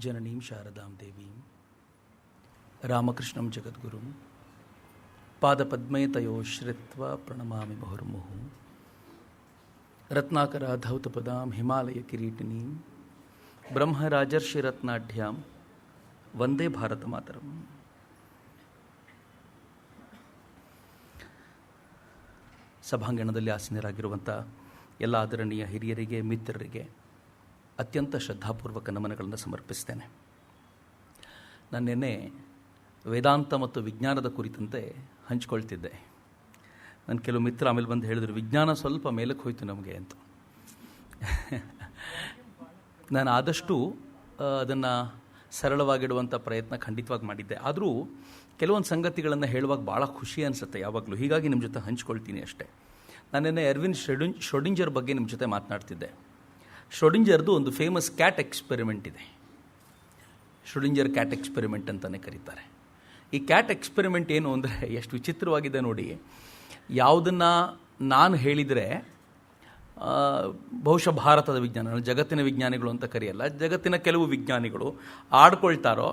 ಜನನೀಂ ಶಾರದಾಂ ದೇವೀಂ ರಾಮಕೃಷ್ಣಂ ಜಗದ್ಗುರುಂ ಪಾದಪದ್ಮೇ ತಯೋಶ್ರಿತ್ವ ಪ್ರಣಮಾಮಿ ಮುಹುರ್ಮುಹು. ರತ್ನಾಕರ ಧೌತಪದಾಂ ಹಿಮಾಲಯ ಕಿರೀಟಿನೀಂ ಬ್ರಹ್ಮರಾಜರ್ಷಿರತ್ನಾಢ್ಯಾಂ ವಂದೇ ಭಾರತ ಮಾತರಂ. ಸಭಾಂಗಣದಲ್ಲಿ ಆಸೀನರಾಗಿರುವಂಥ ಎಲ್ಲ ಆದರಣೀಯ ಹಿರಿಯರಿಗೆ, ಮಿತ್ರರಿಗೆ ಅತ್ಯಂತ ಶ್ರದ್ಧಾಪೂರ್ವಕ ನಮನಗಳನ್ನು ಸಮರ್ಪಿಸ್ತೇನೆ. ನಾನು ನಿನ್ನೆ ವೇದಾಂತ ಮತ್ತು ವಿಜ್ಞಾನದ ಕುರಿತಂತೆ ಹಂಚ್ಕೊಳ್ತಿದ್ದೆ. ನನ್ನ ಕೆಲವು ಮಿತ್ರ ಆಮೇಲೆ ಬಂದು ಹೇಳಿದ್ರು, ವಿಜ್ಞಾನ ಸ್ವಲ್ಪ ಮೇಲಕ್ಕೆ ಹೋಯ್ತು ನಮಗೆ ಅಂತ. ನಾನು ಆದಷ್ಟು ಅದನ್ನು ಸರಳವಾಗಿಡುವಂಥ ಪ್ರಯತ್ನ ಖಂಡಿತವಾಗಿ ಮಾಡಿದ್ದೆ. ಆದರೂ ಕೆಲವೊಂದು ಸಂಗತಿಗಳನ್ನು ಹೇಳುವಾಗ ಭಾಳ ಖುಷಿ ಅನಿಸುತ್ತೆ ಯಾವಾಗಲೂ. ಹೀಗಾಗಿ ನಿಮ್ಮ ಜೊತೆ ಹಂಚ್ಕೊಳ್ತೀನಿ ಅಷ್ಟೇ. ನಾನು ನಿನ್ನೆ ಎರ್ವಿನ್ ಶ್ರೋಡಿಂಜರ್ ಬಗ್ಗೆ ನಿಮ್ಮ ಜೊತೆ ಮಾತನಾಡ್ತಿದ್ದೆ. ಶ್ರೋಡಿಂಜರ್ದು ಒಂದು ಫೇಮಸ್ ಕ್ಯಾಟ್ ಎಕ್ಸ್ಪೆರಿಮೆಂಟ್ ಇದೆ. ಶ್ರೋಡಿಂಜರ್ ಕ್ಯಾಟ್ ಎಕ್ಸ್ಪೆರಿಮೆಂಟ್ ಅಂತಲೇ ಕರೀತಾರೆ. ಈ ಕ್ಯಾಟ್ ಎಕ್ಸ್ಪೆರಿಮೆಂಟ್ ಏನು ಅಂದರೆ ಎಷ್ಟು ವಿಚಿತ್ರವಾಗಿದೆ ನೋಡಿ. ಯಾವುದನ್ನು ನಾನು ಹೇಳಿದರೆ ಬಹುಶಃ ಭಾರತದ ವಿಜ್ಞಾನಿಗಳು, ಜಗತ್ತಿನ ವಿಜ್ಞಾನಿಗಳು ಅಂತ ಕರೆಯಲ್ಲ, ಜಗತ್ತಿನ ಕೆಲವು ವಿಜ್ಞಾನಿಗಳು ಆಡ್ಕೊಳ್ತಾರೋ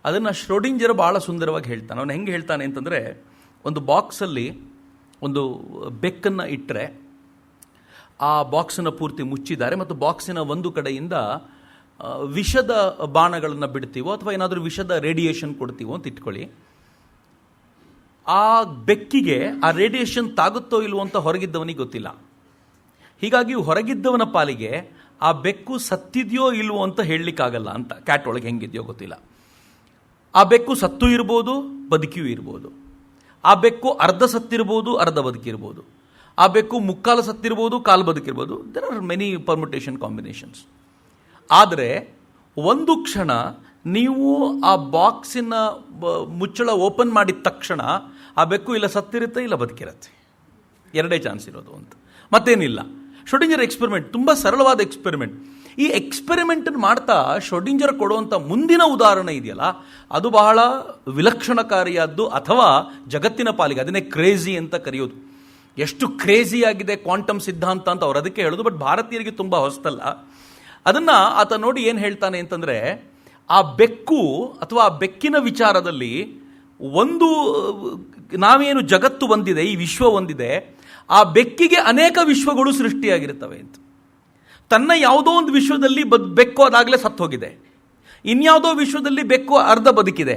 ಅದನ್ನು ಶ್ರೋಡಿಂಜರ್ ಭಾಳ ಸುಂದರವಾಗಿ ಹೇಳ್ತಾನೆ. ಅವನು ಹೆಂಗೆ ಹೇಳ್ತಾನೆ ಅಂತಂದರೆ, ಒಂದು ಬಾಕ್ಸಲ್ಲಿ ಒಂದು ಬೆಕ್ಕನ್ನು ಇಟ್ಟರೆ ಆ ಬಾಕ್ಸನ್ನು ಪೂರ್ತಿ ಮುಚ್ಚಿದ್ದಾರೆ ಮತ್ತು ಬಾಕ್ಸಿನ ಒಂದು ಕಡೆಯಿಂದ ವಿಷದ ಬಾಣಗಳನ್ನು ಬಿಡ್ತೀವೋ ಅಥವಾ ಏನಾದರೂ ವಿಷದ ರೇಡಿಯೇಷನ್ ಕೊಡ್ತೀವೋ ಅಂತ ಇಟ್ಕೊಳ್ಳಿ. ಆ ಬೆಕ್ಕಿಗೆ ಆ ರೇಡಿಯೇಷನ್ ತಾಗುತ್ತೋ ಇಲ್ವೋ ಅಂತ ಹೊರಗಿದ್ದವನಿಗೆ ಗೊತ್ತಿಲ್ಲ. ಹೀಗಾಗಿ ಹೊರಗಿದ್ದವನ ಪಾಲಿಗೆ ಆ ಬೆಕ್ಕು ಸತ್ತಿದೆಯೋ ಇಲ್ವೋ ಅಂತ ಹೇಳಲಿಕ್ಕಾಗಲ್ಲ ಅಂತ. ಕ್ಯಾಟ್ ಒಳಗೆ ಹೆಂಗಿದೆಯೋ ಗೊತ್ತಿಲ್ಲ. ಆ ಬೆಕ್ಕು ಸತ್ತು ಇರ್ಬೋದು, ಬದುಕಿಯೂ ಇರ್ಬೋದು. ಆ ಬೆಕ್ಕು ಅರ್ಧ ಸತ್ತಿರ್ಬೋದು, ಅರ್ಧ ಬದುಕಿರ್ಬೋದು. ಆ ಬೆಕ್ಕು ಮುಕ್ಕಾಲು ಸತ್ತಿರ್ಬೋದು, ಕಾಲು ಬದುಕಿರ್ಬೋದು. There are many permutation combinations. ಆದರೆ ಒಂದು ಕ್ಷಣ ನೀವು ಆ ಬಾಕ್ಸಿನ ಮುಚ್ಚಳ ಓಪನ್ ಮಾಡಿದ ತಕ್ಷಣ ಆ ಬೆಕ್ಕು ಇಲ್ಲ ಸತ್ತಿರುತ್ತೆ, ಇಲ್ಲ ಬದುಕಿರುತ್ತೆ. ಎರಡೇ ಚಾನ್ಸ್ ಇರೋದು ಅಂತ, ಮತ್ತೇನಿಲ್ಲ. ಶ್ರೋಡಿಂಜರ್ ಎಕ್ಸ್ಪೆರಿಮೆಂಟ್ ತುಂಬ ಸರಳವಾದ ಎಕ್ಸ್ಪೆರಿಮೆಂಟ್. ಈ ಎಕ್ಸ್ಪೆರಿಮೆಂಟನ್ನು ಮಾಡ್ತಾ ಶ್ರೋಡಿಂಜರ್ ಕೊಡುವಂಥ ಮುಂದಿನ ಉದಾಹರಣೆ ಇದೆಯಲ್ಲ, ಅದು ಬಹಳ ವಿಲಕ್ಷಣಕಾರಿಯಾದ್ದು. ಅಥವಾ ಜಗತ್ತಿನ ಪಾಲಿಗೆ ಅದನ್ನೇ ಕ್ರೇಜಿ ಅಂತ ಕರೆಯೋದು. ಎಷ್ಟು ಕ್ರೇಜಿ ಆಗಿದೆ ಕ್ವಾಂಟಮ್ ಸಿದ್ಧಾಂತ ಅಂತ ಅವ್ರು ಅದಕ್ಕೆ ಹೇಳೋದು. ಬಟ್ ಭಾರತೀಯರಿಗೆ ತುಂಬ ಹೊಸತಲ್ಲ. ಅದನ್ನು ಆತ ನೋಡಿ ಏನು ಹೇಳ್ತಾನೆ ಅಂತಂದರೆ, ಆ ಬೆಕ್ಕು ಅಥವಾ ಆ ಬೆಕ್ಕಿನ ವಿಚಾರದಲ್ಲಿ ಒಂದು ನಾವೇನು ಜಗತ್ತು ಒಂದಿದೆ, ಈ ವಿಶ್ವ ಒಂದಿದೆ, ಆ ಬೆಕ್ಕಿಗೆ ಅನೇಕ ವಿಶ್ವಗಳು ಸೃಷ್ಟಿಯಾಗಿರ್ತವೆ ಅಂತ. ತನ್ನ ಯಾವುದೋ ಒಂದು ವಿಶ್ವದಲ್ಲಿ ಬೆಕ್ಕು ಅದಾಗಲೇ ಸತ್ತು ಹೋಗಿದೆ, ಇನ್ಯಾವುದೋ ವಿಶ್ವದಲ್ಲಿ ಬೆಕ್ಕು ಅರ್ಧ ಬದುಕಿದೆ.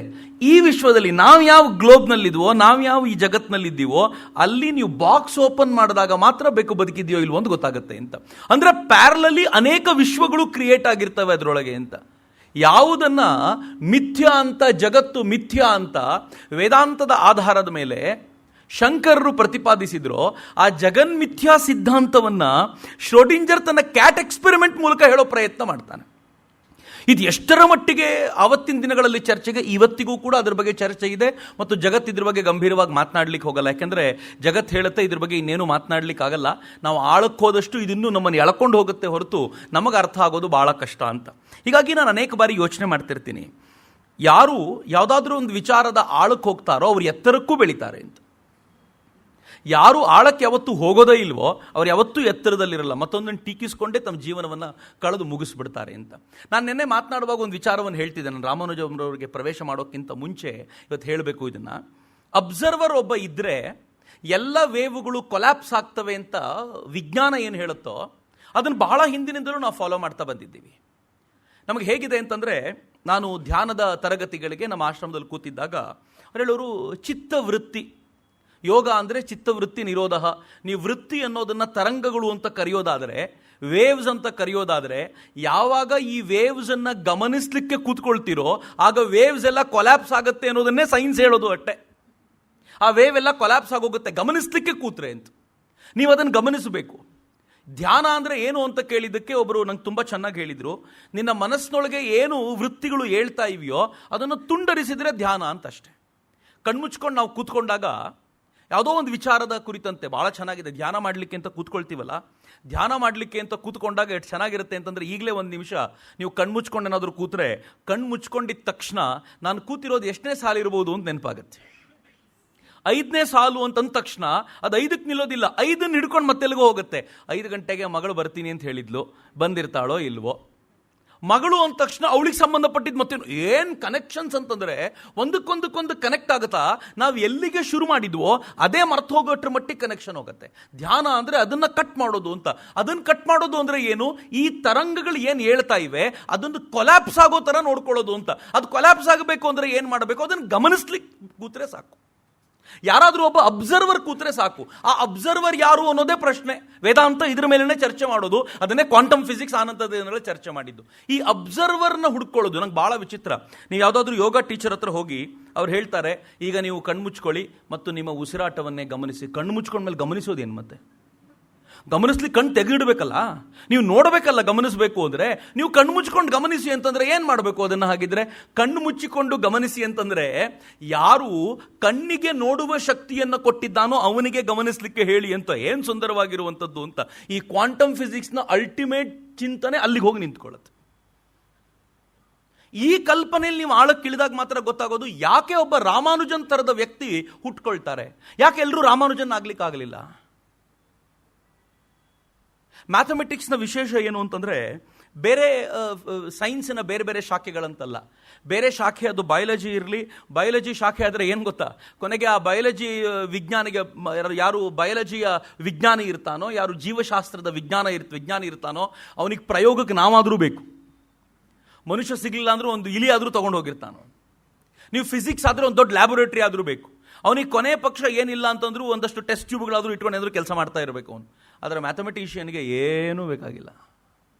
ಈ ವಿಶ್ವದಲ್ಲಿ ನಾವು ಯಾವ ಗ್ಲೋಬ್ನಲ್ಲಿದ್ವೋ, ನಾವು ಯಾವ ಈ ಜಗತ್ತಿನಲ್ಲಿದ್ದೀವೋ ಅಲ್ಲಿ ನೀವು ಬಾಕ್ಸ್ ಓಪನ್ ಮಾಡಿದಾಗ ಮಾತ್ರ ಬೆಕ್ಕು ಬದುಕಿದೆಯೋ ಇಲ್ವೋ ಅಂತ ಗೊತ್ತಾಗುತ್ತೆ ಅಂತ. ಅಂದರೆ ಪ್ಯಾರಲಲಿ ಅನೇಕ ವಿಶ್ವಗಳು ಕ್ರಿಯೇಟ್ ಆಗಿರ್ತವೆ ಅದರೊಳಗೆ ಅಂತ. ಯಾವುದನ್ನ ಮಿಥ್ಯಾ ಅಂತ, ಜಗತ್ತು ಮಿಥ್ಯಾ ಅಂತ ವೇದಾಂತದ ಆಧಾರದ ಮೇಲೆ ಶಂಕರರು ಪ್ರತಿಪಾದಿಸಿದ್ರು, ಆ ಜಗನ್ಮಿಥ್ಯಾ ಸಿದ್ಧಾಂತವನ್ನ ಶ್ರೋಡಿಂಜರ್ ತನ್ನ ಕ್ಯಾಟ್ ಎಕ್ಸ್ಪೆರಿಮೆಂಟ್ ಮೂಲಕ ಹೇಳೋ ಪ್ರಯತ್ನ ಮಾಡ್ತಾನೆ. ಇದು ಎಷ್ಟರ ಮಟ್ಟಿಗೆ ಆವತ್ತಿನ ದಿನಗಳಲ್ಲಿ ಚರ್ಚೆಗೆ, ಇವತ್ತಿಗೂ ಕೂಡ ಅದ್ರ ಬಗ್ಗೆ ಚರ್ಚೆ ಇದೆ. ಮತ್ತು ಜಗತ್ತು ಇದ್ರ ಬಗ್ಗೆ ಗಂಭೀರವಾಗಿ ಮಾತನಾಡ್ಲಿಕ್ಕೆ ಹೋಗಲ್ಲ. ಯಾಕೆಂದರೆ ಜಗತ್ತು ಹೇಳುತ್ತೆ ಇದ್ರ ಬಗ್ಗೆ ಇನ್ನೇನು ಮಾತನಾಡ್ಲಿಕ್ಕೆ ಆಗಲ್ಲ, ನಾವು ಆಳಕ್ಕೆ ಹೋದಷ್ಟು ಇದನ್ನು ನಮ್ಮನ್ನು ಎಳ್ಕೊಂಡು ಹೋಗುತ್ತೆ ಹೊರತು ನಮಗೆ ಅರ್ಥ ಆಗೋದು ಭಾಳ ಕಷ್ಟ ಅಂತ. ಹೀಗಾಗಿ ನಾನು ಅನೇಕ ಬಾರಿ ಯೋಚನೆ ಮಾಡ್ತಿರ್ತೀನಿ, ಯಾರು ಯಾವುದಾದ್ರೂ ಒಂದು ವಿಚಾರದ ಆಳಕ್ಕೆ ಹೋಗ್ತಾರೋ ಅವ್ರು ಎತ್ತರಕ್ಕೂ ಬೆಳೀತಾರೆ ಅಂತ. ಯಾರು ಆಳಕ್ಕೆ ಯಾವತ್ತೂ ಹೋಗೋದೇ ಇಲ್ವೋ ಅವ್ರು ಯಾವತ್ತೂ ಎತ್ತರದಲ್ಲಿರಲ್ಲ, ಮತ್ತೊಂದನ್ನು ಟೀಕಿಸ್ಕೊಂಡೇ ತಮ್ಮ ಜೀವನವನ್ನು ಕಳೆದು ಮುಗಿಸ್ಬಿಡ್ತಾರೆ ಅಂತ. ನಾನು ನಿನ್ನೆ ಮಾತನಾಡುವಾಗ ಒಂದು ವಿಚಾರವನ್ನು ಹೇಳ್ತಿದ್ದೆ. ನಾನು ರಾಮಾನುಜಮ್ರವರಿಗೆ ಪ್ರವೇಶ ಮಾಡೋಕ್ಕಿಂತ ಮುಂಚೆ ಇವತ್ತು ಹೇಳಬೇಕು ಇದನ್ನು. ಅಬ್ಸರ್ವರ್ ಒಬ್ಬ ಇದ್ದರೆ ಎಲ್ಲ ವೇವ್ಗಳು ಕೊಲ್ಯಾಪ್ಸ್ ಆಗ್ತವೆ ಅಂತ ವಿಜ್ಞಾನ ಏನು ಹೇಳುತ್ತೋ ಅದನ್ನು ಬಹಳ ಹಿಂದಿನಿಂದಲೂ ನಾವು ಫಾಲೋ ಮಾಡ್ತಾ ಬಂದಿದ್ದೀವಿ. ನಮಗೆ ಹೇಗಿದೆ ಅಂತಂದರೆ, ನಾನು ಧ್ಯಾನದ ತರಗತಿಗಳಿಗೆ ನಮ್ಮ ಆಶ್ರಮದಲ್ಲಿ ಕೂತಿದ್ದಾಗ ಅವ್ರು ಹೇಳೋರು, ಚಿತ್ತವೃತ್ತಿ ಯೋಗ ಅಂದರೆ ಚಿತ್ತವೃತ್ತಿ ನಿರೋಧ. ನೀವು ವೃತ್ತಿ ಅನ್ನೋದನ್ನು ತರಂಗಗಳು ಅಂತ ಕರೆಯೋದಾದರೆ, ವೇವ್ಸ್ ಅಂತ ಕರೆಯೋದಾದರೆ, ಯಾವಾಗ ಈ ವೇವ್ಸನ್ನು ಗಮನಿಸಲಿಕ್ಕೆ ಕೂತ್ಕೊಳ್ತೀರೋ ಆಗ ವೇವ್ಸ್ ಎಲ್ಲ ಕೊಲ್ಯಾಪ್ಸ್ ಆಗುತ್ತೆ ಅನ್ನೋದನ್ನೇ ಸೈನ್ಸ್ ಹೇಳೋದು ಅಷ್ಟೇ. ಆ ವೇವ್ ಎಲ್ಲ ಕೊಲ್ಯಾಪ್ಸ್ ಆಗೋಗುತ್ತೆ ಗಮನಿಸಲಿಕ್ಕೆ ಕೂತ್ರೆ ಅಂತ. ನೀವು ಅದನ್ನು ಗಮನಿಸಬೇಕು. ಧ್ಯಾನ ಅಂದರೆ ಏನು ಅಂತ ಕೇಳಿದ್ದಕ್ಕೆ ಒಬ್ಬರು ನಂಗೆ ತುಂಬ ಚೆನ್ನಾಗಿ ಹೇಳಿದರು, ನಿನ್ನ ಮನಸ್ಸಿನೊಳಗೆ ಏನು ವೃತ್ತಿಗಳು ಹೇಳ್ತಾ ಇವೆಯೋ ಅದನ್ನು ತುಂಡರಿಸಿದರೆ ಧ್ಯಾನ ಅಂತ ಅಷ್ಟೆ. ಕಣ್ಮುಚ್ಕೊಂಡು ನಾವು ಕೂತ್ಕೊಂಡಾಗ ಯಾವುದೋ ಒಂದು ವಿಚಾರದ ಕುರಿತಂತೆ ಭಾಳ ಚೆನ್ನಾಗಿದೆ, ಧ್ಯಾನ ಮಾಡಲಿಕ್ಕೆ ಅಂತ ಕೂತ್ಕೊಳ್ತೀವಲ್ಲ, ಧ್ಯಾನ ಮಾಡಲಿಕ್ಕೆ ಅಂತ ಕೂತ್ಕೊಂಡಾಗ ಎಷ್ಟು ಚೆನ್ನಾಗಿರುತ್ತೆ ಅಂತಂದರೆ, ಈಗಲೇ ಒಂದು ನಿಮಿಷ ನೀವು ಕಣ್ಮುಚ್ಕೊಂಡು ಏನಾದರೂ ಕೂತ್ರೆ ಕಣ್ಣು ಮುಚ್ಕೊಂಡಿದ್ದ ತಕ್ಷಣ ನಾನು ಕೂತಿರೋದು ಎಷ್ಟನೇ ಸಾಲಿರ್ಬೋದು ಅಂತ ನೆನಪಾಗುತ್ತೆ. 5ನೇ ಸಾಲು ಅಂತಂದ ತಕ್ಷಣ ಅದು 5ಕ್ಕೆ ನಿಲ್ಲೋದಿಲ್ಲ, 5 ಹಿಡ್ಕೊಂಡು ಮತ್ತೆಲ್ಲಿಗೋ ಹೋಗುತ್ತೆ. 5 ಗಂಟೆಗೆ ಮಗಳು ಬರ್ತೀನಿ ಅಂತ ಹೇಳಿದ್ಲು, ಬಂದಿರ್ತಾಳೋ ಇಲ್ವೋ. ಮಗಳು ಅಂದ ತಕ್ಷಣ ಅವಳಿಗೆ ಸಂಬಂಧಪಟ್ಟಿದ್ದು ಮತ್ತೇನು ಏನು ಕನೆಕ್ಷನ್ಸ್ ಅಂತಂದರೆ ಒಂದಕ್ಕೊಂದಕ್ಕೊಂದು ಕನೆಕ್ಟ್ ಆಗುತ್ತಾ. ನಾವು ಎಲ್ಲಿಗೆ ಶುರು ಮಾಡಿದ್ವೋ ಅದೇ ಮರ್ತು ಹೋಗೋಟ್ರ ಮಟ್ಟಿಗೆ ಕನೆಕ್ಷನ್ ಹೋಗುತ್ತೆ. ಧ್ಯಾನ ಅಂದರೆ ಅದನ್ನು ಕಟ್ ಮಾಡೋದು ಅಂತ. ಅದನ್ನು ಕಟ್ ಮಾಡೋದು ಅಂದರೆ ಏನು, ಈ ತರಂಗಗಳು ಏನು ಹೇಳ್ತಾ ಇವೆ ಅದೊಂದು ಕೊಲ್ಯಾಪ್ಸ್ ಆಗೋ ಥರ ನೋಡ್ಕೊಳ್ಳೋದು ಅಂತ. ಅದು ಕೊಲ್ಯಾಪ್ಸ್ ಆಗಬೇಕು ಅಂದರೆ ಏನು ಮಾಡಬೇಕು, ಅದನ್ನು ಗಮನಿಸ್ಲಿಕ್ಕೆ ಕೂತ್ರೆ ಸಾಕು. ಯಾರಾದರೂ ಒಬ್ಬ ಅಬ್ಸರ್ವರ್ ಕೂತ್ರೆ ಸಾಕು. ಆ ಅಬ್ಸರ್ವರ್ ಯಾರು ಅನ್ನೋದೇ ಪ್ರಶ್ನೆ. ವೇದಾಂತ ಇದ್ರ ಮೇಲೇ ಚರ್ಚೆ ಮಾಡೋದು, ಅದನ್ನೇ ಕ್ವಾಂಟಮ್ ಫಿಸಿಕ್ಸ್ ಆನಂತದ ಚರ್ಚೆ ಮಾಡಿದ್ದು. ಈ ಅಬ್ಸರ್ವರ್ನ ಹುಡ್ಕೊಳ್ಳೋದು ನಂಗೆ ಭಾಳ ವಿಚಿತ್ರ. ನೀವು ಯಾವುದಾದ್ರೂ ಯೋಗ ಟೀಚರ್ ಹತ್ರ ಹೋಗಿ ಅವ್ರು ಹೇಳ್ತಾರೆ, ಈಗ ನೀವು ಕಣ್ಮುಚ್ಕೊಳ್ಳಿ ಮತ್ತು ನಿಮ್ಮ ಉಸಿರಾಟವನ್ನೇ ಗಮನಿಸಿ. ಕಣ್ಣು ಮುಚ್ಕೊಂಡ್ಮೇಲೆ ಗಮನಿಸೋದೇನು ಮತ್ತೆ? ಗಮನಿಸ್ಲಿಕ್ಕೆ ಕಣ್ಣು ತೆಗೆದಿಡಬೇಕಲ್ಲ, ನೀವು ನೋಡಬೇಕಲ್ಲ. ಗಮನಿಸಬೇಕು ಅಂದರೆ ನೀವು ಕಣ್ಣು ಮುಚ್ಕೊಂಡು ಗಮನಿಸಿ ಅಂತಂದರೆ ಏನು ಮಾಡಬೇಕು? ಅದನ್ನು ಹಾಗಿದ್ರೆ ಕಣ್ಣು ಮುಚ್ಚಿಕೊಂಡು ಗಮನಿಸಿ ಅಂತಂದರೆ ಯಾರು ಕಣ್ಣಿಗೆ ನೋಡುವ ಶಕ್ತಿಯನ್ನು ಕೊಟ್ಟಿದ್ದಾನೋ ಅವನಿಗೆ ಗಮನಿಸಲಿಕ್ಕೆ ಹೇಳಿ ಅಂತ. ಏನು ಸುಂದರವಾಗಿರುವಂಥದ್ದು ಅಂತ. ಈ ಕ್ವಾಂಟಮ್ ಫಿಸಿಕ್ಸ್ನ ಅಲ್ಟಿಮೇಟ್ ಚಿಂತನೆ ಅಲ್ಲಿಗೆ ಹೋಗಿ ನಿಂತ್ಕೊಳ್ಳುತ್ತೆ. ಈ ಕಲ್ಪನೆಯಲ್ಲಿ ನೀವು ಆಳಕ್ಕಿಳಿದಾಗ ಮಾತ್ರ ಗೊತ್ತಾಗೋದು ಯಾಕೆ ಒಬ್ಬ ರಾಮಾನುಜನ್ ಥರದ ವ್ಯಕ್ತಿ ಹುಟ್ಕೊಳ್ತಾರೆ, ಯಾಕೆ ಎಲ್ಲರೂ ರಾಮಾನುಜನ್ ಆಗ್ಲಿಕ್ಕಾಗಲಿಲ್ಲ. ಮ್ಯಾಥಮೆಟಿಕ್ಸ್ನ ವಿಶೇಷ ಏನು ಅಂತಂದರೆ, ಬೇರೆ ಸೈನ್ಸಿನ ಬೇರೆ ಬೇರೆ ಶಾಖೆಗಳಂತಲ್ಲ. ಬೇರೆ ಶಾಖೆ ಅದು ಬಯಾಲಜಿ ಇರಲಿ, ಬಯಾಲಜಿ ಶಾಖೆ ಆದರೆ ಏನು ಗೊತ್ತಾ, ಕೊನೆಗೆ ಆ ಬಯಾಲಜಿ ವಿಜ್ಞಾನಿಗೆ ಯಾರು ಬಯಾಲಜಿಯ ವಿಜ್ಞಾನಿ ಇರ್ತಾನೋ, ಯಾರು ಜೀವಶಾಸ್ತ್ರದ ವಿಜ್ಞಾನಿ ಇರ್ತಾನೋ ಅವನಿಗೆ ಪ್ರಯೋಗಕ್ಕೆ ನಾವಾದರೂ ಬೇಕು. ಮನುಷ್ಯ ಸಿಗಲಿಲ್ಲ ಅಂದರೂ ಒಂದು ಇಲಿ ಆದರೂ ತೊಗೊಂಡು ಹೋಗಿರ್ತಾನೋ. ನೀವು ಫಿಸಿಕ್ಸ್ ಆದರೆ ಒಂದು ದೊಡ್ಡ ಲ್ಯಾಬೊರೇಟರಿ ಆದರೂ ಬೇಕು. ಅವನಿಗೆ ಕೊನೆ ಪಕ್ಷ ಏನಿಲ್ಲ ಅಂತಂದ್ರೂ ಒಂದಷ್ಟು ಟೆಸ್ಟ್ ಟ್ಯೂಬ್ಗಳಾದರೂ ಇಟ್ಕೊಂಡು ಏನಾದರೂ ಕೆಲಸ ಮಾಡ್ತಾ ಇರಬೇಕು ಅವನು. ಆದರೆ ಮ್ಯಾಥಮೆಟಿಷಿಯನ್ಗೆ ಏನೂ ಬೇಕಾಗಿಲ್ಲ.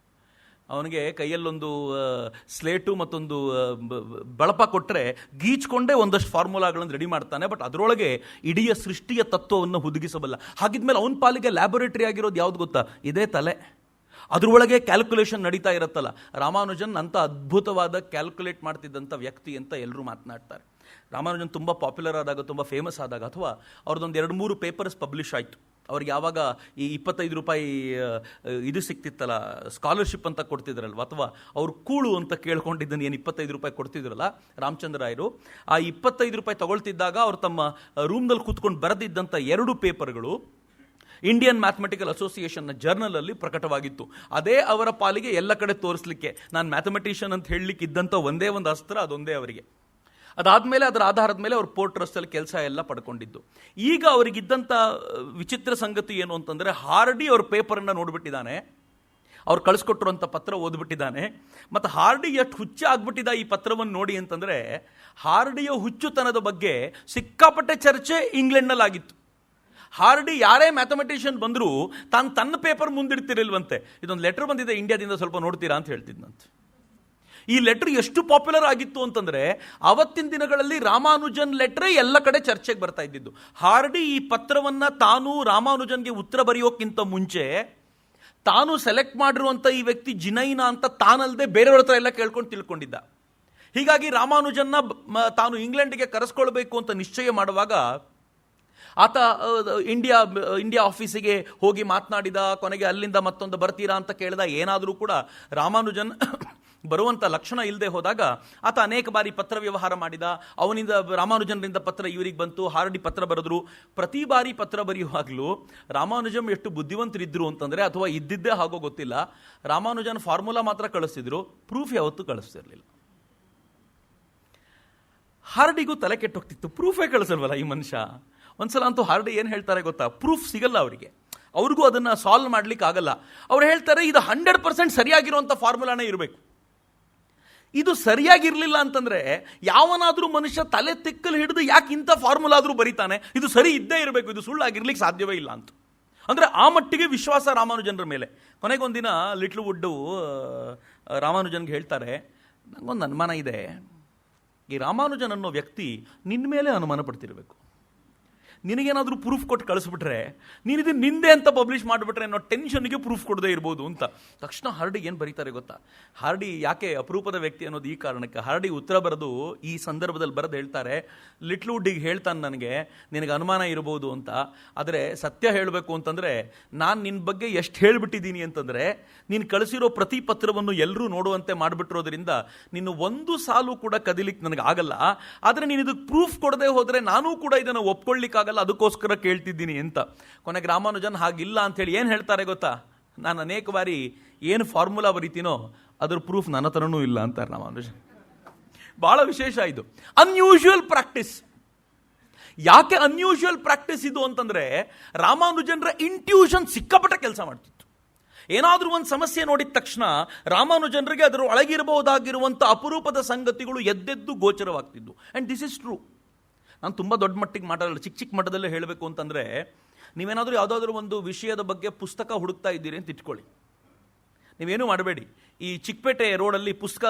ಅವನಿಗೆ ಕೈಯಲ್ಲೊಂದು ಸ್ಲೇಟು ಮತ್ತೊಂದು ಬಳಪ ಕೊಟ್ಟರೆ ಗೀಚ್ಕೊಂಡೇ ಒಂದಷ್ಟು ಫಾರ್ಮುಲಾಗಳನ್ನು ರೆಡಿ ಮಾಡ್ತಾನೆ. ಬಟ್ ಅದರೊಳಗೆ ಇಡೀ ಸೃಷ್ಟಿಯ ತತ್ವವನ್ನು ಹುದುಗಿಸಬಲ್ಲ. ಹಾಗಿದ್ಮೇಲೆ ಅವನ ಪಾಲಿಗೆ ಲ್ಯಾಬೊರೇಟರಿ ಆಗಿರೋದು ಯಾವ್ದು ಗೊತ್ತಾ? ಇದೇ ತಲೆ. ಅದರೊಳಗೆ ಕ್ಯಾಲ್ಕುಲೇಷನ್ ನಡೀತಾ ಇರುತ್ತಲ್ಲ. ರಾಮಾನುಜನ್ ಅಂತ ಅದ್ಭುತವಾದ ಕ್ಯಾಲ್ಕುಲೇಟ್ ಮಾಡ್ತಿದ್ದಂಥ ವ್ಯಕ್ತಿ ಅಂತ ಎಲ್ಲರೂ ಮಾತನಾಡ್ತಾರೆ. ರಾಮಾನುಜನ್ ತುಂಬ ಪಾಪ್ಯುಲರ್ ಆದಾಗ, ತುಂಬ ಫೇಮಸ್ ಆದಾಗ, ಅಥವಾ ಅವ್ರದ್ದೊಂದು 2-3 ಪೇಪರ್ಸ್ ಪಬ್ಲಿಷ್ ಆಯಿತು. ಅವ್ರಿಗೆ ಯಾವಾಗ ಈ 25 ರೂಪಾಯಿ ಇದು ಸಿಕ್ತಿತ್ತಲ್ಲ, ಸ್ಕಾಲರ್ಶಿಪ್ ಅಂತ ಕೊಡ್ತಿದ್ರಲ್ವ, ಅಥವಾ ಅವ್ರು ಕೂಳು ಅಂತ ಕೇಳ್ಕೊಂಡಿದ್ದನ್ನು ಏನು 25 ರೂಪಾಯಿ ಕೊಡ್ತಿದ್ರಲ್ಲ ರಾಮಚಂದ್ರ ರಾಯರು, ಆ 25 ರೂಪಾಯಿ ತಗೊಳ್ತಿದ್ದಾಗ ಅವ್ರು ತಮ್ಮ ರೂಮ್ನಲ್ಲಿ ಕೂತ್ಕೊಂಡು ಬರೆದಿದ್ದಂಥ 2 ಪೇಪರ್ಗಳು ಇಂಡಿಯನ್ ಮ್ಯಾಥಮೆಟಿಕಲ್ ಅಸೋಸಿಯೇಷನ್ನ ಜರ್ನಲಲ್ಲಿ ಪ್ರಕಟವಾಗಿತ್ತು. ಅದೇ ಅವರ ಪಾಲಿಗೆ ಎಲ್ಲ ಕಡೆ ತೋರಿಸ್ಲಿಕ್ಕೆ, ನಾನು ಮ್ಯಾಥಮೆಟಿಷಿಯನ್ ಅಂತ ಹೇಳಲಿಕ್ಕೆ ಇದ್ದಂಥ ಒಂದೇ ಒಂದು ಅಸ್ತ್ರ ಅದೊಂದೇ ಅವರಿಗೆ. ಅದಾದಮೇಲೆ ಅದರ ಆಧಾರದ ಮೇಲೆ ಅವ್ರು ಪೋರ್ಟ್ ಟ್ರಸ್ಟಲ್ಲಿ ಕೆಲಸ ಎಲ್ಲ ಪಡ್ಕೊಂಡಿದ್ದು. ಈಗ ಅವರಿಗಿದ್ದಂಥ ವಿಚಿತ್ರ ಸಂಗತಿ ಏನು ಅಂತಂದರೆ, ಹಾರ್ಡಿ ಅವ್ರ ಪೇಪರನ್ನು ನೋಡಿಬಿಟ್ಟಿದ್ದಾನೆ, ಅವ್ರು ಕಳಿಸ್ಕೊಟ್ಟಿರುವಂಥ ಪತ್ರ ಓದ್ಬಿಟ್ಟಿದ್ದಾನೆ. ಮತ್ತು ಹಾರ್ಡಿ ಎಷ್ಟು ಹುಚ್ಚ ಆಗ್ಬಿಟ್ಟಿದ್ದ ಈ ಪತ್ರವನ್ನು ನೋಡಿ ಅಂತಂದರೆ, ಹಾರ್ಡಿಯ ಹುಚ್ಚುತನದ ಬಗ್ಗೆ ಸಿಕ್ಕಾಪಟ್ಟೆ ಚರ್ಚೆ ಇಂಗ್ಲೆಂಡ್ನಲ್ಲಾಗಿತ್ತು. ಹಾರ್ಡಿ ಯಾರೇ ಮ್ಯಾಥಮೆಟಿಷಿಯನ್ ಬಂದರೂ ತಾನು ತನ್ನ ಪೇಪರ್ ಮುಂದಿಡ್ತಿರಲ್ವಂತೆ. ಇದೊಂದು ಲೆಟರ್ ಬಂದಿದೆ ಇಂಡಿಯಾದಿಂದ, ಸ್ವಲ್ಪ ನೋಡ್ತೀರಾ ಅಂತ ಹೇಳ್ತಿದ್ದಂತೆ. ಈ ಲೆಟರ್ ಎಷ್ಟು ಪಾಪ್ಯುಲರ್ ಆಗಿತ್ತು ಅಂತಂದರೆ, ಅವತ್ತಿನ ದಿನಗಳಲ್ಲಿ ರಾಮಾನುಜನ್ ಲೆಟ್ರೇ ಎಲ್ಲ ಕಡೆ ಚರ್ಚೆಗೆ ಬರ್ತಾ ಇದ್ದಿದ್ದು. ಹಾರ್ಡಿ ಈ ಪತ್ರವನ್ನು ತಾನು ರಾಮಾನುಜನ್ಗೆ ಉತ್ತರ ಬರೆಯೋಕ್ಕಿಂತ ಮುಂಚೆ ತಾನು ಸೆಲೆಕ್ಟ್ ಮಾಡಿರುವಂಥ ಈ ವ್ಯಕ್ತಿ ಜಿನೈನ ಅಂತ ತಾನಲ್ಲದೆ ಬೇರೆಯವ್ರ ಹತ್ರ ಎಲ್ಲ ಕೇಳ್ಕೊಂಡು ತಿಳ್ಕೊಂಡಿದ್ದ. ಹೀಗಾಗಿ ರಾಮಾನುಜನ್ನ ತಾನು ಇಂಗ್ಲೆಂಡ್ಗೆ ಕರೆಸ್ಕೊಳ್ಬೇಕು ಅಂತ ನಿಶ್ಚಯ ಮಾಡುವಾಗ ಆತ ಇಂಡಿಯಾ ಆಫೀಸಿಗೆ ಹೋಗಿ ಮಾತನಾಡಿದ. ಕೊನೆಗೆ ಅಲ್ಲಿಂದ ಮತ್ತೊಂದು ಬರ್ತೀರಾ ಅಂತ ಕೇಳಿದ. ಏನಾದರೂ ಕೂಡ ರಾಮಾನುಜನ್ ಬರುವಂಥ ಲಕ್ಷಣ ಇಲ್ಲದೆ ಹೋದಾಗ ಆತ ಅನೇಕ ಬಾರಿ ಪತ್ರ ವ್ಯವಹಾರ ಮಾಡಿದ. ಅವನಿಂದ ರಾಮಾನುಜನ್ರಿಂದ ಪತ್ರ ಇವರಿಗೆ ಬಂತು, ಹಾರ್ಡಿ ಪತ್ರ ಬರೆದ್ರು. ಪ್ರತಿ ಬಾರಿ ಪತ್ರ ಬರೆಯುವಾಗಲೂ ರಾಮಾನುಜನ್ ಎಷ್ಟು ಬುದ್ಧಿವಂತರಿದ್ರು ಅಂತಂದರೆ, ಅಥವಾ ಇದ್ದಿದ್ದೇ ಹಾಗೋ ಗೊತ್ತಿಲ್ಲ, ರಾಮಾನುಜನ್ ಫಾರ್ಮುಲಾ ಮಾತ್ರ ಕಳಿಸ್ತಿದ್ರು, ಪ್ರೂಫ್ ಯಾವತ್ತೂ ಕಳಿಸ್ತಿರ್ಲಿಲ್ಲ. ಹಾರ್ಡಿಗೂ ತಲೆ ಕೆಟ್ಟೋಗ್ತಿತ್ತು, ಪ್ರೂಫೇ ಕಳಿಸಲ್ವಲ್ಲ ಈ ಮನುಷ್ಯ. ಒಂದ್ಸಲ ಅಂತೂ ಹಾರ್ಡಿ ಏನು ಹೇಳ್ತಾರೆ ಗೊತ್ತಾ, ಪ್ರೂಫ್ ಸಿಗಲ್ಲ ಅವರಿಗೆ, ಅವ್ರಿಗೂ ಅದನ್ನು ಸಾಲ್ವ್ ಮಾಡ್ಲಿಕ್ಕೆ ಆಗಲ್ಲ. ಅವ್ರು ಹೇಳ್ತಾರೆ, ಇದು 100% ಸರಿಯಾಗಿರುವಂಥ ಫಾರ್ಮುಲಾನೇ ಇರಬೇಕು. ಇದು ಸರಿಯಾಗಿರಲಿಲ್ಲ ಅಂತಂದರೆ ಯಾವನಾದರೂ ಮನುಷ್ಯ ತಲೆ ತಿಕ್ಕಲು ಹಿಡಿದು ಯಾಕೆ ಇಂಥ ಫಾರ್ಮುಲಾ ಆದರೂ ಬರೀತಾನೆ, ಇದು ಸರಿ ಇದ್ದೇ ಇರಬೇಕು, ಇದು ಸುಳ್ಳಾಗಿರ್ಲಿಕ್ಕೆ ಸಾಧ್ಯವೇ ಇಲ್ಲ ಅಂತ. ಅಂದರೆ ಆ ಮಟ್ಟಿಗೆ ವಿಶ್ವಾಸ ರಾಮಾನುಜನ್ರ ಮೇಲೆ. ಕೊನೆಗೊಂದಿನ ಲಿಟ್ಲ್ ವುಡ್ಡು ರಾಮಾನುಜನ್ಗೆ ಹೇಳ್ತಾರೆ, ನನಗೊಂದು ಅನುಮಾನ ಇದೆ, ಈ ರಾಮಾನುಜನ್ ಅನ್ನೋ ವ್ಯಕ್ತಿ ನಿನ್ನ ಮೇಲೆ ಅನುಮಾನ ಪಡ್ತಿರಬೇಕು. ನಿನಗೇನಾದರೂ ಪ್ರೂಫ್ ಕೊಟ್ಟು ಕಳಿಸ್ಬಿಟ್ರೆ ನೀನು ಇದು ನಿಂದೆ ಅಂತ ಪಬ್ಲಿಷ್ ಮಾಡಿಬಿಟ್ರೆ ಅನ್ನೋ ಟೆನ್ಷನ್ಗೆ ಪ್ರೂಫ್ ಕೊಡದೇ ಇರ್ಬೋದು ಅಂತ. ತಕ್ಷಣ ಹಾರ್ಡಿ ಏನು ಬರೀತಾರೆ ಗೊತ್ತಾ? ಹಾರ್ಡಿ ಯಾಕೆ ಅಪರೂಪದ ವ್ಯಕ್ತಿ ಅನ್ನೋದು ಈ ಕಾರಣಕ್ಕೆ. ಹಾರ್ಡಿ ಉತ್ತರ ಬರೆದು ಈ ಸಂದರ್ಭದಲ್ಲಿ ಬರೆದು ಹೇಳ್ತಾರೆ, ಲಿಟ್ಲ್ ವುಡ್ಡಿಗೆ ಹೇಳ್ತಾನೆ, ನನಗೆ ನಿನಗೆ ಅನುಮಾನ ಇರ್ಬೋದು ಅಂತ, ಆದರೆ ಸತ್ಯ ಹೇಳಬೇಕು ಅಂತಂದರೆ ನಾನು ನಿನ್ನ ಬಗ್ಗೆ ಎಷ್ಟು ಹೇಳಿಬಿಟ್ಟಿದ್ದೀನಿ ಅಂತಂದರೆ, ನೀನು ಕಳಿಸಿರೋ ಪ್ರತಿ ಪತ್ರವನ್ನು ಎಲ್ಲರೂ ನೋಡುವಂತೆ ಮಾಡಿಬಿಟ್ಟಿರೋದ್ರಿಂದ ನಿನ್ನ ಒಂದು ಸಾಲು ಕೂಡ ಕದಿಲಿಕ್ಕೆ ನನಗೆ ಆಗಲ್ಲ. ಆದರೆ ನೀನು ಇದಕ್ಕೆ ಪ್ರೂಫ್ ಕೊಡದೆ ಹೋದರೆ ನಾನೂ ಕೂಡ ಇದನ್ನು ಒಪ್ಕೊಳ್ಳಿಕ್ಕಾಗಲ್ಲ, ಅದಕ್ಕೋಸ್ಕರ ಕೇಳ್ತಿದ್ದೀನಿ ಅಂತ. ಕೊನೆಗೆ ರಾಮಾನುಜನ್ ಹಾಗಿಲ್ಲ ಅಂಥೇಳಿ ಏನು ಹೇಳ್ತಾರೆ ಗೊತ್ತಾ? ನಾನು ಅನೇಕ ಬಾರಿ ಏನು ಫಾರ್ಮುಲಾ ಬರೀತೀನೋ ಅದ್ರ ಪ್ರೂಫ್ ನನ್ನ ಹತ್ರನೂ ಇಲ್ಲ ಅಂತಾರೆ ರಾಮಾನುಜನ್. ಬಹಳ ವಿಶೇಷ ಇದು, ಅನ್ಯೂಶುವಲ್ ಪ್ರಾಕ್ಟೀಸ್. ಯಾಕೆ ಅನ್ಯೂಶುವಲ್ ಪ್ರಾಕ್ಟೀಸ್ ಇದು ಅಂತಂದ್ರೆ, ರಾಮಾನುಜನ್ರ ಇಂಟ್ಯೂಷನ್ ಸಿಕ್ಕಾಪಟ್ಟೆ ಕೆಲಸ ಮಾಡ್ತಿತ್ತು. ಏನಾದರೂ ಒಂದು ಸಮಸ್ಯೆ ನೋಡಿದ ತಕ್ಷಣ ರಾಮಾನುಜನರಿಗೆ ಅದರ ಒಳಗಿರಬಹುದಾಗಿರುವಂಥ ಅಪರೂಪದ ಸಂಗತಿಗಳು ಎದ್ದೆದ್ದು ಗೋಚರವಾಗ್ತಿದ್ದು. And this is true. ನಾನು ತುಂಬ ದೊಡ್ಡ ಮಟ್ಟಿಗೆ ಮಾತಾಡಲ್ಲ, ಚಿಕ್ಕ ಚಿಕ್ಕ ಮಟ್ಟದಲ್ಲೇ ಹೇಳಬೇಕು ಅಂತಂದರೆ, ನೀವೇನಾದರೂ ಯಾವುದಾದ್ರೂ ಒಂದು ವಿಷಯದ ಬಗ್ಗೆ ಪುಸ್ತಕ ಹುಡುಕ್ತಾ ಇದ್ದೀರಿ ಅಂತ ಇಟ್ಕೊಳ್ಳಿ. ನೀವೇನು ಮಾಡಬೇಡಿ, ಈ ಚಿಕ್ಕಪೇಟೆ ರೋಡಲ್ಲಿ ಪುಸ್ತಕ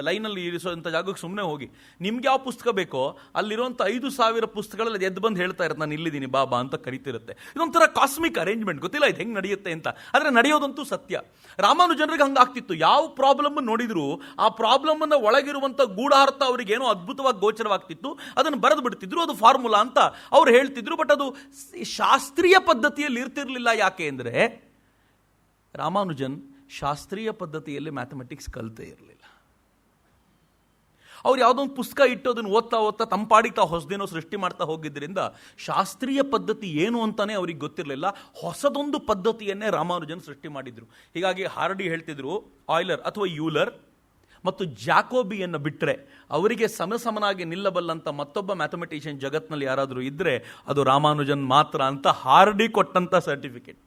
ಲೈನಲ್ಲಿ ಇರಿಸೋಂಥ ಜಾಗಕ್ಕೆ ಸುಮ್ಮನೆ ಹೋಗಿ. ನಿಮ್ಗೆ ಯಾವ ಪುಸ್ತಕ ಬೇಕೋ ಅಲ್ಲಿರುವಂಥ 5,000 ಪುಸ್ತಕಗಳಲ್ಲಿ ಎದ್ದು ಬಂದು ಹೇಳ್ತಾ ಇರುತ್ತೆ, ನಾನು ಇಲ್ಲಿದ್ದೀನಿ ಬಾಬಾ ಅಂತ ಕರಿತಿರುತ್ತೆ. ಇದೊಂಥರ ಕಾಸ್ಮಿಕ್ ಅರೇಂಜ್ಮೆಂಟ್, ಗೊತ್ತಿಲ್ಲ ಇದು ಹೆಂಗೆ ನಡೆಯುತ್ತೆ ಅಂತ, ಆದರೆ ನಡೆಯೋದಂತೂ ಸತ್ಯ. ರಾಮಾನುಜನರಿಗೆ ಹಂಗಾಗ್ತಿತ್ತು. ಯಾವ ಪ್ರಾಬ್ಲಮ್ ನೋಡಿದ್ರು ಆ ಪ್ರಾಬ್ಲಮ್ಮನ್ನು ಒಳಗಿರುವಂಥ ಗೂಢಾರ್ಥ ಅವರಿಗೇನೋ ಅದ್ಭುತವಾಗಿ ಗೋಚರವಾಗ್ತಿತ್ತು, ಅದನ್ನು ಬರೆದು ಬಿಡ್ತಿದ್ರು. ಅದು ಫಾರ್ಮುಲಾ ಅಂತ ಅವ್ರು ಹೇಳ್ತಿದ್ರು. ಬಟ್ ಅದು ಶಾಸ್ತ್ರೀಯ ಪದ್ಧತಿಯಲ್ಲಿ ಇರ್ತಿರ್ಲಿಲ್ಲ. ಯಾಕೆ ಅಂದರೆ ರಾಮಾನುಜನ್ ಶಾಸ್ತ್ರೀಯ ಪದ್ಧತಿಯಲ್ಲಿ ಮ್ಯಾಥಮೆಟಿಕ್ಸ್ ಕಲಿತೇ ಇರಲಿಲ್ಲ. ಅವ್ರು ಯಾವುದೋ ಒಂದು ಪುಸ್ತಕ ಇಟ್ಟು ಅದನ್ನು ಓದ್ತಾ ತಂಪಾಡಿತಾ ಹೊಸದೇನೋ ಸೃಷ್ಟಿ ಮಾಡ್ತಾ ಹೋಗಿದ್ದರಿಂದ ಶಾಸ್ತ್ರೀಯ ಪದ್ಧತಿ ಏನು ಅಂತಾನೆ ಅವ್ರಿಗೆ ಗೊತ್ತಿರಲಿಲ್ಲ. ಹೊಸದೊಂದು ಪದ್ಧತಿಯನ್ನೇ ರಾಮಾನುಜನ್ ಸೃಷ್ಟಿ ಮಾಡಿದ್ರು. ಹೀಗಾಗಿ ಹಾರ್ಡಿ ಹೇಳ್ತಿದ್ರು, ಆಯ್ಲರ್ ಅಥವಾ ಯೂಲರ್ ಮತ್ತು ಜಾಕೋಬಿಯನ್ನು ಬಿಟ್ಟರೆ ಅವರಿಗೆ ಸಮನಾಗಿ ನಿಲ್ಲಬಲ್ಲಂಥ ಮತ್ತೊಬ್ಬ ಮ್ಯಾಥಮೆಟಿಷಿಯನ್ ಜಗತ್ನಲ್ಲಿ ಯಾರಾದರೂ ಇದ್ದರೆ ಅದು ರಾಮಾನುಜನ್ ಮಾತ್ರ ಅಂತ ಹಾರ್ಡಿ ಕೊಟ್ಟಂಥ ಸರ್ಟಿಫಿಕೇಟ್.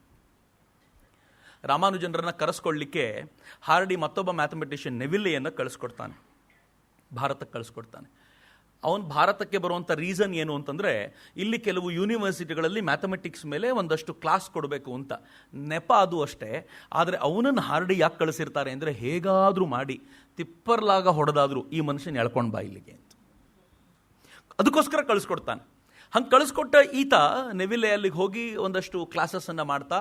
ರಾಮಾನುಜನರನ್ನ ಕರೆಸ್ಕೊಳ್ಳಿಕ್ಕೆ ಹಾರ್ಡಿ ಮತ್ತೊಬ್ಬ ಮ್ಯಾಥಮೆಟಿಷಿಯನ್ ನೆವಿಲ್ಲೆಯನ್ನು ಕಳಿಸ್ಕೊಡ್ತಾನೆ, ಭಾರತಕ್ಕೆ ಕಳಿಸ್ಕೊಡ್ತಾನೆ. ಅವನು ಭಾರತಕ್ಕೆ ಬರುವಂಥ ರೀಸನ್ ಏನು ಅಂತಂದರೆ, ಇಲ್ಲಿ ಕೆಲವು ಯೂನಿವರ್ಸಿಟಿಗಳಲ್ಲಿ ಮ್ಯಾಥಮೆಟಿಕ್ಸ್ ಮೇಲೆ ಒಂದಷ್ಟು ಕ್ಲಾಸ್ ಕೊಡಬೇಕು ಅಂತ ನೆಪ. ಅದು ಅಷ್ಟೇ. ಆದರೆ ಅವನನ್ನು ಹಾರ್ಡಿ ಯಾಕೆ ಕಳಿಸಿರ್ತಾರೆ ಅಂದರೆ, ಹೇಗಾದರೂ ಮಾಡಿ ತಿಪ್ಪರ್ಲಾಗ ಹೊಡೆದಾದರೂ ಈ ಮನುಷ್ಯನ ಎಳ್ಕೊಂಡು ಬಾ ಇಲ್ಲಿಗೆ ಅಂತ, ಅದಕ್ಕೋಸ್ಕರ ಕಳಿಸ್ಕೊಡ್ತಾನೆ. ಹಂಗೆ ಕಳಿಸ್ಕೊಟ್ಟ ಈತ ನೆವಿಲ್ಲೆ ಅಲ್ಲಿಗೆ ಹೋಗಿ ಒಂದಷ್ಟು ಕ್ಲಾಸಸ್ಸನ್ನು ಮಾಡ್ತಾ,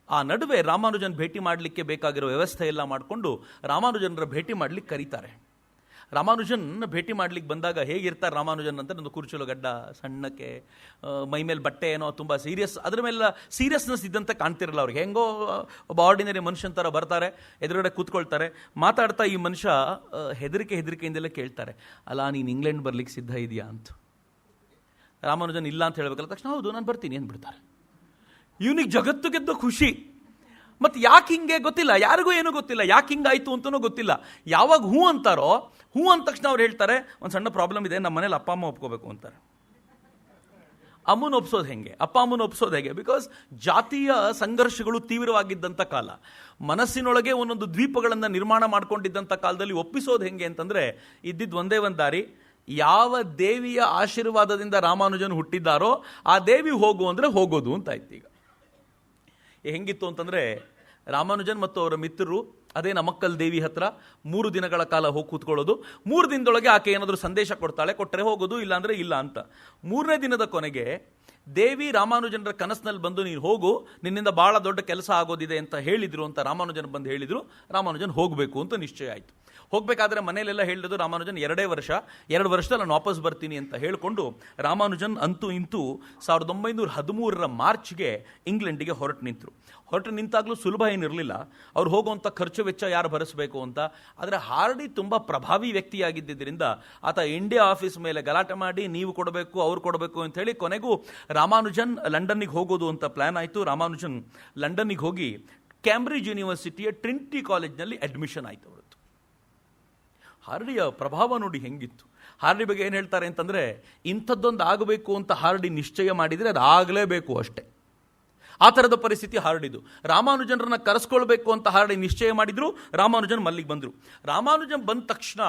ಆ ನಡುವೆ ರಾಮಾನುಜನ್ ಭೇಟಿ ಮಾಡಲಿಕ್ಕೆ ಬೇಕಾಗಿರೋ ವ್ಯವಸ್ಥೆ ಎಲ್ಲ ಮಾಡಿಕೊಂಡು ರಾಮಾನುಜನರ ಭೇಟಿ ಮಾಡಲಿಕ್ಕೆ ಕರೀತಾರೆ. ರಾಮಾನುಜನ್ ಭೇಟಿ ಮಾಡ್ಲಿಕ್ಕೆ ಬಂದಾಗ ಹೇಗಿರ್ತಾರೆ ರಾಮಾನುಜನ್ ಅಂತ, ಒಂದು ಕುರ್ಚಲು ಗಡ್ಡ, ಸಣ್ಣಕ್ಕೆ, ಮೈಮೇಲೆ ಬಟ್ಟೆ ಏನೋ ತುಂಬ ಸೀರಿಯಸ್, ಅದ್ರ ಮೇಲೆ ಸೀರಿಯಸ್ನೆಸ್ ಇದ್ದಂತೆ ಕಾಣ್ತಿರಲ್ಲ ಅವ್ರಿಗೆ. ಹೆಂಗೋ ಒಬ್ಬ ಆರ್ಡಿನರಿ ಮನುಷ್ಯನ ಥರ ಬರ್ತಾರೆ, ಎದುರುಗಡೆ ಕೂತ್ಕೊಳ್ತಾರೆ, ಮಾತಾಡ್ತಾ ಈ ಮನುಷ್ಯ ಹೆದರಿಕೆಯಿಂದಲೇ ಕೇಳ್ತಾರೆ, ಅಲ್ಲ ನೀನು ಇಂಗ್ಲೆಂಡ್ ಬರ್ಲಿಕ್ಕೆ ಸಿದ್ಧ ಇದೆಯಾ ಅಂತ. ರಾಮಾನುಜನ್ ಇಲ್ಲ ಅಂತ ಹೇಳಬೇಕಲ್ಲ, ತಕ್ಷಣ ಹೌದು ನಾನು ಬರ್ತೀನಿ ಅಂದ್ಬಿಡ್ತಾರೆ. ಇವನಿಗೆ ಜಗತ್ತು ಗೆದ್ದ ಖುಷಿ. ಮತ್ತು ಯಾಕೆ ಹಿಂಗೆ ಗೊತ್ತಿಲ್ಲ, ಯಾರಿಗೂ ಏನೂ ಗೊತ್ತಿಲ್ಲ, ಯಾಕೆ ಹಿಂಗಾಯ್ತು ಅಂತನೂ ಗೊತ್ತಿಲ್ಲ. ಯಾವಾಗ ಹೂ ಅಂತಾರೋ, ಹೂ ಅಂದ ತಕ್ಷಣ ಅವ್ರು ಹೇಳ್ತಾರೆ, ಒಂದು ಸಣ್ಣ ಪ್ರಾಬ್ಲಮ್ ಇದೆ, ನಮ್ಮ ಮನೇಲಿ ಅಪ್ಪ ಅಮ್ಮ ಒಪ್ಕೋಬೇಕು ಅಂತಾರೆ. ಅಮ್ಮನ ಒಪ್ಸೋದು ಹೆಂಗೆ, ಅಪ್ಪ ಅಮ್ಮನ ಒಪ್ಸೋದು ಹೇಗೆ? ಬಿಕಾಸ್ ಜಾತಿಯ ಸಂಘರ್ಷಗಳು ತೀವ್ರವಾಗಿದ್ದಂಥ ಕಾಲ, ಮನಸ್ಸಿನೊಳಗೆ ಒಂದೊಂದು ದ್ವೀಪಗಳನ್ನು ನಿರ್ಮಾಣ ಮಾಡ್ಕೊಂಡಿದ್ದಂಥ ಕಾಲದಲ್ಲಿ ಒಪ್ಪಿಸೋದು ಹೆಂಗೆ ಅಂತಂದರೆ, ಇದ್ದಿದ್ದು ಒಂದೇ ಒಂದು ದಾರಿ, ಯಾವ ದೇವಿಯ ಆಶೀರ್ವಾದದಿಂದ ರಾಮಾನುಜನ್ ಹುಟ್ಟಿದ್ದಾರೋ ಆ ದೇವಿ ಹೋಗು ಅಂದರೆ ಹೋಗೋದು ಅಂತ ಆಯ್ತು. ಈಗ ಹೆಂಗಿತ್ತು ಅಂತಂದರೆ, ರಾಮಾನುಜನ್ ಮತ್ತು ಅವರ ಮಿತ್ರರು ಅದೇ ನಮಕ್ಕಲ್ ದೇವಿ ಹತ್ರ 3 ದಿನಗಳ ಕಾಲ ಹೋಗಿ ಕೂತ್ಕೊಳ್ಳೋದು. 3 ದಿನದೊಳಗೆ ಆಕೆ ಏನಾದರೂ ಸಂದೇಶ ಕೊಡ್ತಾಳೆ, ಕೊಟ್ಟರೆ ಹೋಗೋದು, ಇಲ್ಲಾಂದರೆ ಇಲ್ಲ ಅಂತ. 3ನೇ ದಿನದ ಕೊನೆಗೆ ದೇವಿ ರಾಮಾನುಜನರ ಕನಸಿನಲ್ಲಿ ಬಂದು, ನೀನು ಹೋಗು, ನಿನ್ನಿಂದ ಭಾಳ ದೊಡ್ಡ ಕೆಲಸ ಆಗೋದಿದೆ ಅಂತ ಹೇಳಿದ್ರು ಅಂತ ರಾಮಾನುಜನ್ ಬಂದು ಹೇಳಿದರು. ರಾಮಾನುಜನ್ ಹೋಗಬೇಕು ಅಂತ ನಿಶ್ಚಯ ಆಯಿತು. ಹೋಗಬೇಕಾದ್ರೆ ಮನೇಲೆಲ್ಲ ಹೇಳಿದ್ರು, ರಾಮಾನುಜನ್ 2 ವರ್ಷದಲ್ಲಿ ನಾನು ವಾಪಸ್ ಬರ್ತೀನಿ ಅಂತ ಹೇಳಿಕೊಂಡು ರಾಮಾನುಜನ್ ಅಂತೂ ಇಂತೂ 1913 ಮಾರ್ಚ್ಗೆ ಇಂಗ್ಲೆಂಡಿಗೆ ಹೊರಟು ನಿಂತಾಗಲೂ ಸುಲಭ ಏನಿರಲಿಲ್ಲ. ಅವ್ರು ಹೋಗುವಂಥ ಖರ್ಚು ವೆಚ್ಚ ಯಾರು ಭರಿಸಬೇಕು ಅಂತ. ಆದರೆ ಹಾರ್ಡಿ ತುಂಬ ಪ್ರಭಾವಿ ವ್ಯಕ್ತಿಯಾಗಿದ್ದರಿಂದ ಆತ ಇಂಡಿಯಾ ಆಫೀಸ್ ಮೇಲೆ ಗಲಾಟೆ ಮಾಡಿ, ನೀವು ಕೊಡಬೇಕು ಅವ್ರು ಕೊಡಬೇಕು ಅಂತ ಹೇಳಿ ಕೊನೆಗೂ ರಾಮಾನುಜನ್ ಲಂಡನ್ನಿಗೆ ಹೋಗೋದು ಅಂತ ಪ್ಲಾನ್ ಆಯಿತು. ರಾಮಾನುಜನ್ ಲಂಡನ್ನಿಗೆ ಹೋಗಿ ಕ್ಯಾಂಬ್ರಿಡ್ಜ್ ಯೂನಿವರ್ಸಿಟಿಯ ಟ್ರಿನಿಟಿ ಕಾಲೇಜ್ನಲ್ಲಿ ಅಡ್ಮಿಷನ್ ಆಯಿತು ಅವರದ್ದು. ಹಾರ್ಡಿಯ ಪ್ರಭಾವ ನೋಡಿ ಹೆಂಗಿತ್ತು. ಹಾರ್ಡಿ ಬಗ್ಗೆ ಏನು ಹೇಳ್ತಾರೆ ಅಂತಂದರೆ, ಇಂಥದ್ದೊಂದು ಆಗಬೇಕು ಅಂತ ಹಾರ್ಡಿ ನಿಶ್ಚಯ ಮಾಡಿದರೆ ಅದು ಆಗಲೇಬೇಕು ಅಷ್ಟೇ. ಆ ಥರದ ಪರಿಸ್ಥಿತಿ ಹಾರ್ಡಿದು. ರಾಮಾನುಜನರನ್ನ ಕರೆಸ್ಕೊಳ್ಬೇಕು ಅಂತ ಹಾರ್ಡಿ ನಿಶ್ಚಯ ಮಾಡಿದ್ರು. ರಾಮಾನುಜನ್ ಮಲ್ಲಿಗೆ ಬಂದರು. ರಾಮಾನುಜನ್ ಬಂದ ತಕ್ಷಣ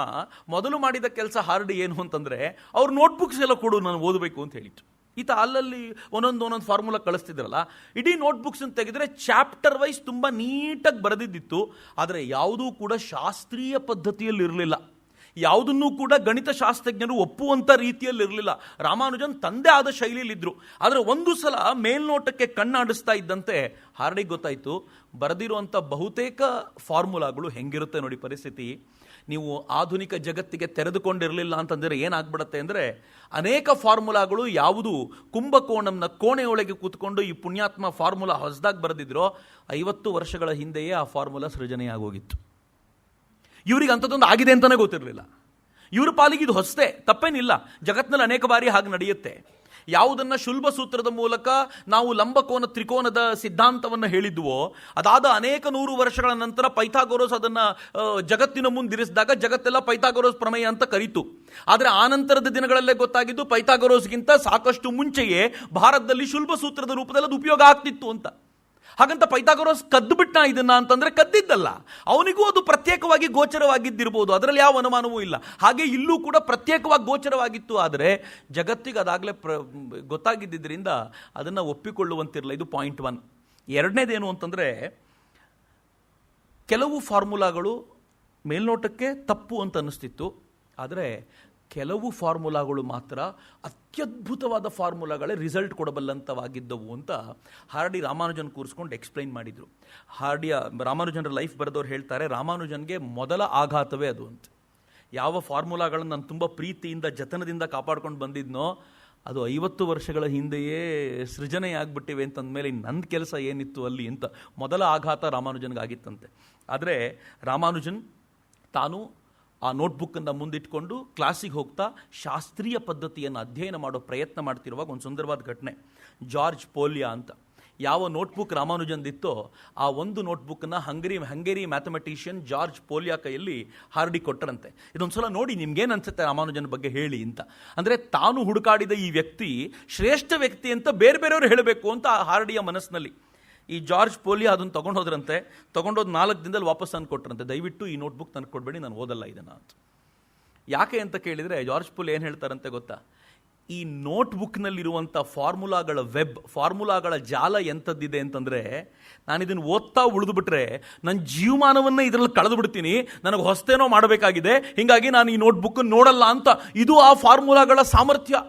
ಮೊದಲು ಮಾಡಿದ ಕೆಲಸ ಹಾರ್ಡಿ ಏನು ಅಂತಂದರೆ, ಅವ್ರ ನೋಟ್ಬುಕ್ಸ್ ಎಲ್ಲ ಕೊಡು, ನಾನು ಓದಬೇಕು ಅಂತ ಹೇಳಿತ್ತು. ಈತ ಅಲ್ಲಲ್ಲಿ ಒಂದೊಂದು ಫಾರ್ಮುಲಾ ಕಳಿಸ್ತಿದ್ರಲ್ಲ, ಇಡೀ ನೋಟ್ಬುಕ್ಸನ್ನು ತೆಗೆದರೆ ಚಾಪ್ಟರ್ ವೈಸ್ ತುಂಬ ನೀಟಾಗಿ ಬರೆದಿದ್ದಿತ್ತು. ಆದರೆ ಯಾವುದೂ ಕೂಡ ಶಾಸ್ತ್ರೀಯ ಪದ್ಧತಿಯಲ್ಲಿ ಇರಲಿಲ್ಲ, ಯಾವುದನ್ನೂ ಕೂಡ ಗಣಿತಶಾಸ್ತ್ರಜ್ಞರು ಒಪ್ಪುವಂಥ ರೀತಿಯಲ್ಲಿ ಇರಲಿಲ್ಲ. ರಾಮಾನುಜನ್ ತಂದೆ ಆದ ಶೈಲಿಯಲ್ಲಿದ್ದರು. ಆದರೆ ಒಂದು ಸಲ ಮೇಲ್ನೋಟಕ್ಕೆ ಕಣ್ಣಾಡಿಸ್ತಾ ಇದ್ದಂತೆ ಹಾರ್ಡಿಗೆ ಗೊತ್ತಾಯಿತು, ಬರೆದಿರುವಂಥ ಬಹುತೇಕ ಫಾರ್ಮುಲಾಗಳು ಹೆಂಗಿರುತ್ತೆ ನೋಡಿ ಪರಿಸ್ಥಿತಿ. ನೀವು ಆಧುನಿಕ ಜಗತ್ತಿಗೆ ತೆರೆದುಕೊಂಡಿರಲಿಲ್ಲ ಅಂತಂದರೆ ಏನಾಗ್ಬಿಡುತ್ತೆ ಅಂದರೆ, ಅನೇಕ ಫಾರ್ಮುಲಾಗಳು ಯಾವುದು ಕುಂಭಕೋಣಂನ ಕೋಣೆಯೊಳಗೆ ಕೂತ್ಕೊಂಡು ಈ ಪುಣ್ಯಾತ್ಮ ಫಾರ್ಮುಲಾ ಹೊಸದಾಗಿ ಬರೆದಿದ್ರೋ 50 ವರ್ಷಗಳ ಹಿಂದೆಯೇ ಆ ಫಾರ್ಮುಲಾ ಸೃಜನೆಯಾಗೋಗಿತ್ತು. ಇವ್ರಿಗೆ ಅಂಥದ್ದೊಂದು ಆಗಿದೆ ಅಂತಲೇ ಗೊತ್ತಿರಲಿಲ್ಲ. ಇವ್ರ ಪಾಲಿಗೆ ಇದು ಹೊಸದೇ, ತಪ್ಪೇನಿಲ್ಲ, ಜಗತ್ತಿನಲ್ಲಿ ಅನೇಕ ಬಾರಿ ಹಾಗೆ ನಡೆಯುತ್ತೆ. ಯಾವುದನ್ನ ಶುಲ್ಬ ಸೂತ್ರದ ಮೂಲಕ ನಾವು ಲಂಬಕೋನ ತ್ರಿಕೋನದ ಸಿದ್ಧಾಂತವನ್ನು ಹೇಳಿದ್ವೋ, ಅದಾದ ಅನೇಕ ನೂರು ವರ್ಷಗಳ ನಂತರ ಪೈಥಾಗೊರಸ್ ಅದನ್ನ ಜಗತ್ತಿನ ಮುಂದಿರಿಸಿದಾಗ ಜಗತ್ತೆಲ್ಲ ಪೈಥಾಗೊರಸ್ ಪ್ರಮೇಯ ಅಂತ ಕರೀತು. ಆದರೆ ಆ ನಂತರದ ದಿನಗಳಲ್ಲೇ ಗೊತ್ತಾಗಿದ್ದು ಪೈಥಾಗೊರಸ್ಗಿಂತ ಸಾಕಷ್ಟು ಮುಂಚೆಯೇ ಭಾರತದಲ್ಲಿ ಶುಲ್ಬ ಸೂತ್ರದ ರೂಪದಲ್ಲಿ ಅದು ಉಪಯೋಗ ಆಗ್ತಿತ್ತು ಅಂತ. ಹಾಗಂತ ಪೈಥಾಗೊರಸ್ ಕದ್ದು ಬಿಟ್ಟ ಇದನ್ನ ಅಂತಂದ್ರೆ ಕದ್ದಿದ್ದಲ್ಲ, ಅವನಿಗೂ ಅದು ಪ್ರತ್ಯೇಕವಾಗಿ ಗೋಚರವಾಗಿದ್ದಿರಬಹುದು, ಅದರಲ್ಲಿ ಯಾವ ಅನುಮಾನವೂ ಇಲ್ಲ. ಹಾಗೆ ಇಲ್ಲೂ ಕೂಡ ಪ್ರತ್ಯೇಕವಾಗಿ ಗೋಚರವಾಗಿತ್ತು, ಆದರೆ ಜಗತ್ತಿಗೆ ಅದಾಗಲೇ ಗೊತ್ತಾಗಿದ್ದರಿಂದ ಅದನ್ನು ಒಪ್ಪಿಕೊಳ್ಳುವಂತಿರಲಿಲ್ಲ. ಇದು ಪಾಯಿಂಟ್ 1. ಎರಡನೇದೇನು ಅಂತಂದರೆ, ಕೆಲವು ಫಾರ್ಮುಲಾಗಳು ಮೇಲ್ನೋಟಕ್ಕೆ ತಪ್ಪು ಅಂತ ಅನ್ನಿಸ್ತಿತ್ತು, ಆದರೆ ಕೆಲವು ಫಾರ್ಮುಲಾಗಳು ಮಾತ್ರ ಅತ್ಯದ್ಭುತವಾದ ಫಾರ್ಮುಲಾಗಳೇ ರಿಸಲ್ಟ್ ಕೊಡಬಲ್ಲಂತವಾಗಿದ್ದವು ಅಂತ ಹಾರ್ಡಿ ರಾಮಾನುಜನ್ ಕೂರಿಸ್ಕೊಂಡು ಎಕ್ಸ್ಪ್ಲೈನ್ ಮಾಡಿದರು. ರಾಮಾನುಜನರ ಲೈಫ್ ಬರೆದವ್ರು ಹೇಳ್ತಾರೆ, ರಾಮಾನುಜನ್ಗೆ ಮೊದಲ ಆಘಾತವೇ ಅದು ಅಂತ. ಯಾವ ಫಾರ್ಮುಲಾಗಳನ್ನು ನಾನು ತುಂಬ ಪ್ರೀತಿಯಿಂದ ಜತನದಿಂದ ಕಾಪಾಡ್ಕೊಂಡು ಬಂದಿದ್ನೋ ಅದು 50 ವರ್ಷಗಳ ಹಿಂದೆಯೇ ಸೃಜನೆಯಾಗ್ಬಿಟ್ಟಿವೆ ಅಂತಂದಮೇಲೆ ನನ್ನ ಕೆಲಸ ಏನಿತ್ತು ಅಲ್ಲಿ ಅಂತ ಮೊದಲ ಆಘಾತ ರಾಮಾನುಜನ್ಗಾಗಿತ್ತಂತೆ. ಆದರೆ ರಾಮಾನುಜನ್ ತಾನು ಆ ನೋಟ್ಬುಕ್ಕನ್ನು ಮುಂದಿಟ್ಕೊಂಡು ಕ್ಲಾಸಿಗೆ ಹೋಗ್ತಾ ಶಾಸ್ತ್ರೀಯ ಪದ್ಧತಿಯನ್ನು ಅಧ್ಯಯನ ಮಾಡೋ ಪ್ರಯತ್ನ ಮಾಡ್ತಿರುವಾಗ ಒಂದು ಸುಂದರವಾದ ಘಟನೆ. ಜಾರ್ಜ್ ಪೋಲಿಯಾ ಅಂತ ಯಾವ ನೋಟ್ಬುಕ್ ರಾಮಾನುಜನ್ದಿತ್ತೋ ಆ ಒಂದು ನೋಟ್ಬುಕ್ಕನ್ನು ಹಂಗೇರಿ ಮ್ಯಾಥಮೆಟಿಷಿಯನ್ ಜಾರ್ಜ್ ಪೋಲಿಯಾ ಕೈಯಲ್ಲಿ ಹಾರ್ಡಿ ಕೊಟ್ಟರಂತೆ. ಇದೊಂದು ಸಲ ನೋಡಿ ನಿಮ್ಗೇನು ಅನ್ಸುತ್ತೆ ರಾಮಾನುಜನ್ ಬಗ್ಗೆ ಹೇಳಿ ಅಂತ. ಅಂದರೆ ತಾನು ಹುಡುಕಾಡಿದ ಈ ವ್ಯಕ್ತಿ ಶ್ರೇಷ್ಠ ವ್ಯಕ್ತಿ ಅಂತ ಬೇರೆ ಬೇರೆಯವರು ಹೇಳಬೇಕು ಅಂತ ಹಾರ್ಡಿಯ ಮನಸ್ಸಿನಲ್ಲಿ. ಈ ಜಾರ್ಜ್ ಪೋಲಿಯಾ ಅದನ್ನು ತೊಗೊಂಡೋದ್ರಂತೆ. ತೊಗೊಂಡೋದು 4 ದಿನದಲ್ಲಿ ವಾಪಸ್ ತಂದು ಕೊಟ್ಟರಂತೆ. ದಯವಿಟ್ಟು ಈ ನೋಟ್ಬುಕ್ ನನಗೆ ಕೊಡಬೇಡಿ, ನಾನು ಓದಲ್ಲ ಇದನ್ನು ಅಂತ. ಯಾಕೆ ಅಂತ ಕೇಳಿದರೆ ಜಾರ್ಜ್ ಪೋಲಿಯಾ ಏನು ಹೇಳ್ತಾರಂತೆ ಗೊತ್ತಾ? ಈ ನೋಟ್ಬುಕ್ನಲ್ಲಿರುವಂಥ ಫಾರ್ಮುಲಾಗಳ ಜಾಲ ಎಂಥದ್ದಿದೆ ಅಂತಂದರೆ, ನಾನು ಇದನ್ನು ಓದ್ತಾ ಉಳಿದುಬಿಟ್ರೆ ನನ್ನ ಜೀವಮಾನವನ್ನೇ ಇದರಲ್ಲಿ ಕಳೆದು ಬಿಡ್ತೀನಿ, ನನಗೆ ಹೊಸತೇನೋ ಮಾಡಬೇಕಾಗಿದೆ, ಹೀಗಾಗಿ ನಾನು ಈ ನೋಟ್ಬುಕ್ಕನ್ನು ನೋಡಲ್ಲ ಅಂತ. ಇದು ಆ ಫಾರ್ಮುಲಾಗಳ ಸಾಮರ್ಥ್ಯ.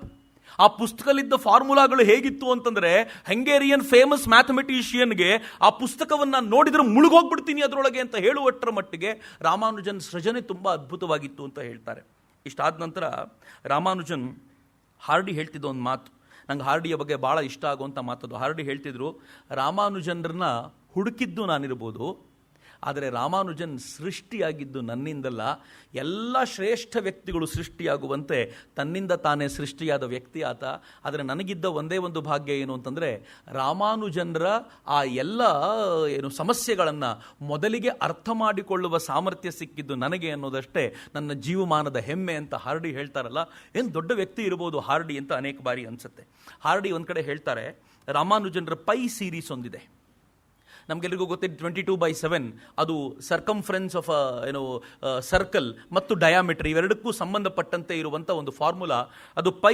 ಆ ಪುಸ್ತಕದಲ್ಲಿದ್ದ ಫಾರ್ಮುಲಾಗಳು ಹೇಗಿತ್ತು ಅಂತಂದರೆ, ಹಂಗೇರಿಯನ್ ಫೇಮಸ್ ಮ್ಯಾಥಮೆಟಿಷಿಯನ್ಗೆ ಆ ಪುಸ್ತಕವನ್ನು ನೋಡಿದರೆ ಮುಳುಗೋಗ್ಬಿಡ್ತೀನಿ ಅದರೊಳಗೆ ಅಂತ ಹೇಳುವಷ್ಟರ ಮಟ್ಟಿಗೆ ರಾಮಾನುಜನ್ ಸೃಜನೆ ತುಂಬ ಅದ್ಭುತವಾಗಿತ್ತು ಅಂತ ಹೇಳ್ತಾರೆ. ಇಷ್ಟಾದ ನಂತರ ರಾಮಾನುಜನ್ ಹಾರ್ಡಿ ಹೇಳ್ತಿದ್ದ ಒಂದು ಮಾತು, ನಂಗೆ ಹಾರ್ಡಿಯ ಬಗ್ಗೆ ಭಾಳ ಇಷ್ಟ ಆಗುವಂಥ ಮಾತದು. ಹಾರ್ಡಿ ಹೇಳ್ತಿದ್ರು, ರಾಮಾನುಜನ್ರನ್ನ ಹುಡುಕಿದ್ದು ನಾನಿರ್ಬೋದು, ಆದರೆ ರಾಮಾನುಜನ್ ಸೃಷ್ಟಿಯಾಗಿದ್ದು ನನ್ನಿಂದಲ್ಲ. ಎಲ್ಲ ಶ್ರೇಷ್ಠ ವ್ಯಕ್ತಿಗಳು ಸೃಷ್ಟಿಯಾಗುವಂತೆ ತನ್ನಿಂದ ತಾನೇ ಸೃಷ್ಟಿಯಾದ ವ್ಯಕ್ತಿ ಆತ. ಆದರೆ ನನಗಿದ್ದ ಒಂದೇ ಒಂದು ಭಾಗ್ಯ ಏನು ಅಂತಂದರೆ, ರಾಮಾನುಜನ್ರ ಆ ಎಲ್ಲ ಸಮಸ್ಯೆಗಳನ್ನು ಮೊದಲಿಗೆ ಅರ್ಥ ಮಾಡಿಕೊಳ್ಳುವ ಸಾಮರ್ಥ್ಯ ಸಿಕ್ಕಿದ್ದು ನನಗೆ ಅನ್ನೋದಷ್ಟೇ ನನ್ನ ಜೀವಮಾನದ ಹೆಮ್ಮೆ ಅಂತ ಹಾರ್ಡಿ ಹೇಳ್ತಾರಲ್ಲ. ಏನು ದೊಡ್ಡ ವ್ಯಕ್ತಿ ಇರ್ಬೋದು ಹಾರ್ಡಿ ಅಂತ ಅನೇಕ ಬಾರಿ ಅನಿಸುತ್ತೆ. ಹಾರ್ಡಿ ಒಂದು ಕಡೆ ಹೇಳ್ತಾರೆ, ರಾಮಾನುಜನ್ರ ಪೈ ಸೀರೀಸ್ ಒಂದಿದೆ. ನಮಗೆಲ್ಲರಿಗೂ ಗೊತ್ತಿದ್ದು 22/7 ಅದು ಸರ್ಕಂಫರೆನ್ಸ್ ಆಫ್ ಸರ್ಕಲ್ ಮತ್ತು ಡಯಾಮೀಟರ್ ಇವೆರಡಕ್ಕೂ ಸಂಬಂಧಪಟ್ಟಂತೆ ಇರುವಂಥ ಒಂದು ಫಾರ್ಮುಲಾ. ಅದು ಪೈ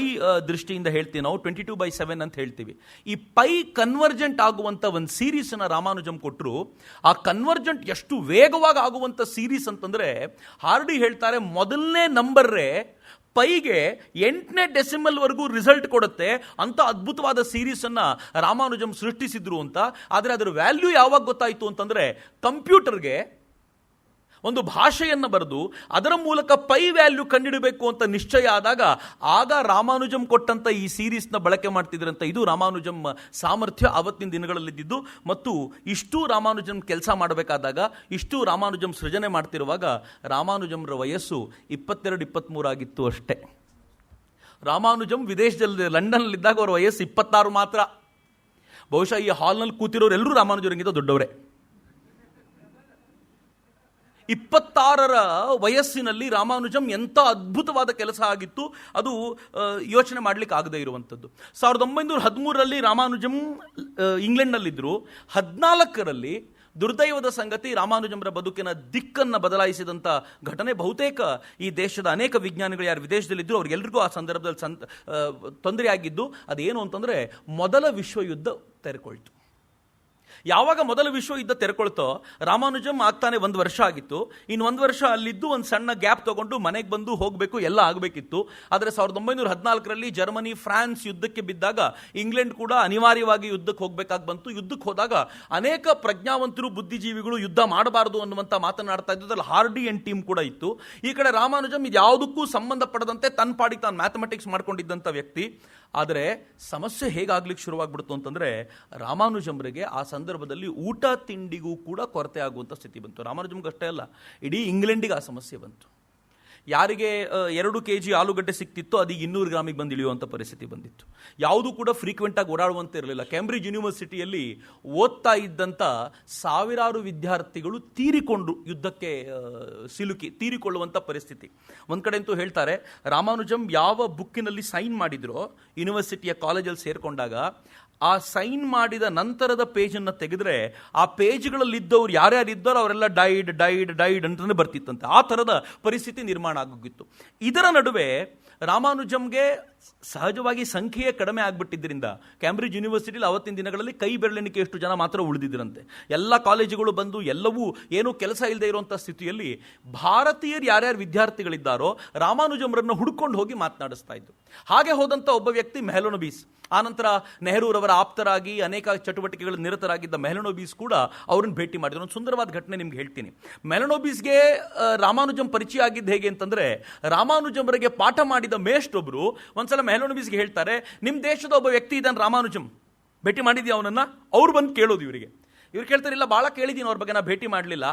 ದೃಷ್ಟಿಯಿಂದ ಹೇಳ್ತೀವಿ ನಾವು 22/7 ಅಂತ ಹೇಳ್ತೀವಿ. ಈ ಪೈ ಕನ್ವರ್ಜೆಂಟ್ ಆಗುವಂಥ ಒಂದು ಸೀರೀಸನ್ನು ರಾಮಾನುಜಮ್ ಕೊಟ್ಟರು. ಆ ಕನ್ವರ್ಜೆಂಟ್ ಎಷ್ಟು ವೇಗವಾಗಿ ಆಗುವಂಥ ಸೀರೀಸ್ ಅಂತಂದರೆ, ಹಾರ್ಡಿ ಹೇಳ್ತಾರೆ ಮೊದಲನೇ ನಂಬರ್ರೇ ಪೈಗೆ 8ನೇ ಡೆಸಿಮಲ್ವರೆಗೂ ರಿಸಲ್ಟ್ ಕೊಡುತ್ತೆ ಅಂತ ಅದ್ಭುತವಾದ ಸೀರೀಸನ್ನು ರಾಮಾನುಜಮ್ ಸೃಷ್ಟಿಸಿದ್ರು ಅಂತ. ಆದರೆ ಅದರ ವ್ಯಾಲ್ಯೂ ಯಾವಾಗ ಗೊತ್ತಾಯಿತು ಅಂತಂದರೆ, ಕಂಪ್ಯೂಟರ್ಗೆ ಒಂದು ಭಾಷೆಯನ್ನು ಬರೆದು ಅದರ ಮೂಲಕ ಪೈ ವ್ಯಾಲ್ಯೂ ಕಂಡುಹಿಡಬೇಕು ಅಂತ ನಿಶ್ಚಯ ಆದಾಗ ಆಗ ರಾಮಾನುಜಮ್ ಕೊಟ್ಟಂಥ ಈ ಸೀರೀಸ್ನ ಬಳಕೆ ಮಾಡ್ತಿದ್ರಂತ. ಇದು ರಾಮಾನುಜಮ್ ಸಾಮರ್ಥ್ಯ ಆವತ್ತಿನ ದಿನಗಳಲ್ಲಿದ್ದು. ಮತ್ತು ಇಷ್ಟು ರಾಮಾನುಜಮ್ ಕೆಲಸ ಮಾಡಬೇಕಾದಾಗ, ಇಷ್ಟು ರಾಮಾನುಜಮ್ ಸೃಜನೆ ಮಾಡ್ತಿರುವಾಗ ರಾಮಾನುಜಮ್ರ ವಯಸ್ಸು 22-23 ಆಗಿತ್ತು ಅಷ್ಟೇ. ರಾಮಾನುಜಮ್ ವಿದೇಶದಲ್ಲಿ ಲಂಡನ್ನಲ್ಲಿದ್ದಾಗ ಅವರ ವಯಸ್ಸು 26 ಮಾತ್ರ. ಬಹುಶಃ ಈ ಹಾಲ್ನಲ್ಲಿ ಕೂತಿರೋರು ಎಲ್ಲರೂ ರಾಮಾನುಜರಂಗಿಂತ ದೊಡ್ಡವರೇ. 26ರ ವಯಸ್ಸಿನಲ್ಲಿ ರಾಮಾನುಜಮ್ ಎಂಥ ಅದ್ಭುತವಾದ ಕೆಲಸ ಆಗಿತ್ತು, ಅದು ಯೋಚನೆ ಮಾಡಲಿಕ್ಕೆ ಆಗದೇ ಇರುವಂಥದ್ದು. 1913ರಲ್ಲಿ ರಾಮಾನುಜಮ್ ಇಂಗ್ಲೆಂಡ್ನಲ್ಲಿದ್ದರು. 14ರಲ್ಲಿ ದುರ್ದೈವದ ಸಂಗತಿ, ರಾಮಾನುಜಮ್ರ ಬದುಕಿನ ದಿಕ್ಕನ್ನು ಬದಲಾಯಿಸಿದಂಥ ಘಟನೆ. ಬಹುತೇಕ ಈ ದೇಶದ ಅನೇಕ ವಿಜ್ಞಾನಿಗಳು ಯಾರು ವಿದೇಶದಲ್ಲಿದ್ದರು ಅವರಿಗೆಲ್ಲರಿಗೂ ಆ ಸಂದರ್ಭದಲ್ಲಿ ತೊಂದರೆ ಆಗಿದ್ದು ಅದೇನು ಅಂತಂದರೆ, ಮೊದಲ ವಿಶ್ವಯುದ್ಧ ತೆರೆಕೊಳ್ತು. ಯಾವಾಗ ಮೊದಲ ವಿಶ್ವಯುದ್ಧ ತೆರೆಕೊಳ್ತೋ, ರಾಮಾನುಜಮ್ ಆಗ್ತಾನೆ 1 ವರ್ಷ ಆಗಿತ್ತು. ಇನ್ನು 1 ವರ್ಷ ಅಲ್ಲಿದ್ದು ಒಂದು ಸಣ್ಣ ಗ್ಯಾಪ್ ತಗೊಂಡು ಮನೆಗೆ ಬಂದು ಹೋಗಬೇಕು, ಎಲ್ಲ ಆಗಬೇಕಿತ್ತು. ಆದರೆ 1914ರಲ್ಲಿ ಜರ್ಮನಿ ಫ್ರಾನ್ಸ್ ಯುದ್ಧಕ್ಕೆ ಬಿದ್ದಾಗ ಇಂಗ್ಲೆಂಡ್ ಕೂಡ ಅನಿವಾರ್ಯವಾಗಿ ಯುದ್ಧಕ್ಕೆ ಹೋಗಬೇಕಾಗಿ ಬಂತು. ಯುದ್ಧಕ್ಕೆ ಹೋದಾಗ ಅನೇಕ ಪ್ರಜ್ಞಾವಂತರು ಬುದ್ಧಿಜೀವಿಗಳು ಯುದ್ಧ ಮಾಡಬಾರದು ಅನ್ನುವಂಥ ಮಾತನಾಡ್ತಾ ಇದ್ದಲ್ಲಿ ಹಾರ್ಡಿ ಅಂಡ್ ಟೀಮ್ ಕೂಡ ಇತ್ತು. ಈ ಕಡೆ ರಾಮಾನುಜಮ್ ಇದು ಯಾವುದಕ್ಕೂ ಸಂಬಂಧಪಡದಂತೆ ತನ್ನ ಪಾಡಿಗೆ ತಾನು ಮ್ಯಾಥಮೆಟಿಕ್ಸ್ ಮಾಡ್ಕೊಂಡಿದ್ದಂಥ ವ್ಯಕ್ತಿ. ಆದರೆ ಸಮಸ್ಯೆ ಹೇಗಾಗ್ಲಿಕ್ಕೆ ಶುರುವಾಗ್ಬಿಡ್ತು ಅಂತಂದರೆ, ರಾಮಾನುಜಮ್ರಿಗೆ ಆ ಸಂದರ್ಭದಲ್ಲಿ ಊಟ ತಿಂಡಿಗೂ ಕೂಡ ಕೊರತೆ ಆಗುವಂಥ ಸ್ಥಿತಿ ಬಂತು. ರಾಮಾನುಜಮ್ಗೆ ಅಷ್ಟೇ ಅಲ್ಲ, ಇಡೀ ಇಂಗ್ಲೆಂಡಿಗೆ ಆ ಸಮಸ್ಯೆ ಬಂತು. ಯಾರಿಗೆ 2 kg ಆಲೂಗಡ್ಡೆ ಸಿಕ್ತಿತ್ತು ಅದೀಗ 200 ಗ್ರಾಮಿಗೆ ಬಂದು ಇಳಿಯುವಂಥ ಪರಿಸ್ಥಿತಿ ಬಂದಿತ್ತು. ಯಾವುದೂ ಕೂಡ ಫ್ರೀಕ್ವೆಂಟಾಗಿ ಓಡಾಡುವಂತೆ ಇರಲಿಲ್ಲ. ಕೇಂಬ್ರಿಡ್ಜ್ ಯೂನಿವರ್ಸಿಟಿಯಲ್ಲಿ ಓದ್ತಾ ಇದ್ದಂಥ ಸಾವಿರಾರು ವಿದ್ಯಾರ್ಥಿಗಳು ತೀರಿಕೊಂಡು ಯುದ್ಧಕ್ಕೆ ಸಿಲುಕಿ ತೀರಿಕೊಳ್ಳುವಂಥ ಪರಿಸ್ಥಿತಿ. ಒಂದು ಕಡೆ ಅಂತೂ ಹೇಳ್ತಾರೆ, ರಾಮಾನುಜಂ ಯಾವ ಬುಕ್ಕಿನಲ್ಲಿ ಸೈನ್ ಮಾಡಿದ್ರೋ ಯೂನಿವರ್ಸಿಟಿಯ ಕಾಲೇಜಲ್ಲಿ ಸೇರಿಕೊಂಡಾಗ ಆ ಸೈನ್ ಮಾಡಿದ ನಂತರದ ಪೇಜನ್ನು ತೆಗೆದ್ರೆ ಆ ಪೇಜ್ಗಳಲ್ಲಿದ್ದವ್ರು ಯಾರ್ಯಾರಿದ್ದಾರೋ ಅವರೆಲ್ಲ ಡೈಡ್ ಅಂತಲೇ ಬರ್ತಿತ್ತಂತೆ. ಆ ಥರದ ಪರಿಸ್ಥಿತಿ ನಿರ್ಮಾಣ ಆಗೋಗಿತ್ತು. ಇದರ ನಡುವೆ ರಾಮಾನುಜಂಗೆ ಸಹಜವಾಗಿ ಸಂಖ್ಯೆಯೇ ಕಡಿಮೆ ಆಗಿಬಿಟ್ಟಿದ್ದರಿಂದ ಕೇಂಬ್ರಿಡ್ಜ್ ಯೂನಿವರ್ಸಿಟಿಲಿ ಅವತ್ತಿನ ದಿನಗಳಲ್ಲಿ ಕೈ ಬೆರಳೆಣಿಕೆ ಎಷ್ಟು ಜನ ಮಾತ್ರ ಉಳಿದಿದ್ದರಂತೆ. ಎಲ್ಲ ಕಾಲೇಜುಗಳು ಬಂದು ಎಲ್ಲವೂ ಏನೂ ಕೆಲಸ ಇಲ್ಲದೆ ಇರುವಂಥ ಸ್ಥಿತಿಯಲ್ಲಿ ಭಾರತೀಯರು ಯಾರ್ಯಾರು ವಿದ್ಯಾರ್ಥಿಗಳಿದ್ದಾರೋ ರಾಮಾನುಜಂರನ್ನು ಹುಡ್ಕೊಂಡು ಹೋಗಿ ಮಾತನಾಡಿಸ್ತಾ ಇದ್ದು. ಹಾಗೆ ಹೋದಂಥ ಒಬ್ಬ ವ್ಯಕ್ತಿ ಮೆಹಲನೋಬಿಸ್. ಆನಂತರ ನೆಹರೂರವರ ಆಪ್ತರಾಗಿ ಅನೇಕ ಚಟುವಟಿಕೆಗಳು ನಿರತರಾಗಿದ್ದ ಮೆಹಲನೋಬಿಸ್ ಕೂಡ ಅವ್ರನ್ನ ಭೇಟಿ ಮಾಡಿದ್ರು. ಒಂದು ಸುಂದರವಾದ ಘಟನೆ ನಿಮ್ಗೆ ಹೇಳ್ತೀನಿ. ಮೆಹಲನೋಬಿಸ್ಗೆ ರಾಮಾನುಜಂ ಪರಿಚಯ ಆಗಿದ್ದು ಹೇಗೆ ಅಂತಂದ್ರೆ, ರಾಮಾನುಜಂವರಿಗೆ ಪಾಠ ಮಾಡಿದ ಮೇಷ್ಟ್ರೊಬ್ರು ಒಂದ್ಸಲ ಮೆಹಲನೋಬಿಸ್ಗೆ ಹೇಳ್ತಾರೆ, ನಿಮ್ಮ ದೇಶದ ಒಬ್ಬ ವ್ಯಕ್ತಿ ಇದ್ದಾನೆ ರಾಮಾನುಜಂ, ಭೇಟಿ ಮಾಡಿದ್ಯಾ ಅವನನ್ನ? ಅವ್ರು ಬಂದು ಕೇಳೋದು ಇವರಿಗೆ. ಇವ್ರು ಕೇಳ್ತಾರೆ, ಇಲ್ಲ ಭಾಳ ಕೇಳಿದ್ದೀನಿ ಅವ್ರ ಬಗ್ಗೆ, ನಾ ಭೇಟಿ ಮಾಡಲಿಲ್ಲ.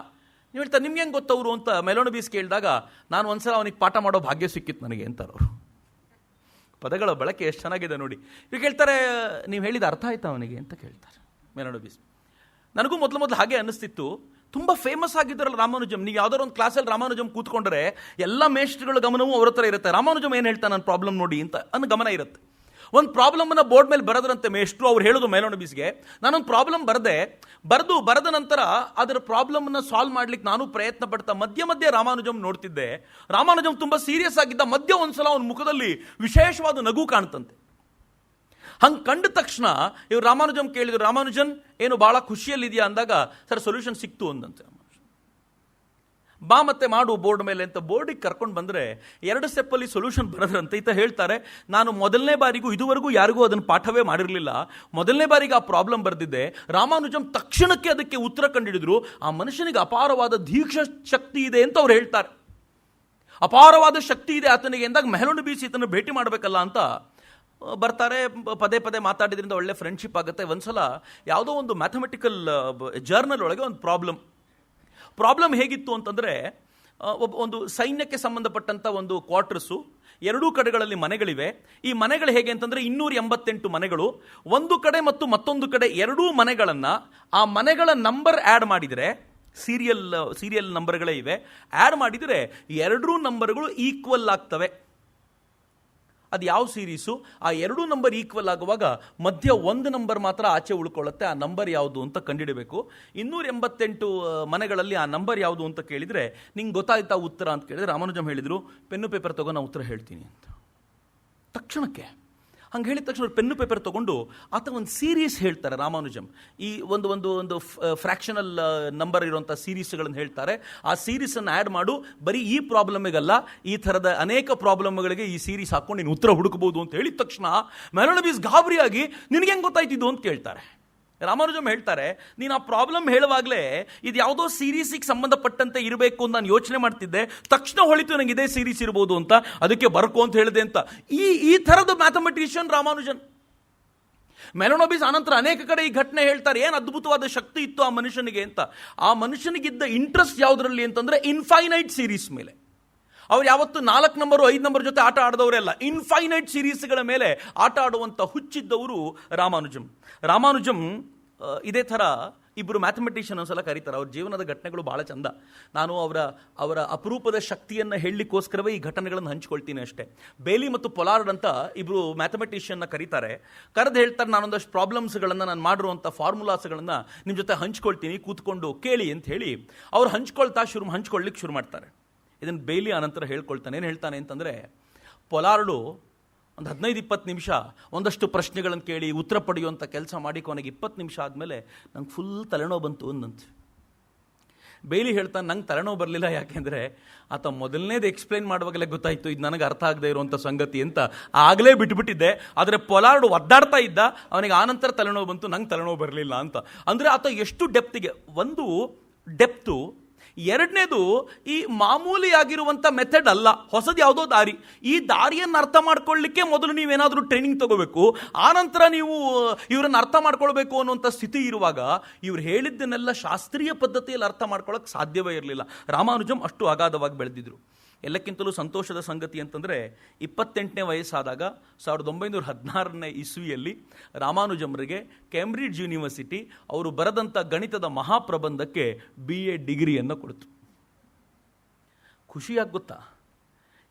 ನೀವು ಹೇಳ್ತಾರೆ, ನಿಮ್ಗೆ ಹೆಂಗೆ ಗೊತ್ತವರು ಅಂತ ಮೆಹಲನೋಬಿಸ್ ಕೇಳಿದಾಗ, ನಾನು ಒಂದ್ಸಲ ಅವನಿಗೆ ಪಾಠ ಮಾಡೋ ಭಾಗ್ಯ ಸಿಕ್ಕಿತ್ತು ನನಗೆ ಅಂತಾರೆ ಅವರು. ಪದಗಳ ಬಳಕೆ ಎಷ್ಟು ಚೆನ್ನಾಗಿದೆ ನೋಡಿ. ಇವ್ರು ಕೇಳ್ತಾರೆ, ನೀವು ಹೇಳಿದ ಅರ್ಥ ಆಯ್ತಾ ಅವನಿಗೆ ಅಂತ ಕೇಳ್ತಾರೆ ಮೆಹಲನೋಬಿಸ್. ನನಗೂ ಮೊದಲು ಹಾಗೆ ಅನ್ನಿಸ್ತಿತ್ತು, ತುಂಬ ಫೇಮಸ್ ಆಗಿದ್ದಾರಲ್ಲ ರಾಮಾನುಜಂ. ನೀವು ಯಾವ್ದಾದ್ರು ಒಂದು ಕ್ಲಾಸಲ್ಲಿ ರಾಮಾನುಜಂ ಕೂತ್ಕೊಂಡ್ರೆ ಎಲ್ಲ ಮೇಷ್ಟ್ರುಗಳ ಗಮನವೂ ಅವ್ರ ಹತ್ರ ಇರುತ್ತೆ. ರಾಮಾನುಜಂ ಏನು ಹೇಳ್ತಾ ನನ್ನ ಪ್ರಾಬ್ಲಮ್ ನೋಡಿ ಅಂತ ಅನ್ನೋ ಗಮನ ಇರುತ್ತೆ. ಒಂದು ಪ್ರಾಬ್ಲಮ್ನ ಬೋರ್ಡ್ ಮೇಲೆ ಬರೆದ್ರಂತೆ ಮೇಷ್ಟ್ರು. ಅವ್ರು ಹೇಳೋದು ಮೆಹಲನೋಬಿಸ್ಗೆ, ನಾನೊಂದು ಪ್ರಾಬ್ಲಮ್ ಬರೆದ ನಂತರ ಅದರ ಪ್ರಾಬ್ಲಮ್ನ ಸಾಲ್ವ್ ಮಾಡ್ಲಿಕ್ಕೆ ನಾನು ಪ್ರಯತ್ನ ಪಡ್ತಾ ಮಧ್ಯೆ ರಾಮಾನುಜಂ ನೋಡ್ತಿದ್ದೆ. ರಾಮಾನುಜಂ ತುಂಬ ಸೀರಿಯಸ್ ಆಗಿದ್ದ. ಒಂದ್ಸಲ ಅವನ ಮುಖದಲ್ಲಿ ವಿಶೇಷವಾದ ನಗು ಕಾಣ್ತಂತೆ. ಹಂಗೆ ಕಂಡ ತಕ್ಷಣ ಇವ್ರು ರಾಮಾನುಜಂ ಕೇಳಿದ್ರು, ರಾಮಾನುಜನ್ ಏನು ಭಾಳ ಖುಷಿಯಲ್ಲಿದೆಯಾ ಅಂದಾಗ, ಸರ್ ಸೊಲ್ಯೂಷನ್ ಸಿಕ್ತು ಅಂದಂತೆ. ಬಾ ಮತ್ತೆ ಮಾಡು ಬೋರ್ಡ್ ಮೇಲೆ ಅಂತ ಬೋರ್ಡಿಗೆ ಕರ್ಕೊಂಡು ಬಂದರೆ 2 ಸ್ಟೆಪ್ಪಲ್ಲಿ ಸೊಲ್ಯೂಷನ್ ಬರೋದ್ರಂತೆ. ಈತ ಹೇಳ್ತಾರೆ, ನಾನು ಮೊದಲನೇ ಬಾರಿಗೂ ಇದುವರೆಗೂ ಯಾರಿಗೂ ಅದನ್ನು ಪಾಠವೇ ಮಾಡಿರಲಿಲ್ಲ. ಮೊದಲನೇ ಬಾರಿಗೆ ಆ ಪ್ರಾಬ್ಲಮ್ ಬರೆದಿದ್ದೆ. ರಾಮಾನುಜಂ ತಕ್ಷಣಕ್ಕೆ ಅದಕ್ಕೆ ಉತ್ತರ ಕಂಡುಹಿಡಿದ್ರು. ಆ ಮನುಷ್ಯನಿಗೆ ಅಪಾರವಾದ ದೀಕ್ಷಾ ಶಕ್ತಿ ಇದೆ ಅಂತ ಅವ್ರು ಹೇಳ್ತಾರೆ. ಅಪಾರವಾದ ಶಕ್ತಿ ಇದೆ ಆತನಿಗೆ ಎಂದಾಗ ಮೆಹಲನೋಬಿಸ್ ಈತನ ಭೇಟಿ ಮಾಡಬೇಕಲ್ಲ ಅಂತ ಬರ್ತಾರೆ. ಪದೇ ಮಾತಾಡಿದ್ರಿಂದ ಒಳ್ಳೆ ಫ್ರೆಂಡ್ಶಿಪ್ ಆಗುತ್ತೆ. ಒಂದ್ಸಲ ಯಾವುದೋ ಒಂದು ಮ್ಯಾಥಮೆಟಿಕಲ್ ಜರ್ನಲ್ ಒಳಗೆ ಒಂದು ಪ್ರಾಬ್ಲಮ್ ಹೇಗಿತ್ತು ಅಂತಂದರೆ, ಒಂದು ಸೈನ್ಯಕ್ಕೆ ಸಂಬಂಧಪಟ್ಟಂಥ ಒಂದು ಕ್ವಾರ್ಟರ್ಸು, 2 ಕಡೆಗಳಲ್ಲಿ ಮನೆಗಳಿವೆ. ಈ ಮನೆಗಳು ಹೇಗೆ ಅಂತಂದರೆ 288 ಮನೆಗಳು. ಒಂದು ಕಡೆ ಮತ್ತು ಮತ್ತೊಂದು ಕಡೆ 2 ಮನೆಗಳನ್ನು, ಆ ಮನೆಗಳ ನಂಬರ್ ಆ್ಯಡ್ ಮಾಡಿದರೆ, ಸೀರಿಯಲ್ ನಂಬರ್ಗಳೇ ಇವೆ, ಆ್ಯಡ್ ಮಾಡಿದರೆ 2 ನಂಬರ್ಗಳು ಈಕ್ವಲ್ ಆಗ್ತವೆ. ಅದು ಯಾವ ಸೀರೀಸು? ಆ 2 ನಂಬರ್ ಈಕ್ವಲ್ ಆಗುವಾಗ ಮಧ್ಯ 1 ನಂಬರ್ ಮಾತ್ರ ಆಚೆ ಉಳ್ಕೊಳ್ಳುತ್ತೆ. ಆ ನಂಬರ್ ಯಾವುದು ಅಂತ ಕಂಡುಹಿಡಬೇಕು. 288 ಮನೆಗಳಲ್ಲಿ ಆ ನಂಬರ್ ಯಾವುದು ಅಂತ ಕೇಳಿದರೆ, ನಿಂಗೆ ಗೊತ್ತಾಯ್ತಾ ಉತ್ತರ ಅಂತ ಕೇಳಿದ್ರೆ, ರಾಮಾನುಜಂ ಹೇಳಿದರು, ಪೆನ್ನು ಪೇಪರ್ ತಗೋ, ನಾನು ಉತ್ತರ ಹೇಳ್ತೀನಿ ಅಂತ. ತಕ್ಷಣಕ್ಕೆ ಹಂಗೆ ಹೇಳಿದ ತಕ್ಷಣ ಪೆನ್ನು ಪೇಪರ್ ತೊಗೊಂಡು ಆತ ಒಂದು ಸೀರೀಸ್ ಹೇಳ್ತಾರೆ ರಾಮಾನುಜಂ. ಈ ಒಂದು ಫ್ರ್ಯಾಕ್ಷನಲ್ ನಂಬರ್ ಇರುವಂಥ ಸೀರೀಸ್ಗಳನ್ನು ಹೇಳ್ತಾರೆ. ಆ ಸೀರೀಸನ್ನು ಆ್ಯಡ್ ಮಾಡು, ಬರೀ ಈ ಪ್ರಾಬ್ಲಮ್ಗಲ್ಲ, ಈ ಥರದ ಅನೇಕ ಪ್ರಾಬ್ಲಮ್ಗಳಿಗೆ ಈ ಸೀರೀಸ್ ಹಾಕ್ಕೊಂಡು ನೀನು ಉತ್ತರ ಹುಡುಕಬಹುದು ಅಂತ ಹೇಳಿದ ತಕ್ಷಣ ಮೆಹಲನೋಬಿಸ್ ಗಾಬರಿಯಾಗಿ, ನಿನಗೆ ಹೆಂಗೆ ಗೊತ್ತಾಯ್ತಿದ್ದು ಅಂತ ಕೇಳ್ತಾರೆ. ರಾಮಾನುಜಂ ಹೇಳ್ತಾರೆ, ನೀನು ಆ ಪ್ರಾಬ್ಲಮ್ ಹೇಳುವಾಗಲೇ ಇದು ಯಾವುದೋ ಸೀರೀಸಿಗೆ ಸಂಬಂಧಪಟ್ಟಂತೆ ಇರಬೇಕು ಅಂತ ನಾನು ಯೋಚನೆ ಮಾಡ್ತಿದ್ದೆ. ತಕ್ಷಣ ಹೊಳಿತು ನನಗೆ ಇದೇ ಸೀರೀಸ್ ಇರ್ಬೋದು ಅಂತ, ಅದಕ್ಕೆ ಬರ್ಕೋ ಅಂತ ಹೇಳಿದೆ ಅಂತ. ಈ ಥರದ ಮ್ಯಾಥಮೆಟಿಷಿಯನ್ ರಾಮಾನುಜನ್. ಮೆಹಲನೋಬಿಸ್ ಆನಂತರ ಅನೇಕ ಕಡೆ ಈ ಘಟನೆ ಹೇಳ್ತಾರೆ, ಏನು ಅದ್ಭುತವಾದ ಶಕ್ತಿ ಇತ್ತು ಆ ಮನುಷ್ಯನಿಗೆ ಅಂತ. ಆ ಮನುಷ್ಯನಿಗಿದ್ದ ಇಂಟ್ರೆಸ್ಟ್ ಯಾವುದರಲ್ಲಿ ಅಂತಂದರೆ ಇನ್ಫೈನೈಟ್ ಸೀರೀಸ್ ಮೇಲೆ. ಅವ್ರು ಯಾವತ್ತು 4 ನಂಬರು 5 ನಂಬರ್ ಜೊತೆ ಆಟ ಆಡಿದವರೆಲ್ಲ, ಇನ್ಫೈನೈಟ್ ಸೀರೀಸ್ಗಳ ಮೇಲೆ ಆಟ ಆಡುವಂಥ ಹುಚ್ಚಿದ್ದವರು ರಾಮಾನುಜಂ. ಇದೇ ಥರ ಇಬ್ಬರು ಮ್ಯಾಥಮೆಟಿಷಿಯನ್ ಒಂದ್ಸಲ ಕರೀತಾರೆ. ಅವ್ರ ಜೀವನದ ಘಟನೆಗಳು ಭಾಳ ಚಂದ. ನಾನು ಅವರ ಅಪರೂಪದ ಶಕ್ತಿಯನ್ನು ಹೇಳಲಿಕ್ಕೋಸ್ಕರವೇ ಈ ಘಟನೆಗಳನ್ನು ಹಂಚ್ಕೊಳ್ತೀನಿ ಅಷ್ಟೇ. ಬೇಲಿ ಮತ್ತು ಪೊಲಾರ್ಡ್ ಅಂತ ಇಬ್ಬರು ಮ್ಯಾಥಮೆಟಿಷಿಯನ್ನ ಕರೀತಾರೆ. ಕರೆದು ಹೇಳ್ತಾರೆ, ನಾನೊಂದಷ್ಟು ಪ್ರಾಬ್ಲಮ್ಸ್ಗಳನ್ನು, ನಾನು ಮಾಡಿರುವಂಥ ಫಾರ್ಮುಲಾಸ್ಗಳನ್ನು ನಿಮ್ಮ ಜೊತೆ ಹಂಚ್ಕೊಳ್ತೀನಿ, ಕೂತ್ಕೊಂಡು ಕೇಳಿ ಅಂತ ಹೇಳಿ ಅವ್ರು ಹಂಚ್ಕೊಳ್ಳಿಕ್ಕೆ ಶುರು ಮಾಡ್ತಾರೆ. ಇದನ್ನು ಬೇಲಿ ಆನಂತರ ಹೇಳ್ಕೊಳ್ತಾನೆ. ಏನು ಹೇಳ್ತಾನೆ ಅಂತಂದರೆ, ಪೊಲಾರ್ಡು ಒಂದು 15-20 ನಿಮಿಷ ಒಂದಷ್ಟು ಪ್ರಶ್ನೆಗಳನ್ನು ಕೇಳಿ ಉತ್ತರ ಪಡೆಯುವಂಥ ಕೆಲಸ ಮಾಡಿ ಕೊನೆಗೆ 20 ನಿಮಿಷ ಆದಮೇಲೆ ನಂಗೆ ಫುಲ್ ತಲೆನೋವು ಬಂತು ಅಂದಂತೆ. ಬೇಲಿ ಹೇಳ್ತಾನೆ, ನಂಗೆ ತಲೆನೋವು ಬರಲಿಲ್ಲ, ಯಾಕೆಂದರೆ ಆತ ಮೊದಲನೇದು ಎಕ್ಸ್ಪ್ಲೈನ್ ಮಾಡುವಾಗಲೇ ಗೊತ್ತಾಯಿತು ಇದು ನನಗೆ ಅರ್ಥ ಆಗದೆ ಇರುವಂಥ ಸಂಗತಿ ಅಂತ. ಆಗಲೇ ಬಿಟ್ಬಿಟ್ಟಿದ್ದೆ. ಆದರೆ ಪೊಲಾರ್ಡ್ ಒದ್ದಾಡ್ತಾ ಇದ್ದ, ಅವನಿಗೆ ಆನಂತರ ತಲೆನೋವು ಬಂತು, ನಂಗೆ ತಲೆನೋವು ಬರಲಿಲ್ಲ ಅಂತ. ಅಂದರೆ ಆತ ಎಷ್ಟು ಡೆಪ್ತಿಗೆ, ಒಂದು ಡೆಪ್ತು, ಎರಡನೇದು ಈ ಮಾಮೂಲಿಯಾಗಿರುವಂಥ ಮೆಥಡ್ ಅಲ್ಲ, ಹೊಸದು ಯಾವುದೋ ದಾರಿ. ಈ ದಾರಿಯನ್ನು ಅರ್ಥ ಮಾಡ್ಕೊಳ್ಳಿಕ್ಕೆ ಮೊದಲು ನೀವೇನಾದರೂ ಟ್ರೈನಿಂಗ್ ತಗೋಬೇಕು, ಆನಂತರ ನೀವು ಇವರನ್ನು ಅರ್ಥ ಮಾಡ್ಕೊಳ್ಬೇಕು ಅನ್ನುವಂಥ ಸ್ಥಿತಿ ಇರುವಾಗ ಇವ್ರು ಹೇಳಿದ್ದನ್ನೆಲ್ಲ ಶಾಸ್ತ್ರೀಯ ಪದ್ಧತಿಯಲ್ಲಿ ಅರ್ಥ ಮಾಡ್ಕೊಳ್ಳೋಕೆ ಸಾಧ್ಯವೇ ಇರಲಿಲ್ಲ. ರಾಮಾನುಜಂ ಅಷ್ಟು ಅಗಾಧವಾಗಿ ಬೆಳೆದಿದ್ರು. ಎಲ್ಲಕ್ಕಿಂತಲೂ ಸಂತೋಷದ ಸಂಗತಿ ಅಂತಂದರೆ 28ನೇ ವಯಸ್ಸಾದಾಗ 1916ನೇ ಇಸ್ವಿಯಲ್ಲಿ ರಾಮಾನುಜಮ್ರಿಗೆ ಕೇಂಬ್ರಿಡ್ಜ್ ಯೂನಿವರ್ಸಿಟಿ ಅವರು ಬರೆದಂಥ ಗಣಿತದ ಮಹಾಪ್ರಬಂಧಕ್ಕೆ BA ಡಿಗ್ರಿಯನ್ನು ಕೊಡ್ತು. ಖುಷಿಯಾಗಿ ಗೊತ್ತಾ,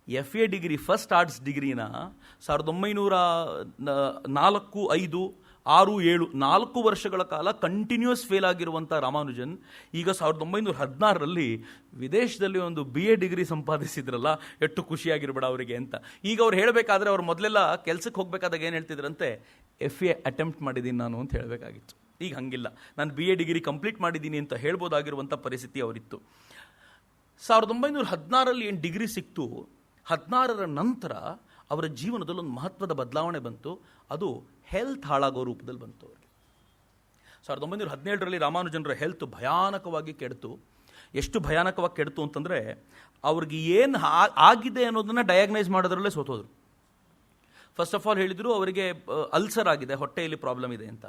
FA ಡಿಗ್ರಿ ಫಸ್ಟ್ ಆರ್ಟ್ಸ್ ಡಿಗ್ರಿನ 1904 ವರ್ಷಗಳ ಕಾಲ ಕಂಟಿನ್ಯೂಸ್ ಫೇಲ್ ಆಗಿರುವಂಥ ರಾಮಾನುಜನ್ ಈಗ 1916ರಲ್ಲಿ ವಿದೇಶದಲ್ಲಿ ಒಂದು BA ಡಿಗ್ರಿ ಸಂಪಾದಿಸಿದ್ರಲ್ಲ, ಎಷ್ಟು ಖುಷಿಯಾಗಿರ್ಬೇಡ ಅವರಿಗೆ ಅಂತ. ಈಗ ಅವ್ರು ಹೇಳಬೇಕಾದ್ರೆ ಅವ್ರು ಮೊದಲೆಲ್ಲ ಕೆಲಸಕ್ಕೆ ಹೋಗಬೇಕಾದಾಗ ಏನು ಹೇಳ್ತಿದ್ರಂತೆ, FA ಅಟೆಂಪ್ಟ್ ಮಾಡಿದ್ದೀನಿ ನಾನು ಅಂತ ಹೇಳಬೇಕಾಗಿತ್ತು. ಈಗ ಹಂಗಿಲ್ಲ, ನಾನು BA ಡಿಗ್ರಿ ಕಂಪ್ಲೀಟ್ ಮಾಡಿದ್ದೀನಿ ಅಂತ ಹೇಳ್ಬೋದಾಗಿರುವಂಥ ಪರಿಸ್ಥಿತಿ ಅವರಿತ್ತು. 1916ರಲ್ಲಿ ಏನು ಡಿಗ್ರಿ ಸಿಕ್ತು, 16ರ ನಂತರ ಅವರ ಜೀವನದಲ್ಲಿ ಒಂದು ಮಹತ್ವದ ಬದಲಾವಣೆ ಬಂತು. ಅದು ಹೆಲ್ತ್ ಹಾಳಾಗೋ ರೂಪದಲ್ಲಿ ಬಂತು ಅವರಿಗೆ. 1917ರಲ್ಲಿ ರಾಮಾನುಜನರ ಹೆಲ್ತ್ ಭಯಾನಕವಾಗಿ ಕೆಡ್ತು. ಎಷ್ಟು ಭಯಾನಕವಾಗಿ ಕೆಡ್ತು ಅಂತಂದರೆ, ಅವ್ರಿಗೆ ಏನು ಆಗಿದೆ ಅನ್ನೋದನ್ನು ಡಯಾಗ್ನೈಸ್ ಮಾಡೋದ್ರಲ್ಲೇ ಸೋತೋದ್ರು. ಫಸ್ಟ್ ಆಫ್ ಆಲ್ ಹೇಳಿದರು ಅವರಿಗೆ ಅಲ್ಸರ್ ಆಗಿದೆ, ಹೊಟ್ಟೆಯಲ್ಲಿ ಪ್ರಾಬ್ಲಮ್ ಇದೆ ಅಂತ.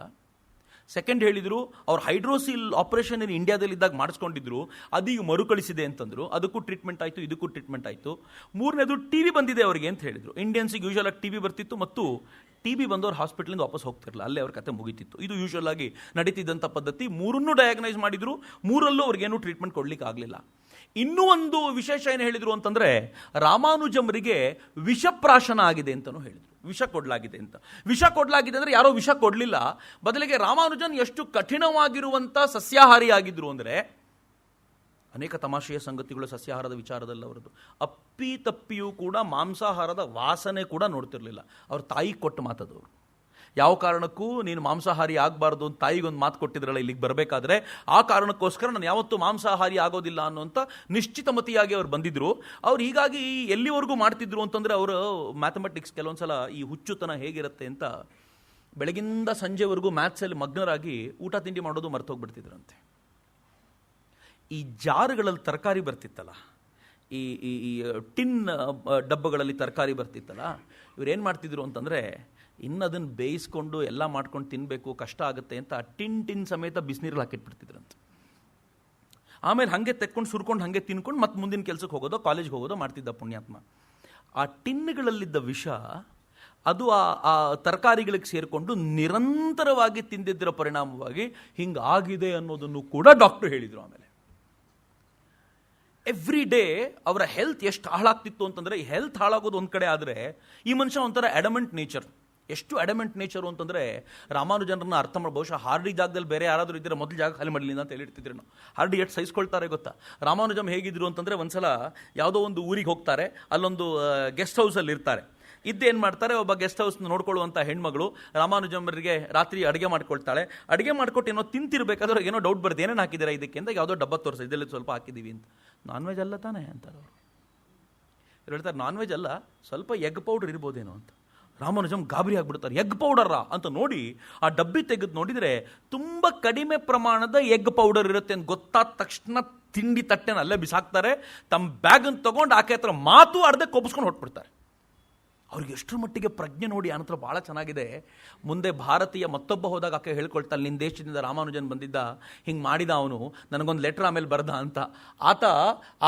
ಸೆಕೆಂಡ್ ಹೇಳಿದರು ಅವ್ರು ಹೈಡ್ರೋಸಿಲ್ ಆಪರೇಷನ್ ಇಂಡಿಯಾದಲ್ಲಿ ಇದ್ದಾಗ ಮಾಡಿಸ್ಕೊಂಡಿದ್ರು, ಅದೀಗ ಮರುಕಳಿಸಿದೆ ಅಂತಂದರು. ಅದಕ್ಕೂ ಟ್ರೀಟ್ಮೆಂಟ್ ಆಯಿತು, ಇದಕ್ಕೂ ಟ್ರೀಟ್ಮೆಂಟ್ ಆಯಿತು. ಮೂರನೇದು TB ಬಂದಿದೆ ಅವರಿಗೆ ಅಂತ ಹೇಳಿದರು. ಇಂಡಿಯನ್ಸಿಗೆ ಯೂಶುವಲ್ ಆಗಿ TB ಬರ್ತಿತ್ತು ಮತ್ತು TB ಬಂದವ್ರು ಹಾಸ್ಪಿಟ್ಲಿಂದ ವಾಪಸ್ ಹೋಗ್ತಿರಲಿಲ್ಲ, ಅಲ್ಲೇ ಅವ್ರ ಕತೆ ಮುಗಿತಿತ್ತು. ಇದು ಯೂಶುವಲ್ ಆಗಿ ನಡೀತಿದ್ದಂಥ ಪದ್ಧತಿ. ಮೂರನ್ನೂ ಡಯಾಗ್ನೈಸ್ ಮಾಡಿದ್ರು, ಮೂರಲ್ಲೂ ಅವ್ರಿಗೇನು ಟ್ರೀಟ್ಮೆಂಟ್ ಕೊಡ್ಲಿಕ್ಕೆ ಆಗಲಿಲ್ಲ. ಇನ್ನೂ ಒಂದು ವಿಶೇಷ ಏನು ಹೇಳಿದರು ಅಂತಂದರೆ, ರಾಮಾನುಜಮ್ರಿಗೆ ವಿಷಪ್ರಾಶನ ಆಗಿದೆ ಅಂತಲೂ ಹೇಳಿದರು. ವಿಷ ಕೊಡಲಾಗಿದೆ ಅಂತ. ವಿಷ ಕೊಡಲಾಗಿದೆ ಅಂದರೆ ಯಾರೋ ವಿಷ ಕೊಡಲಿಲ್ಲ, ಬದಲಿಗೆ ರಾಮಾನುಜನ್ ಎಷ್ಟು ಕಠಿಣವಾಗಿರುವಂಥ ಸಸ್ಯಾಹಾರಿ ಆಗಿದ್ರು ಅಂದರೆ, ಅನೇಕ ತಮಾಷೆಯ ಸಂಗತಿಗಳು ಸಸ್ಯಾಹಾರದ ವಿಚಾರದಲ್ಲಿ ಅವರದ್ದು. ಅಪ್ಪಿ ತಪ್ಪಿಯೂ ಕೂಡ ಮಾಂಸಾಹಾರದ ವಾಸನೆ ಕೂಡ ನೋಡ್ತಿರ್ಲಿಲ್ಲ. ಅವ್ರ ತಾಯಿ ಕೊಟ್ಟು ಮಾತದವರು. ಯಾವ ಕಾರಣಕ್ಕೂ ನೀನು ಮಾಂಸಾಹಾರಿ ಆಗಬಾರ್ದು ಅಂತ ತಾಯಿಗೊಂದು ಮಾತು ಕೊಟ್ಟಿದ್ರಲ್ಲ ಇಲ್ಲಿಗೆ ಬರಬೇಕಾದ್ರೆ, ಆ ಕಾರಣಕ್ಕೋಸ್ಕರ ನಾನು ಯಾವತ್ತೂ ಮಾಂಸಾಹಾರಿ ಆಗೋದಿಲ್ಲ ಅನ್ನೋಂಥ ನಿಶ್ಚಿತಮತಿಯಾಗಿ ಅವ್ರು ಬಂದಿದ್ರು. ಅವ್ರು ಹೀಗಾಗಿ ಎಲ್ಲಿವರೆಗೂ ಮಾಡ್ತಿದ್ರು ಅಂತಂದರೆ, ಅವರು ಮ್ಯಾಥಮೆಟಿಕ್ಸ್ ಕೆಲವೊಂದ್ಸಲ ಈ ಹುಚ್ಚುತನ ಹೇಗಿರುತ್ತೆ ಅಂತ ಬೆಳಗಿಂದ ಸಂಜೆವರೆಗೂ ಮ್ಯಾಥ್ಸಲ್ಲಿ ಮಗ್ನರಾಗಿ ಊಟ ತಿಂಡಿ ಮಾಡೋದು ಮರ್ತೋಗ್ಬಿಡ್ತಿದ್ರಂತೆ. ಈ ಜಾರುಗಳಲ್ಲಿ ತರಕಾರಿ ಬರ್ತಿತ್ತಲ್ಲ, ಈ ಟಿನ್ ಡಬ್ಬಗಳಲ್ಲಿ ತರಕಾರಿ ಬರ್ತಿತ್ತಲ್ಲ, ಇವ್ರೇನು ಮಾಡ್ತಿದ್ರು ಅಂತಂದರೆ, ಇನ್ನು ಅದನ್ನು ಬೇಯಿಸ್ಕೊಂಡು ಎಲ್ಲ ಮಾಡ್ಕೊಂಡು ತಿನ್ನಬೇಕು, ಕಷ್ಟ ಆಗುತ್ತೆ ಅಂತ ಟಿನ್ ಸಮೇತ ಬಿಸಿನೀರಲ್ಲಿ ಹಾಕಿಟ್ಬಿಡ್ತಿದ್ರಂತೆ. ಆಮೇಲೆ ಹಾಗೆ ತೆಕ್ಕೊಂಡು ಸುರ್ಕೊಂಡು ಹಾಗೆ ತಿನ್ಕೊಂಡು ಮತ್ತೆ ಮುಂದಿನ ಕೆಲಸಕ್ಕೆ ಹೋಗೋದೋ ಕಾಲೇಜ್ಗೆ ಹೋಗೋದೋ ಮಾಡ್ತಿದ್ದ ಪುಣ್ಯಾತ್ಮ. ಆ ಟಿನ್ಗಳಲ್ಲಿದ್ದ ವಿಷ ಅದು ಆ ತರಕಾರಿಗಳಿಗೆ ಸೇರಿಕೊಂಡು ನಿರಂತರವಾಗಿ ತಿಂದಿದ್ದರ ಪರಿಣಾಮವಾಗಿ ಹಿಂಗಾಗಿದೆ ಅನ್ನೋದನ್ನು ಕೂಡ ಡಾಕ್ಟರ್ ಹೇಳಿದರು. ಆಮೇಲೆ ಎವ್ರಿ ಡೇ ಅವರ ಹೆಲ್ತ್ ಎಷ್ಟು ಹಾಳಾಗ್ತಿತ್ತು ಅಂತಂದರೆ, ಹೆಲ್ತ್ ಹಾಳಾಗೋದು ಒಂದು ಕಡೆ ಆದರೆ, ಈ ಮನುಷ್ಯ ಒಂಥರ ಅಡಮೆಂಟ್ ನೇಚರ್. ಎಷ್ಟು ಅಡಮೆಂಟ್ ನೇಚರು ಅಂತಂದರೆ, ರಾಮಾನುಜನರನ್ನ ಅರ್ಥ ಮಾಡಿ, ಬಹುಶಃ ಹಾರ್ಡಿ ಜಾಗದಲ್ಲಿ ಬೇರೆ ಯಾರಾದರೂ ಇದ್ದರೆ ಮೊದಲು ಜಾಗ ಖಾಲಿ ಮಾಡಲಿಲ್ಲ ಅಂತ ಹೇಳಿರ್ತಿದ್ರು ನಾವು. ಹಾರ್ಡಿ ಎಷ್ಟು ಸಹಿಸ್ಕೊಳ್ತಾರೆ ಗೊತ್ತಾ. ರಾಮಾನುಜಮ್ ಹೇಗಿದ್ರು ಅಂತಂದರೆ, ಒಂದ್ಸಲ ಯಾವುದೋ ಒಂದು ಊರಿಗೆ ಹೋಗ್ತಾರೆ, ಅಲ್ಲೊಂದು ಗೆಸ್ಟ್ ಹೌಸಲ್ಲಿ ಇರ್ತಾರೆ. ಇದ್ದೇನು ಮಾಡ್ತಾರೆ, ಒಬ್ಬ ಗೆಸ್ಟ್ ಹೌಸ್ನ ನೋಡ್ಕೊಳ್ಳುವಂಥ ಹೆಣ್ಮಗಳು ರಾಮಾನುಜಮ್ರಿಗೆ ರಾತ್ರಿ ಅಡುಗೆ ಮಾಡ್ಕೊಳ್ತಾಳೆ. ಅಡುಗೆ ಮಾಡ್ಕೊಟ್ಟು ಏನೋ ತಿಂತಿರ್ಬೇಕಾದ್ರೆ ಏನೋ ಡೌಟ್ ಬರುತ್ತೆ, ಏನೇನು ಹಾಕಿದ್ದೀರಾ ಇದಕ್ಕೆ ಅಂತ. ಯಾವುದೋ ಡಬ್ಬ ತೋರಿಸಿ, ಇದರಲ್ಲಿ ಸ್ವಲ್ಪ ಹಾಕಿದ್ದೀವಿ ಅಂತ. ನಾನ್ ವೆಜ್ ಅಲ್ಲ ತಾನೇ ಅಂತಾರೆ ಅವರು. ಹೇಳ್ತಾರೆ ನಾನ್ ವೆಜ್ ಅಲ್ಲ, ಸ್ವಲ್ಪ ಎಗ್ ಪೌಡರ್ ಇರ್ಬೋದೇನೋ ಅಂತ. ರಾಮಾನುಜಮ್ ಗಾಬರಿ ಆಗಿಬಿಡ್ತಾರೆ. ಎಗ್ ಪೌಡರಾ ಅಂತ ನೋಡಿ ಆ ಡಬ್ಬಿ ತೆಗೆದು ನೋಡಿದರೆ ತುಂಬ ಕಡಿಮೆ ಪ್ರಮಾಣದ ಎಗ್ ಪೌಡರ್ ಇರುತ್ತೆ ಅಂತ ಗೊತ್ತಾದ ತಕ್ಷಣ ತಿಂಡಿ ತಟ್ಟೆನ ಅಲ್ಲೇ ಬಿಸಾಕ್ತಾರೆ. ತಮ್ಮ ಬ್ಯಾಗನ್ನು ತೊಗೊಂಡು ಆಕೆ ಹತ್ರ ಮಾತು ಆಡದೆ ಕೊಬ್ಬಿಸ್ಕೊಂಡು ಹೊಟ್ಬಿಡ್ತಾರೆ. ಅವ್ರಿಗೆ ಎಷ್ಟರ ಮಟ್ಟಿಗೆ ಪ್ರಜ್ಞೆ ನೋಡಿ ಆನಂತರ ಭಾಳ ಚೆನ್ನಾಗಿದೆ. ಮುಂದೆ ಭಾರತೀಯ ಮತ್ತೊಬ್ಬ ಹೋದಾಗ ಆಕೆ ಹೇಳ್ಕೊಳ್ತಾಳೆ, ನಿನ್ನ ದೇಶದಿಂದ ರಾಮಾನುಜನ್ ಬಂದಿದ್ದ, ಹಿಂಗೆ ಮಾಡಿದ, ಅವನು ನನಗೊಂದು ಲೆಟ್ರ್ ಆಮೇಲೆ ಬರ್ದ ಅಂತ. ಆತ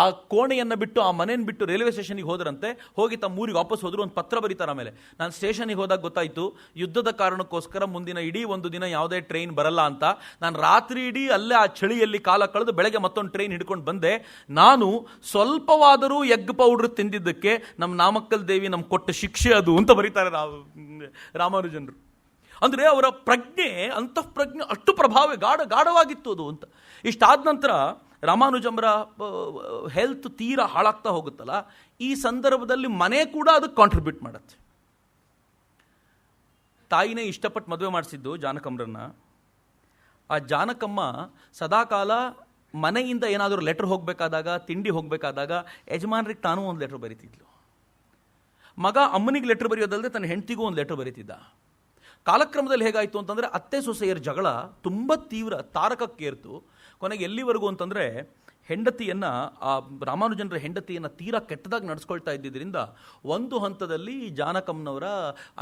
ಆ ಕೋಣೆಯನ್ನು ಬಿಟ್ಟು, ಆ ಮನೆಯನ್ನು ಬಿಟ್ಟು ರೈಲ್ವೆ ಸ್ಟೇಷನಿಗೆ ಹೋದ್ರಂತೆ. ಹೋಗಿ ತಮ್ಮ ಊರಿಗೆ ವಾಪಸ್ ಹೋದ್ರು. ಒಂದು ಪತ್ರ ಬರೀತಾರೆ. ಆಮೇಲೆ ನಾನು ಸ್ಟೇಷನಿಗೆ ಹೋದಾಗ ಗೊತ್ತಾಯಿತು, ಯುದ್ಧದ ಕಾರಣಕ್ಕೋಸ್ಕರ ಮುಂದಿನ ಇಡೀ ಒಂದು ದಿನ ಯಾವುದೇ ಟ್ರೈನ್ ಬರಲ್ಲ ಅಂತ. ನಾನು ರಾತ್ರಿ ಇಡೀ ಅಲ್ಲೇ ಆ ಚಳಿಯಲ್ಲಿ ಕಾಲ ಕಳೆದು ಬೆಳಗ್ಗೆ ಮತ್ತೊಂದು ಟ್ರೈನ್ ಹಿಡ್ಕೊಂಡು ಬಂದೆ. ನಾನು ಸ್ವಲ್ಪವಾದರೂ ಎಗ್ ಪೌಡರ್ ತಿಂದಿದ್ದಕ್ಕೆ ನಮ್ಮ ನಾಮಕ್ಕಲ್ ದೇವಿ ನಮ್ಗೆ ಕೊಟ್ಟ ಶಿಕ್ಷೆ ಅದು ಅಂತ ಬರೀತಾರೆ ರಾಮಾನುಜನರು. ಅಂದರೆ ಅವರ ಪ್ರಜ್ಞೆ, ಅಂತಃಪ್ರಜ್ಞೆ ಅಷ್ಟು ಗಾಢವಾಗಿತ್ತು ಅದು ಅಂತ. ಇಷ್ಟಾದ ನಂತರ ರಾಮಾನುಜಮ್ರ ಹೆಲ್ತ್ ತೀರಾ ಹಾಳಾಗ್ತಾ ಹೋಗುತ್ತಲ್ಲ, ಈ ಸಂದರ್ಭದಲ್ಲಿ ಮನೆ ಕೂಡ ಅದಕ್ಕೆ ಕಾಂಟ್ರಿಬ್ಯೂಟ್ ಮಾಡುತ್ತೆ. ತಾಯಿನೇ ಇಷ್ಟಪಟ್ಟು ಮದುವೆ ಮಾಡಿಸಿದ್ದು ಜಾನಕಮ್ಮರನ್ನ. ಆ ಜಾನಕಮ್ಮ ಸದಾಕಾಲ ಮನೆಯಿಂದ ಏನಾದರೂ ಲೆಟರ್ ಹೋಗಬೇಕಾದಾಗ, ತಿಂಡಿ ಹೋಗಬೇಕಾದಾಗ ಯಜಮಾನ್ರಿಗೆ ತಾನೂ ಒಂದು ಲೆಟರ್ ಬರೀತಿದ್ಲು. ಮಗ ಅಮ್ಮನಿಗೆ ಲೆಟರ್ ಬರೆಯೋದಲ್ಲದೆ ತನ್ನ ಹೆಂಡತಿಗೂ ಒಂದು ಲೆಟರ್ ಬರೀತಿದ್ದ. ಕಾಲಕ್ರಮದಲ್ಲಿ ಹೇಗಾಯಿತು ಅಂತಂದರೆ, ಅತ್ತೆ ಸೊಸೆಯರ ಜಗಳ ತುಂಬ ತೀವ್ರ ತಾರಕಕ್ಕೇರ್ತು. ಕೊನೆಗೆ ಎಲ್ಲಿವರೆಗೂ ಅಂತಂದರೆ, ಹೆಂಡತಿಯನ್ನು, ಆ ರಾಮಾನುಜನರ ಹೆಂಡತಿಯನ್ನು ತೀರಾ ಕೆಟ್ಟದಾಗಿ ನಡೆಸ್ಕೊಳ್ತಾ ಇದ್ದಿದ್ದರಿಂದ ಒಂದು ಹಂತದಲ್ಲಿ ಜಾನಕಮ್ಮನವರ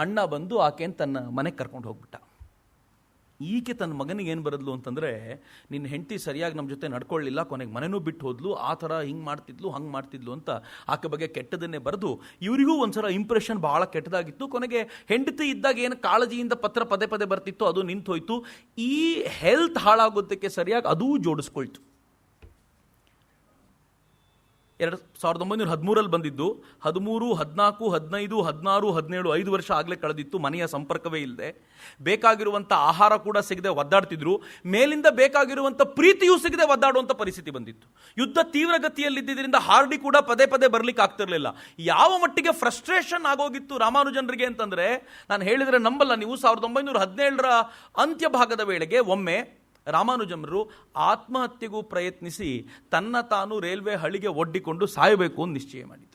ಅಣ್ಣ ಬಂದು ಆಕೆಯನ್ನು ತನ್ನ ಮನೆಗೆ ಕರ್ಕೊಂಡು ಹೋಗ್ಬಿಟ್ಟ. ಈಕೆ ತನ್ನ ಮಗನಿಗೆ ಏನು ಬರದ್ಲು ಅಂತಂದರೆ, ನಿನ್ನ ಹೆಂಡತಿ ಸರಿಯಾಗಿ ನಮ್ಮ ಜೊತೆ ನಡ್ಕೊಳ್ಳಿಲ್ಲ, ಕೊನೆಗೆ ಮನೆನೂ ಬಿಟ್ಟು ಹೋದ್ಲು, ಆ ಥರ ಹಿಂಗೆ ಮಾಡ್ತಿದ್ಲು ಹಂಗೆ ಮಾಡ್ತಿದ್ಲು ಅಂತ ಆಕೆ ಬಗ್ಗೆ ಕೆಟ್ಟದನ್ನೇ ಬರೆದು ಇವರಿಗೂ ಒಂದ್ಸಲ ಇಂಪ್ರೆಷನ್ ಭಾಳ ಕೆಟ್ಟದಾಗಿತ್ತು. ಕೊನೆಗೆ ಹೆಂಡತಿ ಇದ್ದಾಗ ಏನು ಕಾಳಜಿಯಿಂದ ಪತ್ರ ಪದೇ ಪದೇ ಬರ್ತಿತ್ತು ಅದು ನಿಂತು ಹೋಯ್ತು. ಈ ಹೆಲ್ತ್ ಹಾಳಾಗೋದಕ್ಕೆ ಸರಿಯಾಗಿ ಅದೂ ಜೋಡಿಸ್ಕೊಳ್ತು. 1913 ಬಂದಿದ್ದು, 13, 14, 15, 16, 17, 5 ವರ್ಷ ಆಗಲೇ ಕಳೆದಿತ್ತು. ಮನೆಯ ಸಂಪರ್ಕವೇ ಇಲ್ಲದೆ, ಬೇಕಾಗಿರುವಂಥ ಆಹಾರ ಕೂಡ ಸಿಗದೆ ಒದ್ದಾಡ್ತಿದ್ರು. ಮೇಲಿಂದ ಬೇಕಾಗಿರುವಂಥ ಪ್ರೀತಿಯೂ ಸಿಗದೆ ಒದ್ದಾಡುವಂಥ ಪರಿಸ್ಥಿತಿ ಬಂದಿತ್ತು. ಯುದ್ಧ ತೀವ್ರಗತಿಯಲ್ಲಿದ್ದರಿಂದ ಹಾರ್ಡಿ ಕೂಡ ಪದೇ ಪದೇ ಬರ್ಲಿಕ್ಕೆ ಆಗ್ತಿರ್ಲಿಲ್ಲ. ಯಾವ ಮಟ್ಟಿಗೆ ಫ್ರಸ್ಟ್ರೇಷನ್ ಆಗೋಗಿತ್ತು ರಾಮಾನುಜನ್ರಿಗೆ ಅಂತಂದರೆ, ನಾನು ಹೇಳಿದರೆ ನಂಬಲ್ಲ ನೀವು, 1917ರ ಅಂತ್ಯ ಭಾಗದ ವೇಳೆಗೆ ಒಮ್ಮೆ ರಾಮಾನುಜಂರು ಆತ್ಮಹತ್ಯೆಗೂ ಪ್ರಯತ್ನಿಸಿ ತನ್ನ ತಾನು ರೈಲ್ವೆ ಹಳಿಗೆ ಒಡ್ಡಿಕೊಂಡು ಸಾಯಬೇಕು ಅಂತ ನಿಶ್ಚಯ ಮಾಡಿದ್ದು.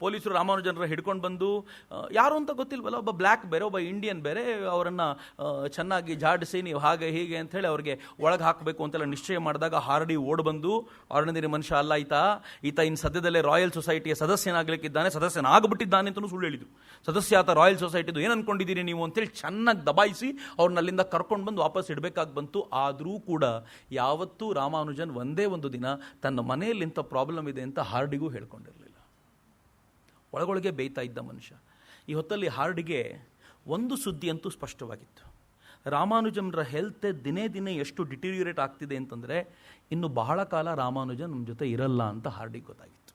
ಪೊಲೀಸರು ರಾಮಾನುಜನರ ಹಿಡ್ಕೊಂಡು ಬಂದು, ಯಾರು ಅಂತ ಗೊತ್ತಿಲ್ವಲ್ಲ, ಒಬ್ಬ ಬ್ಲ್ಯಾಕ್ ಬೇರೆ ಒಬ್ಬ ಇಂಡಿಯನ್ ಬೇರೆ, ಅವರನ್ನು ಚೆನ್ನಾಗಿ ಜಾಡಿಸಿ ನೀವು ಹಾಗೆ ಹೀಗೆ ಅಂಥೇಳಿ ಅವ್ರಿಗೆ ಒಳಗೆ ಹಾಕಬೇಕು ಅಂತೆಲ್ಲ ನಿಶ್ಚಯ ಮಾಡಿದಾಗ ಹಾರ್ಡಿ ಓಡ್ ಬಂದು, ಆರ್ಡಿನರಿ ಮನುಷ್ಯ ಅಲ್ಲ ಈತ ಇನ್ನು ಸದ್ಯದಲ್ಲೇ ರಾಯಲ್ ಸೊಸೈಟಿಯ ಸದಸ್ಯನಾಗಲಿಕ್ಕಿದ್ದಾನೆ, ಸದಸ್ಯನಾಗ್ಬಿಟ್ಟಿದ್ದಾನೆ ಅಂತಲೂ ಸುಳ್ಳು ಹೇಳಿದರು. ಸದಸ್ಯ ಆತ ರಾಯಲ್ ಸೊಸೈಟಿದು, ಏನು ಅಂದ್ಕೊಂಡಿದ್ದೀರಿ ನೀವು ಅಂತೇಳಿ ಚೆನ್ನಾಗಿ ದಬಾಯಿಸಿ ಅವ್ರನ್ನ ಅಲ್ಲಿಂದ ಕರ್ಕೊಂಡು ಬಂದು ವಾಪಸ್ ಇಡಬೇಕಾಗಿ ಬಂತು. ಆದರೂ ಕೂಡ ಯಾವತ್ತೂ ರಾಮಾನುಜನ್ ಒಂದೇ ಒಂದು ದಿನ ತನ್ನ ಮನೆಯಲ್ಲಿ ಇಂಥ ಪ್ರಾಬ್ಲಮ್ ಇದೆ ಅಂತ ಹಾರ್ಡಿಗೂ ಹೇಳ್ಕೊಂಡಿರಲಿಲ್ಲ. ಒಳಗೊಳಗೆ ಬೇಯ್ತಾ ಇದ್ದ ಮನುಷ್ಯ. ಈ ಹೊತ್ತಲ್ಲಿ ಹಾರ್ಡಿಗೆ ಒಂದು ಸುದ್ದಿ ಅಂತೂ ಸ್ಪಷ್ಟವಾಗಿತ್ತು, ರಾಮಾನುಜಂರ ಹೆಲ್ತ್ ದಿನೇ ದಿನೇ ಎಷ್ಟು ಡಿಟೀರಿಯರೇಟ್ ಆಗ್ತಿದೆ ಅಂತಂದರೆ ಇನ್ನು ಬಹಳ ಕಾಲ ರಾಮಾನುಜನ್ ನಮ್ಮ ಜೊತೆ ಇರಲ್ಲ ಅಂತ ಹಾರ್ಡಿಗೆ ಗೊತ್ತಾಗಿತ್ತು.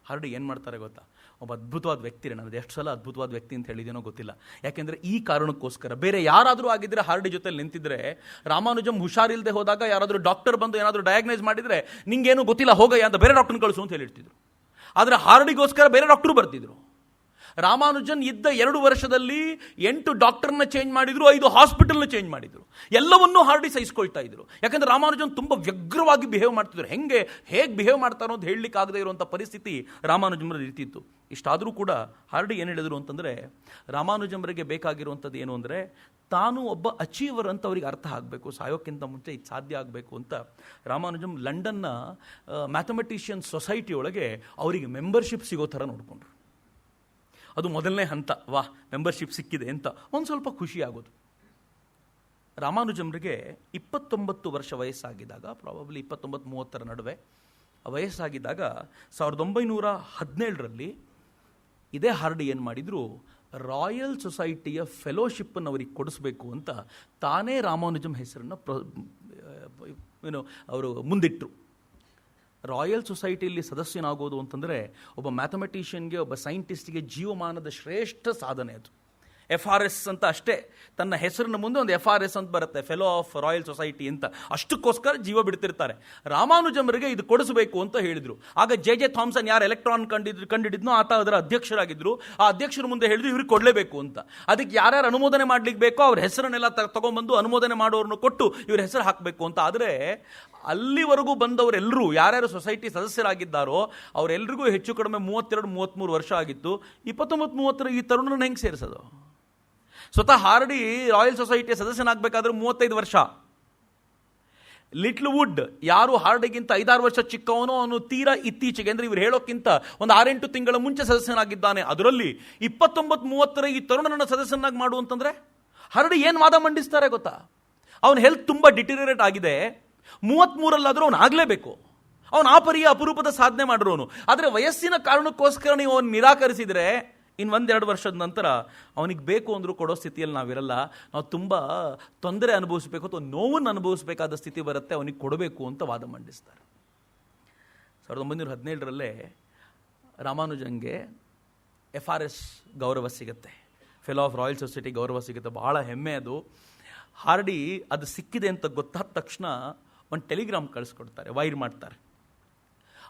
ಹಾರ್ಡಿ ಏನು ಮಾಡ್ತಾರೆ ಗೊತ್ತಾ, ಒಬ್ಬ ಅದ್ಭುತವಾದ ವ್ಯಕ್ತಿ, ನನಗೆ ಎಷ್ಟು ಸಲ ಅದ್ಭುತವಾದ ವ್ಯಕ್ತಿ ಅಂತ ಹೇಳಿದೇನೋ ಗೊತ್ತಿಲ್ಲ, ಯಾಕೆಂದರೆ ಈ ಕಾರಣಕ್ಕೋಸ್ಕರ ಬೇರೆ ಯಾರಾದರೂ ಆಗಿದ್ದರೆ ಹಾರ್ಡಿ ಜೊತೆಲಿ ನಿಂತಿದ್ರೆ, ರಾಮಾನುಜಂ ಹುಷಾರಿಲ್ಲದೆ ಹೋದಾಗ ಯಾರಾದರೂ ಡಾಕ್ಟರ್ ಬಂದು ಏನಾದರೂ ಡಯಾಗ್ನೈಸ್ ಮಾಡಿದರೆ ನಿಂಗೇನು ಗೊತ್ತಿಲ್ಲ ಹೋಗಯ್ಯ ಅಂತ ಬೇರೆ ಡಾಕ್ಟರ್ನ ಕಳಿಸು ಅಂತ ಹೇಳಿರ್ತಿದ್ರು. ಆದರೆ ಹಾರ್ಡಿಗೋಸ್ಕರ ಬೇರೆ ಡಾಕ್ಟರು ಬರ್ತಿದ್ರು. ರಾಮಾನುಜನ್ ಇದ್ದ 2 ವರ್ಷದಲ್ಲಿ 8 ಡಾಕ್ಟರ್ನ ಚೇಂಜ್ ಮಾಡಿದ್ರು, 5 ಹಾಸ್ಪಿಟಲ್ನ ಚೇಂಜ್ ಮಾಡಿದ್ರು. ಎಲ್ಲವನ್ನೂ ಹಾರ್ಡಿ ಸಹಿಸ್ಕೊಳ್ತಾ ಇದ್ರು. ಯಾಕಂದ್ರೆ ರಾಮಾನುಜನ್ ತುಂಬ ವ್ಯಗ್ರವಾಗಿ ಬಿಹೇವ್ ಮಾಡ್ತಿದ್ರು. ಹೇಗೆ ಬಿಹೇವ್ ಮಾಡ್ತಾರೋ ಅಂತ ಹೇಳಲಿಕ್ಕೆ ಆಗದೆ ಇರುವಂಥ ಪರಿಸ್ಥಿತಿ ರಾಮಾನುಜಮ್ರಲ್ಲಿ ಇರ್ತಿತ್ತು. ಇಷ್ಟಾದರೂ ಕೂಡ ಹಾರ್ಡಿ ಏನು ಹೇಳಿದ್ರು ಅಂತಂದರೆ, ರಾಮಾನುಜಮ್ರಿಗೆ ಬೇಕಾಗಿರುವಂಥದ್ದು ಏನು ಅಂದರೆ, ತಾನು ಒಬ್ಬ ಅಚೀವರ್ ಅಂತ ಅವ್ರಿಗೆ ಅರ್ಥ ಆಗಬೇಕು, ಸಾಯೋಕ್ಕಿಂತ ಮುಂಚೆ ಇದು ಸಾಧ್ಯ ಆಗಬೇಕು ಅಂತ ರಾಮಾನುಜಂ ಲಂಡನ್ನ ಮ್ಯಾಥಮೆಟಿಷಿಯನ್ ಸೊಸೈಟಿಯೊಳಗೆ ಅವರಿಗೆ ಮೆಂಬರ್ಶಿಪ್ ಸಿಗೋ ಥರ ನೋಡಿಕೊಂಡ್ರು. ಅದು ಮೊದಲನೇ ಹಂತ. ಮೆಂಬರ್ಶಿಪ್ ಸಿಕ್ಕಿದೆ ಅಂತ ಒಂದು ಸ್ವಲ್ಪ ಖುಷಿ ಆಗೋದು. ರಾಮಾನುಜಂರಿಗೆ 29 ವರ್ಷ ವಯಸ್ಸಾಗಿದ್ದಾಗ, ಪ್ರಾಬಬ್ಲಿ 29-30 ನಡುವೆ ವಯಸ್ಸಾಗಿದ್ದಾಗ 1917ರಲ್ಲಿ ಇದೇ ಹಾರ್ಡಿ ಏನು ಮಾಡಿದ್ರು, ರಾಯಲ್ ಸೊಸೈಟಿಯ ಫೆಲೋಶಿಪ್ಪನ್ನು ಅವರಿಗೆ ಕೊಡಿಸ್ಬೇಕು ಅಂತ ತಾನೇ ರಾಮಾನುಜಂ ಹೆಸರನ್ನು ಅವರು ಮುಂದಿಟ್ಟರು. ರಾಯಲ್ ಸೊಸೈಟಿಯಲ್ಲಿ ಸದಸ್ಯನಾಗೋದು ಅಂತಂದರೆ ಒಬ್ಬ ಮ್ಯಾಥಮೆಟಿಷಿಯನ್ಗೆ, ಒಬ್ಬ ಸೈಂಟಿಸ್ಟ್ಗೆ ಜೀವಮಾನದ ಶ್ರೇಷ್ಠ ಸಾಧನೆ ಅದು. FRS ಅಂತ ಅಷ್ಟೇ, ತನ್ನ ಹೆಸರಿನ ಮುಂದೆ ಒಂದು FRS ಅಂತ ಬರುತ್ತೆ, ಫೆಲೋ ಆಫ್ ರಾಯಲ್ ಸೊಸೈಟಿ ಅಂತ. ಅಷ್ಟಕ್ಕೋಸ್ಕರ ಜೀವ ಬಿಡ್ತಿರ್ತಾರೆ. ರಾಮಾನುಜಂರಿಗೆ ಇದು ಕೊಡಿಸಬೇಕು ಅಂತ ಹೇಳಿದರು. ಆಗ ಜೆ ಥಾಮ್ಸನ್ ಯಾರು ಎಲೆಕ್ಟ್ರಾನ್ ಕಂಡಿಡಿದ್ನೋ ಆತ ಅದರ ಅಧ್ಯಕ್ಷರಾಗಿದ್ದರು. ಆ ಅಧ್ಯಕ್ಷರ ಮುಂದೆ ಹೇಳಿದ್ರು ಇವ್ರಿಗೆ ಕೊಡಲೇಬೇಕು ಅಂತ. ಅದಕ್ಕೆ ಯಾರ್ಯಾರು ಅನುಮೋದನೆ ಮಾಡ್ಲಿಕ್ಕೆ ಬೇಕೋ ಅವ್ರ ಹೆಸರನ್ನೆಲ್ಲ ತಗೊಂಡ್ಬಂದು ಅನುಮೋದನೆ ಮಾಡೋರನ್ನು ಕೊಟ್ಟು ಇವ್ರ ಹೆಸರು ಹಾಕಬೇಕು ಅಂತ. ಆದರೆ ಅಲ್ಲಿವರೆಗೂ ಬಂದವರೆಲ್ಲರೂ ಯಾರ್ಯಾರು ಸೊಸೈಟಿ ಸದಸ್ಯರಾಗಿದ್ದಾರೋ ಅವರೆಲ್ಲರಿಗೂ ಹೆಚ್ಚು ಕಡಿಮೆ 32-33 ವರ್ಷ ಆಗಿತ್ತು. 29-30 ಈ ತರುಣರನ್ನು ಹೆಂಗೆ ಸೇರಿಸೋದು? ಸ್ವತಃ ಹಾರ್ಡಿ ರಾಯಲ್ ಸೊಸೈಟಿಯ ಸದಸ್ಯನಾಗಬೇಕಾದ್ರೆ 35 ವರ್ಷ. ಲಿಟ್ಲ್ ವುಡ್ ಯಾರು ಹಾರ್ಡಿಗಿಂತ 5-6 ವರ್ಷ ಚಿಕ್ಕವನೋ ಅವನು ತೀರಾ ಇತ್ತೀಚೆಗೆ, ಅಂದರೆ ಇವ್ರು ಹೇಳೋಕ್ಕಿಂತ ಒಂದು 6-8 ತಿಂಗಳ ಮುಂಚೆ ಸದಸ್ಯನಾಗಿದ್ದಾನೆ. ಅದರಲ್ಲಿ 29-30 ಈ ತರುಣನನ್ನು ಸದಸ್ಯನಾಗಿ ಮಾಡು ಅಂತಂದರೆ ಹಾರ್ಡಿ ಏನು ವಾದ ಮಂಡಿಸ್ತಾರೆ ಗೊತ್ತಾ? ಅವನ ಹೆಲ್ತ್ ತುಂಬ ಡಿಟೀರಿಯರೇಟ್ ಆಗಿದೆ, 33ರಲ್ಲಾದರೂ ಅವನು ಆಗಲೇಬೇಕು, ಅವನು ಆ ಪರಿಯ ಅಪರೂಪದ ಸಾಧನೆ ಮಾಡಿರೋನು. ಆದರೆ ವಯಸ್ಸಿನ ಕಾರಣಕ್ಕೋಸ್ಕರ ನೀವು ಅವನು ನಿರಾಕರಿಸಿದರೆ ಇನ್ನು 1-2 ವರ್ಷದ ನಂತರ ಅವನಿಗೆ ಬೇಕು ಅಂದರೂ ಕೊಡೋ ಸ್ಥಿತಿಯಲ್ಲಿ ನಾವಿರಲ್ಲ. ನಾವು ತುಂಬ ತೊಂದರೆ ಅನುಭವಿಸಬೇಕು ಅಥವಾ ನೋವನ್ನು ಅನುಭವಿಸಬೇಕಾದ ಸ್ಥಿತಿ ಬರುತ್ತೆ, ಅವನಿಗೆ ಕೊಡಬೇಕು ಅಂತ ವಾದ ಮಂಡಿಸ್ತಾರೆ. 1917ರಲ್ಲೇ ರಾಮಾನುಜಂಗೆ FRS ಗೌರವ ಸಿಗುತ್ತೆ, ಫೆಲೋ ಆಫ್ ರಾಯಲ್ ಸೊಸೈಟಿ ಗೌರವ ಸಿಗುತ್ತೆ. ಬಹಳ ಹೆಮ್ಮೆ ಅದು. ಹಾರ್ಡಿ ಅದು ಸಿಕ್ಕಿದೆ ಅಂತ ಗೊತ್ತಾದ ತಕ್ಷಣ ಒಂದು ಟೆಲಿಗ್ರಾಮ್ ಕಳಿಸ್ಕೊಡ್ತಾರೆ, ವೈರ್ ಮಾಡ್ತಾರೆ.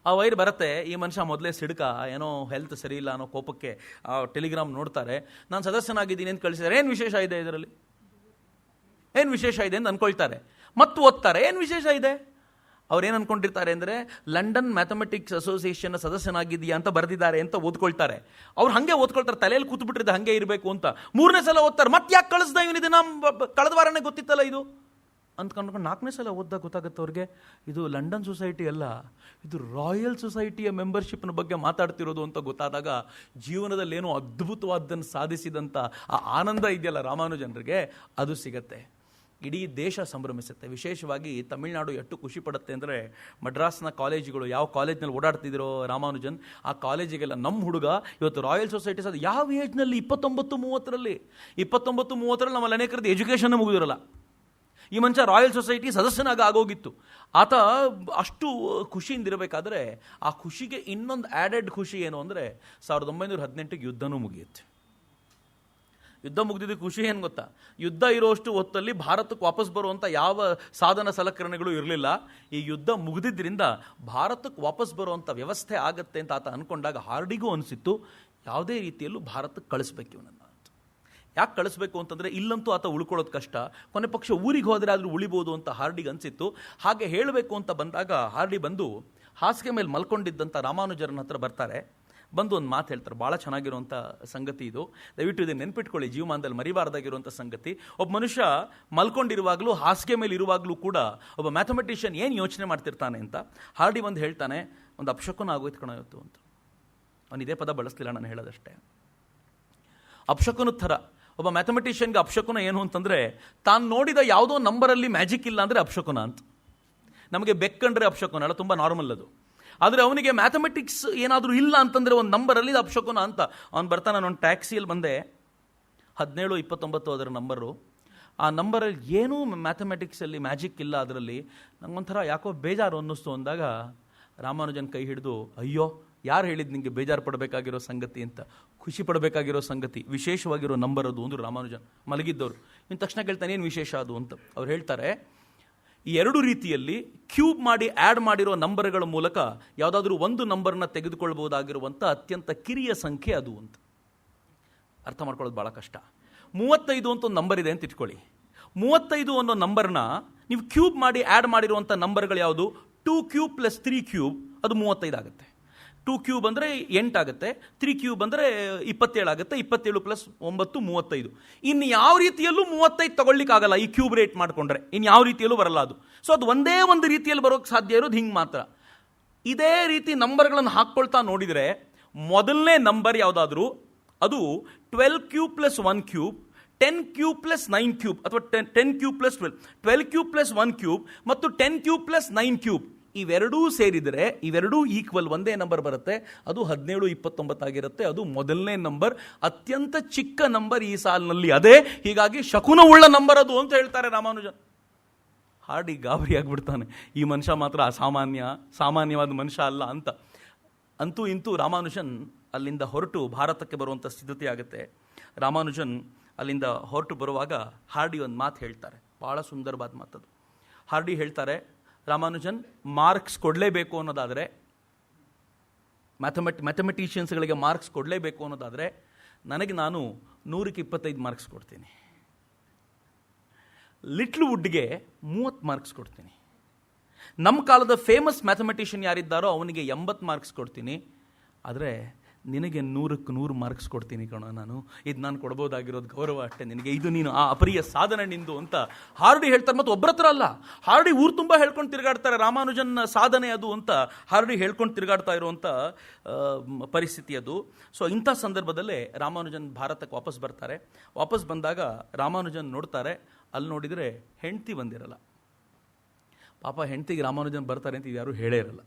ಆ ವೈರ್ ಬರುತ್ತೆ, ಈ ಮನುಷ್ಯ ಮೊದಲೇ ಸಿಡ್ಕ, ಏನೋ ಹೆಲ್ತ್ ಸರಿ ಇಲ್ಲ ಅನ್ನೋ ಕೋಪಕ್ಕೆ ಆ ಟೆಲಿಗ್ರಾಮ್ ನೋಡ್ತಾರೆ. ನಾನು ಸದಸ್ಯನಾಗಿದ್ದೀನಿ ಅಂತ ಕಳಿಸಿದ್ದಾರೆ, ಏನು ವಿಶೇಷ ಇದೆ ಇದರಲ್ಲಿ, ಏನು ವಿಶೇಷ ಇದೆ ಅಂತ ಅಂದ್ಕೊಳ್ತಾರೆ. ಮತ್ತು ಓದ್ತಾರೆ, ಏನು ವಿಶೇಷ ಇದೆ. ಅವ್ರೇನು ಅಂದ್ಕೊಂಡಿರ್ತಾರೆ ಅಂದರೆ ಲಂಡನ್ ಮ್ಯಾಥಮೆಟಿಕ್ಸ್ ಅಸೋಸಿಯೇಷನ್ ಸದಸ್ಯನಾಗಿದೆಯಾ ಅಂತ ಬರೆದಿದ್ದಾರೆ ಅಂತ ಓದ್ಕೊಳ್ತಾರೆ. ಅವ್ರು ಹಾಗೆ ಓದ್ಕೊಳ್ತಾರೆ, ತಲೆಯಲ್ಲಿ ಕೂತ್ಬಿಟ್ಟಿರುತ್ತೆ ಹಾಗೆ ಇರಬೇಕು ಅಂತ. 3ನೇ ಸಲ ಓದ್ತಾರೆ, ಮತ್ತೆ ಯಾಕೆ ಕಳಿಸ್ದ ಇವನಿದೆ, ನಮ್ಮ ಕಳೆದ ವಾರನೇ ಗೊತ್ತಿತ್ತಲ್ಲ ಇದು. ಅಂತ ಕಂಡ್ಕೊಂಡು 4ನೇ ಸಲ ಓದ್ದಾಗ ಗೊತ್ತಾಗುತ್ತೆ ಅವ್ರಿಗೆ ಇದು ಲಂಡನ್ ಸೊಸೈಟಿ ಅಲ್ಲ, ಇದು ರಾಯಲ್ ಸೊಸೈಟಿಯ ಮೆಂಬರ್ಶಿಪ್ನ ಬಗ್ಗೆ ಮಾತಾಡ್ತಿರೋದು ಅಂತ ಗೊತ್ತಾದಾಗ ಜೀವನದಲ್ಲಿ ಏನೋ ಅದ್ಭುತವಾದ್ದನ್ನು ಸಾಧಿಸಿದಂಥ ಆ ಆನಂದ ಇದೆಯಲ್ಲ ರಾಮಾನುಜನ್ರಿಗೆ, ಅದು ಸಿಗತ್ತೆ. ಇಡೀ ದೇಶ ಸಂಭ್ರಮಿಸುತ್ತೆ. ವಿಶೇಷವಾಗಿ ತಮಿಳುನಾಡು ಎಷ್ಟು ಖುಷಿ ಪಡುತ್ತೆ ಅಂದರೆ, ಮಡ್ರಾಸ್ನ ಕಾಲೇಜುಗಳು ಯಾವ ಕಾಲೇಜ್ನಲ್ಲಿ ಓಡಾಡ್ತಿದ್ದೀರೋ ರಾಮಾನುಜನ್, ಆ ಕಾಲೇಜಿಗೆಲ್ಲ ನಮ್ಮ ಹುಡುಗ ಇವತ್ತು ರಾಯಲ್ ಸೊಸೈಟೀಸ್ ಅದು ಯಾವ ಏಜ್ನಲ್ಲಿ 29-30ರಲ್ಲಿ ನಮ್ಮಲ್ಲಿ ಅನೇಕರದ್ದು ಎಜುಕೇಷನ್ ಮುಗಿದಿರಲ್ಲ. ಈ ಮನುಷ್ಯ ರಾಯಲ್ ಸೊಸೈಟಿ ಸದಸ್ಯನಾಗ ಆಗೋಗಿತ್ತು. ಆತ ಅಷ್ಟು ಖುಷಿಯಿಂದಿರಬೇಕಾದ್ರೆ ಆ ಖುಷಿಗೆ ಇನ್ನೊಂದು ಆ್ಯಡೆಡ್ ಖುಷಿ ಏನು ಅಂದರೆ 1918 ಯುದ್ಧನೂ ಮುಗಿಯುತ್ತೆ. ಯುದ್ಧ ಮುಗಿದಿದ್ದು ಖುಷಿ ಏನು ಗೊತ್ತಾ, ಯುದ್ಧ ಇರೋಷ್ಟು ಹೊತ್ತಲ್ಲಿ ಭಾರತಕ್ಕೆ ವಾಪಸ್ ಬರುವಂಥ ಯಾವ ಸಾಧನ ಸಲಕರಣೆಗಳು ಇರಲಿಲ್ಲ. ಈ ಯುದ್ಧ ಮುಗಿದಿದ್ದರಿಂದ ಭಾರತಕ್ಕೆ ವಾಪಸ್ ಬರುವಂಥ ವ್ಯವಸ್ಥೆ ಆಗತ್ತೆ ಅಂತ ಆತ ಅಂದ್ಕೊಂಡಾಗ ಹಾರ್ಡಿಗೂ ಅನಿಸಿತ್ತು ಯಾವುದೇ ರೀತಿಯಲ್ಲೂ ಭಾರತಕ್ಕೆ ಕಳಿಸ್ಬೇಕು ಇವನನ್ನು. ಯಾಕೆ ಕಳಿಸ್ಬೇಕು ಅಂತಂದರೆ ಇಲ್ಲಂತೂ ಆತ ಉಳ್ಕೊಳ್ಳೋದು ಕಷ್ಟ, ಕೊನೆ ಪಕ್ಷ ಊರಿಗೆ ಹೋದರೆ ಆದರೂ ಉಳಿಬೋದು ಅಂತ ಹಾರ್ಡಿಗೆ ಅನಿಸಿತ್ತು. ಹಾಗೆ ಹೇಳಬೇಕು ಅಂತ ಬಂದಾಗ ಹಾರ್ಡಿ ಬಂದು ಹಾಸಿಗೆ ಮೇಲೆ ಮಲ್ಕೊಂಡಿದ್ದಂಥ ರಾಮಾನುಜರನ್ನ ಹತ್ರ ಬರ್ತಾರೆ. ಬಂದು ಒಂದು ಮಾತು ಹೇಳ್ತಾರೆ, ಭಾಳ ಚೆನ್ನಾಗಿರುವಂಥ ಸಂಗತಿ ಇದು, ದಯವಿಟ್ಟು ಇದನ್ನು ನೆನ್ಪಿಟ್ಕೊಳ್ಳಿ, ಜೀವಮಾನದಲ್ಲಿ ಮರಿಬಾರ್ದಾಗಿರುವಂಥ ಸಂಗತಿ. ಒಬ್ಬ ಮನುಷ್ಯ ಮಲ್ಕೊಂಡಿರುವಾಗಲೂ ಹಾಸಿಗೆ ಮೇಲೆ ಇರುವಾಗಲೂ ಕೂಡ ಒಬ್ಬ ಮ್ಯಾಥಮೆಟಿಷಿಯನ್ ಏನು ಯೋಚನೆ ಮಾಡ್ತಿರ್ತಾನೆ ಅಂತ ಹಾರ್ಡಿ ಒಂದು ಹೇಳ್ತಾನೆ, ಒಂದು ಅಪಶಕುನ ಆಗೋಯ್ತು ಕಣ ಇವತ್ತು ಅಂತ. ಅವನು ಇದೇ ಪದ ಬಳಸ್ತಿಲ್ಲ, ನಾನು ಹೇಳೋದಷ್ಟೇ. ಅಪಶಕುನದ ಥರ ಒಬ್ಬ ಮ್ಯಾಥಮೆಟಿಷಿಯನ್ಗೆ ಅಪಶಕುನ ಏನು ಅಂತಂದರೆ, ತಾನು ನೋಡಿದ ಯಾವುದೋ ನಂಬರಲ್ಲಿ ಮ್ಯಾಜಿಕ್ ಇಲ್ಲ ಅಂದರೆ ಅಪಶಕುನ ಅಂತ. ನಮಗೆ ಬೆಕ್ಕಂಡ್ರೆ ಅಪಶಕುನ ಅಲ್ಲ, ತುಂಬ ನಾರ್ಮಲ್ ಅದು. ಆದರೆ ಅವನಿಗೆ ಮ್ಯಾಥಮೆಟಿಕ್ಸ್ ಏನಾದರೂ ಇಲ್ಲ ಅಂತಂದರೆ ಒಂದು ನಂಬರಲ್ಲಿ ಇದು ಅಪಶಕುನ ಅಂತ. ಅವ್ನು ಬರ್ತಾನೆ, ನಾನು ಟ್ಯಾಕ್ಸಿಯಲ್ಲಿ ಬಂದೆ, 1729 ಅದರ ನಂಬರು. ಆ ನಂಬರಲ್ಲಿ ಏನೂ ಮ್ಯಾಥಮೆಟಿಕ್ಸಲ್ಲಿ ಮ್ಯಾಜಿಕ್ ಇಲ್ಲ, ಅದರಲ್ಲಿ ನಂಗೊಂಥರ ಯಾಕೋ ಬೇಜಾರು ಅನ್ನಿಸ್ತು ಅಂದಾಗ ರಾಮಾನುಜನ್ ಕೈ ಹಿಡಿದು, ಅಯ್ಯೋ ಯಾರು ಹೇಳಿದ್ದು ನಿಮಗೆ ಬೇಜಾರು ಪಡಬೇಕಾಗಿರೋ ಸಂಗತಿ ಅಂತ, ಖುಷಿ ಪಡಬೇಕಾಗಿರೋ ಸಂಗತಿ, ವಿಶೇಷವಾಗಿರೋ ನಂಬರ್ ಅದು ಅಂದರು ರಾಮಾನುಜನ್. ಮಲಗಿದ್ದವರು ಇನ್ನು ತಕ್ಷಣ ಕೇಳ್ತಾನೆ, ಏನು ವಿಶೇಷ ಅದು ಅಂತ. ಅವ್ರು ಹೇಳ್ತಾರೆ, ಈ ಎರಡು ರೀತಿಯಲ್ಲಿ ಕ್ಯೂಬ್ ಮಾಡಿ ಆ್ಯಡ್ ಮಾಡಿರೋ ನಂಬರ್ಗಳ ಮೂಲಕ ಯಾವುದಾದ್ರೂ ಒಂದು ನಂಬರ್ನ ತೆಗೆದುಕೊಳ್ಬಹುದಾಗಿರುವಂಥ ಅತ್ಯಂತ ಕಿರಿಯ ಸಂಖ್ಯೆ ಅದು ಅಂತ. ಅರ್ಥ ಮಾಡ್ಕೊಳ್ಳೋದು ಭಾಳ ಕಷ್ಟ. 35 ಅಂತ ಒಂದು ನಂಬರ್ ಇದೆ ಅಂತ ಇಟ್ಕೊಳ್ಳಿ. 35 ಅನ್ನೋ ನಂಬರ್ನ ನೀವು ಕ್ಯೂಬ್ ಮಾಡಿ ಆ್ಯಡ್ ಮಾಡಿರುವಂಥ ನಂಬರ್ಗಳು ಯಾವುದು? 2 ಕ್ಯೂಬ್ ಪ್ಲಸ್ 3 ಕ್ಯೂಬ್, ಅದು 35 ಆಗುತ್ತೆ. 2 ಕ್ಯೂಬ್ ಅಂದರೆ 8 ಆಗುತ್ತೆ, 3 ಕ್ಯೂಬ್ ಅಂದರೆ 27 ಆಗುತ್ತೆ. 27 ಪ್ಲಸ್ 9 35. ಇನ್ನು ಯಾವ ರೀತಿಯಲ್ಲೂ 35 ತಗೊಳ್ಳಿಕ್ಕಾಗಲ್ಲ ಈ ಕ್ಯೂಬ್ ರೇಟ್ ಮಾಡಿಕೊಂಡ್ರೆ, ಇನ್ನು ಯಾವ ರೀತಿಯಲ್ಲೂ ಬರಲ್ಲ ಅದು. ಸೊ ಅದು ಒಂದೇ ಒಂದು ರೀತಿಯಲ್ಲಿ ಬರೋಕ್ಕೆ ಸಾಧ್ಯ ಇರೋದು ಹಿಂಗೆ ಮಾತ್ರ. ಇದೇ ರೀತಿ ನಂಬರ್ಗಳನ್ನು ಹಾಕ್ಕೊಳ್ತಾ ನೋಡಿದರೆ ಮೊದಲನೇ ನಂಬರ್ ಯಾವುದಾದ್ರೂ ಅದು 12 cube plus 1 cube, 10 cube plus 9 cube, ಅಥವಾ 10 cube plus 12 cube plus 1 cube ಮತ್ತು 10 ಕ್ಯೂಬ್ ಪ್ಲಸ್ 9 ಕ್ಯೂಬ್, ಇವೆರಡೂ ಸೇರಿದರೆ ಇವೆರಡೂ ಈಕ್ವಲ್ ಒಂದೇ ನಂಬರ್ ಬರುತ್ತೆ. ಅದು 1729 ಆಗಿರುತ್ತೆ. ಅದು ಮೊದಲನೇ ನಂಬರ್, ಅತ್ಯಂತ ಚಿಕ್ಕ ನಂಬರ್ ಈ ಸಾಲಿನಲ್ಲಿ. ಅದೇ ಹೀಗಾಗಿ ಶಕುನವುಳ್ಳ ನಂಬರ್ ಅದು ಅಂತ ಹೇಳ್ತಾರೆ ರಾಮಾನುಜನ್. ಹಾರ್ಡಿ ಗಾಬರಿ ಆಗಿಬಿಡ್ತಾನೆ, ಈ ಮನುಷ್ಯ ಮಾತ್ರ ಸಾಮಾನ್ಯವಾದ ಮನುಷ್ಯ ಅಲ್ಲ ಅಂತ. ಅಂತೂ ಇಂತೂ ರಾಮಾನುಜನ್ ಅಲ್ಲಿಂದ ಹೊರಟು ಭಾರತಕ್ಕೆ ಬರುವಂಥ ಸ್ಥಿತಿ ಆಗುತ್ತೆ. ರಾಮಾನುಜನ್ ಅಲ್ಲಿಂದ ಹೊರಟು ಬರುವಾಗ ಹಾರ್ಡಿ ಒಂದು ಮಾತು ಹೇಳ್ತಾರೆ, ಭಾಳ ಸುಂದರವಾದ ಮಾತದು. ಹಾರ್ಡಿ ಹೇಳ್ತಾರೆ, ರಾಮಾನುಜನ್ ಮಾರ್ಕ್ಸ್ ಕೊಡಲೇಬೇಕು ಅನ್ನೋದಾದರೆ, ಮ್ಯಾಥಮೆಟಿಷಿಯನ್ಸ್ಗಳಿಗೆ ಮಾರ್ಕ್ಸ್ ಕೊಡಲೇಬೇಕು ಅನ್ನೋದಾದರೆ ನಾನು 100ಕ್ಕೆ 25 ಮಾರ್ಕ್ಸ್ ಕೊಡ್ತೀನಿ. ಲಿಟ್ಲ್ ವುಡ್ಗೆ 30 ಮಾರ್ಕ್ಸ್ ಕೊಡ್ತೀನಿ. ನಮ್ಮ ಕಾಲದ ಫೇಮಸ್ ಮ್ಯಾಥಮೆಟಿಷಿಯನ್ ಯಾರಿದ್ದಾರೋ ಅವನಿಗೆ 80 ಮಾರ್ಕ್ಸ್ ಕೊಡ್ತೀನಿ. ಆದರೆ ನಿನಗೆ 100ಕ್ಕೆ 100 ಮಾರ್ಕ್ಸ್ ಕೊಡ್ತೀನಿ ಕಣೋ ನಾನು. ಇದು ನಾನು ಕೊಡ್ಬೋದಾಗಿರೋದು ಗೌರವ ಅಷ್ಟೇ ನಿನಗೆ, ಇದು ನೀನು ಆ ಅಪರಿಯ ಸಾಧನೆ ನಿಂದು ಅಂತ ಹಾರ್ಡಿ ಹೇಳ್ತಾರೆ. ಮತ್ತು ಒಬ್ಬರ ಹತ್ರ ಅಲ್ಲ, ಹಾರ್ಡಿ ಊರು ತುಂಬ ಹೇಳ್ಕೊಂಡು ತಿರುಗಾಡ್ತಾರೆ, ರಾಮಾನುಜನ್ ಸಾಧನೆ ಅದು ಅಂತ ಹಾರ್ಡಿ ಹೇಳ್ಕೊಂಡು ತಿರುಗಾಡ್ತಾ ಇರುವಂಥ ಪರಿಸ್ಥಿತಿ ಅದು. ಸೊ ಇಂಥ ಸಂದರ್ಭದಲ್ಲೇ ರಾಮಾನುಜನ್ ಭಾರತಕ್ಕೆ ವಾಪಸ್ ಬರ್ತಾರೆ. ವಾಪಸ್ ಬಂದಾಗ ರಾಮಾನುಜನ್ ನೋಡ್ತಾರೆ, ಅಲ್ಲಿ ನೋಡಿದರೆ ಹೆಂಡತಿ ಬಂದಿರಲ್ಲ. ಪಾಪ ಹೆಂಡತಿಗೆ ರಾಮಾನುಜನ್ ಬರ್ತಾರೆ ಅಂತ ಯಾರೂ ಹೇಳೇ ಇರಲ್ಲ.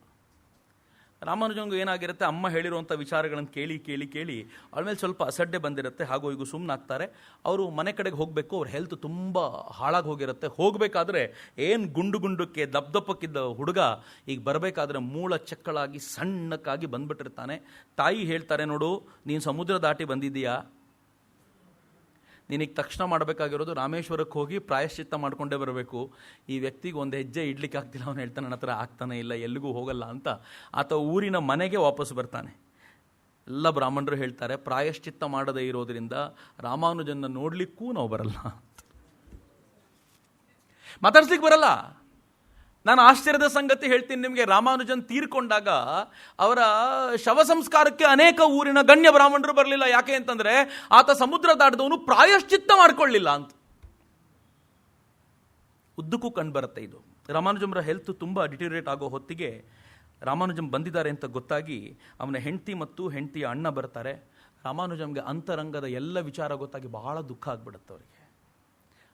ರಾಮಾನುಜನ್ಗೂ ಏನಾಗಿರುತ್ತೆ, ಅಮ್ಮ ಹೇಳಿರುವಂಥ ವಿಚಾರಗಳನ್ನು ಕೇಳಿ ಕೇಳಿ ಕೇಳಿ ಅವಳ ಮೇಲೆ ಸ್ವಲ್ಪ ಅಸಡ್ಡೆ ಬಂದಿರುತ್ತೆ. ಹಾಗೂ ಈಗ ಸುಮ್ಮನಾಗ್ತಾರೆ. ಅವರು ಮನೆ ಕಡೆಗೆ ಹೋಗಬೇಕು, ಅವ್ರ ಹೆಲ್ತ್ ತುಂಬ ಹಾಳಾಗಿ ಹೋಗಿರುತ್ತೆ. ಹೋಗಬೇಕಾದ್ರೆ ಏನು ಗುಂಡಕ್ಕೆ ದಪ್ಪಕ್ಕಿದ್ದ ಹುಡುಗ ಈಗ ಬರಬೇಕಾದ್ರೆ ಮೂಳ ಚಕ್ಕಳಾಗಿ ಸಣ್ಣಕ್ಕಾಗಿ ಬಂದ್ಬಿಟ್ಟಿರ್ತಾನೆ. ತಾಯಿ ಹೇಳ್ತಾರೆ, ನೋಡು ನೀನು ಸಮುದ್ರ ದಾಟಿ ಬಂದಿದ್ದೀಯಾ, ನಿನಗೆ ತಕ್ಷಣ ಮಾಡಬೇಕಾಗಿರೋದು ರಾಮೇಶ್ವರಕ್ಕೆ ಹೋಗಿ ಪ್ರಾಯಶ್ಚಿತ್ತ ಮಾಡಿಕೊಂಡೇ ಬರಬೇಕು. ಈ ವ್ಯಕ್ತಿಗೆ ಒಂದು ಹೆಜ್ಜೆ ಇಡ್ಲಿಕ್ಕೆ ಆಗ್ತಿಲ್ಲ. ಅವನು ಹೇಳ್ತಾನೆ, ನನ್ನ ಹತ್ರ ಆಗ್ತಾನೆ ಇಲ್ಲ, ಎಲ್ಲಿಗೂ ಹೋಗಲ್ಲ ಅಂತ. ಆತ ಊರಿನ ಮನೆಗೆ ವಾಪಸ್ ಬರ್ತಾನೆ. ಎಲ್ಲ ಬ್ರಾಹ್ಮಣರು ಹೇಳ್ತಾರೆ, ಪ್ರಾಯಶ್ಚಿತ್ತ ಮಾಡದೇ ಇರೋದ್ರಿಂದ ರಾಮಾನುಜನ್ನ ನೋಡ್ಲಿಕ್ಕೂ ನಾವು ಬರಲ್ಲ, ಮಾತಾಡ್ಸ್ಲಿಕ್ಕೆ ಬರಲ್ಲ. ನಾನು ಆಶ್ಚರ್ಯದ ಸಂಗತಿ ಹೇಳ್ತೀನಿ ನಿಮಗೆ, ರಾಮಾನುಜನ್ ತೀರ್ಕೊಂಡಾಗ ಅವರ ಶವ ಸಂಸ್ಕಾರಕ್ಕೆ ಅನೇಕ ಊರಿನ ಗಣ್ಯ ಬ್ರಾಹ್ಮಣರು ಬರಲಿಲ್ಲ. ಯಾಕೆ ಅಂತಂದ್ರೆ ಆತ ಸಮುದ್ರ ದಾಟದವನು ಪ್ರಾಯಶ್ಚಿತ್ತ ಮಾಡಿಕೊಳ್ಳಿಲ್ಲ ಅಂತ. ಉದ್ದಕ್ಕೂ ಕಂಡುಬರುತ್ತೆ ಇದು. ರಾಮಾನುಜಂರ ಹೆಲ್ತ್ ತುಂಬ ಡಿಟೀರಿಯೇಟ್ ಆಗೋ ಹೊತ್ತಿಗೆ ರಾಮಾನುಜಂ ಬಂದಿದ್ದಾರೆ ಅಂತ ಗೊತ್ತಾಗಿ ಅವನ ಹೆಂಡತಿ ಮತ್ತು ಹೆಂಡತಿಯ ಅಣ್ಣ ಬರ್ತಾರೆ. ರಾಮಾನುಜಂಗೆ ಅಂತರಂಗದ ಎಲ್ಲ ವಿಚಾರ ಗೊತ್ತಾಗಿ ಬಹಳ ದುಃಖ ಆಗ್ಬಿಡುತ್ತೆ ಅವರಿಗೆ.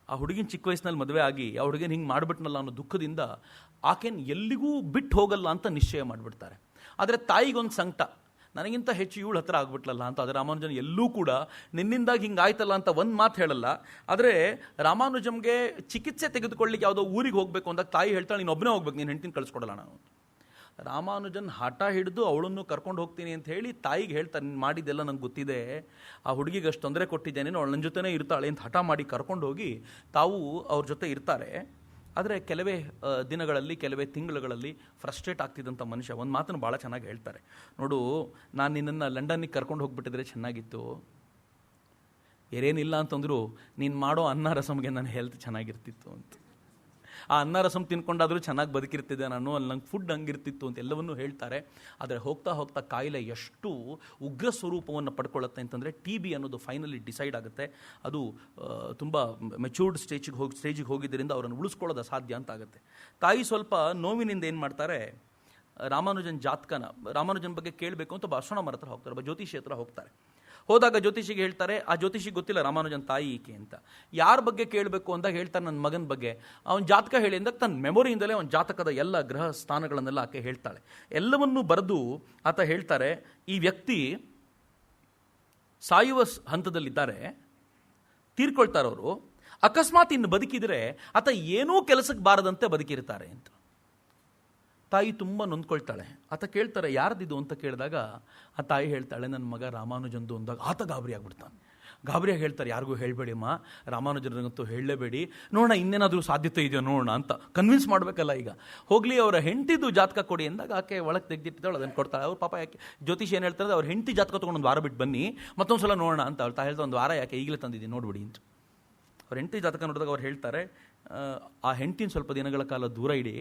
ಆ ಹುಡುಗಿನ ಚಿಕ್ಕ ವಯಸ್ಸಿನಲ್ಲಿ ಮದುವೆ ಆಗಿ ಆ ಹುಡುಗಿನ ಹಿಂಗೆ ಮಾಡಿಬಿಟ್ನಲ್ಲ ಅನ್ನೋ ದುಃಖದಿಂದ ಆಕೆನ ಎಲ್ಲಿಗೂ ಬಿಟ್ಟು ಹೋಗಲ್ಲ ಅಂತ ನಿಶ್ಚಯ ಮಾಡಿಬಿಡ್ತಾರೆ. ಆದರೆ ತಾಯಿಗೊಂದು ಸಂಕಟ, ನನಗಿಂತ ಹೆಚ್ಚು ಇವಳು ಹತ್ರ ಆಗ್ಬಿಟ್ಲಲ್ಲ ಅಂತ. ಆದರೆ ರಾಮಾನುಜನ್ ಎಲ್ಲೂ ಕೂಡ ನಿನ್ನಿಂದಾಗಿ ಹಿಂಗೆ ಆಯ್ತಲ್ಲ ಅಂತ ಒಂದು ಮಾತು ಹೇಳಲ್ಲ. ಆದರೆ ರಾಮಾನುಜಂಗೆ ಚಿಕಿತ್ಸೆ ತೆಗೆದುಕೊಳ್ಳಿಕ್ಕೆ ಯಾವುದೋ ಊರಿಗೆ ಹೋಗಬೇಕು ಅಂದಾಗ ತಾಯಿ ಹೇಳ್ತಾಳೆ, ನೀನು ಒಬ್ಬನೇ ಹೋಗ್ಬೇಕು, ನೀನು ಹೆಂಡ್ತಿನ ಕಳಿಸ್ಕೊಡಲ್ಲ ನಾನು. ರಾಮಾನುಜನ್ ಹಠ ಹಿಡಿದು ಅವಳನ್ನು ಕರ್ಕೊಂಡು ಹೋಗ್ತೀನಿ ಅಂತ ಹೇಳಿ ತಾಯಿಗೆ ಹೇಳ್ತಾನೆ, ನೀನು ಮಾಡಿದ್ದೆಲ್ಲ ನಂಗೆ ಗೊತ್ತಿದೆ, ಆ ಹುಡುಗಿಗೆ ಅಷ್ಟು ತೊಂದರೆ ಕೊಟ್ಟಿದ್ದೇನೆ, ಅವಳು ನನ್ನ ಜೊತೆನೇ ಇರ್ತಾಳೆ ಅಂತ ಹಠ ಮಾಡಿ ಕರ್ಕೊಂಡು ಹೋಗಿ ತಾವು ಅವ್ರ ಜೊತೆ ಇರ್ತಾರೆ. ಆದರೆ ಕೆಲವೇ ದಿನಗಳಲ್ಲಿ, ಕೆಲವೇ ತಿಂಗಳುಗಳಲ್ಲಿ ಫ್ರಸ್ಟ್ರೇಟ್ ಆಗ್ತಿದ್ದಂಥ ಮನುಷ್ಯ ಒಂದು ಮಾತನ್ನು ಭಾಳ ಚೆನ್ನಾಗಿ ಹೇಳ್ತಾರೆ. ನೋಡು, ನಾನು ನಿನ್ನನ್ನು ಲಂಡನ್ನಿಗೆ ಕರ್ಕೊಂಡು ಹೋಗ್ಬಿಟ್ಟಿದ್ರೆ ಚೆನ್ನಾಗಿತ್ತು, ಏನೇನಿಲ್ಲ ಅಂತಂದ್ರು ನೀನು ಮಾಡೋ ಅನ್ನ ರಸಮ್ಗೆ ನನ್ನ ಹೆಲ್ತ್ ಚೆನ್ನಾಗಿರ್ತಿತ್ತು ಅಂತ. ಆ ಅನ್ನ ರಸಮ್ ತಿನ್ಕೊಂಡಾದರೂ ಚೆನ್ನಾಗಿ ಬದುಕಿರ್ತಿದ್ದೆ ನಾನು, ಅಲ್ಲಿ ನಂಗೆ ಫುಡ್ ಹಂಗಿರ್ತಿತ್ತು ಅಂತ ಎಲ್ಲವನ್ನೂ ಹೇಳ್ತಾರೆ. ಆದರೆ ಹೋಗ್ತಾ ಹೋಗ್ತಾ ಕಾಯಿಲೆ ಎಷ್ಟು ಉಗ್ರ ಸ್ವರೂಪವನ್ನು ಪಡ್ಕೊಳ್ಳುತ್ತೆ ಅಂತಂದರೆ TB ಅನ್ನೋದು ಫೈನಲಿ ಡಿಸೈಡ್ ಆಗುತ್ತೆ. ಅದು ತುಂಬ ಮೆಚೂರ್ಡ್ ಸ್ಟೇಜಿಗೆ ಹೋಗಿದ್ದರಿಂದ ಅವರನ್ನು ಉಳಿಸ್ಕೊಳ್ಳೋದು ಅಸಾಧ್ಯ ಅಂತ ಆಗುತ್ತೆ. ತಾಯಿ ಸ್ವಲ್ಪ ನೋವಿನಿಂದ ಏನು ಮಾಡ್ತಾರೆ, ರಾಮಾನುಜನ್ ರಾಮಾನುಜನ್ ಬಗ್ಗೆ ಕೇಳಬೇಕು ಅಂತ ಅಶ್ವಣಮರ ಹತ್ರ ಹೋಗ್ತಾರೆ, ಜ್ಯೋತಿಷಿ ಹತ್ರ ಹೋಗ್ತಾರೆ. ಹೋದಾಗ ಜ್ಯೋತಿಷಿಗೆ ಹೇಳ್ತಾರೆ, ಆ ಜ್ಯೋತಿಷಿಗೆ ಗೊತ್ತಿಲ್ಲ ರಾಮಾನುಜನ್ ತಾಯಿ ಈಕೆ ಅಂತ. ಯಾರ ಬಗ್ಗೆ ಕೇಳಬೇಕು ಅಂದಾಗ ಹೇಳ್ತಾರೆ, ನನ್ನ ಮಗನ ಬಗ್ಗೆ. ಅವನ ಜಾತಕ ಹೇಳಿ ಅಂದಾಗ ತನ್ನ ಮೆಮೊರಿಯಿಂದಲೇ ಅವನ ಜಾತಕದ ಎಲ್ಲ ಗ್ರಹ ಸ್ಥಾನಗಳನ್ನೆಲ್ಲ ಆಕೆ ಹೇಳ್ತಾಳೆ. ಎಲ್ಲವನ್ನೂ ಬರೆದು ಆತ ಹೇಳ್ತಾರೆ, ಈ ವ್ಯಕ್ತಿ ಸಾಯುವ ಹಂತದಲ್ಲಿದ್ದಾರೆ, ತೀರ್ಕೊಳ್ತಾರವರು, ಅಕಸ್ಮಾತ್ ಇನ್ನು ಬದುಕಿದರೆ ಆತ ಏನೂ ಕೆಲಸಕ್ಕೆ ಬಾರದಂತೆ ಬದುಕಿರ್ತಾರೆ ಅಂತ. ತಾಯಿ ತುಂಬ ನೊಂದ್ಕೊಳ್ತಾಳೆ. ಆತ ಕೇಳ್ತಾರೆ, ಯಾರ್ದಿದು ಅಂತ ಕೇಳಿದಾಗ ಆ ತಾಯಿ ಹೇಳ್ತಾಳೆ, ನನ್ನ ಮಗ ರಾಮಾನುಜಂದು ಅಂದಾಗ ಆತ ಗಾಬರಿ ಆಗ್ಬಿಡ್ತಾನೆ. ಗಾಬರಿಯಾಗಿ ಹೇಳ್ತಾರೆ, ಯಾರಿಗೂ ಹೇಳಬೇಡಿ ಅಮ್ಮ, ರಾಮಾನುಜರಂತೂ ಹೇಳಲೇಬೇಡಿ, ನೋಡೋಣ ಇನ್ನೇನಾದರೂ ಸಾಧ್ಯತೆ ಇದೆಯೋ ನೋಡೋಣ ಅಂತ ಕನ್ವಿನ್ಸ್ ಮಾಡಬೇಕಲ್ಲ. ಈಗ ಹೋಗಲಿ ಅವರ ಹೆಂಡತಿದು ಜಾತಕ ಕೊಡಿ ಅಂದಾಗ ಆಕೆ ಒಳಗೆ ತೆಗೆದಿಟ್ಟಿದ್ದಾಳೆ, ಅದನ್ನು ಕೊಡ್ತಾಳೆ. ಅವ್ರು ಪಾಪ ಯಾಕೆ ಜ್ಯೋತಿಷಿ ಏನು ಹೇಳ್ತಾರೆ, ಅವ್ರ ಹೆಂಡತಿ ಜಾತಕ ತೊಗೊಂಡು ಒಂದು ವಾರ ಬಿಟ್ಟು ಬನ್ನಿ, ಮತ್ತೊಂದು ಸಲ ನೋಡೋಣ ಅಂತ. ಅವ್ರು ಹೇಳ್ತಾ, ಒಂದು ವಾರ ಯಾಕೆ, ಈಗಲೇ ತಂದಿದ್ದೀನಿ ನೋಡ್ಬಿಡಿ ಅಂತ. ಅವ್ರ ಹೆಂಡತಿ ಜಾತಕ ನೋಡಿದಾಗ ಅವ್ರು ಹೇಳ್ತಾರೆ, ಆ ಹೆಂಡತಿನ ಸ್ವಲ್ಪ ದಿನಗಳ ಕಾಲ ದೂರ ಇಡಿ,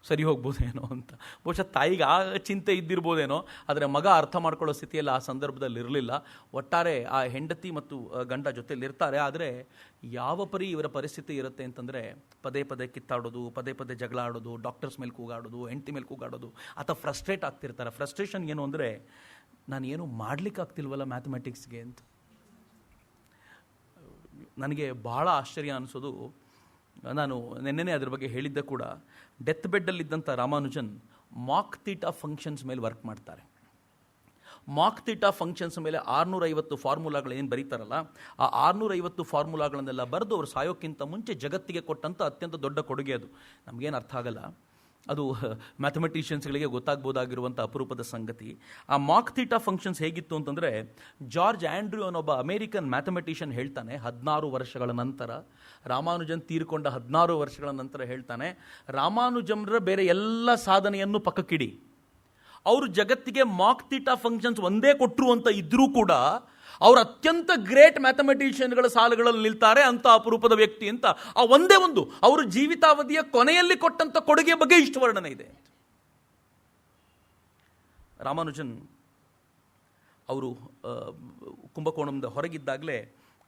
ಸರಿ ಹೋಗ್ಬೋದೇನೋ ಅಂತ. ಬಹುಶಃ ತಾಯಿಗೆ ಆ ಚಿಂತೆ ಇದ್ದಿರ್ಬೋದೇನೋ, ಆದರೆ ಮಗ ಅರ್ಥ ಮಾಡ್ಕೊಳ್ಳೋ ಸ್ಥಿತಿಯಲ್ಲಿ ಆ ಸಂದರ್ಭದಲ್ಲಿ ಇರಲಿಲ್ಲ. ಒಟ್ಟಾರೆ ಆ ಹೆಂಡತಿ ಮತ್ತು ಗಂಡ ಜೊತೆಯಲ್ಲಿ ಇರ್ತಾರೆ. ಆದರೆ ಯಾವ ಪರಿ ಇವರ ಪರಿಸ್ಥಿತಿ ಇರುತ್ತೆ ಅಂತಂದರೆ, ಪದೇ ಪದೇ ಕಿತ್ತಾಡೋದು, ಪದೇ ಪದೇ ಜಗಳ ಆಡೋದು, ಡಾಕ್ಟರ್ಸ್ ಮೇಲೆ ಕೂಗಾಡೋದು, ಹೆಂಡತಿ ಮೇಲೆ ಕೂಗಾಡೋದು, ಅಥವಾ ಫ್ರಸ್ಟ್ರೇಟ್ ಆಗ್ತಿರ್ತಾರೆ. ಫ್ರಸ್ಟ್ರೇಷನ್ ಏನು ಅಂದರೆ, ನಾನು ಏನು ಮಾಡ್ಲಿಕ್ಕೆ ಆಗ್ತಿಲ್ವಲ್ಲ ಮ್ಯಾಥಮೆಟಿಕ್ಸ್ಗೆ ಅಂತ. ನನಗೆ ಭಾಳ ಆಶ್ಚರ್ಯ ಅನಿಸೋದು, ನಾನು ನೆನ್ನೆನೇ ಅದ್ರ ಬಗ್ಗೆ ಹೇಳಿದ್ದೆ ಕೂಡ, ಡೆತ್ ಬೆಡ್ಡಲ್ಲಿದ್ದಂಥ ರಾಮಾನುಜನ್ ಮಾಕ್ ಥೀಟಾ ಫಂಕ್ಷನ್ಸ್ ಮೇಲೆ ವರ್ಕ್ ಮಾಡ್ತಾರೆ. ಮಾಕ್ ಥೀಟಾ ಫಂಕ್ಷನ್ಸ್ ಮೇಲೆ 650 ಫಾರ್ಮುಲಾಗಳು ಏನು ಬರೀತಾರಲ್ಲ, ಆ 650 ಫಾರ್ಮುಲಾಗಳನ್ನೆಲ್ಲ ಬರೆದು ಅವರು ಸಾಯೋಕ್ಕಿಂತ ಮುಂಚೆ ಜಗತ್ತಿಗೆ ಕೊಟ್ಟಂಥ ಅತ್ಯಂತ ದೊಡ್ಡ ಕೊಡುಗೆ ಅದು. ನಮಗೇನು ಅರ್ಥ ಆಗಲ್ಲ, ಅದು ಮ್ಯಾಥಮೆಟಿಷಿಯನ್ಸ್ಗಳಿಗೆ ಗೊತ್ತಾಗ್ಬೋದಾಗಿರುವಂಥ ಅಪರೂಪದ ಸಂಗತಿ. ಆ ಮಾಕ್ ಥೀಟಾ ಫಂಕ್ಷನ್ಸ್ ಹೇಗಿತ್ತು ಅಂತಂದರೆ, ಜಾರ್ಜ್ ಆಂಡ್ರ್ಯೂ ಅನ್ನೊಬ್ಬ ಅಮೇರಿಕನ್ ಮ್ಯಾಥಮೆಟಿಷಿಯನ್ ಹೇಳ್ತಾನೆ, 16 ವರ್ಷಗಳ ನಂತರ, ರಾಮಾನುಜನ್ ತೀರ್ಕೊಂಡ 16 ವರ್ಷಗಳ ನಂತರ ಹೇಳ್ತಾನೆ, ರಾಮಾನುಜಂರ ಬೇರೆ ಎಲ್ಲ ಸಾಧನೆಯನ್ನು ಪಕ್ಕಕ್ಕಿಡಿ, ಅವರು ಜಗತ್ತಿಗೆ ಮಾಕ್ ಥೀಟಾ ಫಂಕ್ಷನ್ಸ್ ಒಂದೇ ಕೊಟ್ಟರು ಅಂತ ಇದ್ರೂ ಕೂಡ ಅವರು ಅತ್ಯಂತ ಗ್ರೇಟ್ ಮ್ಯಾಥಮೆಟಿಷಿಯನ್ಗಳ ಸಾಲುಗಳಲ್ಲಿ ನಿಲ್ತಾರೆ ಅಂತ ಅಪರೂಪದ ವ್ಯಕ್ತಿ ಅಂತ. ಆ ಒಂದೇ ಒಂದು ಅವರು ಜೀವಿತಾವಧಿಯ ಕೊನೆಯಲ್ಲಿ ಕೊಟ್ಟಂತ ಕೊಡುಗೆ ಬಗ್ಗೆ ಇಷ್ಟು ವರ್ಣನೆ ಇದೆ. ರಾಮಾನುಜನ್ ಅವರು ಕುಂಭಕೋಣಂದ ಹೊರಗಿದ್ದಾಗಲೇ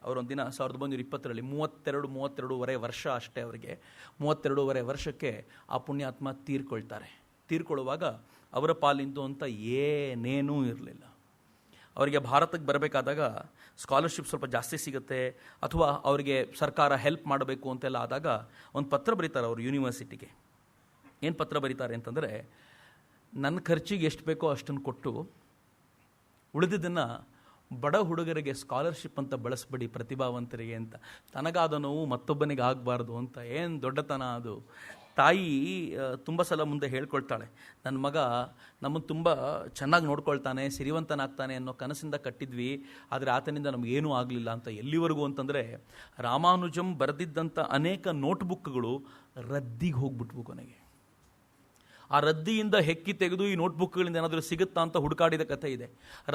ಅವರೊಂದಿನ 1920ರಲ್ಲಿ 32-32.5 ವರ್ಷ ಅಷ್ಟೇ ಅವರಿಗೆ, 32.5 ವರ್ಷಕ್ಕೆ ಆ ಪುಣ್ಯಾತ್ಮ ತೀರ್ಕೊಳ್ಳುವಾಗ ಅವರ ಪಾಲಿಂದು ಅಂತ ಏನೇನೂ ಇರಲಿಲ್ಲ. ಅವರಿಗೆ ಭಾರತಕ್ಕೆ ಬರಬೇಕಾದಾಗ ಸ್ಕಾಲರ್ಶಿಪ್ ಸ್ವಲ್ಪ ಜಾಸ್ತಿ ಸಿಗುತ್ತೆ, ಅಥವಾ ಅವರಿಗೆ ಸರ್ಕಾರ ಹೆಲ್ಪ್ ಮಾಡಬೇಕು ಅಂತೆಲ್ಲ ಆದಾಗ ಒಂದು ಪತ್ರ ಬರೀತಾರೆ ಅವರು ಯೂನಿವರ್ಸಿಟಿಗೆ. ಏನು ಪತ್ರ ಬರೀತಾರೆ ಅಂತಂದರೆ, ನನ್ನ ಖರ್ಚಿಗೆ ಎಷ್ಟು ಬೇಕೋ ಅಷ್ಟನ್ನು ಕೊಟ್ಟು ಉಳಿದಿದ್ದನ್ನು ಬಡ ಹುಡುಗರಿಗೆ ಸ್ಕಾಲರ್ಶಿಪ್ ಅಂತ ಬಳಸಬೇಡಿ, ಪ್ರತಿಭಾವಂತರಿಗೆ ಅಂತ. ತನಗಾದ ನೋವು ಮತ್ತೊಬ್ಬನಿಗೆ ಆಗಬಾರ್ದು ಅಂತ. ಏನು ದೊಡ್ಡತನ ಅದು. ತಾಯಿ ತುಂಬ ಸಲ ಮುಂದೆ ಹೇಳ್ಕೊಳ್ತಾಳೆ, ನನ್ನ ಮಗ ನಮ್ಮನ್ನು ತುಂಬ ಚೆನ್ನಾಗಿ ನೋಡ್ಕೊಳ್ತಾನೆ, ಸಿರಿವಂತನಾಗ್ತಾನೆ ಅನ್ನೋ ಕನಸಿಂದ ಕಟ್ಟಿದ್ವಿ, ಆದರೆ ಆತನಿಂದ ನಮಗೇನೂ ಆಗಲಿಲ್ಲ ಅಂತ. ಎಲ್ಲಿವರೆಗೂ ಅಂತಂದರೆ, ರಾಮಾನುಜಂ ಬರೆದಿದ್ದಂಥ ಅನೇಕ ನೋಟ್ಬುಕ್ಗಳು ರದ್ದಿಗೆ ಹೋಗ್ಬಿಟ್ವು ಕೊನೆಗೆ. ಆ ರದ್ದಿಯಿಂದ ಹೆಕ್ಕಿ ತೆಗೆದು ಈ ನೋಟ್ಬುಕ್ಗಳಿಂದ ಏನಾದರೂ ಸಿಗುತ್ತಾ ಅಂತ ಹುಡುಕಾಡಿದ ಕಥೆ ಇದೆ.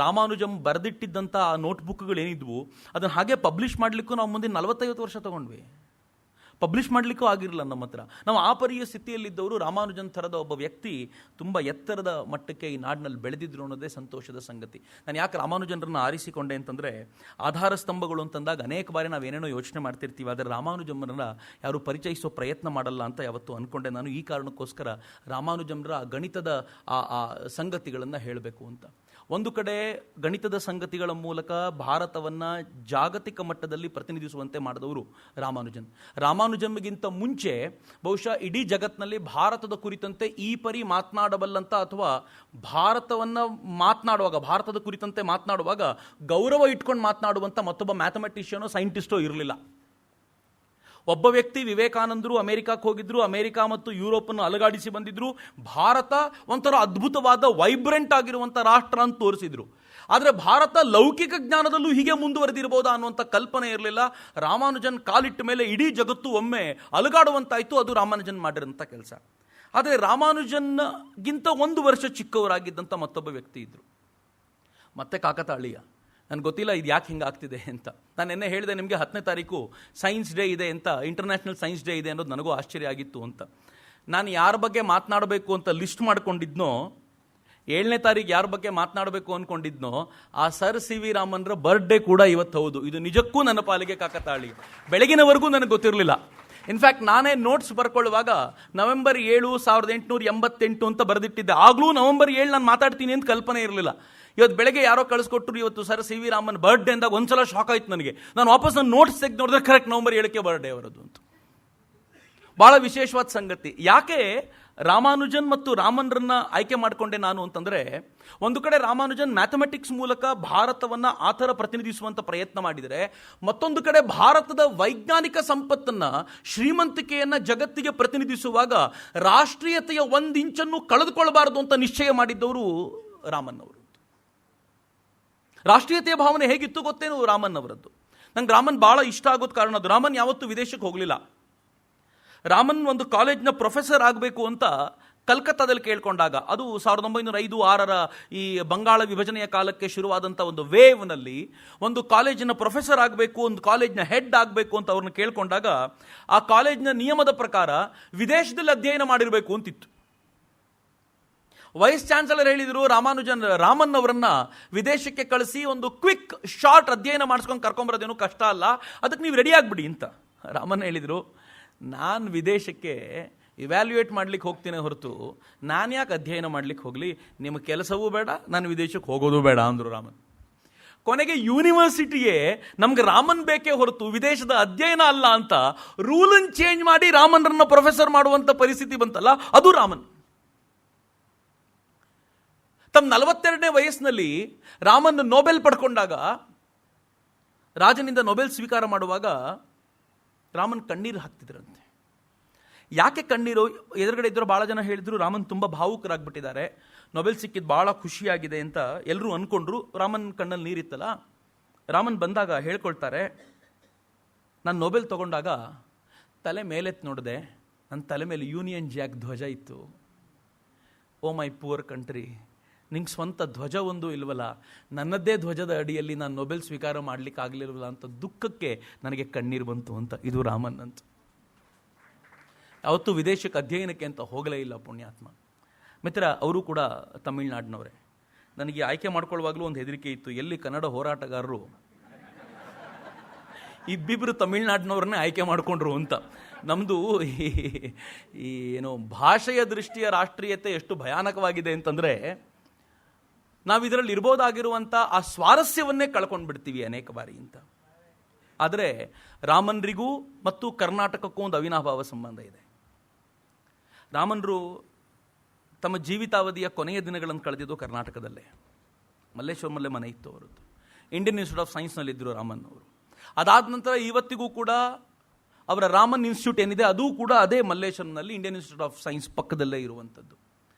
ರಾಮಾನುಜಂ ಬರೆದಿಟ್ಟಿದ್ದಂಥ ಆ ನೋಟ್ಬುಕ್ಗಳೇನಿದ್ವು ಅದನ್ನು ಹಾಗೆ ಪಬ್ಲಿಷ್ ಮಾಡಲಿಕ್ಕೂ ನಾವು ಮುಂದೆ 40-50 ವರ್ಷ ತೊಗೊಂಡ್ವಿ. ಪಬ್ಲಿಷ್ ಮಾಡಲಿಕ್ಕೂ ಆಗಿರಲಿಲ್ಲ ನಮ್ಮ ಹತ್ರ. ನಾವು ಆ ಪರಿಯ ಸ್ಥಿತಿಯಲ್ಲಿದ್ದವರು ರಾಮಾನುಜನ್ ಥರದ ಒಬ್ಬ ವ್ಯಕ್ತಿ ತುಂಬ ಎತ್ತರದ ಮಟ್ಟಕ್ಕೆ ಈ ನಾಡಿನಲ್ಲಿ ಬೆಳೆದಿದ್ರು ಅನ್ನೋದೇ ಸಂತೋಷದ ಸಂಗತಿ. ನಾನು ಯಾಕೆ ರಾಮಾನುಜನರನ್ನು ಆರಿಸಿಕೊಂಡೆ ಅಂತಂದರೆ, ಆಧಾರ ಸ್ತಂಭಗಳು ಅಂತಂದಾಗ ಅನೇಕ ಬಾರಿ ನಾವೇನೇನೋ ಯೋಚನೆ ಮಾಡ್ತಿರ್ತೀವಿ, ಆದರೆ ರಾಮಾನುಜಮ್ಮರನ್ನ ಯಾರು ಪರಿಚಯಿಸೋ ಪ್ರಯತ್ನ ಮಾಡಲ್ಲ ಅಂತ ಯಾವತ್ತು ಅಂದ್ಕೊಂಡೆ ನಾನು. ಈ ಕಾರಣಕ್ಕೋಸ್ಕರ ರಾಮಾನುಜಮ್ರ ಗಣಿತದ ಆ ಸಂಗತಿಗಳನ್ನು ಹೇಳಬೇಕು ಅಂತ. ಒಂದು ಕಡೆ ಗಣಿತದ ಸಂಗತಿಗಳ ಮೂಲಕ ಭಾರತವನ್ನು ಜಾಗತಿಕ ಮಟ್ಟದಲ್ಲಿ ಪ್ರತಿನಿಧಿಸುವಂತೆ ಮಾಡಿದವರು ರಾಮಾನುಜನ್ಗಿಂತ ಮುಂಚೆ ಬಹುಶಃ ಇಡೀ ಜಗತ್ತಿನಲ್ಲಿ ಭಾರತದ ಕುರಿತಂತೆ ಈ ಪರಿ ಮಾತನಾಡಬಲ್ಲಂತ ಅಥವಾ ಭಾರತವನ್ನು ಮಾತನಾಡುವಾಗ, ಭಾರತದ ಕುರಿತಂತೆ ಮಾತನಾಡುವಾಗ ಗೌರವ ಇಟ್ಕೊಂಡು ಮಾತನಾಡುವಂಥ ಮತ್ತೊಬ್ಬ ಮ್ಯಾಥಮೆಟಿಷಿಯನೋ ಸೈಂಟಿಸ್ಟೋ ಇರಲಿಲ್ಲ. ಒಬ್ಬ ವ್ಯಕ್ತಿ ವಿವೇಕಾನಂದರು ಅಮೆರಿಕಕ್ಕೆ ಹೋಗಿದ್ರು, ಅಮೆರಿಕ ಮತ್ತು ಯುರೋಪನ್ನು ಅಲುಗಾಡಿಸಿ ಬಂದಿದ್ರು, ಭಾರತ ಒಂಥರ ಅದ್ಭುತವಾದ ವೈಬ್ರೆಂಟ್ ಆಗಿರುವಂಥ ರಾಷ್ಟ್ರ ಅಂತ ತೋರಿಸಿದ್ರು. ಆದರೆ ಭಾರತ ಲೌಕಿಕ ಜ್ಞಾನದಲ್ಲೂ ಹೀಗೆ ಮುಂದುವರೆದಿರಬಹುದಾ ಅನ್ನುವಂಥ ಕಲ್ಪನೆ ಇರಲಿಲ್ಲ. ರಾಮಾನುಜನ್ ಕಾಲಿಟ್ಟ ಮೇಲೆ ಇಡೀ ಜಗತ್ತು ಒಮ್ಮೆ ಅಲುಗಾಡುವಂತಾಯಿತು. ಅದು ರಾಮಾನುಜನ್ ಮಾಡಿರೋಂಥ ಕೆಲಸ. ಆದರೆ ರಾಮಾನುಜನ್ಗಿಂತ 1 ವರ್ಷ ಚಿಕ್ಕವರಾಗಿದ್ದಂಥ ಮತ್ತೊಬ್ಬ ವ್ಯಕ್ತಿ ಇದ್ದರು, ಮತ್ತೆ ಕಾಕತಾಳೀಯ. ನನಗೆ ಗೊತ್ತಿಲ್ಲ ಇದು ಯಾಕೆ ಹಿಂಗೆ ಆಗ್ತಿದೆ ಅಂತ. ನಾನು ನಿನ್ನೆ ಹೇಳಿದೆ ನಿಮಗೆ 10ನೇ ತಾರೀಕು ಸೈನ್ಸ್ ಡೇ ಇದೆ ಅಂತ, ಇಂಟರ್ನ್ಯಾಷನಲ್ ಸೈನ್ಸ್ ಡೇ ಇದೆ ಅನ್ನೋದು ನನಗೂ ಆಶ್ಚರ್ಯ ಆಗಿತ್ತು ಅಂತ. ನಾನು ಯಾರ ಬಗ್ಗೆ ಮಾತನಾಡಬೇಕು ಅಂತ ಲಿಸ್ಟ್ ಮಾಡ್ಕೊಂಡಿದ್ನೋ, 7ನೇ ತಾರೀಕು ಯಾರ ಬಗ್ಗೆ ಮಾತನಾಡಬೇಕು ಅಂದ್ಕೊಂಡಿದ್ನೋ ಆ ಸರ್ ಸಿ ವಿ ರಾಮನ್ರ ಬರ್ಡೇ ಕೂಡ ಇವತ್ತು ಹೌದು. ಇದು ನಿಜಕ್ಕೂ ನನ್ನ ಪಾಲಿಗೆ ಕಾಕತಾಳಿ. ಬೆಳಗಿನವರೆಗೂ ನನಗೆ ಗೊತ್ತಿರಲಿಲ್ಲ. ಇನ್ಫ್ಯಾಕ್ಟ್ ನಾನೇ ನೋಟ್ಸ್ ಬರ್ಕೊಳ್ಳುವಾಗ ನವೆಂಬರ್ 7, 1888 ಅಂತ ಬರೆದಿಟ್ಟಿದ್ದೆ. ಆಗಲೂ ನವೆಂಬರ್ 7 ನಾನು ಮಾತಾಡ್ತೀನಿ ಅಂತ ಕಲ್ಪನೆ ಇರಲಿಲ್ಲ. ಇವತ್ತು ಬೆಳಗ್ಗೆ ಯಾರೋ ಕಳಿಸ್ಕೊಟ್ರು ಇವತ್ತು sir C V Raman birthday ಅಂದಾಗ ಒಂದ್ಸಲ ಶಾಕ್ ಆಯ್ತು ನನಗೆ. ನಾನು ವಾಪಸ್ ನನ್ನ ನೋಟ್ಸ್ ತೆಗೆದು ನೋಡಿದ್ರೆ ಕರೆಕ್ಟ್ ನವೆಂಬರ್ 7ಕ್ಕೆ ಬರ್ಡೇ ಅವರದ್ದು ಅಂತ. ಬಹಳ ವಿಶೇಷವಾದ ಸಂಗತಿ. ಯಾಕೆ ರಾಮಾನುಜನ್ ಮತ್ತು ರಾಮನ್ರನ್ನ ಆಯ್ಕೆ ಮಾಡಿಕೊಂಡೆ ನಾನು ಅಂತಂದರೆ, ಒಂದು ಕಡೆ ರಾಮಾನುಜನ್ ಮ್ಯಾಥಮೆಟಿಕ್ಸ್ ಮೂಲಕ ಭಾರತವನ್ನು ಆ ಥರ ಪ್ರತಿನಿಧಿಸುವಂಥ ಪ್ರಯತ್ನ ಮಾಡಿದರೆ, ಮತ್ತೊಂದು ಕಡೆ ಭಾರತದ ವೈಜ್ಞಾನಿಕ ಸಂಪತ್ತನ್ನು, ಶ್ರೀಮಂತಿಕೆಯನ್ನು ಜಗತ್ತಿಗೆ ಪ್ರತಿನಿಧಿಸುವಾಗ ರಾಷ್ಟ್ರೀಯತೆಯ 1 ಇಂಚನ್ನು ಕಳೆದುಕೊಳ್ಳಬಾರದು ಅಂತ ನಿಶ್ಚಯ ಮಾಡಿದ್ದವರು ರಾಮನ್ ಅವರು. ರಾಷ್ಟ್ರೀಯತೆಯ ಭಾವನೆ ಹೇಗಿತ್ತು ಗೊತ್ತೇನು ರಾಮನ್ ಅವರದ್ದು. ನಂಗೆ ರಾಮನ್ ಭಾಳ ಇಷ್ಟ ಆಗೋದು ಕಾರಣ ಅದು. ರಾಮನ್ ಯಾವತ್ತೂ ವಿದೇಶಕ್ಕೆ ಹೋಗಲಿಲ್ಲ. ರಾಮನ್ ಒಂದು ಕಾಲೇಜ್ನ ಪ್ರೊಫೆಸರ್ ಆಗಬೇಕು ಅಂತ ಕಲ್ಕತ್ತಾದಲ್ಲಿ ಕೇಳ್ಕೊಂಡಾಗ, ಅದು 1905-6 ಈ ಬಂಗಾಳ ವಿಭಜನೆಯ ಕಾಲಕ್ಕೆ ಶುರುವಾದಂಥ ಒಂದು ವೇವ್ನಲ್ಲಿ ಒಂದು ಕಾಲೇಜಿನ ಪ್ರೊಫೆಸರ್ ಆಗಬೇಕು, ಒಂದು ಕಾಲೇಜ್ನ ಹೆಡ್ ಆಗಬೇಕು ಅಂತ ಅವ್ರನ್ನ ಕೇಳ್ಕೊಂಡಾಗ ಆ ಕಾಲೇಜ್ನ ನಿಯಮದ ಪ್ರಕಾರ ವಿದೇಶದಲ್ಲಿ ಅಧ್ಯಯನ ಮಾಡಿರಬೇಕು ಅಂತಿತ್ತು. ವೈಸ್ ಚಾನ್ಸಲರ್ ಹೇಳಿದರು ರಾಮನ್ ಅವರನ್ನ ವಿದೇಶಕ್ಕೆ ಕಳಿಸಿ ಒಂದು ಕ್ವಿಕ್ ಶಾರ್ಟ್ ಅಧ್ಯಯನ ಮಾಡಿಸ್ಕೊಂಡು ಕರ್ಕೊಂಬರೋದೇನು ಕಷ್ಟ ಅಲ್ಲ, ಅದಕ್ಕೆ ನೀವು ರೆಡಿ ಆಗಿಬಿಡಿ ಅಂತ. ರಾಮನ್ ಹೇಳಿದರು, ನಾನು ವಿದೇಶಕ್ಕೆ ಇವ್ಯಾಲ್ಯೂಯೇಟ್ ಮಾಡ್ಲಿಕ್ಕೆ ಹೋಗ್ತೀನಿ ಹೊರತು ನಾನು ಯಾಕೆ ಅಧ್ಯಯನ ಮಾಡ್ಲಿಕ್ಕೆ ಹೋಗಲಿ, ನಿಮ್ಮ ಕೆಲಸವೂ ಬೇಡ, ನಾನು ವಿದೇಶಕ್ಕೆ ಹೋಗೋದು ಬೇಡ ಅಂದರು ರಾಮನ್. ಕೊನೆಗೆ ಯೂನಿವರ್ಸಿಟಿಯೇ ನಮ್ಗೆ ರಾಮನ್ ಬೇಕೇ ಹೊರತು ವಿದೇಶದ ಅಧ್ಯಯನ ಅಲ್ಲ ಅಂತ ರೂಲನ್ನು ಚೇಂಜ್ ಮಾಡಿ ರಾಮನ್ರನ್ನ ಪ್ರೊಫೆಸರ್ ಮಾಡುವಂಥ ಪರಿಸ್ಥಿತಿ ಬಂತಲ್ಲ, ಅದು ರಾಮನ್. ತಮ್ಮ 42ನೇ ವಯಸ್ಸಿನಲ್ಲಿ ರಾಮನ್ ನೊಬೆಲ್ ಪಡ್ಕೊಂಡಾಗ, ರಾಜನಿಂದ ನೊಬೆಲ್ ಸ್ವೀಕಾರ ಮಾಡುವಾಗ ರಾಮನ್ ಕಣ್ಣೀರು ಹಾಕ್ತಿದ್ರಂತೆ. ಯಾಕೆ ಕಣ್ಣೀರು? ಎದುರುಗಡೆ ಇದ್ದರು ಭಾಳ ಜನ ಹೇಳಿದ್ರು ರಾಮನ್ ತುಂಬ ಭಾವುಕರಾಗ್ಬಿಟ್ಟಿದ್ದಾರೆ, ನೊಬೆಲ್ ಸಿಕ್ಕಿದ್ದು ಭಾಳ ಖುಷಿಯಾಗಿದೆ ಅಂತ ಎಲ್ಲರೂ ಅಂದ್ಕೊಂಡ್ರು. ರಾಮನ್ ಕಣ್ಣಲ್ಲಿ ನೀರಿತ್ತಲ್ಲ. ರಾಮನ್ ಬಂದಾಗ ಹೇಳ್ಕೊಳ್ತಾರೆ, ನಾನು ನೊಬೆಲ್ ತಗೊಂಡಾಗ ತಲೆ ಮೇಲೆತ್ತು ನೋಡಿದೆ, ನನ್ನ ತಲೆ ಮೇಲೆ ಯೂನಿಯನ್ ಜಾಕ್ ಧ್ವಜ ಇತ್ತು. ಓ ಮೈ ಪುವರ್ ಕಂಟ್ರಿ, ನಿಂಗೆ ಸ್ವಂತ ಧ್ವಜ ಒಂದು ಇಲ್ವಲ್ಲ, ನನ್ನದೇ ಧ್ವಜದ ಅಡಿಯಲ್ಲಿ ನಾನು ನೊಬೆಲ್ ಸ್ವೀಕಾರ ಮಾಡಲಿಕ್ಕೆ ಆಗಲಿಲ್ವಲ್ಲ ಅಂತ ದುಃಖಕ್ಕೆ ನನಗೆ ಕಣ್ಣೀರು ಬಂತು ಅಂತ. ಇದು ರಾಮನ್ ಅಂತ. ಯಾವತ್ತೂ ವಿದೇಶಕ್ಕೆ ಅಧ್ಯಯನಕ್ಕೆ ಅಂತ ಹೋಗಲೇ ಇಲ್ಲ ಪುಣ್ಯಾತ್ಮ. ಮಿತ್ರ, ಅವರು ಕೂಡ ತಮಿಳ್ನಾಡಿನವರೇ. ನನಗೆ ಆಯ್ಕೆ ಮಾಡ್ಕೊಳ್ಳುವಾಗಲೂ ಒಂದು ಹೆದರಿಕೆ ಇತ್ತು, ಎಲ್ಲಿ ಕನ್ನಡ ಹೋರಾಟಗಾರರು ಇಬ್ಬಿಬ್ಬರು ತಮಿಳ್ನಾಡಿನವ್ರನ್ನೇ ಆಯ್ಕೆ ಮಾಡಿಕೊಂಡ್ರು ಅಂತ. ನಮ್ಮದು ಈ ಏನೋ ಭಾಷೆಯ ದೃಷ್ಟಿಯ ರಾಷ್ಟ್ರೀಯತೆ ಎಷ್ಟು ಭಯಾನಕವಾಗಿದೆ ಅಂತಂದರೆ, ನಾವು ಇದರಲ್ಲಿ ಇರ್ಬೋದಾಗಿರುವಂಥ ಆ ಸ್ವಾರಸ್ಯವನ್ನೇ ಕಳ್ಕೊಂಡು ಬಿಡ್ತೀವಿ ಅನೇಕ ಬಾರಿ ಅಂತ. ಆದರೆ ರಾಮನ್ರಿಗೂ ಮತ್ತು ಕರ್ನಾಟಕಕ್ಕೂ ಒಂದು ಅವಿನಾಭಾವ ಸಂಬಂಧ ಇದೆ. ರಾಮನ್ರು ತಮ್ಮ ಜೀವಿತಾವಧಿಯ ಕೊನೆಯ ದಿನಗಳನ್ನು ಕಳೆದಿದ್ದು ಕರ್ನಾಟಕದಲ್ಲೇ. ಮಲ್ಲೇಶ್ವರಮಲ್ಲೇ ಮನೆ ಇತ್ತು ಅವರದ್ದು. ಇಂಡಿಯನ್ ಇನ್ಸ್ಟಿಟ್ಯೂಟ್ ಆಫ್ ಸೈನ್ಸ್ನಲ್ಲಿದ್ದರು ರಾಮನ್ ಅವರು. ಅದಾದ ನಂತರ ಇವತ್ತಿಗೂ ಕೂಡ ಅವರ ರಾಮನ್ ಇನ್ಸ್ಟಿಟ್ಯೂಟ್ ಏನಿದೆ ಅದು ಕೂಡ ಅದೇ ಮಲ್ಲೇಶ್ವರಂನಲ್ಲಿ ಇಂಡಿಯನ್ ಇನ್ಸ್ಟಿಟ್ಯೂಟ್ ಆಫ್ ಸೈನ್ಸ್ ಪಕ್ಕದಲ್ಲೇ ಇರುವಂಥದ್ದು.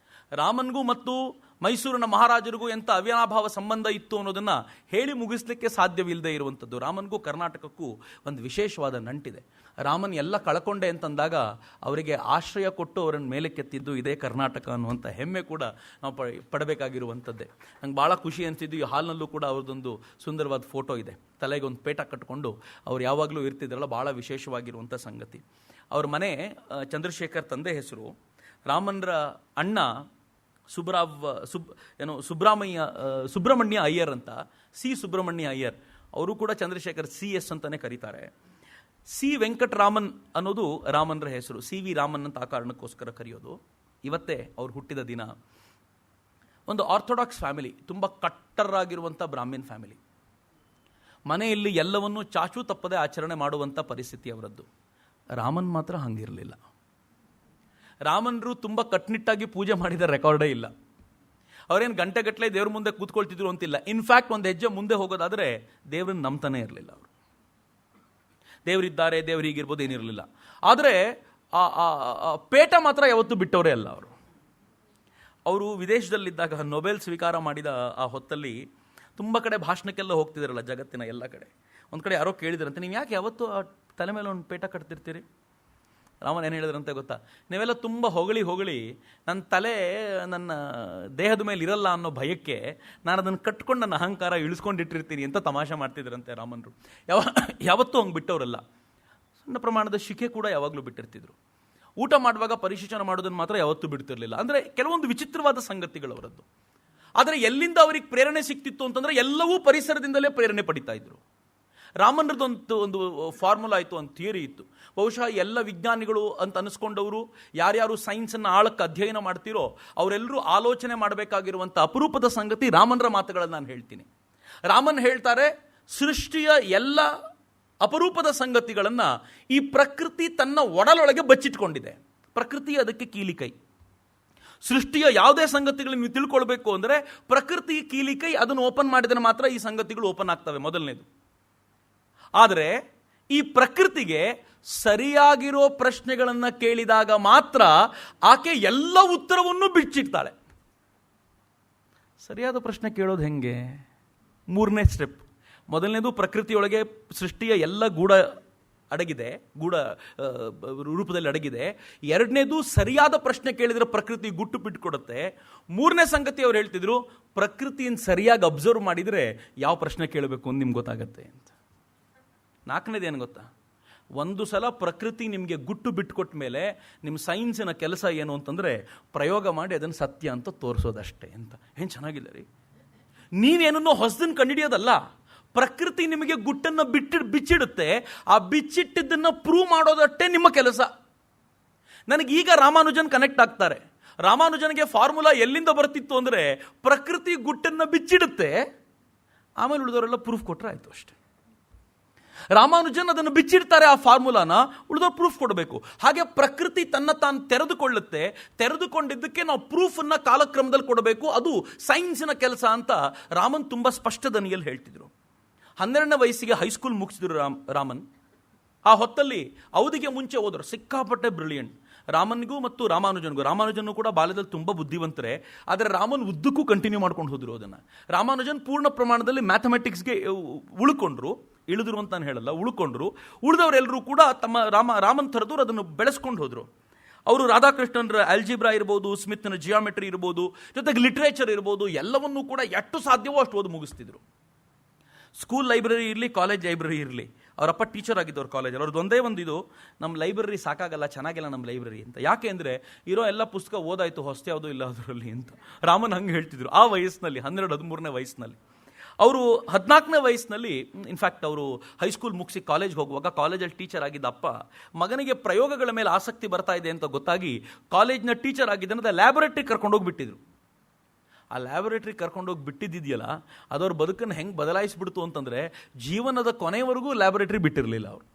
ರಾಮನ್ಗೂ ಮತ್ತು ಮೈಸೂರಿನ ಮಹಾರಾಜರಿಗೂ ಎಂಥ ಅವಿನಾಭಾವ ಸಂಬಂಧ ಇತ್ತು ಅನ್ನೋದನ್ನು ಹೇಳಿ ಮುಗಿಸ್ಲಿಕ್ಕೆ ಸಾಧ್ಯವಿಲ್ಲದೆ ಇರುವಂಥದ್ದು. ರಾಮನ್ಗೂ ಕರ್ನಾಟಕಕ್ಕೂ ಒಂದು ವಿಶೇಷವಾದ ನಂಟಿದೆ. ರಾಮನ್ ಎಲ್ಲ ಕಳ್ಕೊಂಡೆ ಅಂತಂದಾಗ ಅವರಿಗೆ ಆಶ್ರಯ ಕೊಟ್ಟು ಅವರನ್ನು ಮೇಲೆ ಕೆತ್ತಿದ್ದು ಇದೇ ಕರ್ನಾಟಕ ಅನ್ನುವಂಥ ಹೆಮ್ಮೆ ಕೂಡ ನಾವು ಪಡಬೇಕಾಗಿರುವಂಥದ್ದೇ. ನಂಗೆ ಭಾಳ ಖುಷಿ ಅನಿಸಿದ್ದು, ಈ ಹಾಲ್ನಲ್ಲೂ ಕೂಡ ಅವ್ರದ್ದೊಂದು ಸುಂದರವಾದ ಫೋಟೋ ಇದೆ. ತಲೆಗೆ ಒಂದು ಪೇಟ ಕಟ್ಕೊಂಡು ಅವ್ರು ಯಾವಾಗಲೂ ಇರ್ತಿದ್ರಲ್ಲ, ಭಾಳ ವಿಶೇಷವಾಗಿರುವಂಥ ಸಂಗತಿ. ಅವ್ರ ಮನೆ ಚಂದ್ರಶೇಖರ್ ತಂದೆ ಹೆಸರು, ರಾಮನ್ರ ಅಣ್ಣ ಸುಬ್ರಹ್ಮಣ್ಯ ಅಯ್ಯರ್ ಅಂತ, ಸಿ ಸುಬ್ರಹ್ಮಣ್ಯ ಅಯ್ಯರ್, ಅವರು ಕೂಡ ಚಂದ್ರಶೇಖರ್ CS ಅಂತಾನೆ ಕರೀತಾರೆ. ಸಿ ವೆಂಕಟರಾಮನ್ ಅನ್ನೋದು ರಾಮನ್ರ ಹೆಸರು, CV ರಾಮನ್ ಅಂತ ಆ ಕಾರಣಕ್ಕೋಸ್ಕರ ಕರೆಯೋದು. ಇವತ್ತೇ ಅವ್ರು ಹುಟ್ಟಿದ ದಿನ. ಒಂದು ಆರ್ಥೋಡಾಕ್ಸ್ ಫ್ಯಾಮಿಲಿ, ತುಂಬ ಕಟ್ಟರಾಗಿರುವಂಥ ಬ್ರಾಹ್ಮಿನ್ ಫ್ಯಾಮಿಲಿ. ಮನೆಯಲ್ಲಿ ಎಲ್ಲವನ್ನೂ ಚಾಚೂ ತಪ್ಪದೆ ಆಚರಣೆ ಮಾಡುವಂಥ ಪರಿಸ್ಥಿತಿ ಅವರದ್ದು. ರಾಮನ್ ಮಾತ್ರ ಹಂಗಿರಲಿಲ್ಲ. ರಾಮನ್ರು ತುಂಬ ಕಟ್ನಿಟ್ಟಾಗಿ ಪೂಜೆ ಮಾಡಿದ ರೆಕಾರ್ಡೇ ಇಲ್ಲ. ಅವರೇನು ಗಂಟೆಗಟ್ಟಲೆ ದೇವ್ರ ಮುಂದೆ ಕೂತ್ಕೊಳ್ತಿದ್ರು ಅಂತಿಲ್ಲ. ಇನ್ಫ್ಯಾಕ್ಟ್ ಒಂದು ಹೆಜ್ಜೆ ಮುಂದೆ ಹೋಗೋದಾದರೆ ದೇವ್ರನ್ನ ನಂಬ್ತಾನೆ ಇರಲಿಲ್ಲ ಅವರು. ದೇವರಿದ್ದಾರೆ, ದೇವ್ರು ಹೀಗಿರ್ಬೋದು ಏನಿರಲಿಲ್ಲ. ಆದರೆ ಪೇಟ ಮಾತ್ರ ಯಾವತ್ತೂ ಬಿಟ್ಟವರೇ ಅಲ್ಲ ಅವರು. ಅವರು ವಿದೇಶದಲ್ಲಿದ್ದಾಗ ನೊಬೆಲ್ ಸ್ವೀಕಾರ ಮಾಡಿದ ಆ ಹೊತ್ತಲ್ಲಿ ತುಂಬ ಕಡೆ ಭಾಷಣಕ್ಕೆಲ್ಲ ಹೋಗ್ತಿದ್ದಾರಲ್ಲ ಜಗತ್ತಿನ ಎಲ್ಲ ಕಡೆ. ಒಂದು ಕಡೆ ಯಾರೋ ಕೇಳಿದ್ರಂತೆ, ನೀವು ಯಾಕೆ ಯಾವತ್ತೂ ಆ ತಲೆ ಮೇಲೆ ಒಂದು ಪೇಟ ಕಟ್ತಿರ್ತೀರಿ? ರಾಮನ್ ಏನು ಹೇಳಿದ್ರಂತೆ ಗೊತ್ತಾ? ನೀವೆಲ್ಲ ತುಂಬ ಹೊಗಳಿ ನನ್ನ ತಲೆ ನನ್ನ ದೇಹದ ಮೇಲೆ ಇರಲ್ಲ ಅನ್ನೋ ಭಯಕ್ಕೆ ನಾನು ಅದನ್ನು ಕಟ್ಕೊಂಡು ನನ್ನ ಅಹಂಕಾರ ಇಳಿಸ್ಕೊಂಡಿಟ್ಟಿರ್ತೀನಿ ಅಂತ ತಮಾಷೆ ಮಾಡ್ತಿದ್ರಂತೆ ರಾಮನ್ರು. ಯಾವತ್ತೂ ಹಂಗೆ ಬಿಟ್ಟವರಲ್ಲ. ಸಣ್ಣ ಪ್ರಮಾಣದ ಶಿಕೆ ಕೂಡ ಯಾವಾಗಲೂ ಬಿಟ್ಟಿರ್ತಿದ್ರು. ಊಟ ಮಾಡುವಾಗ ಪರಿಶೀಲನೆ ಮಾಡೋದನ್ನು ಮಾತ್ರ ಯಾವತ್ತೂ ಬಿಡ್ತಿರ್ಲಿಲ್ಲ. ಅಂದರೆ ಕೆಲವೊಂದು ವಿಚಿತ್ರವಾದ ಸಂಗತಿಗಳು ಅವರದ್ದು. ಆದರೆ ಎಲ್ಲಿಂದ ಅವರಿಗೆ ಪ್ರೇರಣೆ ಸಿಕ್ತಿತ್ತು ಅಂತಂದರೆ ಎಲ್ಲವೂ ಪರಿಸರದಿಂದಲೇ ಪ್ರೇರಣೆ ಪಡಿತಾ ಇದ್ರು. ರಾಮನ್ರದ್ದು ಒಂದು ಫಾರ್ಮುಲಾ ಇತ್ತು, ಒಂದು ಥಿಯರಿ ಇತ್ತು. ಬಹುಶಃ ಎಲ್ಲ ವಿಜ್ಞಾನಿಗಳು ಅಂತ ಅನಿಸ್ಕೊಂಡವರು, ಯಾರ್ಯಾರು ಸೈನ್ಸನ್ನು ಆಳಕ್ಕೆ ಅಧ್ಯಯನ ಮಾಡ್ತಿರೋ ಅವರೆಲ್ಲರೂ ಆಲೋಚನೆ ಮಾಡಬೇಕಾಗಿರುವಂಥ ಅಪರೂಪದ ಸಂಗತಿ ರಾಮನ್ರ ಮಾತುಗಳನ್ನು ನಾನು ಹೇಳ್ತೀನಿ. ರಾಮನ್ ಹೇಳ್ತಾರೆ, ಸೃಷ್ಟಿಯ ಎಲ್ಲ ಅಪರೂಪದ ಸಂಗತಿಗಳನ್ನು ಈ ಪ್ರಕೃತಿ ತನ್ನ ಒಡಲೊಳಗೆ ಬಚ್ಚಿಟ್ಕೊಂಡಿದೆ. ಪ್ರಕೃತಿ ಅದಕ್ಕೆ ಕೀಲಿಕೈ. ಸೃಷ್ಟಿಯ ಯಾವುದೇ ಸಂಗತಿಗಳನ್ನು ನೀವು ತಿಳ್ಕೊಳ್ಬೇಕು ಅಂದರೆ ಪ್ರಕೃತಿ ಕೀಲಿಕೈ ಅದನ್ನು ಓಪನ್ ಮಾಡಿದರೆ ಮಾತ್ರ ಈ ಸಂಗತಿಗಳು ಓಪನ್ ಆಗ್ತವೆ, ಮೊದಲನೇದು. ಆದರೆ ಈ ಪ್ರಕೃತಿಗೆ ಸರಿಯಾಗಿರೋ ಪ್ರಶ್ನೆಗಳನ್ನು ಕೇಳಿದಾಗ ಮಾತ್ರ ಆಕೆ ಎಲ್ಲ ಉತ್ತರವನ್ನು ಬಿಚ್ಚಿಡ್ತಾಳೆ. ಸರಿಯಾದ ಪ್ರಶ್ನೆ ಕೇಳೋದು ಹೆಂಗೆ? 3ನೇ ಸ್ಟೆಪ್. ಮೊದಲನೇದು, ಪ್ರಕೃತಿಯೊಳಗೆ ಸೃಷ್ಟಿಯ ಎಲ್ಲ ಗೂಢ ಅಡಗಿದೆ, ಗೂಢ ರೂಪದಲ್ಲಿ ಅಡಗಿದೆ. 2ನೇದು, ಸರಿಯಾದ ಪ್ರಶ್ನೆ ಕೇಳಿದರೆ ಪ್ರಕೃತಿ ಗುಟ್ಟು ಬಿಟ್ಟುಕೊಡುತ್ತೆ. 3ನೇ ಸಂಗತಿ ಅವ್ರು ಹೇಳ್ತಿದ್ರು, ಪ್ರಕೃತಿಯನ್ನು ಸರಿಯಾಗಿ ಅಬ್ಸರ್ವ್ ಮಾಡಿದರೆ ಯಾವ ಪ್ರಶ್ನೆ ಕೇಳಬೇಕು ಅಂತ ನಿಮ್ಗೆ ಗೊತ್ತಾಗತ್ತೆ ಅಂತ. 4ನೇದು ಏನು ಗೊತ್ತಾ? ಒಂದು ಸಲ ಪ್ರಕೃತಿ ನಿಮಗೆ ಗುಟ್ಟು ಬಿಟ್ಟುಕೊಟ್ಟ ಮೇಲೆ ನಿಮ್ಮ ಸೈನ್ಸಿನ ಕೆಲಸ ಏನು ಅಂತಂದರೆ ಪ್ರಯೋಗ ಮಾಡಿ ಅದನ್ನು ಸತ್ಯ ಅಂತ ತೋರಿಸೋದಷ್ಟೇ ಅಂತ. ಏನು ಚೆನ್ನಾಗಿಲ್ಲ ರೀ. ನೀವೇನನ್ನೋ ಹೊಸದನ್ನು ಕಂಡುಹಿಡಿಯೋದಲ್ಲ, ಪ್ರಕೃತಿ ನಿಮಗೆ ಗುಟ್ಟನ್ನು ಬಿಚ್ಚಿಡುತ್ತೆ. ಆ ಬಿಚ್ಚಿಟ್ಟಿದ್ದನ್ನು ಪ್ರೂವ್ ಮಾಡೋದಷ್ಟೇ ನಿಮ್ಮ ಕೆಲಸ. ನನಗೀಗ ರಾಮಾನುಜನ್ ಕನೆಕ್ಟ್ ಆಗ್ತಾರೆ. ರಾಮಾನುಜನ್ಗೆ ಫಾರ್ಮುಲಾ ಎಲ್ಲಿಂದ ಬರ್ತಿತ್ತು ಅಂದರೆ ಪ್ರಕೃತಿ ಗುಟ್ಟನ್ನು ಬಿಚ್ಚಿಡುತ್ತೆ, ಆಮೇಲೆ ಉಳಿದವರೆಲ್ಲ ಪ್ರೂಫ್ ಕೊಟ್ಟರೆ ಆಯಿತು ಅಷ್ಟೇ. ರಾಮಾನುಜನ್ ಅದನ್ನು ಬಿಚ್ಚಿಡ್ತಾರೆ, ಆ ಫಾರ್ಮುಲಾನ, ಉಳಿದವ್ರು ಪ್ರೂಫ್ ಕೊಡಬೇಕು. ಹಾಗೆ ಪ್ರಕೃತಿ ತನ್ನ ತಾನು ತೆರೆದುಕೊಳ್ಳುತ್ತೆ. ತೆರೆದುಕೊಂಡಿದ್ದಕ್ಕೆ ನಾವು ಪ್ರೂಫನ್ನು ಕಾಲಕ್ರಮದಲ್ಲಿ ಕೊಡಬೇಕು. ಅದು ಸೈನ್ಸಿನ ಕೆಲಸ ಅಂತ ರಾಮನ್ ತುಂಬ ಸ್ಪಷ್ಟ ದನಿಯಲ್ಲಿ ಹೇಳ್ತಿದ್ರು. 12ನೇ ವಯಸ್ಸಿಗೆ ಹೈಸ್ಕೂಲ್ ಮುಗಿಸಿದ್ರು ರಾಮನ್. ಆ ಹೊತ್ತಲ್ಲಿ ಅವಧಿಗೆ ಮುಂಚೆ ಹೋದರು. ಸಿಕ್ಕಾಪಟ್ಟೆ ಬ್ರಿಲಿಯಂಟ್. ರಾಮನ್ಗೂ ಮತ್ತು ರಾಮಾನುಜನ್ಗೂ ಕೂಡ ಬಾಲ್ಯದಲ್ಲಿ ತುಂಬ ಬುದ್ಧಿವಂತರೆ. ಆದರೆ ರಾಮನ್ ಉದ್ದಕ್ಕೂ ಕಂಟಿನ್ಯೂ ಮಾಡ್ಕೊಂಡು ಹೋದ್ರು ಅದನ್ನು. ರಾಮಾನುಜನ್ ಪೂರ್ಣ ಪ್ರಮಾಣದಲ್ಲಿ ಮ್ಯಾಥಮೆಟಿಕ್ಸ್ಗೆ ಉಳ್ಕೊಂಡ್ರು. ಇಳಿದ್ರು ಅಂತ ನಾನು ಹೇಳಲ್ಲ, ಉಳ್ಕೊಂಡ್ರು. ಉಳಿದವರೆಲ್ಲರೂ ಕೂಡ ತಮ್ಮ ರಾಮನ್ ಥರದವ್ರು ಅದನ್ನು ಬೆಳೆಸ್ಕೊಂಡು ಹೋದರು. ಅವರು ರಾಧಾಕೃಷ್ಣನ್ರ ಆಲ್ಜಿಬ್ರಾ ಇರ್ಬೋದು, ಸ್ಮಿತ್ನ ಜಿಯಾಮೆಟ್ರಿ ಇರ್ಬೋದು, ಜೊತೆಗೆ ಲಿಟ್ರೇಚರ್ ಇರ್ಬೋದು, ಎಲ್ಲವನ್ನೂ ಕೂಡ ಎಷ್ಟು ಸಾಧ್ಯವೋ ಅಷ್ಟು ಓದಿ ಮುಗಿಸ್ತಿದ್ರು. ಸ್ಕೂಲ್ ಲೈಬ್ರರಿ ಇರಲಿ, ಕಾಲೇಜ್ ಲೈಬ್ರರಿ ಇರಲಿ, ಅವರಪ್ಪ ಟೀಚರ್ ಆಗಿದ್ದವ್ರು ಕಾಲೇಜಲ್ಲಿ. ಅವ್ರದ್ದು ಒಂದೇ ಒಂದು ಇದು, ನಮ್ಮ ಲೈಬ್ರರಿ ಸಾಕಾಗಲ್ಲ, ಚೆನ್ನಾಗಿಲ್ಲ ನಮ್ಮ ಲೈಬ್ರರಿ ಅಂತ. ಯಾಕೆ ಅಂದರೆ ಇರೋ ಎಲ್ಲ ಪುಸ್ತಕ ಓದಾಯಿತು, ಹೊಸ್ತು ಯಾವುದೂ ಇಲ್ಲ ಅದರಲ್ಲಿ ಅಂತ ರಾಮನ್ ಹಂಗೆ ಹೇಳ್ತಿದ್ರು. ಆ ವಯಸ್ಸಿನಲ್ಲಿ, 12-13ನೇ ವಯಸ್ಸಿನಲ್ಲಿ. ಅವರು 14ನೇ ವಯಸ್ಸಿನಲ್ಲಿ, ಇನ್ಫ್ಯಾಕ್ಟ್ ಅವರು ಹೈಸ್ಕೂಲ್ ಮುಗಿಸಿ ಕಾಲೇಜ್ಗೆ ಹೋಗುವಾಗ, ಕಾಲೇಜಲ್ಲಿ ಟೀಚರ್ ಆಗಿದ್ದ ಅಪ್ಪ ಮಗನಿಗೆ ಪ್ರಯೋಗಗಳ ಮೇಲೆ ಆಸಕ್ತಿ ಬರ್ತಾ ಇದೆ ಅಂತ ಗೊತ್ತಾಗಿ ಕಾಲೇಜ್ನ ಟೀಚರ್ ಆಗಿದ್ದ ಲ್ಯಾಬೊರೇಟ್ರಿ ಕರ್ಕೊಂಡೋಗ್ಬಿಟ್ಟಿದ್ರು. ಆ ಲ್ಯಾಬೊರೇಟ್ರಿ ಕರ್ಕೊಂಡೋಗಿ ಬಿಟ್ಟಿದ್ದಿದೆಯಲ್ಲ, ಅದವ್ರ ಬದುಕನ್ನು ಹೆಂಗೆ ಬದಲಾಯಿಸ್ಬಿಡ್ತು ಅಂತಂದರೆ, ಜೀವನದ ಕೊನೆಯವರೆಗೂ ಲ್ಯಾಬೊರೇಟ್ರಿ ಬಿಟ್ಟಿರಲಿಲ್ಲ ಅವರು.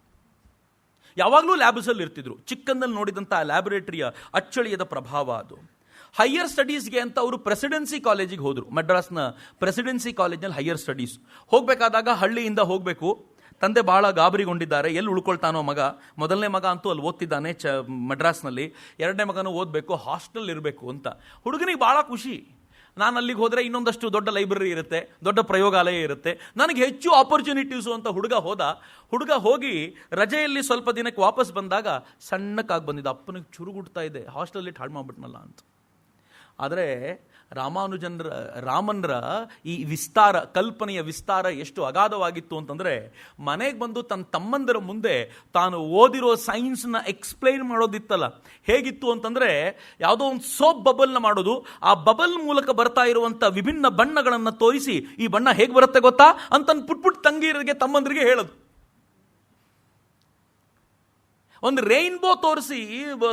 ಯಾವಾಗಲೂ ಲ್ಯಾಬ್ಸಲ್ಲಿ ಇರ್ತಿದ್ರು. ಚಿಕ್ಕಂದಲ್ಲಿ ನೋಡಿದಂಥ ಆ ಲ್ಯಾಬೊರೇಟ್ರಿಯ ಅಚ್ಚಳಿಯದ ಪ್ರಭಾವ ಅದು. ಹೈಯರ್ ಸ್ಟಡೀಸ್ಗೆ ಅಂತ ಅವರು ಪ್ರೆಸಿಡೆನ್ಸಿ ಕಾಲೇಜಿಗೆ ಹೋದರು. ಮಡ್ರಾಸ್ನ ಪ್ರೆಸಿಡೆನ್ಸಿ ಕಾಲೇಜ್ನಲ್ಲಿ ಹೈಯರ್ ಸ್ಟಡೀಸ್ ಹೋಗಬೇಕಾದಾಗ ಹಳ್ಳಿಯಿಂದ ಹೋಗಬೇಕು. ತಂದೆ ಭಾಳ ಗಾಬರಿಗೊಂಡಿದ್ದಾರೆ, ಎಲ್ಲಿ ಉಳ್ಕೊಳ್ತಾನೋ ಮಗ. ಮೊದಲನೇ ಮಗ ಅಂತೂ ಅಲ್ಲಿ ಓದ್ತಿದ್ದಾನೆ ಮಡ್ರಾಸ್ನಲ್ಲಿ, 2ನೇ ಮಗನೂ ಓದಬೇಕು, ಹಾಸ್ಟೆಲ್ ಇರಬೇಕು ಅಂತ. ಹುಡುಗನಿಗೆ ಭಾಳ ಖುಷಿ. ನಾನು ಅಲ್ಲಿಗೆ ಹೋದರೆ ಇನ್ನೊಂದಷ್ಟು ದೊಡ್ಡ ಲೈಬ್ರರಿ ಇರುತ್ತೆ, ದೊಡ್ಡ ಪ್ರಯೋಗಾಲಯ ಇರುತ್ತೆ, ನನಗೆ ಹೆಚ್ಚು ಆಪರ್ಚುನಿಟೀಸು ಅಂತ ಹುಡುಗ ಹೋಗಿ ರಜೆಯಲ್ಲಿ ಸ್ವಲ್ಪ ದಿನಕ್ಕೆ ವಾಪಸ್ ಬಂದಾಗ ಸಣ್ಣಕ್ಕಾಗಿ ಬಂದಿದ್ದ. ಅಪ್ಪನಿಗೆ ಚುರುಗುಡ್ತಾ ಇದೆ, ಹಾಸ್ಟೆಲಲ್ಲಿ ಹಾಳು ಮಾಡ್ಬಿಟ್ನಲ್ಲ ಅಂತ. ಆದರೆ ರಾಮನ್ರ ಈ ವಿಸ್ತಾರ, ಕಲ್ಪನೆಯ ವಿಸ್ತಾರ ಎಷ್ಟು ಅಗಾಧವಾಗಿತ್ತು ಅಂತಂದರೆ, ಮನೆಗೆ ಬಂದು ತನ್ನ ತಮ್ಮಂದರ ಮುಂದೆ ತಾನು ಓದಿರೋ ಸೈನ್ಸ್ನ ಎಕ್ಸ್ಪ್ಲೈನ್ ಮಾಡೋದಿತ್ತಲ್ಲ, ಹೇಗಿತ್ತು ಅಂತಂದರೆ ಯಾವುದೋ ಒಂದು ಸೋಪ್ ಬಬಲ್ನ ಮಾಡೋದು, ಆ ಬಬಲ್ ಮೂಲಕ ಬರ್ತಾ ಇರುವಂಥ ವಿಭಿನ್ನ ಬಣ್ಣಗಳನ್ನು ತೋರಿಸಿ ಈ ಬಣ್ಣ ಹೇಗೆ ಬರುತ್ತೆ ಗೊತ್ತಾ ಅಂತ ಪುಟ್ ತಂಗಿಯರಿಗೆ ತಮ್ಮಂದರಿಗೆ ಹೇಳೋದು. ಒಂದು ರೈನ್ಬೋ ತೋರಿಸಿ,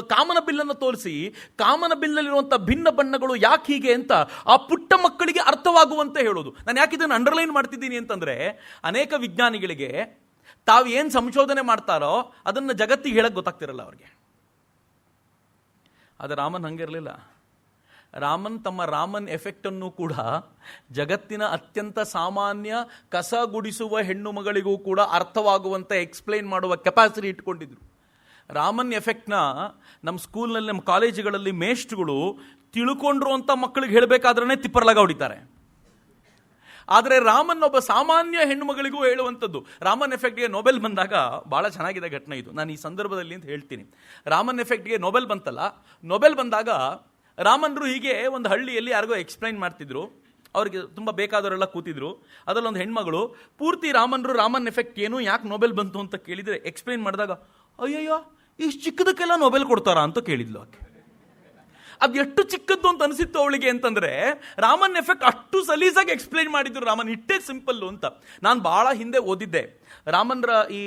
ಕಾಮನ ಬಿಲ್ಲನ್ನು ತೋರಿಸಿ, ಕಾಮನ ಬಿಲ್ಲಲ್ಲಿರುವಂಥ ಭಿನ್ನ ಬಣ್ಣಗಳು ಯಾಕೆ ಹೀಗೆ ಅಂತ ಆ ಪುಟ್ಟ ಮಕ್ಕಳಿಗೆ ಅರ್ಥವಾಗುವಂತೆ ಹೇಳೋದು. ನಾನು ಯಾಕೆ ಇದನ್ನು ಅಂಡರ್ಲೈನ್ ಮಾಡ್ತಿದ್ದೀನಿ ಅಂತಂದರೆ, ಅನೇಕ ವಿಜ್ಞಾನಿಗಳಿಗೆ ತಾವು ಏನು ಸಂಶೋಧನೆ ಮಾಡ್ತಾರೋ ಅದನ್ನು ಜಗತ್ತಿಗೆ ಹೇಳಕ್ಕೆ ಗೊತ್ತಾಗ್ತಿರಲ್ಲ ಅವ್ರಿಗೆ. ಆದರೆ ರಾಮನ್ ಹಂಗಿರಲಿಲ್ಲ. ತಮ್ಮ ರಾಮನ್ ಎಫೆಕ್ಟನ್ನು ಕೂಡ ಜಗತ್ತಿನ ಅತ್ಯಂತ ಸಾಮಾನ್ಯ ಕಸ ಗುಡಿಸುವ ಹೆಣ್ಣು ಮಗಳಿಗೂ ಕೂಡ ಅರ್ಥವಾಗುವಂತೆ ಎಕ್ಸ್ಪ್ಲೈನ್ ಮಾಡುವ ಕೆಪಾಸಿಟಿ ಇಟ್ಕೊಂಡಿದ್ರು. ರಾಮನ್ ಎಫೆಕ್ಟ್ನ ನಮ್ಮ ಸ್ಕೂಲ್ನಲ್ಲಿ, ನಮ್ಮ ಕಾಲೇಜುಗಳಲ್ಲಿ ಮೇಷ್ಟ್ರುಗಳು ತಿಳ್ಕೊಂಡ್ರು ಅಂತ ಮಕ್ಕಳಿಗೆ ಹೇಳಬೇಕಾದ್ರೆ ತಿಪ್ಪರ್ಲಾಗ ಹೊಡಿತಾರೆ. ಆದರೆ ರಾಮನ್ ಒಬ್ಬ ಸಾಮಾನ್ಯ ಹೆಣ್ಣು ಮಗಳಿಗೂ ಹೇಳುವಂಥದ್ದು. ರಾಮನ್ ಎಫೆಕ್ಟ್ಗೆ ನೊಬೆಲ್ ಬಂದಾಗ ಭಾಳ ಚೆನ್ನಾಗಿದೆ ಘಟನೆ ಇದು, ನಾನು ಈ ಸಂದರ್ಭದಲ್ಲಿ ಅಂತ ಹೇಳ್ತೀನಿ. ರಾಮನ್ ಎಫೆಕ್ಟ್ಗೆ ನೊಬೆಲ್ ಬಂತಲ್ಲ, ನೊಬೆಲ್ ಬಂದಾಗ ರಾಮನ್ರು ಹೀಗೆ ಒಂದು ಹಳ್ಳಿಯಲ್ಲಿ ಯಾರಿಗೋ ಎಕ್ಸ್ಪ್ಲೈನ್ ಮಾಡ್ತಿದ್ರು. ಅವ್ರಿಗೆ ತುಂಬ ಬೇಕಾದವರೆಲ್ಲ ಕೂತಿದ್ರು. ಅದರಲ್ಲೊಂದು ಹೆಣ್ಮಗಳು ಪೂರ್ತಿ ರಾಮನ್ ಎಫೆಕ್ಟ್ ಏನು, ಯಾಕೆ ನೊಬೆಲ್ ಬಂತು ಅಂತ ಕೇಳಿದರೆ ಎಕ್ಸ್ಪ್ಲೈನ್ ಮಾಡಿದಾಗ, ಅಯ್ಯಯ್ಯೋ ಇಷ್ಟು ಚಿಕ್ಕದಕ್ಕೆಲ್ಲ ನೊಬೆಲ್ ಕೊಡ್ತಾರಾ ಅಂತ ಕೇಳಿದ್ಲು ಆಕೆ. ಅದು ಎಷ್ಟು ಚಿಕ್ಕದ್ದು ಅಂತ ಅನಿಸಿತ್ತು ಅವಳಿಗೆ ಅಂತಂದರೆ, ರಾಮನ್ ಎಫೆಕ್ಟ್ ಅಷ್ಟು ಸಲೀಸಾಗಿ ಎಕ್ಸ್ಪ್ಲೈನ್ ಮಾಡಿದ್ರು. ರಾಮನ್ ಇಟ್ಟೇ ಸಿಂಪಲ್ಲು ಅಂತ. ನಾನು ಭಾಳ ಹಿಂದೆ ಓದಿದ್ದೆ. ರಾಮನ್ರ ಈ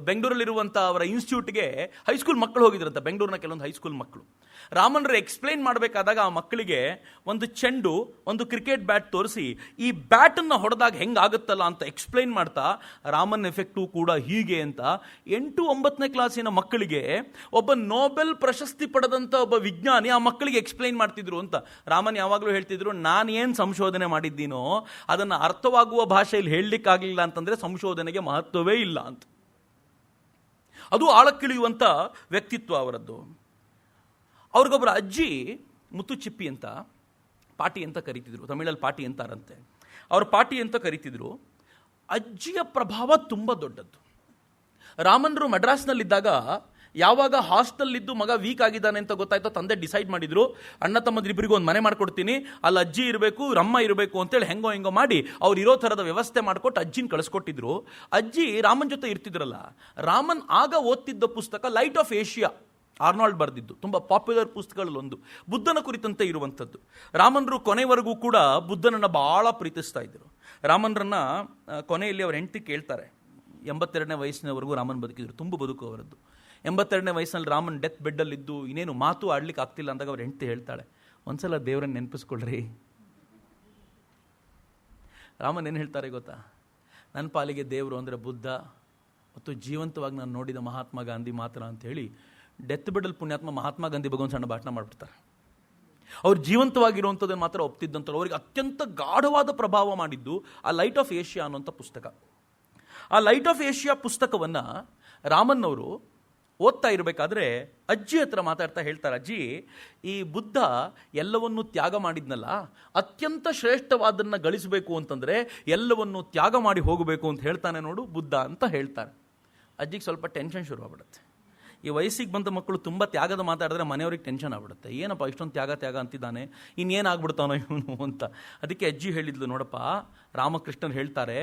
ಬೆಂಗಳೂರಲ್ಲಿರುವಂಥ ಅವರ ಇನ್ಸ್ಟಿಟ್ಯೂಟ್ಗೆ ಹೈಸ್ಕೂಲ್ ಮಕ್ಕಳು ಹೋಗಿದ್ರಂತೆ, ಬೆಂಗಳೂರಿನ ಕೆಲವೊಂದು ಹೈಸ್ಕೂಲ್ ಮಕ್ಕಳು. ರಾಮನ್ರ ಎಕ್ಸ್ಪ್ಲೈನ್ ಮಾಡಬೇಕಾದಾಗ ಆ ಮಕ್ಕಳಿಗೆ ಒಂದು ಚೆಂಡು, ಒಂದು ಕ್ರಿಕೆಟ್ ಬ್ಯಾಟ್ ತೋರಿಸಿ ಈ ಬ್ಯಾಟನ್ನು ಹೊಡೆದಾಗ ಹೆಂಗಾಗುತ್ತಲ್ಲ ಅಂತ ಎಕ್ಸ್ಪ್ಲೈನ್ ಮಾಡ್ತಾ, ರಾಮನ್ ಎಫೆಕ್ಟು ಕೂಡ ಹೀಗೆ ಅಂತ 8-9ನೇ ಕ್ಲಾಸಿನ ಮಕ್ಕಳಿಗೆ ಒಬ್ಬ ನೊಬೆಲ್ ಪ್ರಶಸ್ತಿ ಪಡೆದಂಥ ಒಬ್ಬ ವಿಜ್ಞಾನಿ ಆ ಮಕ್ಕಳಿಗೆ ಎಕ್ಸ್ಪ್ಲೈನ್ ಮಾಡ್ತಿದ್ರು ಅಂತ. ರಾಮನ್ ಯಾವಾಗಲೂ ಹೇಳ್ತಿದ್ರು, ನಾನೇನು ಸಂಶೋಧನೆ ಮಾಡಿದ್ದೀನೋ ಅದನ್ನು ಅರ್ಥವಾಗುವ ಭಾಷೆಯಲ್ಲಿ ಹೇಳಲಿಕ್ಕಾಗಲಿಲ್ಲ ಅಂತಂದರೆ ಸಂಶೋಧನೆಗೆ ಮಹತ್ವವೇ ಇಲ್ಲ ಅಂತ. ಅದು ಆಳಕ್ಕಿಳಿಯುವಂಥ ವ್ಯಕ್ತಿತ್ವ ಅವರದ್ದು. ಅವ್ರಿಗೊಬ್ಬರ ಅಜ್ಜಿ ಮುತ್ತುಚಿಪ್ಪಿ ಅಂತ, ಪಾಟಿ ಅಂತ ಕರೀತಿದ್ರು, ತಮಿಳಲ್ಲಿ ಪಾಟಿ ಅಂತಾರಂತೆ. ಅವ್ರ ಪಾಟಿ ಅಂತ ಕರೀತಿದ್ರು. ಅಜ್ಜಿಯ ಪ್ರಭಾವ ತುಂಬ ದೊಡ್ಡದ್ದು. ರಾಮನ್ರು ಮಡ್ರಾಸ್ನಲ್ಲಿದ್ದಾಗ ಯಾವಾಗ ಹಾಸ್ಟೆಲ್ಲಿದ್ದು ಮಗ ವೀಕ್ ಆಗಿದ್ದಾನೆ ಅಂತ ಗೊತ್ತಾಯ್ತೋ, ತಂದೆ ಡಿಸೈಡ್ ಮಾಡಿದ್ರು, ಅಣ್ಣ ತಮ್ಮದ್ರಿಬ್ಬರಿಗೂ ಒಂದು ಮನೆ ಮಾಡ್ಕೊಡ್ತೀನಿ, ಅಲ್ಲಿ ಅಜ್ಜಿ ಇರಬೇಕು, ರಮ್ಮ ಇರಬೇಕು ಅಂತೇಳಿ ಹೆಂಗೋ ಮಾಡಿ ಅವ್ರು ಇರೋ ಥರದ ವ್ಯವಸ್ಥೆ ಮಾಡಿಕೊಟ್ಟು ಅಜ್ಜಿನ ಕಳಿಸ್ಕೊಟ್ಟಿದ್ರು. ಅಜ್ಜಿ ರಾಮನ್ ಜೊತೆ ಇರ್ತಿದ್ರಲ್ಲ. ರಾಮನ್ ಆಗ ಓದ್ತಿದ್ದ ಪುಸ್ತಕ ಲೈಟ್ ಆಫ್ ಏಷ್ಯಾ, ಆರ್ನಾಲ್ಡ್ ಬರೆದಿದ್ದು, ತುಂಬ ಪಾಪ್ಯುಲರ್ ಪುಸ್ತಕಗಳಲ್ಲಿ ಒಂದು, ಬುದ್ಧನ ಕುರಿತಂತೆ ಇರುವಂಥದ್ದು. ರಾಮನ್ರು ಕೊನೆವರೆಗೂ ಕೂಡ ಬುದ್ಧನನ್ನು ಭಾಳ ಪ್ರೀತಿಸ್ತಾ ಇದ್ದರು. ರಾಮನ್ರನ್ನ ಕೊನೆಯಲ್ಲಿ ಅವ್ರ ಹೆಂಡತಿ ಕೇಳ್ತಾರೆ, 82ನೇ ವಯಸ್ಸಿನವರೆಗೂ ರಾಮನ್ ಬದುಕಿದ್ರು, ತುಂಬ ಬದುಕು ಅವರದ್ದು. 82ನೇ ವಯಸ್ಸಿನಲ್ಲಿ ರಾಮನ್ ಡೆತ್ ಬೆಡ್ಡಲ್ಲಿದ್ದು ಇನ್ನೇನು ಮಾತು ಆಡ್ಲಿಕ್ಕೆ ಆಗ್ತಿಲ್ಲ ಅಂದಾಗ ಅವ್ರ ಹೆಂಡತಿ ಹೇಳ್ತಾಳೆ, ಒಂದ್ಸಲ ದೇವರನ್ನು ನೆನಪಿಸ್ಕೊಳ್ರಿ. ರಾಮನ್ ಏನು ಹೇಳ್ತಾರೆ ಗೊತ್ತಾ, ನನ್ನ ಪಾಲಿಗೆ ದೇವರು ಅಂದರೆ ಬುದ್ಧ ಮತ್ತು ಜೀವಂತವಾಗಿ ನಾನು ನೋಡಿದ ಮಹಾತ್ಮ ಗಾಂಧಿ ಮಾತ್ರ ಅಂತ ಹೇಳಿ ಡೆತ್ ಬೆಡ್ಡಲ್ಲಿ ಪುಣ್ಯಾತ್ಮ ಮಹಾತ್ಮ ಗಾಂಧಿ ಬಗ್ಗೆ ಒಂದು ಸಣ್ಣ ಭಾಷಣ ಮಾಡಿಬಿಡ್ತಾರೆ. ಅವ್ರು ಜೀವಂತವಾಗಿರುವಂಥದ್ದನ್ನು ಮಾತ್ರ ಒಪ್ತಿದ್ದಂಥವ್ರು. ಅವ್ರಿಗೆ ಅತ್ಯಂತ ಗಾಢವಾದ ಪ್ರಭಾವ ಮಾಡಿದ್ದು ಆ ಲೈಟ್ ಆಫ್ ಏಷ್ಯಾ ಅನ್ನುವಂಥ ಪುಸ್ತಕ. ಆ ಲೈಟ್ ಆಫ್ ಏಷ್ಯಾ ಪುಸ್ತಕವನ್ನು ರಾಮನ್ ಅವರು ಓದ್ತಾ ಇರಬೇಕಾದ್ರೆ ಅಜ್ಜಿ ಹತ್ರ ಮಾತಾಡ್ತಾ ಹೇಳ್ತಾರೆ, ಅಜ್ಜಿ, ಈ ಬುದ್ಧ ಎಲ್ಲವನ್ನೂ ತ್ಯಾಗ ಮಾಡಿದ್ನಲ್ಲ, ಅತ್ಯಂತ ಶ್ರೇಷ್ಠವಾದನ್ನು ಗಳಿಸಬೇಕು ಅಂತಂದರೆ ಎಲ್ಲವನ್ನೂ ತ್ಯಾಗ ಮಾಡಿ ಹೋಗಬೇಕು ಅಂತ ಹೇಳ್ತಾನೆ ನೋಡು ಬುದ್ಧ ಅಂತ ಹೇಳ್ತಾರೆ. ಅಜ್ಜಿಗೆ ಸ್ವಲ್ಪ ಟೆನ್ಷನ್ ಶುರುವಾಗ್ಬಿಡುತ್ತೆ. ಈ ವಯಸ್ಸಿಗೆ ಬಂದ ಮಕ್ಕಳು ತುಂಬ ತ್ಯಾಗದ ಮಾತಾಡಿದ್ರೆ ಮನೆಯವ್ರಿಗೆ ಟೆನ್ಷನ್ ಆಗ್ಬಿಡುತ್ತೆ. ಏನಪ್ಪ ಇಷ್ಟೊಂದು ತ್ಯಾಗ ಅಂತಿದ್ದಾನೆ, ಇನ್ನೇನಾಗ್ಬಿಡ್ತಾನೋ ಇವನು ಅಂತ. ಅದಕ್ಕೆ ಅಜ್ಜಿ ಹೇಳಿದ್ಲು, ನೋಡಪ್ಪ, ರಾಮಕೃಷ್ಣನ್ ಹೇಳ್ತಾರೆ,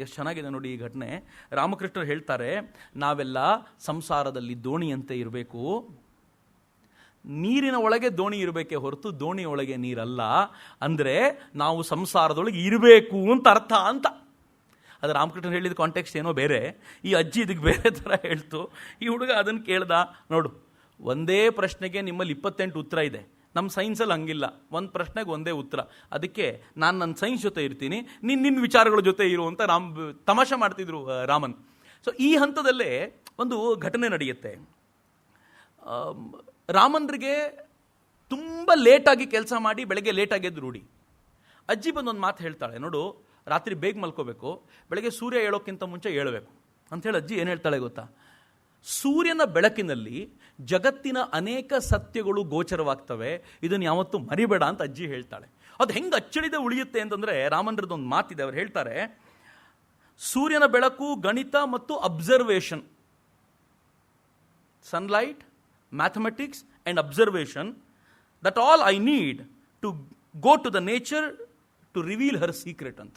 ಎಷ್ಟು ಚೆನ್ನಾಗಿದೆ ನೋಡಿ ಈ ಘಟನೆ. ರಾಮಕೃಷ್ಣರು ಹೇಳ್ತಾರೆ, ನಾವೆಲ್ಲ ಸಂಸಾರದಲ್ಲಿ ದೋಣಿಯಂತೆ ಇರಬೇಕು, ನೀರಿನ ಒಳಗೆ ದೋಣಿ ಇರಬೇಕೇ ಹೊರತು ದೋಣಿ ಒಳಗೆ ನೀರಲ್ಲ, ಅಂದರೆ ನಾವು ಸಂಸಾರದೊಳಗೆ ಇರಬೇಕು ಅಂತ ಅರ್ಥ ಅಂತ. ಅದು ರಾಮಕೃಷ್ಣನ್ ಹೇಳಿದ ಕಾಂಟೆಕ್ಸ್ಟ್ ಏನೋ ಬೇರೆ, ಈ ಅಜ್ಜಿ ಇದಕ್ಕೆ ಬೇರೆ ಥರ ಹೇಳ್ತು. ಈ ಹುಡುಗ ಅದನ್ನು ಕೇಳ್ದ. ನೋಡು, ಒಂದೇ ಪ್ರಶ್ನೆಗೆ ನಿಮ್ಮಲ್ಲಿ 28 ಉತ್ತರ ಇದೆ, ನಮ್ಮ ಸೈನ್ಸಲ್ಲಿ ಹಂಗಿಲ್ಲ, ಒಂದು ಪ್ರಶ್ನೆಗೆ ಒಂದೇ ಉತ್ತರ. ಅದಕ್ಕೆ ನಾನು ನನ್ನ ಸೈನ್ಸ್ ಜೊತೆ ಇರ್ತೀನಿ, ನಿನ್ನ ವಿಚಾರಗಳ ಜೊತೆ ಇರು ಅಂತ ತಮಾಷೆ ಮಾಡ್ತಿದ್ರು ರಾಮನ್. ಸೊ ಈ ಹಂತದಲ್ಲೇ ಒಂದು ಘಟನೆ ನಡೆಯುತ್ತೆ. ರಾಮನ್ರಿಗೆ ತುಂಬ ಲೇಟಾಗಿ ಕೆಲಸ ಮಾಡಿ ಬೆಳಗ್ಗೆ ಲೇಟಾಗಿ ಎದ್ದು ರೂಢಿ. ಅಜ್ಜಿ ಬಂದೊಂದು ಮಾತು ಹೇಳ್ತಾಳೆ, ನೋಡು, ರಾತ್ರಿ ಬೇಗ ಮಲ್ಕೋಬೇಕು, ಬೆಳಗ್ಗೆ ಸೂರ್ಯ ಹೇಳೋಕ್ಕಿಂತ ಮುಂಚೆ ಹೇಳಬೇಕು ಅಂಥೇಳಿ ಅಜ್ಜಿ ಏನು ಹೇಳ್ತಾಳೆ ಗೊತ್ತಾ, ಸೂರ್ಯನ ಬೆಳಕಿನಲ್ಲಿ ಜಗತ್ತಿನ ಅನೇಕ ಸತ್ಯಗಳು ಗೋಚರವಾಗ್ತವೆ, ಇದನ್ನು ಯಾವತ್ತೂ ಮರಿಬೇಡ ಅಂತ ಅಜ್ಜಿ ಹೇಳ್ತಾಳೆ. ಅದು ಹೆಂಗೆ ಅಚ್ಚಳಿದೆ ಉಳಿಯುತ್ತೆ ಅಂತಂದರೆ, ರಾಮನ್ರದ್ದೊಂದು ಮಾತಿದೆ, ಅವ್ರು ಹೇಳ್ತಾರೆ, ಸೂರ್ಯನ ಬೆಳಕು, ಗಣಿತ ಮತ್ತು observation, sunlight, mathematics and observation, that all I need to go to the nature to reveal her secret ಅಂತ.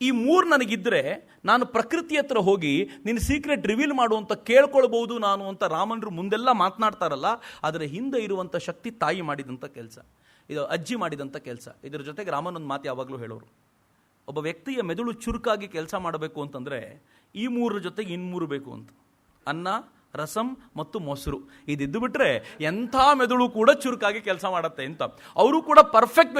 ಈ ಮೂರು ನನಗಿದ್ರೆ ನಾನು ಪ್ರಕೃತಿ ಹತ್ರ ಹೋಗಿ ನಿನ್ನ ಸೀಕ್ರೆಟ್ ರಿವೀಲ್ ಮಾಡುವಂತ ಕೇಳ್ಕೊಳ್ಬಹುದು ನಾನು ಅಂತ ರಾಮನರು ಮುಂದೆಲ್ಲ ಮಾತನಾಡ್ತಾರಲ್ಲ, ಅದರ ಹಿಂದೆ ಇರುವಂಥ ಶಕ್ತಿ ತಾಯಿ ಮಾಡಿದಂಥ ಕೆಲಸ, ಇದು ಅಜ್ಜಿ ಮಾಡಿದಂಥ ಕೆಲಸ. ಇದರ ಜೊತೆಗೆ ರಾಮನ್ ಒಂದು ಮಾತು ಯಾವಾಗಲೂ ಹೇಳೋರು, ಒಬ್ಬ ವ್ಯಕ್ತಿಯ ಮೆದುಳು ಚುರುಕಾಗಿ ಕೆಲಸ ಮಾಡಬೇಕು ಅಂತಂದರೆ ಈ ಮೂರರ ಜೊತೆಗೆ ಇನ್ನೂರು ಬೇಕು ಅಂತ. ಅನ್ನ, ರಸಂ ಮತ್ತು ಮೊಸರು ಇದಿದ್ದು ಬಿಟ್ರೆ ಎಂಥ ಮೆದುಳು ಕೂಡ ಚುರುಕಾಗಿ ಕೆಲಸ ಮಾಡುತ್ತೆ ಅಂತ. ಅವರು ಕೂಡ ಪರ್ಫೆಕ್ಟ್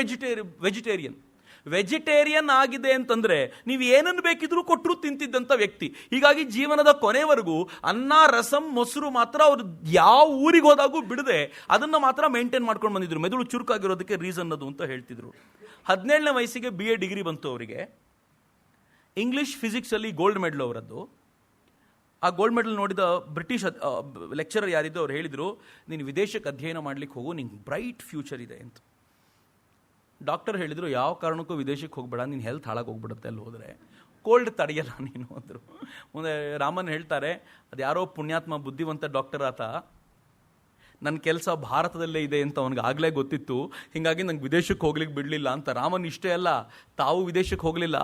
ವೆಜಿಟೇರಿಯನ್ ಆಗಿದೆ ಅಂತಂದ್ರೆ ನೀವು ಏನನ್ನು ಬೇಕಿದ್ರೂ ಕೊಟ್ಟರು ತಿಂತಿದ್ದಂಥ ವ್ಯಕ್ತಿ. ಹೀಗಾಗಿ ಜೀವನದ ಕೊನೆವರೆಗೂ ಅನ್ನ, ರಸಂ, ಮೊಸರು ಮಾತ್ರ ಅವರು ಯಾವ ಊರಿಗೆ ಹೋದಾಗೂ ಬಿಡದೆ ಅದನ್ನು ಮಾತ್ರ ಮೇಂಟೈನ್ ಮಾಡ್ಕೊಂಡು ಬಂದಿದ್ರು. ಮೆದುಳು ಚುರುಕಾಗಿರೋದಕ್ಕೆ ರೀಸನ್ ಅದು ಅಂತ ಹೇಳ್ತಿದ್ರು. 17ನೇ ವಯಸ್ಸಿಗೆ BA ಡಿಗ್ರಿ ಬಂತು ಅವರಿಗೆ. ಇಂಗ್ಲಿಷ್ ಫಿಸಿಕ್ಸಲ್ಲಿ ಗೋಲ್ಡ್ ಮೆಡಲ್ ಅವರದ್ದು. ಆ ಗೋಲ್ಡ್ ಮೆಡಲ್ ನೋಡಿದ ಬ್ರಿಟಿಷ್ ಲೆಕ್ಚರರ್ ಯಾರಿದ್ದು ಅವ್ರು ಹೇಳಿದರು, ನೀನು ವಿದೇಶಕ್ಕೆ ಅಧ್ಯಯನ ಮಾಡ್ಲಿಕ್ಕೆ ಹೋಗು, ನಿಂಗೆ ಬ್ರೈಟ್ ಫ್ಯೂಚರ್ ಇದೆ ಅಂತ. ಡಾಕ್ಟರ್ ಹೇಳಿದರು, ಯಾವ ಕಾರಣಕ್ಕೂ ವಿದೇಶಕ್ಕೆ ಹೋಗ್ಬೇಡ, ನೀನು ಹೆಲ್ತ್ ಹಾಳಾಗಿ ಹೋಗ್ಬಿಡುತ್ತೆ ಅಲ್ಲಿ ಹೋದರೆ, ಕೋಲ್ಡ್ ತಡೆಯಲ್ಲ ನೀನು ಅಂದರು. ಮುಂದೆ ರಾಮನ್ ಹೇಳ್ತಾರೆ, ಅದು ಯಾರೋ ಪುಣ್ಯಾತ್ಮ ಬುದ್ಧಿವಂತ ಡಾಕ್ಟರ್ ಆತ, ನನ್ನ ಕೆಲಸ ಭಾರತದಲ್ಲೇ ಇದೆ ಅಂತ ಅವನಿಗೆ ಆಗಲೇ ಗೊತ್ತಿತ್ತು, ಹೀಗಾಗಿ ನಂಗೆ ವಿದೇಶಕ್ಕೆ ಹೋಗ್ಲಿಕ್ಕೆ ಬಿಡಲಿಲ್ಲ ಅಂತ. ರಾಮನ್ ಇಷ್ಟೇ ಅಲ್ಲ, ತಾವು ವಿದೇಶಕ್ಕೆ ಹೋಗಲಿಲ್ಲ,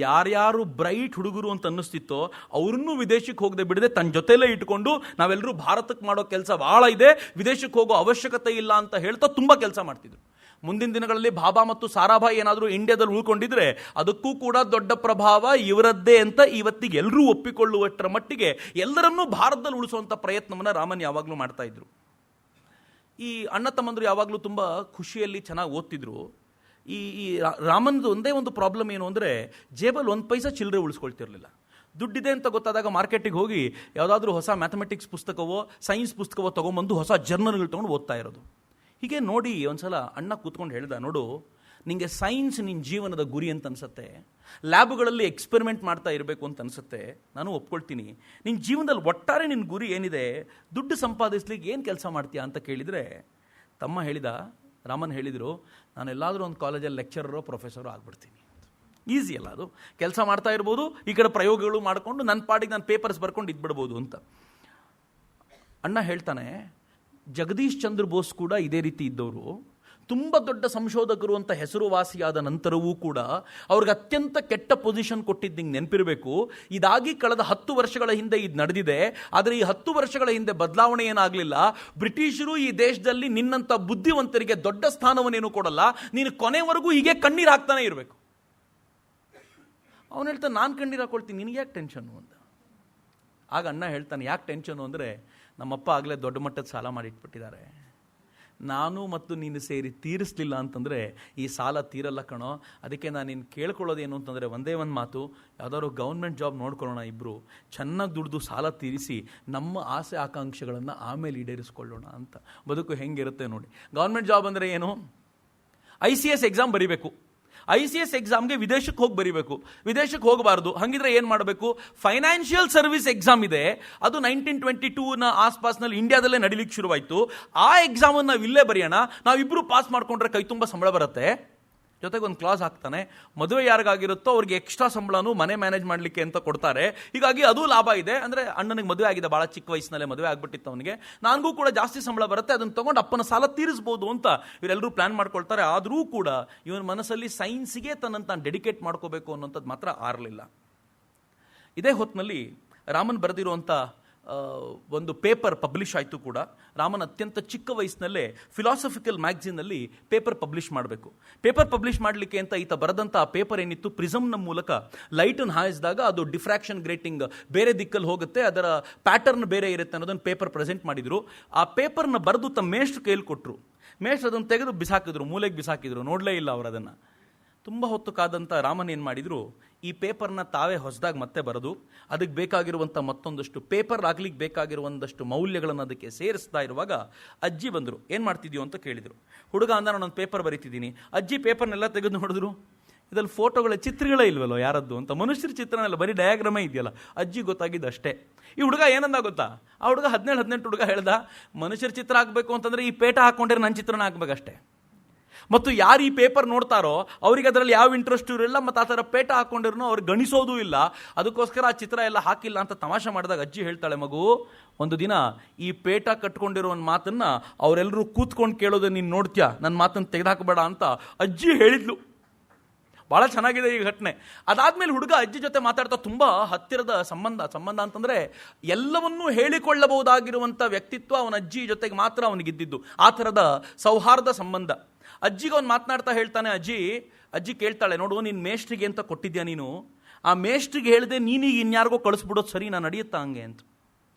ಯಾರ್ಯಾರು ಬ್ರೈಟ್ ಹುಡುಗರು ಅಂತ ಅನ್ನಿಸ್ತಿತ್ತೋ ಅವ್ರನ್ನೂ ವಿದೇಶಕ್ಕೆ ಹೋಗದೆ ಬಿಡದೆ ತನ್ನ ಜೊತೆಲೇ ಇಟ್ಕೊಂಡು ನಾವೆಲ್ಲರೂ ಭಾರತಕ್ಕೆ ಮಾಡೋ ಕೆಲಸ ಭಾಳ ಇದೆ, ವಿದೇಶಕ್ಕೆ ಹೋಗೋ ಅವಶ್ಯಕತೆ ಇಲ್ಲ ಅಂತ ಹೇಳ್ತಾ ತುಂಬ ಕೆಲಸ ಮಾಡ್ತಿದ್ರು. ಮುಂದಿನ ದಿನಗಳಲ್ಲಿ ಬಾಬಾ ಮತ್ತು ಸಾರಾಭಾಯಿ ಏನಾದರೂ ಇಂಡಿಯಾದಲ್ಲಿ ಉಳ್ಕೊಂಡಿದ್ರೆ ಅದಕ್ಕೂ ಕೂಡ ದೊಡ್ಡ ಪ್ರಭಾವ ಇವರದ್ದೇ ಅಂತ ಇವತ್ತಿಗೆ ಎಲ್ಲರೂ ಒಪ್ಪಿಕೊಳ್ಳುವಷ್ಟರ ಮಟ್ಟಿಗೆ ಎಲ್ಲರನ್ನೂ ಭಾರತದಲ್ಲಿ ಉಳಿಸುವಂಥ ಪ್ರಯತ್ನವನ್ನು ರಾಮನ್ ಯಾವಾಗಲೂ ಮಾಡ್ತಾ ಇದ್ರು. ಈ ಅಣ್ಣ ತಮ್ಮಂದರು ಯಾವಾಗಲೂ ತುಂಬ ಖುಷಿಯಲ್ಲಿ ಚೆನ್ನಾಗಿ ಓದ್ತಿದ್ರು. ಈ ರಾಮನ್ದು ಒಂದೇ ಒಂದು ಪ್ರಾಬ್ಲಮ್ ಏನು ಅಂದರೆ, ಜೇಬಲ್ಲಿ 1 ಪೈಸಾ ಚಿಲ್ಲರೆ ಉಳಿಸ್ಕೊಳ್ತಿರ್ಲಿಲ್ಲ. ದುಡ್ಡಿದೆ ಅಂತ ಗೊತ್ತಾದಾಗ ಮಾರ್ಕೆಟಿಗೆ ಹೋಗಿ ಯಾವುದಾದ್ರೂ ಹೊಸ ಮ್ಯಾಥಮೆಟಿಕ್ಸ್ ಪುಸ್ತಕವೋ ಸೈನ್ಸ್ ಪುಸ್ತಕವೋ ತೊಗೊಂಬಂದು ಹೊಸ ಜರ್ನಲ್ಗಳು ತೊಗೊಂಡು ಓದ್ತಾ ಇರೋದು. ಹೀಗೆ ನೋಡಿ ಒಂದ್ಸಲ ಅಣ್ಣ ಕೂತ್ಕೊಂಡು ಹೇಳ್ದ, ನೋಡು ನಿಮಗೆ ಸೈನ್ಸ್ ನಿನ್ನ ಜೀವನದ ಗುರಿ ಅಂತ ಅನ್ಸುತ್ತೆ, ಲ್ಯಾಬ್ಗಳಲ್ಲಿ ಎಕ್ಸ್ಪೆರಿಮೆಂಟ್ ಮಾಡ್ತಾ ಇರಬೇಕು ಅಂತ ಅನ್ಸುತ್ತೆ, ನಾನು ಒಪ್ಕೊಳ್ತೀನಿ. ನಿನ್ನ ಜೀವನದಲ್ಲಿ ಒಟ್ಟಾರೆ ನಿನ್ನ ಗುರಿ ಏನಿದೆ, ದುಡ್ಡು ಸಂಪಾದಿಸ್ಲಿಕ್ಕೆ ಏನು ಕೆಲಸ ಮಾಡ್ತೀಯಾ ಅಂತ ಕೇಳಿದರೆ ತಮ್ಮ ಹೇಳಿದ, ರಾಮನ್ ಹೇಳಿದರು, ನಾನು ಎಲ್ಲಾದರೂ ಒಂದು ಕಾಲೇಜಲ್ಲಿ ಲೆಕ್ಚರರೋ ಪ್ರೊಫೆಸರೋ ಆಗ್ಬಿಡ್ತೀನಿ. ಈಸಿ ಅಲ್ಲ ಅದು, ಕೆಲಸ ಮಾಡ್ತಾ ಇರ್ಬೋದು, ಈ ಕಡೆ ಪ್ರಯೋಗಗಳು ಮಾಡಿಕೊಂಡು ನನ್ನ ಪಾಡಿಗೆ ನಾನು ಪೇಪರ್ಸ್ ಬರ್ಕೊಂಡು ಇದ್ಬಿಡ್ಬೋದು ಅಂತ. ಅಣ್ಣ ಹೇಳ್ತಾನೆ, ಜಗದೀಶ್ ಚಂದ್ರ ಬೋಸ್ ಕೂಡ ಇದೇ ರೀತಿ ಇದ್ದವರು. ತುಂಬ ದೊಡ್ಡ ಸಂಶೋಧಕರು ಅಂತ ಹೆಸರುವಾಸಿಯಾದ ನಂತರವೂ ಕೂಡ ಅವ್ರಿಗೆ ಅತ್ಯಂತ ಕೆಟ್ಟ ಪೊಸಿಷನ್ ಕೊಟ್ಟಿದ್ದು ನಿಂಗೆ ನೆನಪಿರಬೇಕು. ಇದಾಗಿ ಕಳೆದ 10 ವರ್ಷಗಳ ಹಿಂದೆ ಇದು ನಡೆದಿದೆ. ಆದರೆ ಈ 10 ವರ್ಷಗಳ ಹಿಂದೆ ಬದಲಾವಣೆ ಏನಾಗಲಿಲ್ಲ. ಬ್ರಿಟಿಷರು ಈ ದೇಶದಲ್ಲಿ ನಿನ್ನಂಥ ಬುದ್ಧಿವಂತರಿಗೆ ದೊಡ್ಡ ಸ್ಥಾನವನ್ನೇನು ಕೊಡಲ್ಲ, ನೀನು ಕೊನೆವರೆಗೂ ಹೀಗೆ ಕಣ್ಣೀರು ಹಾಕ್ತಾನೆ ಇರಬೇಕು. ಅವನು ಹೇಳ್ತಾನೆ, ನಾನು ಕಣ್ಣೀರು ಹಾಕೊಳ್ತೀನಿ, ನಿನಗೆ ಯಾಕೆ ಟೆನ್ಷನ್ನು ಅಂತ. ಆಗ ಅಣ್ಣ ಹೇಳ್ತಾನೆ, ಯಾಕೆ ಟೆನ್ಷನು ಅಂದರೆ, ನಮ್ಮಪ್ಪ ಆಗಲೇ ದೊಡ್ಡ ಮಟ್ಟದ ಸಾಲ ಮಾಡಿಟ್ಬಿಟ್ಟಿದ್ದಾರೆ, ನಾನು ಮತ್ತು ನೀನು ಸೇರಿ ತೀರಿಸಲಿಲ್ಲ ಅಂತಂದರೆ ಈ ಸಾಲ ತೀರಲ್ಲ ಕಣೋ. ಅದಕ್ಕೆ ನಾನು ನೀನು ಕೇಳ್ಕೊಳ್ಳೋದೇನು ಅಂತಂದರೆ ಒಂದೇ ಒಂದು ಮಾತು, ಯಾವುದಾದ್ರು ಗೌರ್ಮೆಂಟ್ ಜಾಬ್ ನೋಡ್ಕೊಳ್ಳೋಣ, ಇಬ್ಬರು ಚೆನ್ನಾಗಿ ದುಡ್ದು ಸಾಲ ತೀರಿಸಿ ನಮ್ಮ ಆಸೆ ಆಕಾಂಕ್ಷೆಗಳನ್ನು ಆಮೇಲೆ ಈಡೇರಿಸ್ಕೊಳ್ಳೋಣ ಅಂತ. ಬದುಕು ಹೆಂಗಿರುತ್ತೆ ನೋಡಿ. ಗೌರ್ಮೆಂಟ್ ಜಾಬ್ ಅಂದರೆ ಏನು? ICS ಎಕ್ಸಾಮ್ ಬರೀಬೇಕು. ICS ಎಕ್ಸಾಮ್ಗೆ ವಿದೇಶಕ್ಕೆ ಹೋಗಿ ಬರೀಬೇಕು. ವಿದೇಶಕ್ಕೆ ಹೋಗಬಾರ್ದು. ಹಾಗಿದ್ರೆ ಏನು ಮಾಡಬೇಕು? ಫೈನಾನ್ಷಿಯಲ್ ಸರ್ವಿಸ್ ಎಕ್ಸಾಮ್ ಇದೆ, ಅದು 1922ನ ಆಸ್ಪಾಸ್ನಲ್ಲಿ ಇಂಡಿಯಾದಲ್ಲೇ ನಡೀಲಿಕ್ಕೆ ಶುರುವಾಯಿತು. ಆ ಎಕ್ಸಾಮನ್ನು ನಾವು ಇಲ್ಲೇ ಬರೆಯೋಣ, ನಾವಿಬ್ಬರು ಪಾಸ್ ಮಾಡ್ಕೊಂಡ್ರೆ ಕೈ ತುಂಬ ಸಂಬಳ ಬರುತ್ತೆ. ಜೊತೆಗೆ ಒಂದು ಕ್ಲಾಸ್ ಹಾಕ್ತಾನೆ, ಮದುವೆ ಯಾರಿಗಾಗಿರುತ್ತೋ ಅವ್ರಿಗೆ ಎಕ್ಸ್ಟ್ರಾ ಸಂಬಳನೂ ಮನೆ ಮ್ಯಾನೇಜ್ ಮಾಡಲಿಕ್ಕೆ ಅಂತ ಕೊಡ್ತಾರೆ. ಹೀಗಾಗಿ ಅದು ಲಾಭ ಇದೆ. ಅಂದರೆ ಅಣ್ಣನಿಗೆ ಮದುವೆ ಆಗಿದೆ, ಭಾಳ ಚಿಕ್ಕ ವಯಸ್ಸಿನಲ್ಲೇ ಮದುವೆ ಆಗಿಬಿಟ್ಟಿತ್ತು ಅವನಿಗೆ, ನನಗೂ ಕೂಡ ಜಾಸ್ತಿ ಸಂಬಳ ಬರುತ್ತೆ, ಅದನ್ನು ತೊಗೊಂಡು ಅಪ್ಪನ ಸಾಲ ತೀರಿಸ್ಬೋದು ಅಂತ ಇವರೆಲ್ಲರೂ ಪ್ಲಾನ್ ಮಾಡ್ಕೊಳ್ತಾರೆ. ಆದರೂ ಕೂಡ ಇವನ ಮನಸ್ಸಲ್ಲಿ ಸೈನ್ಸಿಗೆ ತನ್ನನ್ನು ತಾನು ಡೆಡಿಕೇಟ್ ಮಾಡ್ಕೋಬೇಕು ಅನ್ನೋಂಥದ್ದು ಮಾತ್ರ ಆರಲಿಲ್ಲ. ಇದೇ ಹೊತ್ತಿನಲ್ಲಿ ರಾಮನ್ ಬರೆದಿರುವಂಥ ಒಂದು ಪೇಪರ್ ಪಬ್ಲಿಷ್ ಆಯಿತು ಕೂಡ. ರಾಮನ್ ಅತ್ಯಂತ ಚಿಕ್ಕ ವಯಸ್ಸಿನಲ್ಲೇ ಫಿಲಾಸಫಿಕಲ್ ಮ್ಯಾಗ್ಝಿನಲ್ಲಿ ಪೇಪರ್ ಪಬ್ಲಿಷ್ ಮಾಡಬೇಕು. ಪೇಪರ್ ಪಬ್ಲಿಷ್ ಮಾಡಲಿಕ್ಕೆ ಅಂತ ಈತ ಬರೆದಂಥ ಆ ಪೇಪರ್ ಏನಿತ್ತು, ಪ್ರಿಸಮ್ನ ಮೂಲಕ ಲೈಟನ್ನು ಹಾಯಿಸಿದಾಗ ಅದು ಡಿಫ್ರಾಕ್ಷನ್ ಗ್ರೇಟಿಂಗ್ ಬೇರೆ ದಿಕ್ಕಲ್ಲಿ ಹೋಗುತ್ತೆ, ಅದರ ಪ್ಯಾಟರ್ನ್ ಬೇರೆ ಇರುತ್ತೆ ಅನ್ನೋದನ್ನು ಪೇಪರ್ ಪ್ರೆಸೆಂಟ್ ಮಾಡಿದರು. ಆ ಪೇಪರ್ನ ಬರೆದು ತಮ್ಮ ಮೇಷ್ಟ್ರು ಕೈಯಲ್ಲಿ ಕೊಟ್ಟರು. ಮೇಷ್ಟ್ರು ಅದನ್ನು ತೆಗೆದು ಬಿಸಾಕಿದ್ರು, ಮೂಲೆಗೆ ಬಿಸಾಕಿದ್ರು, ನೋಡಲೇ ಇಲ್ಲ ಅವರು ಅದನ್ನು. ತುಂಬ ಹೊತ್ತು ಕಾದಂಥ ರಾಮನ್ ಏನು ಮಾಡಿದರು, ಈ ಪೇಪರ್ನ ತಾವೇ ಹೊಸದಾಗಿ ಮತ್ತೆ ಬರೆದು ಅದಕ್ಕೆ ಬೇಕಾಗಿರುವಂಥ ಮತ್ತೊಂದಷ್ಟು ಪೇಪರ್ ಆಗ್ಲಿಕ್ಕೆ ಬೇಕಾಗಿರುವಂಥಷ್ಟು ಮೌಲ್ಯಗಳನ್ನು ಅದಕ್ಕೆ ಸೇರಿಸ್ತಾ ಇರುವಾಗ ಅಜ್ಜಿ ಬಂದರು. ಏನು ಮಾಡ್ತಿದ್ಯೋ ಅಂತ ಕೇಳಿದರು. ಹುಡುಗ ಅಂದ, ನಾನೊಂದು ಪೇಪರ್ ಬರೀತಿದ್ದೀನಿ. ಅಜ್ಜಿ ಪೇಪರ್ನೆಲ್ಲ ತೆಗೆದು ನೋಡಿದ್ರು, ಇದರಲ್ಲಿ ಫೋಟೋಗಳ ಚಿತ್ರಗಳೇ ಇಲ್ವಲ್ಲೋ ಯಾರದ್ದು ಅಂತ. ಮನುಷ್ಯರ ಚಿತ್ರನೆಲ್ಲ ಬರೀ ಡಯಾಗ್ರಾಮೇ ಇದೆಯಲ್ಲ. ಅಜ್ಜಿ ಗೊತ್ತಾಗಿದ್ದು ಅಷ್ಟೇ. ಈ ಹುಡುಗ ಏನಂದ ಗೊತ್ತಾ, ಆ ಹುಡುಗ 17-18 ಹುಡುಗ ಹೇಳ್ದ, ಮನುಷ್ಯರ ಚಿತ್ರ ಹಾಕಬೇಕು ಅಂತಂದರೆ ಈ ಪೇಟ ಹಾಕ್ಕೊಂಡ್ರೆ ನನ್ನ ಚಿತ್ರನ ಹಾಕ್ಬೇಕಷ್ಟೇ. ಮತ್ತು ಯಾರು ಈ ಪೇಪರ್ ನೋಡ್ತಾರೋ ಅವ್ರಿಗೆ ಅದರಲ್ಲಿ ಯಾವ ಇಂಟ್ರೆಸ್ಟು ಇರಲ್ಲ, ಮತ್ತು ಆ ಥರ ಪೇಟ ಹಾಕೊಂಡಿರೋ ಅವ್ರಿಗೆ ಗಣಿಸೋದು ಇಲ್ಲ. ಅದಕ್ಕೋಸ್ಕರ ಆ ಚಿತ್ರ ಎಲ್ಲ ಹಾಕಿಲ್ಲ ಅಂತ ತಮಾಷೆ ಮಾಡಿದಾಗ ಅಜ್ಜಿ ಹೇಳ್ತಾಳೆ, ಮಗು ಒಂದು ದಿನ ಈ ಪೇಟ ಕಟ್ಕೊಂಡಿರೋ ಒಂದು ಮಾತನ್ನ ಅವರೆಲ್ಲರೂ ಕೂತ್ಕೊಂಡು ಕೇಳೋದು ನೀನು ನೋಡ್ತೀಯ, ನನ್ನ ಮಾತನ್ನು ತೆಗೆದುಹಾಕಬೇಡ ಅಂತ ಅಜ್ಜಿ ಹೇಳಿದ್ಲು. ಭಾಳ ಚೆನ್ನಾಗಿದೆ ಈ ಘಟನೆ. ಅದಾದ್ಮೇಲೆ ಹುಡುಗ ಅಜ್ಜಿ ಜೊತೆ ಮಾತಾಡ್ತಾ ತುಂಬ ಹತ್ತಿರದ ಸಂಬಂಧ ಅಂತಂದ್ರೆ ಎಲ್ಲವನ್ನೂ ಹೇಳಿಕೊಳ್ಳಬಹುದಾಗಿರುವಂಥ ವ್ಯಕ್ತಿತ್ವ ಅವನ ಅಜ್ಜಿ ಜೊತೆಗೆ ಮಾತ್ರ ಅವನಿಗಿದ್ದಿದ್ದು. ಆ ಥರದ ಸೌಹಾರ್ದ ಸಂಬಂಧ. ಅಜ್ಜಿಗೆ ಅವ್ನು ಮಾತನಾಡ್ತಾ ಹೇಳ್ತಾನೆ, ಅಜ್ಜಿ ಕೇಳ್ತಾಳೆ, ನೋಡು ನೀನು ಮೇಷ್ಟ್ರಿಗೆ ಅಂತ ಕೊಟ್ಟಿದ್ಯಾ, ನೀನು ಆ ಮೇಷ್ಟ್ರಿಗೆ ಹೇಳಿದೆ ನೀನೀಗ ಇನ್ಯಾರಿಗೋ ಕಳಿಸ್ಬಿಡೋದು ಸರಿ, ನಾನು ನಡೆಯುತ್ತಾ ಹಂಗೆ ಅಂತ.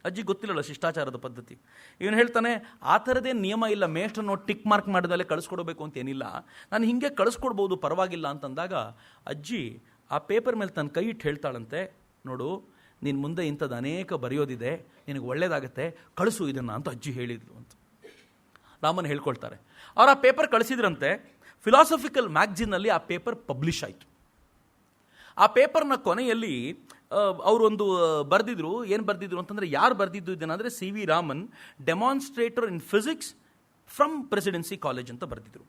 ಅಜ್ಜಿ ಗೊತ್ತಿಲ್ಲಲ್ಲ ಶಿಷ್ಟಾಚಾರದ ಪದ್ಧತಿ. ಇವನು ಹೇಳ್ತಾನೆ, ಆ ಥರದೇ ನಿಯಮ ಇಲ್ಲ, ಮೇಷ್ಟ್ರನ್ನು ಟಿಕ್ ಮಾರ್ಕ್ ಮಾಡಿದಲ್ಲೇ ಕಳಿಸ್ಕೊಡ್ಬೇಕು ಅಂತ ಏನಿಲ್ಲ, ನಾನು ಹಿಂಗೆ ಕಳಿಸ್ಕೊಡ್ಬೋದು ಪರವಾಗಿಲ್ಲ ಅಂತಂದಾಗ ಅಜ್ಜಿ ಆ ಪೇಪರ್ ಮೇಲೆ ತನ್ನ ಕೈ ಇಟ್ಟು ಹೇಳ್ತಾಳಂತೆ, ನೋಡು ನಿನ್ನ ಮುಂದೆ ಇಂಥದ್ದು ಅನೇಕ ಬರೆಯೋದಿದೆ, ನಿನಗೆ ಒಳ್ಳೇದಾಗತ್ತೆ, ಕಳಿಸು ಇದನ್ನು ಅಂತ ಅಜ್ಜಿ ಹೇಳಿದ್ಲು ಅಂತ ರಾಮನ್ ಹೇಳ್ಕೊಳ್ತಾರೆ. ಅವ್ರು ಆ ಪೇಪರ್ ಕಳಿಸಿದ್ರಂತೆ. ಫಿಲಾಸಫಿಕಲ್ ಮ್ಯಾಗ್ಝಿನ್ನಲ್ಲಿ ಆ ಪೇಪರ್ ಪಬ್ಲಿಷ್ ಆಯಿತು. ಆ ಪೇಪರ್ನ ಕೊನೆಯಲ್ಲಿ ಅವರೊಂದು ಬರೆದಿದ್ರು. ಏನು ಬರೆದಿದ್ರು ಅಂತಂದರೆ, ಯಾರು ಬರೆದಿದ್ದು ಇದೆನಂದರೆ C V Raman, demonstrator in physics from Presidency College ಅಂತ ಬರೆದಿದ್ರು.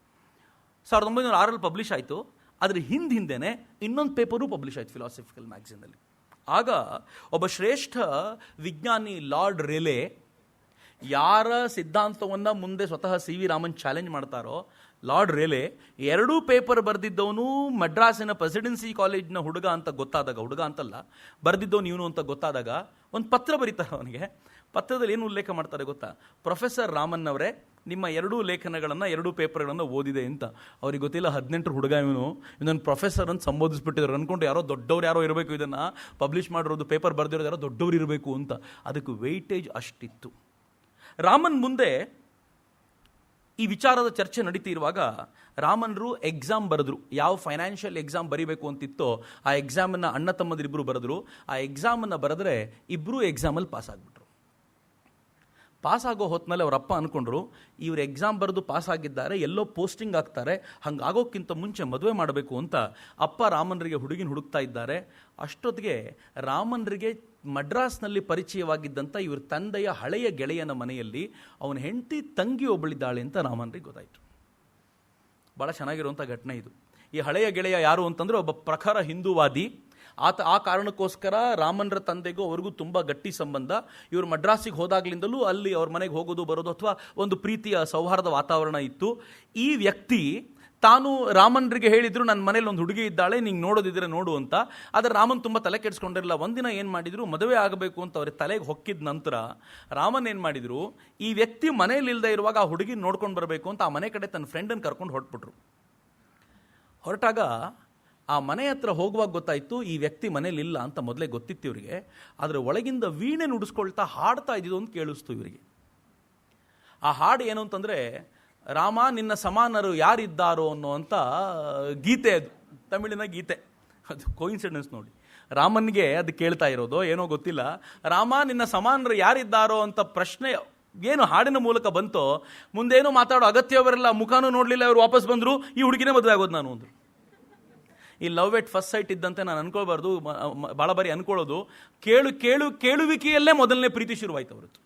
1906 ಪಬ್ಲಿಷ್ ಆಯಿತು. ಅದ್ರ ಹಿಂದೆನೇ ಇನ್ನೊಂದು ಪೇಪರು ಪಬ್ಲಿಷ್ ಆಯಿತು ಫಿಲಾಸಫಿಕಲ್ ಮ್ಯಾಗ್ಝಿನಲ್ಲಿ. ಆಗ ಒಬ್ಬ ಶ್ರೇಷ್ಠ ವಿಜ್ಞಾನಿ ಲಾರ್ಡ್ ರೇಲೆ, ಯಾರ ಸಿದ್ಧಾಂತವನ್ನು ಮುಂದೆ ಸ್ವತಃ ಸಿ ವಿ ರಾಮನ್ ಚಾಲೆಂಜ್ ಮಾಡ್ತಾರೋ, ಲಾರ್ಡ್ ರೇಲೆ ಎರಡೂ ಪೇಪರ್ ಬರೆದಿದ್ದವನು ಮಡ್ರಾಸಿನ ಪ್ರೆಸಿಡೆನ್ಸಿ ಕಾಲೇಜ್ನ ಹುಡುಗ ಅಂತ ಗೊತ್ತಾದಾಗ, ಹುಡುಗ ಅಂತಲ್ಲ ಬರೆದಿದ್ದವನು ಇವನು ಅಂತ ಗೊತ್ತಾದಾಗ ಒಂದು ಪತ್ರ ಬರೀತಾರೆ ಅವನಿಗೆ. ಪತ್ರದಲ್ಲಿ ಏನು ಉಲ್ಲೇಖ ಮಾಡ್ತಾರೆ ಗೊತ್ತಾ, ಪ್ರೊಫೆಸರ್ ರಾಮನ್ ಅವರೇ, ನಿಮ್ಮ ಎರಡೂ ಲೇಖನಗಳನ್ನು, ಎರಡೂ ಪೇಪರ್ಗಳನ್ನು ಓದಿದೆ ಅಂತ. ಅವ್ರಿಗೆ ಗೊತ್ತಿಲ್ಲ 18 ಹುಡುಗ ಇವನೊಂದು ಪ್ರೊಫೆಸರ್ ಅಂತ ಸಂಬೋಧಿಸ್ಬಿಟ್ಟಿದ್ರು. ಅನ್ಕೊಂಡು ಯಾರೋ ದೊಡ್ಡವ್ರು ಯಾರೋ ಇರಬೇಕು, ಇದನ್ನು ಪಬ್ಲಿಷ್ ಮಾಡಿರೋದು, ಪೇಪರ್ ಬರೆದಿರೋದು ಯಾರೋ ದೊಡ್ಡವ್ರು ಇರಬೇಕು ಅಂತ. ಅದಕ್ಕೆ ವೆಯ್ಟೇಜ್ ಅಷ್ಟಿತ್ತು. ರಾಮನ್ ಮುಂದೆ ಈ ವಿಚಾರದ ಚರ್ಚೆ ನಡೀತಿರುವಾಗ ರಾಮನ್ರು ಎಕ್ಸಾಮ್ ಬರೆದ್ರು. ಯಾವ ಫೈನಾನ್ಷಿಯಲ್ ಎಕ್ಸಾಮ್ ಬರೀಬೇಕು ಅಂತಿತ್ತೋ ಆ ಎಕ್ಸಾಮನ್ನು ಅಣ್ಣ ತಮ್ಮದಿರಿಬ್ಬರು ಬರೆದ್ರು. ಆ ಎಕ್ಸಾಮನ್ನು ಬರೆದ್ರೆ ಇಬ್ಬರು ಎಕ್ಸಾಮಲ್ಲಿ ಪಾಸ್ ಆಗಿಬಿಟ್ರು. ಪಾಸ್ ಆಗೋ ಹೊತ್ತಿನಲ್ಲಿ ಅವರಪ್ಪ ಅಂದ್ಕೊಂಡ್ರು, ಇವ್ರು ಎಕ್ಸಾಮ್ ಬರೆದು ಪಾಸ್ ಆಗಿದ್ದಾರೆ, ಎಲ್ಲೋ ಪೋಸ್ಟಿಂಗ್ ಆಗ್ತಾರೆ, ಹಂಗಾಗೋಕ್ಕಿಂತ ಮುಂಚೆ ಮದುವೆ ಮಾಡಬೇಕು ಅಂತ ಅಪ್ಪ ರಾಮನ್ರಿಗೆ ಹುಡುಗಿನ ಹುಡುಕ್ತಾ ಇದ್ದಾರೆ. ಅಷ್ಟೊತ್ತಿಗೆ ರಾಮನ್ರಿಗೆ ಮಡ್ರಾಸ್ನಲ್ಲಿ ಪರಿಚಯವಾಗಿದ್ದಂಥ ಇವ್ರ ತಂದೆಯ ಹಳೆಯ ಗೆಳೆಯನ ಮನೆಯಲ್ಲಿ ಅವನ ಹೆಂಡತಿ ತಂಗಿ ಒಬ್ಬಳಿದ್ದಾಳೆ ಅಂತ ರಾಮನ್ರಿಗೆ ಗೊತ್ತಾಯಿತು. ಭಾಳ ಚೆನ್ನಾಗಿರುವಂಥ ಘಟನೆ ಇದು. ಈ ಹಳೆಯ ಗೆಳೆಯ ಯಾರು ಅಂತಂದರೆ ಒಬ್ಬ ಪ್ರಖರ ಹಿಂದೂವಾದಿ. ಆ ಕಾರಣಕ್ಕೋಸ್ಕರ ರಾಮನ್ರ ತಂದೆಗೂ ಅವ್ರಿಗೂ ತುಂಬ ಗಟ್ಟಿ ಸಂಬಂಧ. ಇವರು ಮಡ್ರಾಸಿಗೆ ಹೋದಾಗ್ಲಿಂದಲೂ ಅಲ್ಲಿ ಅವ್ರ ಮನೆಗೆ ಹೋಗೋದು ಬರೋದು, ಅಥವಾ ಒಂದು ಪ್ರೀತಿಯ ಸೌಹಾರ್ದ ವಾತಾವರಣ ಇತ್ತು. ಈ ವ್ಯಕ್ತಿ ತಾನು ರಾಮನ್ರಿಗೆ ಹೇಳಿದ್ರು, ನನ್ನ ಮನೇಲಿ ಒಂದು ಹುಡುಗಿ ಇದ್ದಾಳೆ, ನಿಂಗೆ ನೋಡೋದಿದ್ರೆ ನೋಡು ಅಂತ. ಆದರೆ ರಾಮನ್ ತುಂಬ ತಲೆ ಕೆಡಿಸ್ಕೊಂಡಿರಲಿಲ್ಲ. ಒಂದಿನ ಏನು ಮಾಡಿದ್ರು, ಮದುವೆ ಆಗಬೇಕು ಅಂತ ಅವ್ರಿಗೆ ತಲೆಗೆ ಹೊಕ್ಕಿದ ನಂತರ ರಾಮನ್ ಏನು ಮಾಡಿದ್ರು, ಈ ವ್ಯಕ್ತಿ ಮನೇಲಿ ಇಲ್ಲದೆ ಇರುವಾಗ ಆ ಹುಡುಗಿ ನೋಡ್ಕೊಂಡು ಬರಬೇಕು ಅಂತ ಆ ಮನೆ ಕಡೆ ತನ್ನ ಫ್ರೆಂಡನ್ನು ಕರ್ಕೊಂಡು ಹೊರಟ್ಬಿಟ್ರು. ಹೊರಟಾಗ ಆ ಮನೆ ಹತ್ರ ಹೋಗುವಾಗ ಗೊತ್ತಾಯಿತು ಈ ವ್ಯಕ್ತಿ ಮನೇಲಿ ಇಲ್ಲ ಅಂತ. ಮೊದಲೇ ಗೊತ್ತಿತ್ತು ಇವರಿಗೆ. ಆದರೆ ಒಳಗಿಂದ ವೀಣೆ ನುಡಿಸ್ಕೊಳ್ತಾ ಹಾಡ್ತಾ ಇದ್ದಿದ್ದು ಅಂತ ಕೇಳಿಸ್ತು ಇವರಿಗೆ. ಆ ಹಾಡು ಏನು ಅಂತಂದರೆ, ರಾಮ ನಿನ್ನ ಸಮಾನರು ಯಾರಿದ್ದಾರೋ ಅನ್ನೋವಂಥ ಗೀತೆ. ಅದು ತಮಿಳಿನ ಗೀತೆ. ಅದು ಕೋಇನ್ಸಿಡೆನ್ಸ್ ನೋಡಿ. ರಾಮನ್ಗೆ ಅದು ಕೇಳ್ತಾ ಇರೋದು ಏನೋ ಗೊತ್ತಿಲ್ಲ. ರಾಮ ನಿನ್ನ ಸಮಾನರು ಯಾರಿದ್ದಾರೋ ಅಂತ ಪ್ರಶ್ನೆ ಏನು ಹಾಡಿನ ಮೂಲಕ ಬಂತೋ, ಮುಂದೇನೋ ಮಾತಾಡೋ ಅಗತ್ಯವರೆಲ್ಲ, ಮುಖನೂ ನೋಡಲಿಲ್ಲ, ಇವರು ವಾಪಸ್ ಬಂದರು, ಈ ಹುಡುಗಿನೇ ಮದುವೆ ಆಗೋದು ನಾನು ಅಂದರು. ಈ ಲವ್ ಎಟ್ ಫಸ್ಟ್ ಸೈಟ್ ಇದ್ದಂತೆ ನಾನು ಅನ್ಕೊಳ್ಬಾರ್ದು. ಭಾಳ ಬಾರಿ ಅನ್ಕೊಳ್ಳೋದು, ಕೇಳುವಿಕೆಯಲ್ಲೇ ಮೊದಲನೇ ಪ್ರೀತಿ ಶುರುವಾಯ್ತು ಅವ್ರದ್ದು.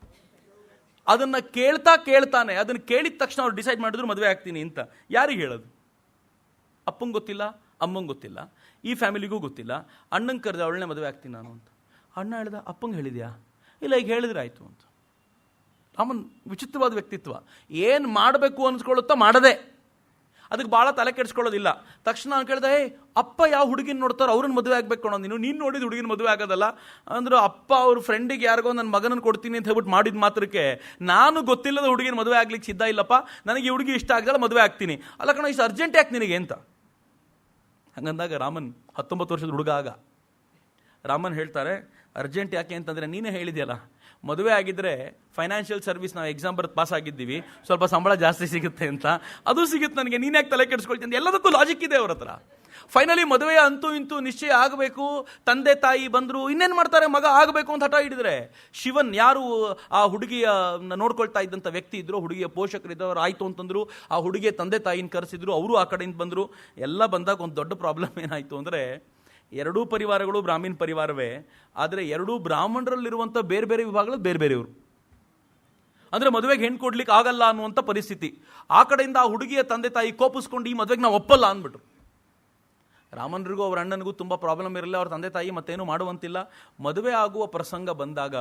ಅದನ್ನು ಕೇಳ್ತಾನೆ ಅದನ್ನು ಕೇಳಿದ ತಕ್ಷಣ ಅವ್ರು ಡಿಸೈಡ್ ಮಾಡಿದ್ರು ಮದುವೆ ಆಗ್ತೀನಿ ಅಂತ. ಯಾರಿಗೆ ಹೇಳೋದು? ಅಪ್ಪಂಗೆ ಗೊತ್ತಿಲ್ಲ, ಅಮ್ಮಂಗೆ ಗೊತ್ತಿಲ್ಲ, ಈ ಫ್ಯಾಮಿಲಿಗೂ ಗೊತ್ತಿಲ್ಲ. ಅಣ್ಣಂಗೆ ಕರೆದ ಅವಳನ್ನೇ ಮದುವೆ ಆಗ್ತೀನಿ ನಾನು ಅಂತ. ಅಣ್ಣ ಹೇಳ್ದ, ಅಪ್ಪಂಗೆ ಹೇಳಿದ್ಯಾ? ಇಲ್ಲ, ಈಗ ಹೇಳಿದ್ರೆ ಆಯಿತು ಅಂತ. ರಾಮನ್ ವಿಚಿತ್ರವಾದ ವ್ಯಕ್ತಿತ್ವ. ಏನು ಮಾಡಬೇಕು ಅನ್ಸ್ಕೊಳ್ಳುತ್ತೋ ಮಾಡದೆ, ಅದಕ್ಕೆ ಭಾಳ ತಲೆ ಕೆಡಿಸ್ಕೊಳ್ಳೋದಿಲ್ಲ. ತಕ್ಷಣ ನಾನು ಕೇಳಿದೆ, ಅಪ್ಪ ಯಾವ ಹುಡುಗಿನ ನೋಡ್ತಾರೋ ಅವ್ರನ್ನ ಮದುವೆ ಆಗಬೇಕು ಅನ್ನೋ, ನೀನು ನೋಡಿದ ಹುಡುಗಿನ ಮದುವೆ ಆಗೋದಲ್ಲ ಅಂದರು. ಅಪ್ಪ ಅವ್ರ ಫ್ರೆಂಡಿಗೆ ಯಾರಿಗೋ ನನ್ನ ಮಗನನ್ನು ಕೊಡ್ತೀನಿ ಅಂತ ಹೇಳ್ಬಿಟ್ಟು ಮಾಡಿದ ಮಾತ್ರಕ್ಕೆ ನಾನು ಗೊತ್ತಿಲ್ಲದ ಹುಡುಗಿನ ಮದುವೆ ಆಗ್ಲಿಕ್ಕೆ ಸಿದ್ಧ ಇಲ್ಲಪ್ಪ, ನನಗೆ ಈ ಹುಡುಗಿ ಇಷ್ಟ ಆಗಲ್ಲ, ಮದುವೆ ಆಗ್ತೀನಿ. ಅಲ್ಲ ಕಣ, ಇಷ್ಟು ಅರ್ಜೆಂಟ್ ಯಾಕೆ ನಿನಗೆ ಅಂತ. ಹಂಗಂದಾಗ ರಾಮನ್ 19 ವರ್ಷದ ಹುಡುಗ. ಆಗ ರಾಮನ್ ಹೇಳ್ತಾರೆ, ಅರ್ಜೆಂಟ್ ಯಾಕೆ ಅಂತಂದರೆ, ನೀನೇ ಹೇಳಿದೆಯಲ್ಲ ಮದುವೆ ಆಗಿದ್ದರೆ ಫೈನಾನ್ಷಿಯಲ್ ಸರ್ವಿಸ್ ನಾವು ಎಕ್ಸಾಮ್ ಬರೆದು ಪಾಸ್ ಆಗಿದ್ದೀವಿ, ಸ್ವಲ್ಪ ಸಂಬಳ ಜಾಸ್ತಿ ಸಿಗುತ್ತೆ ಅಂತ. ಅದು ಸಿಗುತ್ತೆ ನನಗೆ, ನೀನು ಯಾಕೆ ತಲೆ ಕೆಡಿಸ್ಕೊಳ್ತೀನಿ? ಎಲ್ಲದಕ್ಕೂ ಲಾಜಿಕ್ ಇದೆ ಅವ್ರ ಹತ್ರ. ಫೈನಲಿ ಮದುವೆ ಅಂತೂ ಇಂತೂ ನಿಶ್ಚಯ ಆಗಬೇಕು. ತಂದೆ ತಾಯಿ ಬಂದರು, ಇನ್ನೇನು ಮಾಡ್ತಾರೆ, ಮಗ ಆಗಬೇಕು ಅಂತ ಹಠ ಹಿಡಿದ್ರೆ ಶಿವನ್, ಯಾರು ಆ ಹುಡುಗಿಯ ನೋಡ್ಕೊಳ್ತಾ ಇದ್ದಂಥ ವ್ಯಕ್ತಿ ಇದ್ರು, ಹುಡುಗಿಯ ಪೋಷಕರಿದ್ದವರು ಆಯಿತು ಅಂತಂದರು. ಆ ಹುಡುಗಿಯ ತಂದೆ ತಾಯಿನ ಕರೆಸಿದ್ರು, ಅವರು ಆ ಕಡೆಯಿಂದ ಬಂದರು. ಎಲ್ಲ ಬಂದಾಗ ಒಂದು ದೊಡ್ಡ ಪ್ರಾಬ್ಲಮ್ ಏನಾಯಿತು ಅಂದರೆ, ಎರಡೂ ಪರಿವಾರಗಳು ಬ್ರಾಹ್ಮಣ ಪರಿವಾರವೇ, ಆದರೆ ಎರಡೂ ಬ್ರಾಹ್ಮಣರಲ್ಲಿರುವಂಥ ಬೇರೆ ಬೇರೆ ವಿಭಾಗಗಳು ಬೇರೆ ಬೇರೆಯವರು. ಅಂದರೆ ಮದುವೆಗೆ ಹೆಣ್ಣು ಕೊಡ್ಲಿಕ್ಕೆ ಆಗಲ್ಲ ಅನ್ನುವಂಥ ಪರಿಸ್ಥಿತಿ. ಆ ಕಡೆಯಿಂದ ಆ ಹುಡುಗಿಯ ತಂದೆ ತಾಯಿ ಕೋಪಿಸ್ಕೊಂಡು ಈ ಮದುವೆಗೆ ನಾವು ಒಪ್ಪಲ್ಲ ಅಂದ್ಬಿಟ್ರು. ರಾಮನ್ರಿಗೂ ಅವ್ರ ಅಣ್ಣನಿಗೂ ತುಂಬ ಪ್ರಾಬ್ಲಮ್ ಇರಲಿಲ್ಲ, ಅವ್ರ ತಂದೆ ತಾಯಿ ಮತ್ತೇನು ಮಾಡುವಂತಿಲ್ಲ. ಮದುವೆ ಆಗುವ ಪ್ರಸಂಗ ಬಂದಾಗ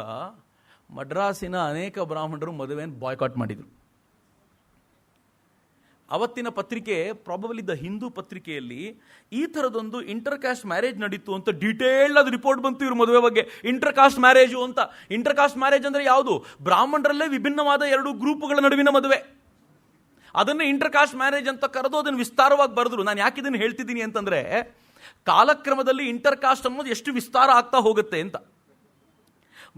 ಮಡ್ರಾಸಿನ ಅನೇಕ ಬ್ರಾಹ್ಮಣರು ಮದುವೆಯನ್ನು ಬಾಯ್ಕಾಟ್ ಮಾಡಿದರು. ಅವತ್ತಿನ ಪತ್ರಿಕೆ, ಪ್ರಾಬಬಲಿ ದ ಹಿಂದೂ ಪತ್ರಿಕೆಯಲ್ಲಿ ಈ ಥರದೊಂದು ಇಂಟರ್ ಕಾಸ್ಟ್ ಮ್ಯಾರೇಜ್ ನಡೀತು ಅಂತ ಡೀಟೇಲ್ಡ್ ಅದು ರಿಪೋರ್ಟ್ ಬಂತು ಇವ್ರ ಮದುವೆ ಬಗ್ಗೆ. ಇಂಟರ್ ಕಾಸ್ಟ್ ಮ್ಯಾರೇಜು ಅಂತ. ಇಂಟರ್ ಕಾಸ್ಟ್ ಮ್ಯಾರೇಜ್ ಅಂದರೆ ಯಾವುದು? ಬ್ರಾಹ್ಮಣರಲ್ಲೇ ವಿಭಿನ್ನವಾದ ಎರಡು ಗ್ರೂಪ್ಗಳ ನಡುವಿನ ಮದುವೆ. ಅದನ್ನೇ ಇಂಟರ್ ಕಾಸ್ಟ್ ಮ್ಯಾರೇಜ್ ಅಂತ ಕರೆದು ಅದನ್ನು ವಿಸ್ತಾರವಾಗಿ ಬರೆದ್ರು. ನಾನು ಯಾಕೆ ಇದನ್ನು ಹೇಳ್ತಿದ್ದೀನಿ ಅಂತಂದರೆ, ಕಾಲಕ್ರಮದಲ್ಲಿ ಇಂಟರ್ ಕಾಸ್ಟ್ ಅನ್ನೋದು ಎಷ್ಟು ವಿಸ್ತಾರ ಆಗ್ತಾ ಹೋಗುತ್ತೆ ಅಂತ.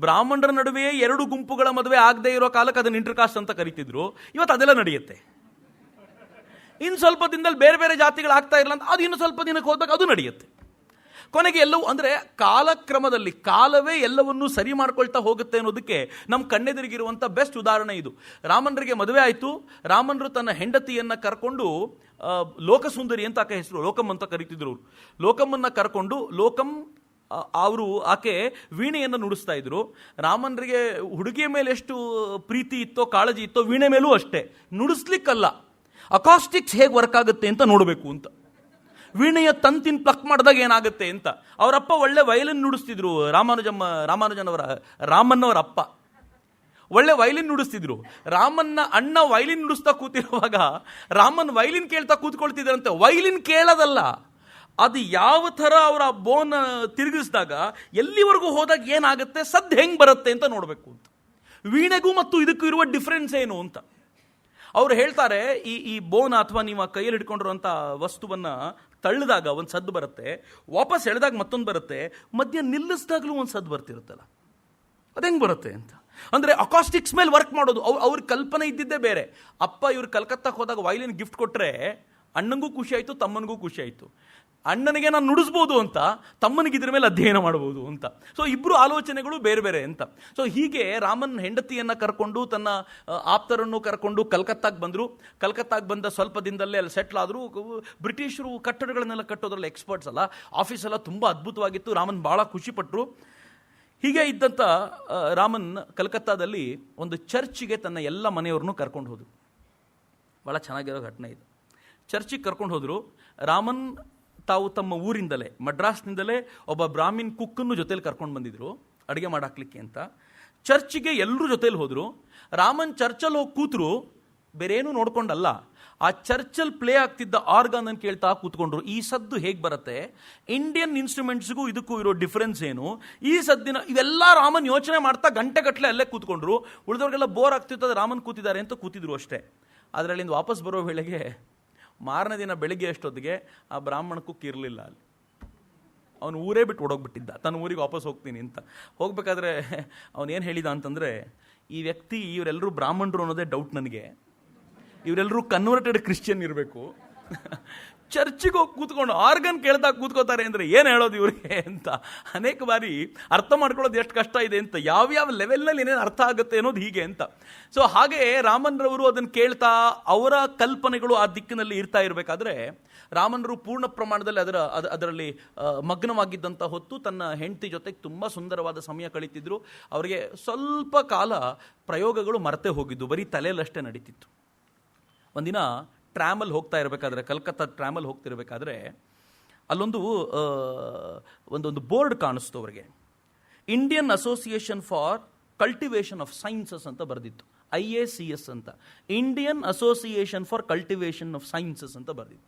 ಬ್ರಾಹ್ಮಣರ ನಡುವೆ ಎರಡು ಗುಂಪುಗಳ ಮದುವೆ ಆಗದೆ ಇರೋ ಕಾಲಕ್ಕೆ ಅದನ್ನು ಇಂಟರ್ ಕಾಸ್ಟ್ ಅಂತ ಕರಿತಿದ್ರು. ಇವತ್ತು ಅದೆಲ್ಲ ನಡೆಯುತ್ತೆ. ಇನ್ನು ಸ್ವಲ್ಪ ದಿನದಲ್ಲಿ ಬೇರೆ ಬೇರೆ ಜಾತಿಗಳು ಆಗ್ತಾ ಇರಲ್ಲ ಅಂತ ಅದು ಇನ್ನು ಸ್ವಲ್ಪ ದಿನಕ್ಕೆ ಹೋದಾಗ ಅದು ನಡೆಯುತ್ತೆ. ಕೊನೆಗೆ ಎಲ್ಲವೂ ಅಂದರೆ ಕಾಲಕ್ರಮದಲ್ಲಿ ಕಾಲವೇ ಎಲ್ಲವನ್ನೂ ಸರಿ ಮಾಡ್ಕೊಳ್ತಾ ಹೋಗುತ್ತೆ ಅನ್ನೋದಕ್ಕೆ ನಮ್ಮ ಕಣ್ಣೆದುರಿಗಿರುವಂಥ ಬೆಸ್ಟ್ ಉದಾಹರಣೆ ಇದು. ರಾಮನ್ರಿಗೆ ಮದುವೆ ಆಯಿತು. ರಾಮನ್ರು ತನ್ನ ಹೆಂಡತಿಯನ್ನು ಕರ್ಕೊಂಡು, ಲೋಕಸುಂದರಿ ಅಂತ ಆಕೆ ಹೆಸರು, ಲೋಕಮ್ ಅಂತ ಕರೀತಿದ್ರು ಅವರು. ಲೋಕಮ್ಮನ್ನು ಕರ್ಕೊಂಡು, ಲೋಕಮ್ ಅವರು ಆಕೆ ವೀಣೆಯನ್ನು ನುಡಿಸ್ತಾ ಇದ್ರು. ರಾಮನ್ರಿಗೆ ಹುಡುಗಿಯ ಮೇಲೆ ಎಷ್ಟು ಪ್ರೀತಿ ಇತ್ತೋ, ಕಾಳಜಿ ಇತ್ತೋ, ವೀಣೆ ಮೇಲೂ ಅಷ್ಟೇ. ನುಡಿಸ್ಲಿಕ್ಕಲ್ಲ, ಅಕಾಸ್ಟಿಕ್ಸ್ ಹೇಗೆ ವರ್ಕ್ ಆಗುತ್ತೆ ಅಂತ ನೋಡಬೇಕು ಅಂತ. ವೀಣೆಯ ತಂತಿನ ಪ್ಲಕ್ ಮಾಡಿದಾಗ ಏನಾಗುತ್ತೆ ಅಂತ. ಅವರಪ್ಪ ಒಳ್ಳೆ ವಯಲಿನ್ ನುಡಿಸ್ತಿದ್ರು. ರಾಮನ್ನವರ ಅಪ್ಪ ಒಳ್ಳೆ ವಯಲಿನ್ ನುಡಿಸ್ತಿದ್ರು. ರಾಮನ್ನ ಅಣ್ಣ ವಯಲಿನ್ ನುಡಿಸ್ತಾ ಕೂತಿರುವಾಗ ರಾಮನ್ ವಯಲಿನ್ ಕೇಳ್ತಾ ಕೂತ್ಕೊಳ್ತಿದ್ರಂತೆ. ವಯಲಿನ್ ಕೇಳೋದಲ್ಲ, ಅದು ಯಾವ ಥರ ಅವರ ಬೋನ್ ತಿರುಗಿಸಿದಾಗ ಎಲ್ಲಿವರೆಗೂ ಹೋದಾಗ ಏನಾಗುತ್ತೆ, ಸದ್ದು ಹೆಂಗೆ ಬರುತ್ತೆ ಅಂತ ನೋಡಬೇಕು ಅಂತ. ವೀಣೆಗೂ ಮತ್ತು ಇದಕ್ಕೂ ಇರುವ ಡಿಫ್ರೆನ್ಸ್ ಏನು ಅಂತ ಅವ್ರು ಹೇಳ್ತಾರೆ. ಈ ಬೋನ್ ಅಥವಾ ನೀವು ಕೈಯಲ್ಲಿ ಹಿಡ್ಕೊಂಡಿರುವಂಥ ವಸ್ತುವನ್ನು ತಳ್ಳಿದಾಗ ಒಂದು ಸದ್ದು ಬರುತ್ತೆ, ವಾಪಸ್ ಎಳೆದಾಗ ಮತ್ತೊಂದು ಬರುತ್ತೆ, ಮಧ್ಯ ನಿಲ್ಲಿಸಿದಾಗಲೂ ಒಂದು ಸದ್ದು ಬರ್ತಿರುತ್ತಲ್ಲ, ಅದು ಹೆಂಗೆ ಬರುತ್ತೆ ಅಂತ. ಅಂದರೆ ಅಕಾಸ್ಟಿಕ್ಸ್ ಮೇಲೆ ವರ್ಕ್ ಮಾಡೋದು. ಅವ್ರ ಕಲ್ಪನೆ ಇದ್ದಿದ್ದೇ ಬೇರೆ. ಅಪ್ಪ ಇವ್ರು ಕಲ್ಕತ್ತಾಕ್ಕೆ ಹೋದಾಗ ವಯಲಿನ್ ಗಿಫ್ಟ್ ಕೊಟ್ಟರೆ ಅಣ್ಣನಿಗೂ ಖುಷಿ ಆಯಿತು, ತಮ್ಮನಿಗೂ ಖುಷಿ ಆಯಿತು. ಅಣ್ಣನಿಗೆ ನಾನು ನುಡಿಸ್ಬೋದು ಅಂತ, ತಮ್ಮನಿಗೆ ಇದ್ರ ಮೇಲೆ ಅಧ್ಯಯನ ಮಾಡ್ಬೋದು ಅಂತ. ಸೊ ಇಬ್ಬರು ಆಲೋಚನೆಗಳು ಬೇರೆ ಬೇರೆ ಅಂತ. ಸೊ ಹೀಗೆ ರಾಮನ್ ಹೆಂಡತಿಯನ್ನು ಕರ್ಕೊಂಡು, ತನ್ನ ಆಪ್ತರನ್ನು ಕರ್ಕೊಂಡು ಕಲ್ಕತ್ತಾಗೆ ಬಂದರು. ಕಲ್ಕತ್ತಾಗೆ ಬಂದ ಸ್ವಲ್ಪ ದಿನದಲ್ಲೇ ಅಲ್ಲಿ ಸೆಟ್ಲ್ ಆದರು. ಬ್ರಿಟಿಷರು ಕಟ್ಟಡಗಳನ್ನೆಲ್ಲ ಕಟ್ಟೋದ್ರಲ್ಲಿ ಎಕ್ಸ್ಪರ್ಟ್ಸ್ ಅಲ್ಲ. ಆಫೀಸ್ ಎಲ್ಲ ತುಂಬ ಅದ್ಭುತವಾಗಿತ್ತು. ರಾಮನ್ ಭಾಳ ಖುಷಿಪಟ್ಟರು. ಹೀಗೆ ಇದ್ದಂಥ ರಾಮನ್ ಕಲ್ಕತ್ತಾದಲ್ಲಿ ಒಂದು ಚರ್ಚಿಗೆ ತನ್ನ ಎಲ್ಲ ಮನೆಯವ್ರನ್ನೂ ಕರ್ಕೊಂಡು ಹೋದರು. ಭಾಳ ಚೆನ್ನಾಗಿರೋ ಘಟನೆ ಇದು. ಚರ್ಚಿಗೆ ಕರ್ಕೊಂಡು ಹೋದರು. ರಾಮನ್ ತಾವು ತಮ್ಮ ಊರಿಂದಲೇ, ಮಡ್ರಾಸ್ನಿಂದಲೇ ಒಬ್ಬ ಬ್ರಾಹ್ಮಿನ್ ಕುಕ್ಕನ್ನು ಜೊತೆಲಿ ಕರ್ಕೊಂಡು ಬಂದಿದ್ರು ಅಡುಗೆ ಮಾಡಾಕ್ಲಿಕ್ಕೆ ಅಂತ. ಚರ್ಚಿಗೆ ಎಲ್ಲರೂ ಜೊತೆಲಿ ಹೋದರು. ರಾಮನ್ ಚರ್ಚಲ್ಲಿ ಹೋಗಿ ಕೂತರು. ಬೇರೇನೂ ನೋಡ್ಕೊಂಡಲ್ಲ, ಆ ಚರ್ಚಲ್ಲಿ ಪ್ಲೇ ಆಗ್ತಿದ್ದ ಆರ್ಗನ್ ಅನ್ನು ಕೇಳ್ತಾ ಕೂತ್ಕೊಂಡ್ರು. ಈ ಸದ್ದು ಹೇಗೆ ಬರುತ್ತೆ, ಇಂಡಿಯನ್ ಇನ್ಸ್ಟ್ರೂಮೆಂಟ್ಸ್ಗೂ ಇದಕ್ಕೂ ಇರೋ ಡಿಫ್ರೆನ್ಸ್ ಏನು, ಈ ಸದ್ದಿನ ಇವೆಲ್ಲ ರಾಮನ್ ಯೋಚನೆ ಮಾಡ್ತಾ ಗಂಟೆಗಟ್ಟಲೆ ಅಲ್ಲೇ ಕೂತ್ಕೊಂಡ್ರು. ಉಳಿದವ್ರಿಗೆಲ್ಲ ಬೋರ್ ಆಗ್ತಿರ್ತದೆ, ರಾಮನ್ ಕೂತಿದ್ದಾರೆ ಅಂತ ಕೂತಿದ್ರು ಅಷ್ಟೇ. ಆದರೆ ಅಲ್ಲಿಂದ ವಾಪಸ್ ಬರೋ ವೇಳೆಗೆ ಮಾರನೇ ದಿನ ಬೆಳಿಗ್ಗೆ ಅಷ್ಟೊತ್ತಿಗೆ ಆ ಬ್ರಾಹ್ಮಣ ಕುಕ್ ಇರಲಿಲ್ಲ ಅಲ್ಲಿ. ಅವನು ಊರೇ ಬಿಟ್ಟು ಓಡೋಗ್ಬಿಟ್ಟಿದ್ದ, ತನ್ನ ಊರಿಗೆ ವಾಪಸ್ ಹೋಗ್ತೀನಿ ಅಂತ. ಹೋಗ್ಬೇಕಾದ್ರೆ ಅವನೇನು ಹೇಳಿದ ಅಂತಂದರೆ, ಈ ವ್ಯಕ್ತಿ ಇವರೆಲ್ಲರೂ ಬ್ರಾಹ್ಮಣರು ಅನ್ನೋದೇ ಡೌಟ್ ನನಗೆ, ಇವರೆಲ್ಲರೂ ಕನ್ವರ್ಟೆಡ್ ಕ್ರಿಶ್ಚಿಯನ್ ಇರಬೇಕು. ಚರ್ಚಿಗೆ ಹೋಗಿ ಕೂತ್ಕೊಂಡು ಆರ್ಗನ್ ಕೇಳ್ದಾಗ ಕೂತ್ಕೋತಾರೆ ಅಂದರೆ ಏನು ಹೇಳೋದು ಇವ್ರಿಗೆ ಅಂತ ಅನೇಕ ಬಾರಿ ಅರ್ಥ ಮಾಡ್ಕೊಳ್ಳೋದು ಎಷ್ಟು ಕಷ್ಟ ಇದೆ ಅಂತ. ಯಾವ್ಯಾವ ಲೆವೆಲ್ನಲ್ಲಿ ಏನೇನು ಅರ್ಥ ಆಗುತ್ತೆ ಅನ್ನೋದು ಹೀಗೆ ಅಂತ. ಸೊ ಹಾಗೆ ರಾಮನ್ರವರು ಅದನ್ನು ಕೇಳ್ತಾ ಅವರ ಕಲ್ಪನೆಗಳು ಆ ದಿಕ್ಕಿನಲ್ಲಿ ಇರ್ತಾ ಇರಬೇಕಾದ್ರೆ, ರಾಮನ್ರು ಪೂರ್ಣ ಪ್ರಮಾಣದಲ್ಲಿ ಅದರಲ್ಲಿ ಮಗ್ನವಾಗಿದ್ದಂಥ ಹೊತ್ತು ತನ್ನ ಹೆಂಡತಿ ಜೊತೆಗೆ ತುಂಬ ಸುಂದರವಾದ ಸಮಯ ಕಳೀತಿದ್ರು. ಅವರಿಗೆ ಸ್ವಲ್ಪ ಕಾಲ ಪ್ರಯೋಗಗಳು ಮರೆತೇ ಹೋಗಿದ್ದು, ಬರೀ ತಲೆಯಲ್ಲಷ್ಟೇ ನಡೀತಿತ್ತು. ಒಂದಿನ ಟ್ರಾಮಲ್ಲಿ ಹೋಗ್ತಾ ಇರಬೇಕಾದ್ರೆ, ಕಲ್ಕತ್ತಾ ಟ್ರಾಮಲ್ಲಿ ಹೋಗ್ತಿರ್ಬೇಕಾದ್ರೆ ಒಂದೊಂದು ಬೋರ್ಡ್ ಕಾಣಿಸ್ತು ಅವರಿಗೆ. Indian Association for Cultivation of Sciences ಅಂತ ಬರೆದಿತ್ತು. IACS ಅಂತ, Indian Association for Cultivation of Sciences ಅಂತ ಬರೆದಿತ್ತು.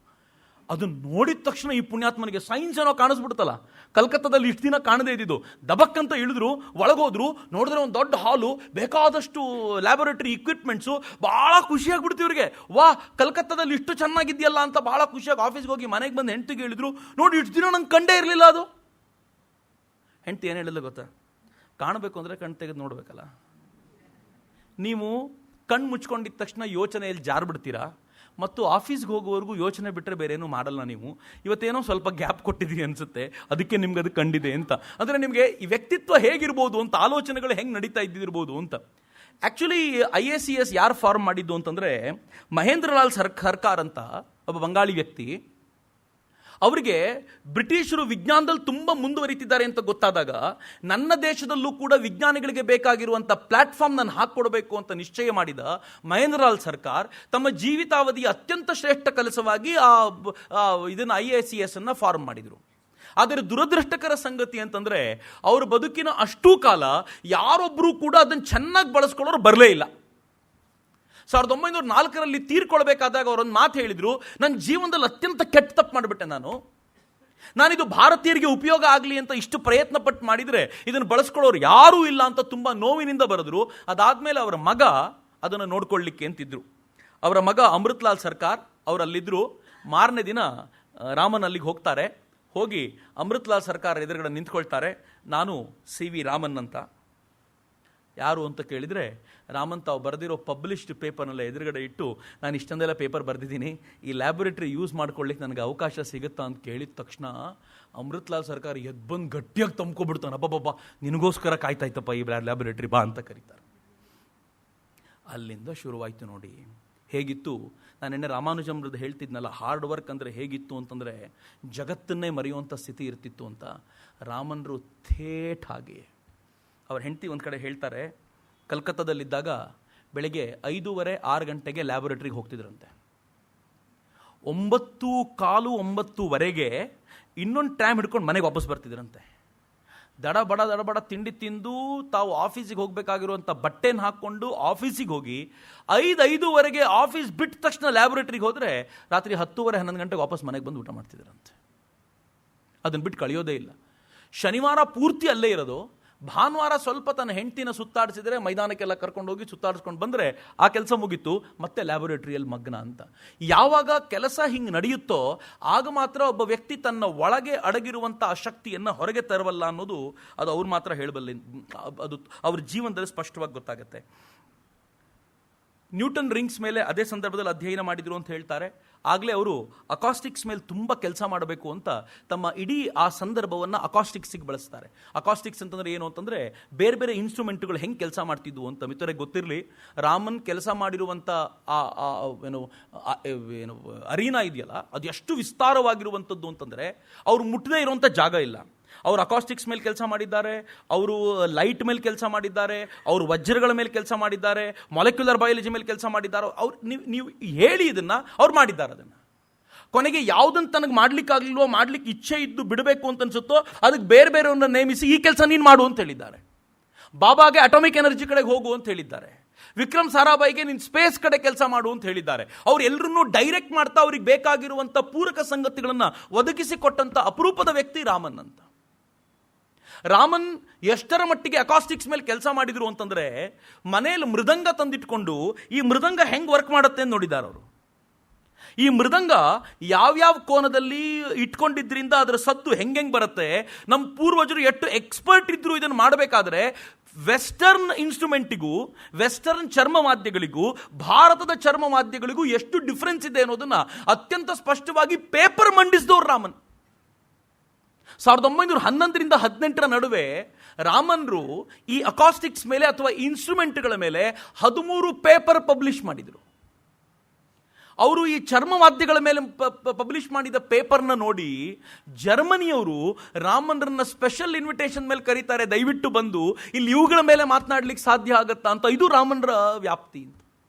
ಅದನ್ನು ನೋಡಿದ ತಕ್ಷಣ ಈ ಪುಣ್ಯಾತ್ಮನಿಗೆ ಸೈನ್ಸ್ ಏನೋ ಕಾಣಿಸ್ಬಿಡ್ತಲ್ಲ, ಕಲ್ಕತ್ತಾದಲ್ಲಿ ಇಷ್ಟು ದಿನ ಕಾಣದೇ ಇದ್ದಿದ್ದು. ದಬಕ್ಕಂತ ಇಳಿದ್ರು, ಒಳಗೋದ್ರು, ನೋಡಿದ್ರೆ ಒಂದು ದೊಡ್ಡ ಹಾಲು, ಬೇಕಾದಷ್ಟು ಲ್ಯಾಬೊರೇಟರಿ ಇಕ್ವಿಪ್ಮೆಂಟ್ಸು. ಭಾಳ ಖುಷಿಯಾಗ್ಬಿಡ್ತು ಇವ್ರಿಗೆ. ವಾ, ಕಲ್ಕತ್ತಾದಲ್ಲಿ ಇಷ್ಟು ಚೆನ್ನಾಗಿದೆಯಲ್ಲ ಅಂತ ಭಾಳ ಖುಷಿಯಾಗಿ ಆಫೀಸ್ಗೆ ಹೋಗಿ ಮನೆಗೆ ಬಂದು ಹೆಂಡ್ತಿಗೆ ಹೇಳಿದ್ರು, ನೋಡಿ ಇಷ್ಟು ದಿನ ನಂಗೆ ಕಂಡೇ ಇರಲಿಲ್ಲ ಅದು. ಹೆಂಡ್ತಿ ಏನು ಹೇಳಿಲ್ಲ ಗೊತ್ತಾ, ಕಾಣಬೇಕು ಅಂದರೆ ಕಣ್ಣು ತೆಗೆದು ನೋಡಬೇಕಲ್ಲ. ನೀವು ಕಣ್ಣು ಮುಚ್ಕೊಂಡಿದ್ದ ತಕ್ಷಣ ಯೋಚನೆಯಲ್ಲಿ ಜಾರ್ಬಿಡ್ತೀರಾ, ಮತ್ತು ಆಫೀಸ್ಗೆ ಹೋಗುವವರೆಗೂ ಯೋಚನೆ ಬಿಟ್ಟರೆ ಬೇರೇನೂ ಮಾಡಲ್ಲ. ನೀವು ಇವತ್ತೇನೋ ಸ್ವಲ್ಪ ಗ್ಯಾಪ್ ಕೊಟ್ಟಿದ್ದೀರಿ ಅನಿಸುತ್ತೆ, ಅದಕ್ಕೆ ನಿಮ್ಗೆ ಅದು ಕಂಡಿದೆ ಅಂತ. ಅಂದರೆ ನಿಮಗೆ ಈ ವ್ಯಕ್ತಿತ್ವ ಹೇಗಿರ್ಬೋದು ಅಂತ, ಆಲೋಚನೆಗಳು ಹೆಂಗೆ ನಡೀತಾ ಇದ್ದಿರ್ಬೋದು ಅಂತ. ಆ್ಯಕ್ಚುಲಿ IACS ಯಾರು ಫಾರ್ಮ್ ಮಾಡಿದ್ದು ಅಂತಂದರೆ, ಮಹೇಂದ್ರಲಾಲ್ ಸರ್ಕಾರ್ ಅಂತ ಒಬ್ಬ ಬಂಗಾಳಿ ವ್ಯಕ್ತಿ. ಅವರಿಗೆ ಬ್ರಿಟಿಷರು ವಿಜ್ಞಾನದಲ್ಲಿ ತುಂಬ ಮುಂದುವರಿತಿದ್ದಾರೆ ಅಂತ ಗೊತ್ತಾದಾಗ ನನ್ನ ದೇಶದಲ್ಲೂ ಕೂಡ ವಿಜ್ಞಾನಿಗಳಿಗೆ ಬೇಕಾಗಿರುವಂಥ ಪ್ಲಾಟ್ಫಾರ್ಮ್ ನಾನು ಹಾಕ್ಕೊಡ್ಬೇಕು ಅಂತ ನಿಶ್ಚಯ ಮಾಡಿದ ಮಹೇಂದ್ರಲಾಲ್ ಸರ್ಕಾರ್ ತಮ್ಮ ಜೀವಿತಾವಧಿಯ ಅತ್ಯಂತ ಶ್ರೇಷ್ಠ ಕೆಲಸವಾಗಿ ಇದನ್ನು IACS ಅನ್ನು ಫಾರ್ಮ್ ಮಾಡಿದರು. ಆದರೆ ದುರದೃಷ್ಟಕರ ಸಂಗತಿ ಅಂತಂದರೆ ಅವ್ರ ಬದುಕಿನ ಅಷ್ಟೂ ಕಾಲ ಯಾರೊಬ್ಬರೂ ಕೂಡ ಅದನ್ನು ಚೆನ್ನಾಗಿ ಬಳಸ್ಕೊಳ್ಳೋರು ಬರಲೇ ಇಲ್ಲ. 1904 ತೀರ್ಕೊಳ್ಬೇಕಾದಾಗ ಅವರೊಂದು ಮಾತು ಹೇಳಿದ್ರು, ನನ್ನ ಜೀವನದಲ್ಲಿ ಅತ್ಯಂತ ಕೆಟ್ಟ ತಪ್ಪು ಮಾಡಿಬಿಟ್ಟೆ ನಾನಿದು ಭಾರತೀಯರಿಗೆ ಉಪಯೋಗ ಆಗಲಿ ಅಂತ ಇಷ್ಟು ಪ್ರಯತ್ನ ಪಟ್ಟು ಮಾಡಿದರೆ ಇದನ್ನು ಬಳಸ್ಕೊಳ್ಳೋರು ಯಾರೂ ಇಲ್ಲ ಅಂತ ತುಂಬ ನೋವಿನಿಂದ ಬರೆದ್ರು. ಅದಾದಮೇಲೆ ಅವರ ಮಗ ಅದನ್ನು ನೋಡ್ಕೊಳ್ಳಿಕ್ಕೆ ಅಂತಿದ್ರು. ಅವರ ಮಗ ಅಮೃತ್ಲಾಲ್ ಸರ್ಕಾರ್ ಅವರಲ್ಲಿದ್ದರು. ಮಾರನೇ ದಿನ ರಾಮನ್ ಅಲ್ಲಿಗೆ ಹೋಗ್ತಾರೆ. ಹೋಗಿ ಅಮೃತ್ಲಾಲ್ ಸರ್ಕಾರ್ ಎದುರುಗಡೆ ನಿಂತ್ಕೊಳ್ತಾರೆ. ನಾನು CV ರಾಮನ್ ಅಂತ. ಯಾರು ಅಂತ ಕೇಳಿದರೆ, ರಾಮನ್ ತಾವು ಬರೆದಿರೋ ಪಬ್ಲಿಷ್ಡ್ ಪೇಪರ್ನೆಲ್ಲ ಎದುರುಗಡೆ ಇಟ್ಟು, ನಾನು ಇಷ್ಟೊಂದೆಲ್ಲ ಪೇಪರ್ ಬರೆದಿದ್ದೀನಿ, ಈ ಲ್ಯಾಬೊರೇಟ್ರಿ ಯೂಸ್ ಮಾಡ್ಕೊಳ್ಳಿಕ್ಕೆ ನನಗೆ ಅವಕಾಶ ಸಿಗುತ್ತಾ ಅಂತ ಕೇಳಿದ ತಕ್ಷಣ ಅಮೃತ್ಲಾಲ್ ಸರ್ಕಾರ್ ಎದ್ದು ಬಂದು ಗಟ್ಟಿಯಾಗಿ ತಂಬ್ಕೊಬಿಡ್ತಾನೆ. ಅಬ್ಬಬ್ಬ, ನಿನಗೋಸ್ಕರ ಕಾಯ್ತಾಯ್ತಪ್ಪ ಈ ಲ್ಯಾಬೊರೇಟ್ರಿ, ಬಾ ಅಂತ ಕರೀತಾರೆ. ಅಲ್ಲಿಂದ ಶುರುವಾಯಿತು ನೋಡಿ. ಹೇಗಿತ್ತು, ನಾನು ಎಣ್ಣೆ ರಾಮಾನುಜಮ್ರದ್ದು ಹೇಳ್ತಿದ್ನಲ್ಲ, ಹಾರ್ಡ್ ವರ್ಕ್ ಅಂದರೆ ಹೇಗಿತ್ತು ಅಂತಂದರೆ ಜಗತ್ತನ್ನೇ ಮರೆಯುವಂಥ ಸ್ಥಿತಿ ಇರ್ತಿತ್ತು ಅಂತ. ರಾಮನ್ರು ಥೇಟ್ ಹಾಗೆ. ಅವ್ರ ಹೆಂಡತಿ ಒಂದು ಕಡೆ ಹೇಳ್ತಾರೆ, ಕಲ್ಕತ್ತಾದಲ್ಲಿದ್ದಾಗ ಬೆಳಗ್ಗೆ 5:30-6 ಗಂಟೆಗೆ ಲ್ಯಾಬೊರೇಟ್ರಿಗೆ ಹೋಗ್ತಿದ್ರಂತೆ. 9:15-9:00 ಇನ್ನೊಂದು ಟೈಮ್ ಹಿಡ್ಕೊಂಡು ಮನೆಗೆ ವಾಪಸ್ ಬರ್ತಿದ್ರಂತೆ. ದಡಬಡ ತಿಂಡಿ ತಿಂದು ತಾವು ಆಫೀಸಿಗೆ ಹೋಗಬೇಕಾಗಿರುವಂಥ ಬಟ್ಟೆನ ಹಾಕ್ಕೊಂಡು ಆಫೀಸಿಗೆ ಹೋಗಿ 5:05 ಆಫೀಸ್ ಬಿಟ್ಟ ತಕ್ಷಣ ಲ್ಯಾಬೊರೇಟ್ರಿಗೆ ಹೋದರೆ ರಾತ್ರಿ 10:30-11 ಗಂಟೆಗೆ ವಾಪಸ್ ಮನೆಗೆ ಬಂದು ಊಟ ಮಾಡ್ತಿದ್ರಂತೆ. ಅದನ್ನು ಬಿಟ್ಟು ಕಳೆಯೋದೇ ಇಲ್ಲ. ಶನಿವಾರ ಪೂರ್ತಿ ಅಲ್ಲೇ ಇರೋದು. ಭಾನುವಾರ ಸ್ವಲ್ಪ ತನ್ನ ಹೆಂಡತಿನ ಸುತ್ತಾಡಿಸಿದರೆ, ಮೈದಾನಕ್ಕೆಲ್ಲ ಕರ್ಕೊಂಡೋಗಿ ಸುತ್ತಾಡಿಸ್ಕೊಂಡು ಬಂದರೆ ಆ ಕೆಲಸ ಮುಗೀತು, ಮತ್ತೆ ಲ್ಯಾಬೊರೇಟ್ರಿಯಲ್ಲಿ ಮಗ್ನ ಅಂತ. ಯಾವಾಗ ಕೆಲಸ ಹಿಂಗೆ ನಡೆಯುತ್ತೋ ಆಗ ಮಾತ್ರ ಒಬ್ಬ ವ್ಯಕ್ತಿ ತನ್ನ ಒಳಗೆ ಅಡಗಿರುವಂಥ ಆ ಶಕ್ತಿಯನ್ನು ಹೊರಗೆ ತರವಲ್ಲ ಅನ್ನೋದು ಅದು ಅವ್ರು ಮಾತ್ರ ಹೇಳಬಲ್ಲ. ಅದು ಅವ್ರ ಜೀವನದಲ್ಲಿ ಸ್ಪಷ್ಟವಾಗಿ ಗೊತ್ತಾಗುತ್ತೆ. ನ್ಯೂಟನ್ ರಿಂಗ್ಸ್ ಮೇಲೆ ಅದೇ ಸಂದರ್ಭದಲ್ಲಿ ಅಧ್ಯಯನ ಮಾಡಿದ್ರು ಅಂತ ಹೇಳ್ತಾರೆ. ಆಗಲೇ ಅವರು ಅಕಾಸ್ಟಿಕ್ಸ್ ಮೇಲೆ ತುಂಬ ಕೆಲಸ ಮಾಡಬೇಕು ಅಂತ ತಮ್ಮ ಇಡೀ ಆ ಸಂದರ್ಭವನ್ನು ಅಕಾಸ್ಟಿಕ್ಸಿಗೆ ಬಳಸ್ತಾರೆ. ಅಕಾಸ್ಟಿಕ್ಸ್ ಅಂತಂದರೆ ಏನು ಅಂತಂದರೆ ಬೇರೆ ಬೇರೆ ಇನ್ಸ್ಟ್ರೂಮೆಂಟ್ಗಳು ಹೆಂಗೆ ಕೆಲಸ ಮಾಡ್ತಿದ್ವು ಅಂತ. ಮಿತ್ರರಿಗೆ ಗೊತ್ತಿರಲಿ, ರಾಮನ್ ಕೆಲಸ ಮಾಡಿರುವಂಥ ಏನು ಅರೀನಾ ಇದೆಯಲ್ಲ, ಅದು ಎಷ್ಟು ವಿಸ್ತಾರವಾಗಿರುವಂಥದ್ದು ಅಂತಂದರೆ ಅವ್ರು ಮುಟ್ಟದೇ ಇರುವಂಥ ಜಾಗ ಇಲ್ಲ. ಅವರು ಅಕಾಸ್ಟಿಕ್ಸ್ ಮೇಲೆ ಕೆಲಸ ಮಾಡಿದ್ದಾರೆ, ಅವರು ಲೈಟ್ ಮೇಲೆ ಕೆಲಸ ಮಾಡಿದ್ದಾರೆ, ಅವರು ವಜ್ರಗಳ ಮೇಲೆ ಕೆಲಸ ಮಾಡಿದ್ದಾರೆ, ಮಾಲಿಕ್ಯುಲರ್ ಬಯಾಲಜಿ ಮೇಲೆ ಕೆಲಸ ಮಾಡಿದ್ದಾರೆ. ಅವ್ರು ನೀವು ಹೇಳಿ ಇದನ್ನು ಅವ್ರು ಮಾಡಿದ್ದಾರೆ. ಅದನ್ನು ಕೊನೆಗೆ ಯಾವುದನ್ನು ತನಗೆ ಮಾಡ್ಲಿಕ್ಕಾಗಲಿಲ್ವೋ, ಮಾಡ್ಲಿಕ್ಕೆ ಇಚ್ಛೆ ಇದ್ದು ಬಿಡಬೇಕು ಅಂತ ಅನ್ಸುತ್ತೋ ಅದಕ್ಕೆ ಬೇರೆ ಬೇರೆಯವ್ರನ್ನ ನೇಮಿಸಿ ಈ ಕೆಲಸ ನೀನು ಮಾಡು ಅಂತ ಹೇಳಿದ್ದಾರೆ. ಬಾಬಾಗೆ ಅಟಾಮಿಕ್ ಎನರ್ಜಿ ಕಡೆಗೆ ಹೋಗು ಅಂತ ಹೇಳಿದ್ದಾರೆ. ವಿಕ್ರಮ್ ಸಾರಾಭಾಯಿಗೆ ನೀನು ಸ್ಪೇಸ್ ಕಡೆ ಕೆಲಸ ಮಾಡು ಅಂತ ಹೇಳಿದ್ದಾರೆ. ಅವ್ರು ಎಲ್ಲರನ್ನೂ ಡೈರೆಕ್ಟ್ ಮಾಡ್ತಾ ಅವ್ರಿಗೆ ಬೇಕಾಗಿರುವಂಥ ಪೂರಕ ಸಂಗತಿಗಳನ್ನು ಒದಗಿಸಿಕೊಟ್ಟಂಥ ಅಪರೂಪದ ವ್ಯಕ್ತಿ ರಾಮನ್ ಅಂತ. ರಾಮನ್ ಎಷ್ಟರ ಮಟ್ಟಿಗೆ ಅಕಾಸ್ಟಿಕ್ಸ್ ಮೇಲೆ ಕೆಲಸ ಮಾಡಿದ್ರು ಅಂತಂದರೆ, ಮನೆಯಲ್ಲಿ ಮೃದಂಗ ತಂದಿಟ್ಕೊಂಡು ಈ ಮೃದಂಗ ಹೆಂಗೆ ವರ್ಕ್ ಮಾಡುತ್ತೆ ಅಂತ ನೋಡಿದ್ದಾರೆ ಅವರು. ಈ ಮೃದಂಗ ಯಾವ್ಯಾವ ಕೋನದಲ್ಲಿ ಇಟ್ಕೊಂಡಿದ್ರಿಂದ ಅದರ ಸದ್ದು ಹೆಂಗೆ ಬರುತ್ತೆ. ನಮ್ಮ ಪೂರ್ವಜರು ಎಷ್ಟು ಎಕ್ಸ್ಪರ್ಟ್ ಇದ್ರು ಇದನ್ನು ಮಾಡಬೇಕಾದ್ರೆ ವೆಸ್ಟರ್ನ್ ಇನ್ಸ್ಟ್ರೂಮೆಂಟಿಗೂ ವೆಸ್ಟರ್ನ್ ಚರ್ಮವಾದ್ಯಗಳಿಗೂ ಭಾರತದ ಚರ್ಮವಾದ್ಯಗಳಿಗೂ ಎಷ್ಟು ಡಿಫ್ರೆನ್ಸ್ ಇದೆ ಅನ್ನೋದನ್ನು ಅತ್ಯಂತ ಸ್ಪಷ್ಟವಾಗಿ ಪೇಪರ್ ಮಂಡಿಸಿದವರು ರಾಮನ್. 1911-18 ನಡುವೆ ರಾಮನ್ರು ಈ ಅಕಾಸ್ಟಿಕ್ಸ್ ಮೇಲೆ ಅಥವಾ ಇನ್ಸ್ಟ್ರೂಮೆಂಟ್ಗಳ ಮೇಲೆ 13 ಪೇಪರ್ ಪಬ್ಲಿಷ್ ಮಾಡಿದರು. ಅವರು ಈ ಚರ್ಮವಾದ್ಯಗಳ ಮೇಲೆ ಪಬ್ಲಿಷ್ ಮಾಡಿದ ಪೇಪರ್ನ ನೋಡಿ ಜರ್ಮನಿಯವರು ರಾಮನ್ರನ್ನ ಸ್ಪೆಷಲ್ ಇನ್ವಿಟೇಷನ್ ಮೇಲೆ ಕರೀತಾರೆ, ದಯವಿಟ್ಟು ಬಂದು ಇಲ್ಲಿ ಇವುಗಳ ಮೇಲೆ ಮಾತನಾಡ್ಲಿಕ್ಕೆ ಸಾಧ್ಯ ಆಗತ್ತಾ ಅಂತ. ಇದು ರಾಮನ್ರ ವ್ಯಾಪ್ತಿ.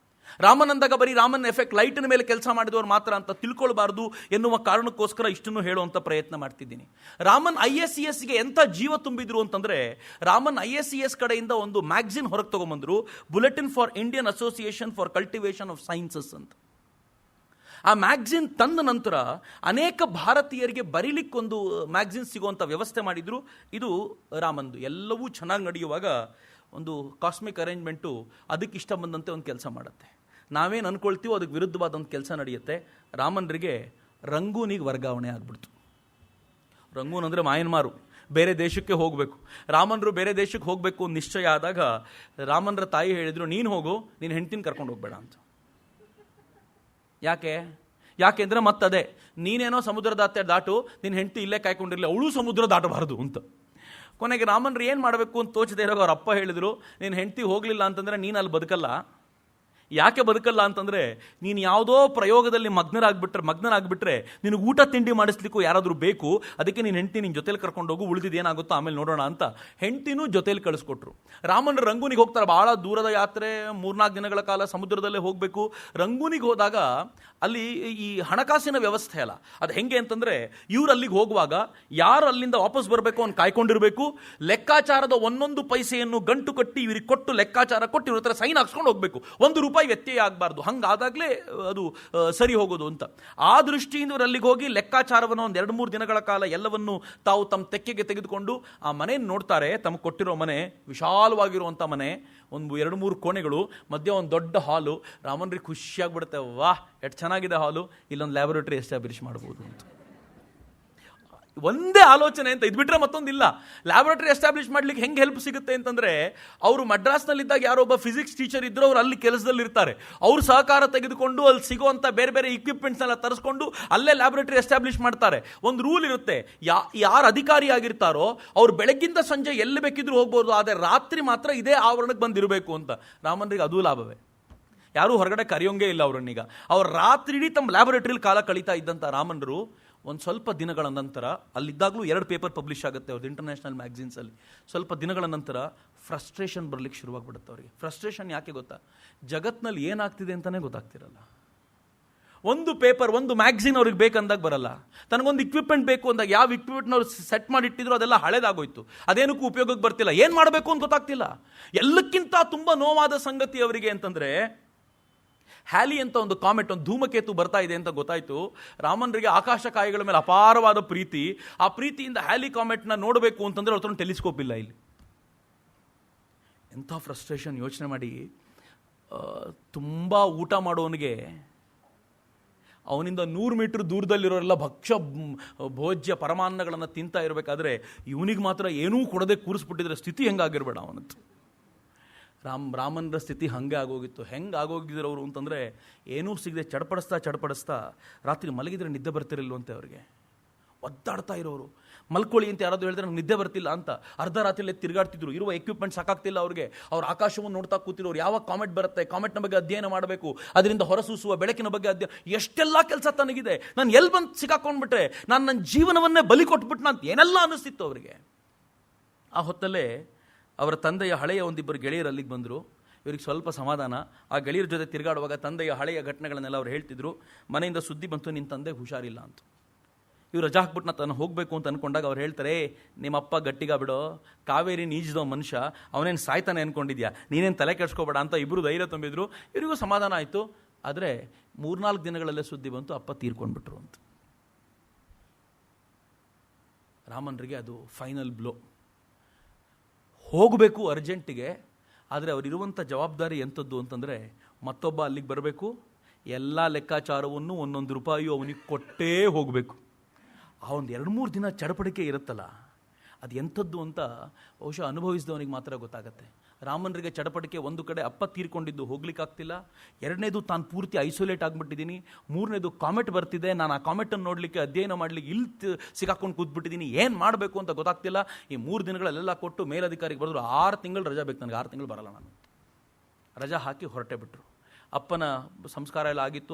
ರಾಮನ್ ಅಂದಾಗ ಬರೀ ರಾಮನ್ ಎಫೆಕ್ಟ್ ಲೈಟಿನ ಮೇಲೆ ಕೆಲಸ ಮಾಡಿದವರು ಮಾತ್ರ ಅಂತ ತಿಳ್ಕೊಳ್ಬಾರ್ದು ಎನ್ನುವ ಕಾರಣಕ್ಕೋಸ್ಕರ ಇಷ್ಟನ್ನು ಹೇಳುವಂಥ ಪ್ರಯತ್ನ ಮಾಡ್ತಿದ್ದೀನಿ. ರಾಮನ್ IACSಗೆ ಎಂಥ ಜೀವ ತುಂಬಿದ್ರು ಅಂತಂದರೆ, ರಾಮನ್ IACS ಕಡೆಯಿಂದ ಒಂದು ಮ್ಯಾಗ್ಝಿನ್ ಹೊರಗೆ ತಗೊಂಬಂದರು, Bulletin for Indian Association for Cultivation of Sciences ಅಂತ. ಆ ಮ್ಯಾಗ್ಝಿನ್ ತಂದ ನಂತರ ಅನೇಕ ಭಾರತೀಯರಿಗೆ ಬರೀಲಿಕ್ಕೊಂದು ಮ್ಯಾಗ್ಝಿನ್ ಸಿಗುವಂಥ ವ್ಯವಸ್ಥೆ ಮಾಡಿದರು. ಇದು ರಾಮನ್ದು. ಎಲ್ಲವೂ ಚೆನ್ನಾಗಿ ನಡೆಯುವಾಗ ಒಂದು ಕಾಸ್ಮಿಕ್ ಅರೇಂಜ್ಮೆಂಟು ಅದಕ್ಕೆ ಇಷ್ಟ ಬಂದಂತೆ ಒಂದು ಕೆಲಸ ಮಾಡುತ್ತೆ. ನಾವೇನು ಅಂದ್ಕೊಳ್ತೀವೋ ಅದಕ್ಕೆ ವಿರುದ್ಧವಾದಂಥ ಕೆಲಸ ನಡೆಯುತ್ತೆ. ರಾಮನ್ರಿಗೆ ರಂಗೂನಿಗೆ ವರ್ಗಾವಣೆ ಆಗಿಬಿಡ್ತು. ರಂಗೂನ್ ಅಂದರೆ ಮಾಯನ್ಮಾರು, ಬೇರೆ ದೇಶಕ್ಕೆ ಹೋಗಬೇಕು. ರಾಮನ್ರು ಬೇರೆ ದೇಶಕ್ಕೆ ಹೋಗಬೇಕು ಅಂತ ನಿಶ್ಚಯ ಆದಾಗ ರಾಮನ್ರ ತಾಯಿ ಹೇಳಿದರು, ನೀನು ಹೋಗು, ನೀನು ಹೆಂಡ್ತಿನ ಕರ್ಕೊಂಡು ಹೋಗಬೇಡ ಅಂತ. ಯಾಕೆಂದರೆ ಮತ್ತದೇ ನೀನೇನೋ ಸಮುದ್ರ ದಾಟು, ನಿನ್ನ ಹೆಂಡತಿ ಇಲ್ಲೇ ಕಾಯ್ಕೊಂಡಿರಲಿ, ಅವಳು ಸಮುದ್ರ ದಾಟಬಾರದು ಅಂತ. ಕೊನೆಗೆ ರಾಮನ್ರು ಏನು ಮಾಡಬೇಕು ಅಂತ ತೋಚದೇ ಇರೋ ಅವ್ರ ಅಪ್ಪ ಹೇಳಿದರು, ನೀನು ಹೆಂಡತಿ ಹೋಗಲಿಲ್ಲ ಅಂತಂದರೆ ನೀನು ಅಲ್ಲಿ ಬದುಕಲ್ಲ, ಯಾಕೆ ಬದುಕಲ್ಲ ಅಂತಂದರೆ, ನೀನು ಯಾವುದೋ ಪ್ರಯೋಗದಲ್ಲಿ ಮಗ್ನನಾಗ್ಬಿಟ್ರೆ ನಿನಗೆ ಊಟ ತಿಂಡಿ ಮಾಡಿಸ್ಲಿಕ್ಕೂ ಯಾರಾದರೂ ಬೇಕು. ಅದಕ್ಕೆ ನೀನು ಹೆಂಡತಿ ನಿನ್ನ ಜೊತೆಲಿ ಕರ್ಕೊಂಡೋಗು, ಉಳಿದಿದ್ದು ಏನಾಗುತ್ತೋ ಆಮೇಲೆ ನೋಡೋಣ ಅಂತ ಹೆಂಡತಿನೂ ಜೊತೆಲಿ ಕಳಿಸ್ಕೊಟ್ರು. ರಾಮನ್ ರಂಗೂನಿಗೆ ಹೋಗ್ತಾರೆ. ಭಾಳ ದೂರದ ಯಾತ್ರೆ, 3-4 ದಿನಗಳ ಕಾಲ ಸಮುದ್ರದಲ್ಲೇ ಹೋಗಬೇಕು. ರಂಗೂನಿಗೆ ಹೋದಾಗ ಅಲ್ಲಿ ಈ ಹಣಕಾಸಿನ ವ್ಯವಸ್ಥೆ ಅಲ್ಲ. ಅದು ಹೆಂಗೆ ಅಂತಂದರೆ, ಇವ್ರು ಅಲ್ಲಿಗೆ ಹೋಗುವಾಗ ಯಾರು ಅಲ್ಲಿಂದ ವಾಪಸ್ ಬರಬೇಕು ಅವ್ನು ಕಾಯ್ಕೊಂಡಿರಬೇಕು. ಲೆಕ್ಕಾಚಾರದ ಒಂದೊಂದು ಪೈಸೆಯನ್ನು ಗಂಟು ಕಟ್ಟಿ ಇವ್ರಿಗೆ ಕೊಟ್ಟು ಲೆಕ್ಕಾಚಾರ ಕೊಟ್ಟು ಇವ್ರ ಹತ್ರ ಸೈನ್ ಹಾಕ್ಸ್ಕೊಂಡು ಹೋಗಬೇಕು. 1 ರೂಪಾಯಿ ವ್ಯತ್ಯಯ ಆಗಬಾರ್ದು. ಹಂಗಾದಾಗಲೇ ಅದು ಸರಿ ಹೋಗೋದು ಅಂತ. ಆ ದೃಷ್ಟಿಯಿಂದ ಇವರು ಅಲ್ಲಿಗೆ ಹೋಗಿ ಲೆಕ್ಕಾಚಾರವನ್ನು ಒಂದು 2-3 ದಿನಗಳ ಕಾಲ ಎಲ್ಲವನ್ನು ತಾವು ತಮ್ಮ ತೆಕ್ಕೆಗೆ ತೆಗೆದುಕೊಂಡು ಆ ಮನೆಯನ್ನು ನೋಡ್ತಾರೆ. ತಮಗೆ ಕೊಟ್ಟಿರೋ ಮನೆ ವಿಶಾಲವಾಗಿರುವಂಥ ಮನೆ, ಒಂದು 2-3 ಕೋಣೆಗಳು, ಮಧ್ಯ ಒಂದು ದೊಡ್ಡ ಹಾಲು. ರಾಮನ್ರಿಗೆ ಖುಷಿಯಾಗ್ಬಿಡುತ್ತೆ, ವಾಹ್ ಎಷ್ಟು ಚೆನ್ನಾಗಿದೆ ಹಾಲು, ಇಲ್ಲೊಂದು ಲ್ಯಾಬೊರೇಟರಿ ಎಸ್ಟಾಬ್ಲಿಷ್ ಮಾಡ್ಬೋದು ಅಂತ. ಒಂದೇ ಆಲೋಚನೆ ಅಂತ, ಇದು ಬಿಟ್ಟರೆ ಮತ್ತೊಂದಿಲ್ಲ. ಲ್ಯಾಬೊರೇಟರಿ ಎಸ್ಟಾಬ್ಲಿಷ್ ಮಾಡ್ಲಿಕ್ಕೆ ಹೆಂಗೆ ಹೆಲ್ಪ್ ಸಿಗುತ್ತೆ ಅಂತಂದರೆ, ಅವರು ಮಡ್ರಾಸ್ನಲ್ಲಿದ್ದಾಗ ಯಾರೊಬ್ಬ ಫಿಸಿಕ್ಸ್ ಟೀಚರ್ ಇದ್ದರು, ಅವರು ಅಲ್ಲಿ ಕೆಲಸದಲ್ಲಿ ಇರ್ತಾರೆ. ಅವ್ರ ಸಹಕಾರ ತೆಗೆದುಕೊಂಡು ಅಲ್ಲಿ ಸಿಗುವಂಥ ಬೇರೆ ಬೇರೆ ಇಕ್ವಿಪ್ಮೆಂಟ್ಸ್ನೆಲ್ಲ ತರಿಸ್ಕೊಂಡು ಅಲ್ಲೇ ಲ್ಯಾಬೊರೇಟರಿ ಎಸ್ಟಾಬ್ಲಿಷ್ ಮಾಡ್ತಾರೆ. ಒಂದು ರೂಲ್ ಇರುತ್ತೆ, ಯಾರು ಅಧಿಕಾರಿ ಆಗಿರ್ತಾರೋ ಅವ್ರು ಬೆಳಗ್ಗಿಂದ ಸಂಜೆ ಎಲ್ಲಿ ಬೇಕಿದ್ರು ಹೋಗ್ಬೋದು, ಆದರೆ ರಾತ್ರಿ ಮಾತ್ರ ಇದೇ ಆವರಣಕ್ಕೆ ಬಂದಿರಬೇಕು ಅಂತ. ರಾಮನ್ರಿಗೆ ಅದು ಲಾಭವೇ. ಯಾರೂ ಹೊರಗಡೆ ಕರೆಯೋಂಗೇ ಇಲ್ಲ ಅವರನ್ನೀಗ. ಅವ್ರು ರಾತ್ರಿ ಇಡೀ ತಮ್ಮ ಲ್ಯಾಬೊರೇಟರಿಲಿ ಕಾಲ ಕಳೀತಾ ಇದ್ದಂಥ ರಾಮನ್ರು ಒಂದು ಸ್ವಲ್ಪ ದಿನಗಳ ನಂತರ, ಅಲ್ಲಿದ್ದಾಗಲೂ 2 ಪೇಪರ್ ಪಬ್ಲಿಷ್ ಆಗುತ್ತೆ ಅವ್ರದ್ದು ಇಂಟರ್ನ್ಯಾಷನಲ್ ಮ್ಯಾಗ್ಝಿನ್ಸಲ್ಲಿ. ಸ್ವಲ್ಪ ದಿನಗಳ ನಂತರ ಫ್ರಸ್ಟ್ರೇಷನ್ ಬರಲಿಕ್ಕೆ ಶುರುವಾಗ್ಬಿಡುತ್ತೆ ಅವರಿಗೆ. ಫ್ರಸ್ಟ್ರೇಷನ್ ಯಾಕೆ ಗೊತ್ತಾ? ಜಗತ್ತಿನಲ್ಲಿ ಏನಾಗ್ತಿದೆ ಅಂತಲೇ ಗೊತ್ತಾಗ್ತಿರಲ್ಲ. ಒಂದು ಪೇಪರ್, ಒಂದು ಮ್ಯಾಗ್ಝಿನ್ ಅವ್ರಿಗೆ ಬೇಕಂದಾಗ ಬರಲ್ಲ. ತನಗೊಂದು ಇಕ್ವಿಪ್ಮೆಂಟ್ ಬೇಕು ಅಂದಾಗ ಯಾವ ಇಕ್ವಿಪ್ಮೆಂಟ್ ಅವ್ರು ಸೆಟ್ ಮಾಡಿಟ್ಟಿದ್ರು ಅದೆಲ್ಲ ಹಳೇದಾಗೋಯ್ತು, ಅದೇನಕ್ಕೂ ಉಪಯೋಗಕ್ಕೆ ಬರ್ತಿಲ್ಲ, ಏನು ಮಾಡಬೇಕು ಅಂತ ಗೊತ್ತಾಗ್ತಿಲ್ಲ. ಎಲ್ಲಕ್ಕಿಂತ ತುಂಬ ನೋವಾದ ಸಂಗತಿ ಅವರಿಗೆ ಅಂತಂದರೆ, ಹ್ಯಾಲಿ ಅಂತ ಒಂದು ಕಾಮೆಟ್, ಒಂದು ಧೂಮಕೇತು ಬರ್ತಾ ಇದೆ ಅಂತ ಗೊತ್ತಾಯಿತು. ರಾಮನ್ರಿಗೆ ಆಕಾಶ ಕಾಯಿಗಳ ಮೇಲೆ ಅಪಾರವಾದ ಪ್ರೀತಿ. ಆ ಪ್ರೀತಿಯಿಂದ ಹ್ಯಾಲಿ ಕಾಮೆಟ್ನ ನೋಡಬೇಕು ಅಂತಂದರೆ ಅವ್ರ ಹತ್ರ ಟೆಲಿಸ್ಕೋಪ್ ಇಲ್ಲ ಇಲ್ಲಿ. ಎಂಥ ಫ್ರಸ್ಟ್ರೇಷನ್ ಯೋಚನೆ ಮಾಡಿ. ತುಂಬ ಊಟ ಮಾಡೋನಿಗೆ ಅವನಿಂದ 100 ಮೀಟರ್ ದೂರದಲ್ಲಿರೋರೆಲ್ಲ ಭೋಜ್ಯ ಪರಮಾನ್ನಗಳನ್ನು ತಿಂತಾ ಇರಬೇಕಾದ್ರೆ ಇವನಿಗೆ ಮಾತ್ರ ಏನೂ ಕೊಡದೆ ಕೂರಿಸ್ಬಿಟ್ಟಿದ್ರೆ ಸ್ಥಿತಿ ಹೆಂಗಾಗಿರ್ಬೇಡ ಅವನಂತ. ರಾಮನ್ರ ಸ್ಥಿತಿ ಹಂಗೆ ಆಗೋಗಿತ್ತು. ಹೆಂಗೆ ಆಗೋಗಿದ್ರು ಅವರು ಅಂತಂದರೆ, ಏನೂ ಸಿಗದೆ ಚಡಪಡಿಸ್ತಾ ರಾತ್ರಿ ಮಲಗಿದ್ರೆ ನಿದ್ದೆ ಬರ್ತಿರಲಿಲ್ವಂತೆ ಅವ್ರಿಗೆ. ಒದ್ದಾಡ್ತಾ ಇರೋರು. ಮಲ್ಕೊಳ್ಳಿ ಅಂತ ಯಾರಾದರೂ ಹೇಳಿದ್ರೆ ನಂಗೆ ನಿದ್ದೆ ಬರ್ತಿಲ್ಲ ಅಂತ ಅರ್ಧ ರಾತ್ರಿಯಲ್ಲಿ ತಿರುಗಾಡ್ತಿದ್ರು. ಇರುವ ಎಕ್ವಿಪ್ಮೆಂಟ್ ಸಾಕಾಗ್ತಿಲ್ಲ ಅವ್ರಿಗೆ. ಅವ್ರ ಆಕಾಶವನ್ನು ನೋಡ್ತಾ ಕೂತಿರೋರು. ಯಾವಾಗ ಕಾಮೆಟ್ ಬರುತ್ತೆ, ಕಾಮೆಟ್ನ ಬಗ್ಗೆ ಅಧ್ಯಯನ ಮಾಡಬೇಕು, ಅದರಿಂದ ಹೊರಸೂಸುವ ಬೆಳಕಿನ ಬಗ್ಗೆ ಎಷ್ಟೆಲ್ಲ ಕೆಲಸ ತನಗಿದೆ. ನಾನು ಎಲ್ಲಿ ಬಂದು ಸಿಕ್ಕಾಕೊಂಡ್ಬಿಟ್ರೆ, ನಾನು ನನ್ನ ಜೀವನವನ್ನೇ ಬಲಿ ಕೊಟ್ಬಿಟ್ಟು ನಾನು ಏನೆಲ್ಲ ಅನ್ನಿಸ್ತಿತ್ತು ಅವರಿಗೆ. ಆ ಹೊತ್ತಲ್ಲೇ ಅವರ ತಂದೆಯ ಹಳೆಯ ಒಂದಿಬ್ಬರು ಗೆಳೆಯರು ಅಲ್ಲಿಗೆ ಬಂದರು. ಇವ್ರಿಗೆ ಸ್ವಲ್ಪ ಸಮಾಧಾನ. ಆ ಗೆಳೆಯರ ಜೊತೆ ತಿರುಗಾಡುವಾಗ ತಂದೆಯ ಹಳೆಯ ಘಟನೆಗಳನ್ನೆಲ್ಲ ಅವ್ರು ಹೇಳ್ತಿದ್ರು. ಮನೆಯಿಂದ ಸುದ್ದಿ ಬಂತು, ನಿನ್ನ ತಂದೆ ಹುಷಾರಿಲ್ಲ ಅಂತ. ಇವ್ರು ರಜಾ ಹಾಕ್ಬಿಟ್ಟು ನಾನು ಹೋಗಬೇಕು ಅಂತ ಅಂದ್ಕೊಂಡಾಗ ಅವ್ರು ಹೇಳ್ತಾರೆ, ನಿಮ್ಮಪ್ಪ ಗಟ್ಟಿಗ ಬಿಡೋ, ಕಾವೇರಿ ನೀಜಿದೋ ಮನುಷ್ಯ, ಅವನೇನು ಸಾಯ್ತಾನೆ ಅಂದ್ಕೊಂಡಿದ್ಯಾ, ನೀನೇನು ತಲೆ ಕೆಡ್ಸ್ಕೋಬೇಡ ಅಂತ ಇಬ್ಬರು ಧೈರ್ಯ ತುಂಬಿದ್ರು. ಇವರಿಗೂ ಸಮಾಧಾನ ಆಯಿತು. ಆದರೆ 3-4 ದಿನಗಳಲ್ಲೇ ಸುದ್ದಿ ಬಂತು, ಅಪ್ಪ ತೀರ್ಕೊಂಡ್ಬಿಟ್ರು ಅಂತ. ರಾಮನ್ರಿಗೆ ಅದು ಫೈನಲ್ ಬ್ಲೋ. ಹೋಗಬೇಕು ಅರ್ಜೆಂಟಿಗೆ, ಆದರೆ ಅವರಿರುವಂಥ ಜವಾಬ್ದಾರಿ ಎಂಥದ್ದು ಅಂತಂದರೆ, ಮತ್ತೊಬ್ಬ ಅಲ್ಲಿಗೆ ಬರಬೇಕು, ಎಲ್ಲ ಲೆಕ್ಕಾಚಾರವನ್ನು 1 ರೂಪಾಯಿ ಅವನಿಗೆ ಕೊಟ್ಟೇ ಹೋಗಬೇಕು. ಆ ಒಂದು 2-3 ದಿನ ಚಡಪಡಿಕೆ ಇರುತ್ತಲ್ಲ, ಅದು ಎಂಥದ್ದು ಅಂತ ಬಹುಶಃ ಅನುಭವಿಸಿದವನಿಗೆ ಮಾತ್ರ ಗೊತ್ತಾಗತ್ತೆ. ರಾಮನ್ರಿಗೆ ಚಡಪಡಿಕೆ, ಒಂದು ಕಡೆ ಅಪ್ಪ ತೀರ್ಕೊಂಡಿದ್ದು ಹೋಗ್ಲಿಕ್ಕಾಗ್ತಿಲ್ಲ, 2ನೇದು ತಾನು ಪೂರ್ತಿ ಐಸೋಲೇಟ್ ಆಗಿಬಿಟ್ಟಿದ್ದೀನಿ, 3ನೇದು ಕಾಮೆಟ್ ಬರ್ತಿದೆ, ನಾನು ಆ ಕಾಮೆಟನ್ನು ನೋಡಲಿಕ್ಕೆ ಅಧ್ಯಯನ ಮಾಡಲಿಕ್ಕೆ ಇಲ್ಲಿ ಸಿಕ್ಕಾಕೊಂಡು ಕೂತ್ಬಿಟ್ಟಿದ್ದೀನಿ, ಏನು ಮಾಡಬೇಕು ಅಂತ ಗೊತ್ತಾಗ್ತಿಲ್ಲ. ಈ 3 ದಿನಗಳಲ್ಲೆಲ್ಲ ಕೊಟ್ಟು ಮೇಲಧಿಕಾರಿಗೆ ಬರೆದ್ರು, 6 ತಿಂಗಳು ರಜಾ ಬೇಕು ನನಗೆ, 6 ತಿಂಗಳು ಬರಲ್ಲ ನಾನು. ರಜಾ ಹಾಕಿ ಹೊರಟೆ ಬಿಟ್ರು. ಅಪ್ಪನ ಸಂಸ್ಕಾರ ಎಲ್ಲ ಆಗಿತ್ತು,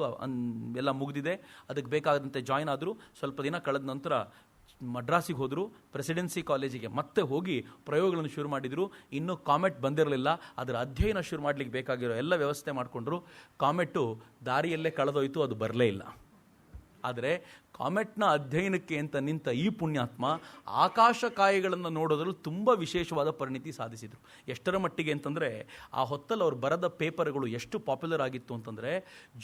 ಎಲ್ಲ ಮುಗಿದಿದೆ, ಅದಕ್ಕೆ ಬೇಕಾದಂತೆ ಜಾಯ್ನ್ ಆದರು. ಸ್ವಲ್ಪ ದಿನ ಕಳೆದ ನಂತರ ಮಡ್ರಾಸಿಗೆ ಹೋದರು. ಪ್ರೆಸಿಡೆನ್ಸಿ ಕಾಲೇಜಿಗೆ ಮತ್ತೆ ಹೋಗಿ ಪ್ರಯೋಗಗಳನ್ನು ಶುರು ಮಾಡಿದರು. ಇನ್ನೂ ಕಾಮೆಟ್ ಬಂದಿರಲಿಲ್ಲ, ಅದರ ಅಧ್ಯಯನ ಶುರು ಮಾಡಲಿಕ್ಕೆ ಬೇಕಾಗಿರೋ ಎಲ್ಲ ವ್ಯವಸ್ಥೆ ಮಾಡಿಕೊಂಡ್ರು. ಕಾಮೆಟ್ಟು ದಾರಿಯಲ್ಲೇ ಕಳೆದೋಯ್ತು, ಅದು ಬರಲೇ ಇಲ್ಲ. ಆದರೆ ಕಾಮೆಟ್ನ ಅಧ್ಯಯನಕ್ಕೆ ಅಂತ ನಿಂತ ಈ ಪುಣ್ಯಾತ್ಮ ಆಕಾಶಕಾಯಿಗಳನ್ನು ನೋಡೋದ್ರಲ್ಲಿ ತುಂಬ ವಿಶೇಷವಾದ ಪರಿಣಿತಿ ಸಾಧಿಸಿದರು. ಎಷ್ಟರ ಮಟ್ಟಿಗೆ ಅಂತಂದರೆ, ಆ ಹೊತ್ತಲ್ಲಿ ಅವ್ರು ಬರೆದ ಪೇಪರ್ಗಳು ಎಷ್ಟು ಪಾಪ್ಯುಲರ್ ಆಗಿತ್ತು ಅಂತಂದರೆ,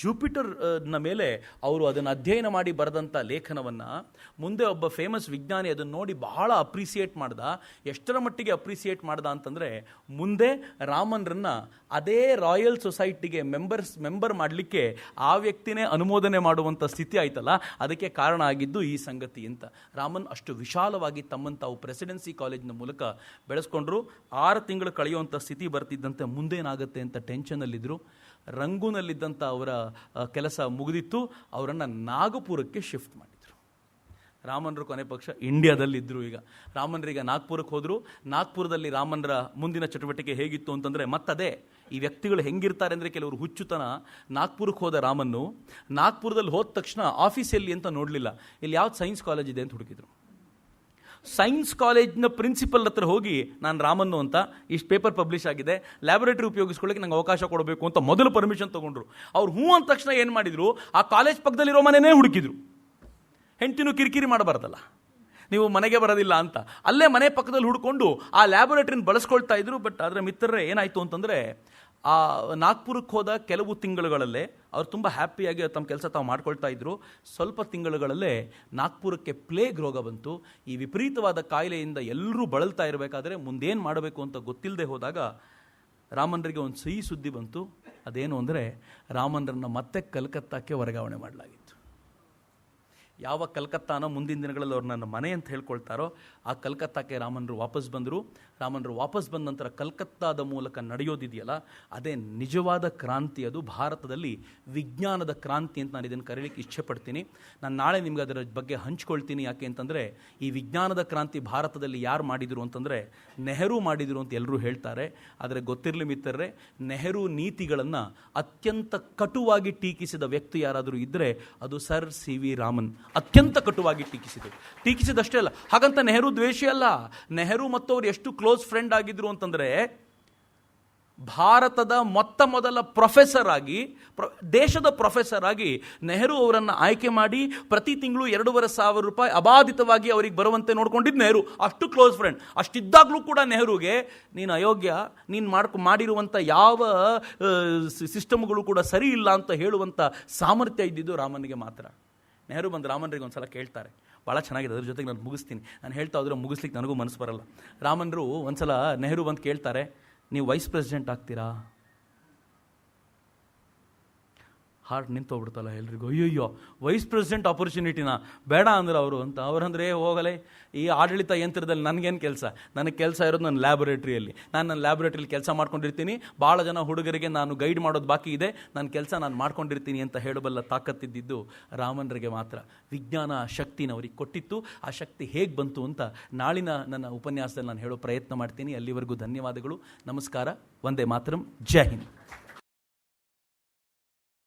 ಜೂಪಿಟರ್ನ ಮೇಲೆ ಅವರು ಅದನ್ನು ಅಧ್ಯಯನ ಮಾಡಿ ಬರೆದಂಥ ಲೇಖನವನ್ನು ಮುಂದೆ ಒಬ್ಬ ಫೇಮಸ್ ವಿಜ್ಞಾನಿ ಅದನ್ನು ನೋಡಿ ಬಹಳ ಅಪ್ರಿಸಿಯೇಟ್ ಮಾಡ್ದ. ಎಷ್ಟರ ಮಟ್ಟಿಗೆ ಅಪ್ರಿಸಿಯೇಟ್ ಮಾಡ್ದ ಅಂತಂದರೆ, ಮುಂದೆ ರಾಮನ್ರನ್ನ ಅದೇ ರಾಯಲ್ ಸೊಸೈಟಿಗೆ ಮೆಂಬರ್ ಮಾಡಲಿಕ್ಕೆ ಆ ವ್ಯಕ್ತಿನೇ ಅನುಮೋದನೆ ಮಾಡುವಂಥ ಸ್ಥಿತಿ ಆಯ್ತಲ್ಲ, ಅದಕ್ಕೆ ಕಾರಣ ಆಗಿದ್ದು ಈ ಸಂಗತಿ ಅಂತ. ರಾಮನ್ ಅಷ್ಟು ವಿಶಾಲವಾಗಿ ತಮ್ಮನ್ನು ತಾವು ಪ್ರೆಸಿಡೆನ್ಸಿ ಕಾಲೇಜಿನ ಮೂಲಕ ಬೆಳೆಸ್ಕೊಂಡ್ರು. 6 ತಿಂಗಳು ಕಳೆಯುವಂಥ ಸ್ಥಿತಿ ಬರ್ತಿದ್ದಂತೆ ಮುಂದೇನಾಗುತ್ತೆ ಅಂತ ಟೆನ್ಷನಲ್ಲಿದ್ದರು. ರಂಗೂನಲ್ಲಿದ್ದಂಥ ಅವರ ಕೆಲಸ ಮುಗಿದಿತ್ತು. ಅವರನ್ನು ನಾಗಪುರಕ್ಕೆ ಶಿಫ್ಟ್ ಮಾಡಿದರು. ರಾಮನರು ಕೊನೆ ಪಕ್ಷ ಇಂಡಿಯಾದಲ್ಲಿದ್ದರು. ಈಗ ರಾಮನರೀಗ ನಾಗ್ಪುರಕ್ಕೆ ಹೋದರು. ನಾಗ್ಪುರದಲ್ಲಿ ರಾಮನರ ಮುಂದಿನ ಚಟುವಟಿಕೆ ಹೇಗಿತ್ತು ಅಂತಂದರೆ ಮತ್ತದೇ ಈ ವ್ಯಕ್ತಿಗಳು ಹೆಂಗಿರ್ತಾರೆ ಅಂದರೆ, ಕೆಲವರು ಹುಚ್ಚುತನ. ನಾಗ್ಪುರಕ್ಕೆ ಹೋದ ರಾಮನ್ನು ನಾಗ್ಪುರದಲ್ಲಿ ಹೋದ ತಕ್ಷಣ ಆಫೀಸ್ ಎಲ್ಲಿ ಅಂತ ನೋಡಲಿಲ್ಲ. ಇಲ್ಲಿ ಯಾವ್ದು ಸೈನ್ಸ್ ಕಾಲೇಜ್ ಇದೆ ಅಂತ ಹುಡುಕಿದ್ರು. ಸೈನ್ಸ್ ಕಾಲೇಜ್ನ ಪ್ರಿನ್ಸಿಪಲ್ ಹತ್ರ ಹೋಗಿ, ನಾನು ರಾಮನ್ನು ಅಂತ, ಇಷ್ಟು ಪೇಪರ್ ಪಬ್ಲಿಷ್ ಆಗಿದೆ, ಲ್ಯಾಬೊರೇಟರಿ ಉಪಯೋಗಿಸ್ಕೊಳ್ಳೋಕೆ ನಂಗೆ ಅವಕಾಶ ಕೊಡಬೇಕು ಅಂತ ಮೊದಲು ಪರ್ಮಿಷನ್ ತೊಗೊಂಡ್ರು. ಅವ್ರು ಹ್ಞೂ ಅಂದ ತಕ್ಷಣ ಏನು ಮಾಡಿದರು, ಆ ಕಾಲೇಜ್ ಪಕ್ಕದಲ್ಲಿರೋ ಮನೆಯೇ ಹುಡುಕಿದ್ರು. ಹೆಂಡ್ತಿನೂ ಕಿರಿಕಿರಿ ಮಾಡಬಾರ್ದಲ್ಲ, ನೀವು ಮನೆಗೆ ಬರೋದಿಲ್ಲ ಅಂತ. ಅಲ್ಲೇ ಮನೆ ಪಕ್ಕದಲ್ಲಿ ಹುಡ್ಕೊಂಡು ಆ ಲ್ಯಾಬೊರೇಟರಿನ ಬಳಸ್ಕೊಳ್ತಾ ಇದ್ರು. ಬಟ್ ಅದರ ಮಿತ್ರರೇ ಏನಾಯಿತು ಅಂತಂದರೆ, ಆ ನಾಗ್ಪುರಕ್ಕೆ ಹೋದ ಕೆಲವು ತಿಂಗಳುಗಳಲ್ಲೇ ಅವ್ರು ತುಂಬ ಹ್ಯಾಪಿಯಾಗಿ ತಮ್ಮ ಕೆಲಸ ತಾವು ಮಾಡ್ಕೊಳ್ತಾ ಇದ್ರು. ಸ್ವಲ್ಪ ತಿಂಗಳುಗಳಲ್ಲೇ ನಾಗ್ಪುರಕ್ಕೆ ಪ್ಲೇಗ್ ರೋಗ ಬಂತು. ಈ ವಿಪರೀತವಾದ ಕಾಯಿಲೆಯಿಂದ ಎಲ್ಲರೂ ಬಳಲ್ತಾ ಇರಬೇಕಾದ್ರೆ ಮುಂದೇನು ಮಾಡಬೇಕು ಅಂತ ಗೊತ್ತಿಲ್ಲದೆ ಹೋದಾಗ ರಾಮನರಿಗೆ ಒಂದು ಸಿಹಿ ಸುದ್ದಿ ಬಂತು. ಅದೇನು ಅಂದರೆ, ರಾಮನರನ್ನು ಮತ್ತೆ ಕಲ್ಕತ್ತಾಕ್ಕೆ ವರ್ಗಾವಣೆ ಮಾಡಲಾಗಿತ್ತು. ಯಾವ ಕಲ್ಕತ್ತಾನ ಮುಂದಿನ ದಿನಗಳಲ್ಲಿ ಅವ್ರು ನನ್ನ ಮನೆ ಅಂತ ಹೇಳ್ಕೊಳ್ತಾರೋ ಆ ಕಲ್ಕತ್ತಾಕ್ಕೆ ರಾಮನರು ವಾಪಸ್ ಬಂದರು. ರಾಮನರು ವಾಪಸ್ ಬಂದ ನಂತರ ಕಲ್ಕತ್ತಾದ ಮೂಲಕ ನಡೆಯೋದಿದೆಯಲ್ಲ, ಅದೇ ನಿಜವಾದ ಕ್ರಾಂತಿ. ಅದು ಭಾರತದಲ್ಲಿ ವಿಜ್ಞಾನದ ಕ್ರಾಂತಿ ಅಂತ ನಾನು ಇದನ್ನು ಕರೀಲಿಕ್ಕೆ ಇಚ್ಛೆಪಡ್ತೀನಿ. ನಾನು ನಾಳೆ ನಿಮ್ಗೆ ಅದರ ಬಗ್ಗೆ ಹಂಚ್ಕೊಳ್ತೀನಿ. ಯಾಕೆ ಅಂತಂದರೆ, ಈ ವಿಜ್ಞಾನದ ಕ್ರಾಂತಿ ಭಾರತದಲ್ಲಿ ಯಾರು ಮಾಡಿದರು ಅಂತಂದರೆ ನೆಹರು ಮಾಡಿದರು ಅಂತ ಎಲ್ಲರೂ ಹೇಳ್ತಾರೆ. ಆದರೆ ಗೊತ್ತಿರಲಿ ಮಿತ್ರರೇ, ನೆಹರು ನೀತಿಗಳನ್ನು ಅತ್ಯಂತ ಕಟುವಾಗಿ ಟೀಕಿಸಿದ ವ್ಯಕ್ತಿ ಯಾರಾದರೂ ಇದ್ದರೆ ಅದು ಸರ್ ಸಿ ವಿ ರಾಮನ್. ಅತ್ಯಂತ ಕಟುವಾಗಿ ಟೀಕಿಸಿದಷ್ಟೇ ಅಲ್ಲ, ಹಾಗಂತ ನೆಹರು ದ್ವೇಷಿ ಅಲ್ಲ. ನೆಹರು ಮತ್ತು ಅವರು ಎಷ್ಟು ಕ್ಲೋಸ್ ಫ್ರೆಂಡ್ ಆಗಿದ್ರು ಅಂತಂದರೆ, ಭಾರತದ ಮೊದಲ ಪ್ರೊಫೆಸರ್ ಆಗಿ, ದೇಶದ ಪ್ರೊಫೆಸರ್ ಆಗಿ ನೆಹರು ಅವರನ್ನು ಆಯ್ಕೆ ಮಾಡಿ ಪ್ರತಿ ತಿಂಗಳು 2,500 ರೂಪಾಯಿ ಅಬಾಧಿತವಾಗಿ ಅವರಿಗೆ ಬರುವಂತೆ ನೋಡ್ಕೊಂಡಿದ್ದು ನೆಹರು. ಅಷ್ಟು ಕ್ಲೋಸ್ ಫ್ರೆಂಡ್. ಅಷ್ಟಿದ್ದಾಗಲೂ ಕೂಡ ನೆಹರುಗೆ ನೀನು ಅಯೋಗ್ಯ, ನೀನು ಮಾಡಿರುವಂಥ ಯಾವ ಸಿಸ್ಟಮ್ಗಳು ಕೂಡ ಸರಿ ಇಲ್ಲ ಅಂತ ಹೇಳುವಂಥ ಸಾಮರ್ಥ್ಯ ಇದ್ದಿದ್ದು ರಾಮನಿಗೆ ಮಾತ್ರ. ನೆಹರು ಬಂದು ರಾಮನರಿಗೆ ಒಂದು ಸಲ ಕೇಳ್ತಾರೆ, ಭಾಳ ಚೆನ್ನಾಗಿದೆ, ಅದ್ರ ಜೊತೆಗೆ ನಾನು ಮುಗಿಸ್ತೀನಿ. ನಾನು ಹೇಳ್ತಾ ಹೋದರೆ ಮುಗಿಸ್ಲಿಕ್ಕೆ ನನಗೂ ಮನಸ್ಸು ಬರಲ್ಲ. ರಾಮನರು ಒಂದು ಸಲ ನೆಹರು ಬಂದು ಕೇಳ್ತಾರೆ, ನೀವು ವೈಸ್ ಪ್ರೆಸಿಡೆಂಟ್ ಆಗ್ತೀರಾ? ಹಾರ್ಟ್ ನಿಂತೋಗ್ಬಿಡ್ತಲ್ಲ ಎಲ್ರಿಗೂ. ಅಯ್ಯಯ್ಯೋ, ವೈಸ್ ಪ್ರೆಸಿಡೆಂಟ್ ಆಪರ್ಚುನಿಟಿನ ಬೇಡ ಅಂದ್ರೆ ಅವರು ಅಂತ. ಅವರಂದ್ರೆ ಹೋಗಲೇ, ಈ ಆಡಳಿತ ಯಂತ್ರದಲ್ಲಿ ನನಗೇನು ಕೆಲಸ? ನನಗೆ ಕೆಲಸ ಇರೋದು ನನ್ನ ಲ್ಯಾಬೊರೇಟ್ರಿಯಲ್ಲಿ. ನನ್ನ ಲ್ಯಾಬೊರೇಟ್ರಿಯಲ್ಲಿ ಕೆಲಸ ಮಾಡ್ಕೊಂಡಿರ್ತೀನಿ. ಭಾಳ ಜನ ಹುಡುಗರಿಗೆ ನಾನು ಗೈಡ್ ಮಾಡೋದು ಬಾಕಿ ಇದೆ, ನನ್ನ ಕೆಲಸ ನಾನು ಮಾಡ್ಕೊಂಡಿರ್ತೀನಿ ಅಂತ ಹೇಳಬಲ್ಲ ತಾಕತ್ತಿದ್ದು ರಾಮನರಿಗೆ ಮಾತ್ರ. ವಿಜ್ಞಾನ ಶಕ್ತಿನ ಅವ್ರಿಗೆ ಕೊಟ್ಟಿತ್ತು. ಆ ಶಕ್ತಿ ಹೇಗೆ ಬಂತು ಅಂತ ನಾಳಿನ ನನ್ನ ಉಪನ್ಯಾಸದಲ್ಲಿ ನಾನು ಹೇಳೋ ಪ್ರಯತ್ನ ಮಾಡ್ತೀನಿ. ಅಲ್ಲಿವರೆಗೂ ಧನ್ಯವಾದಗಳು, ನಮಸ್ಕಾರ, ವಂದೇ ಮಾತರಂ, ಜೈ ಹಿಂದ್.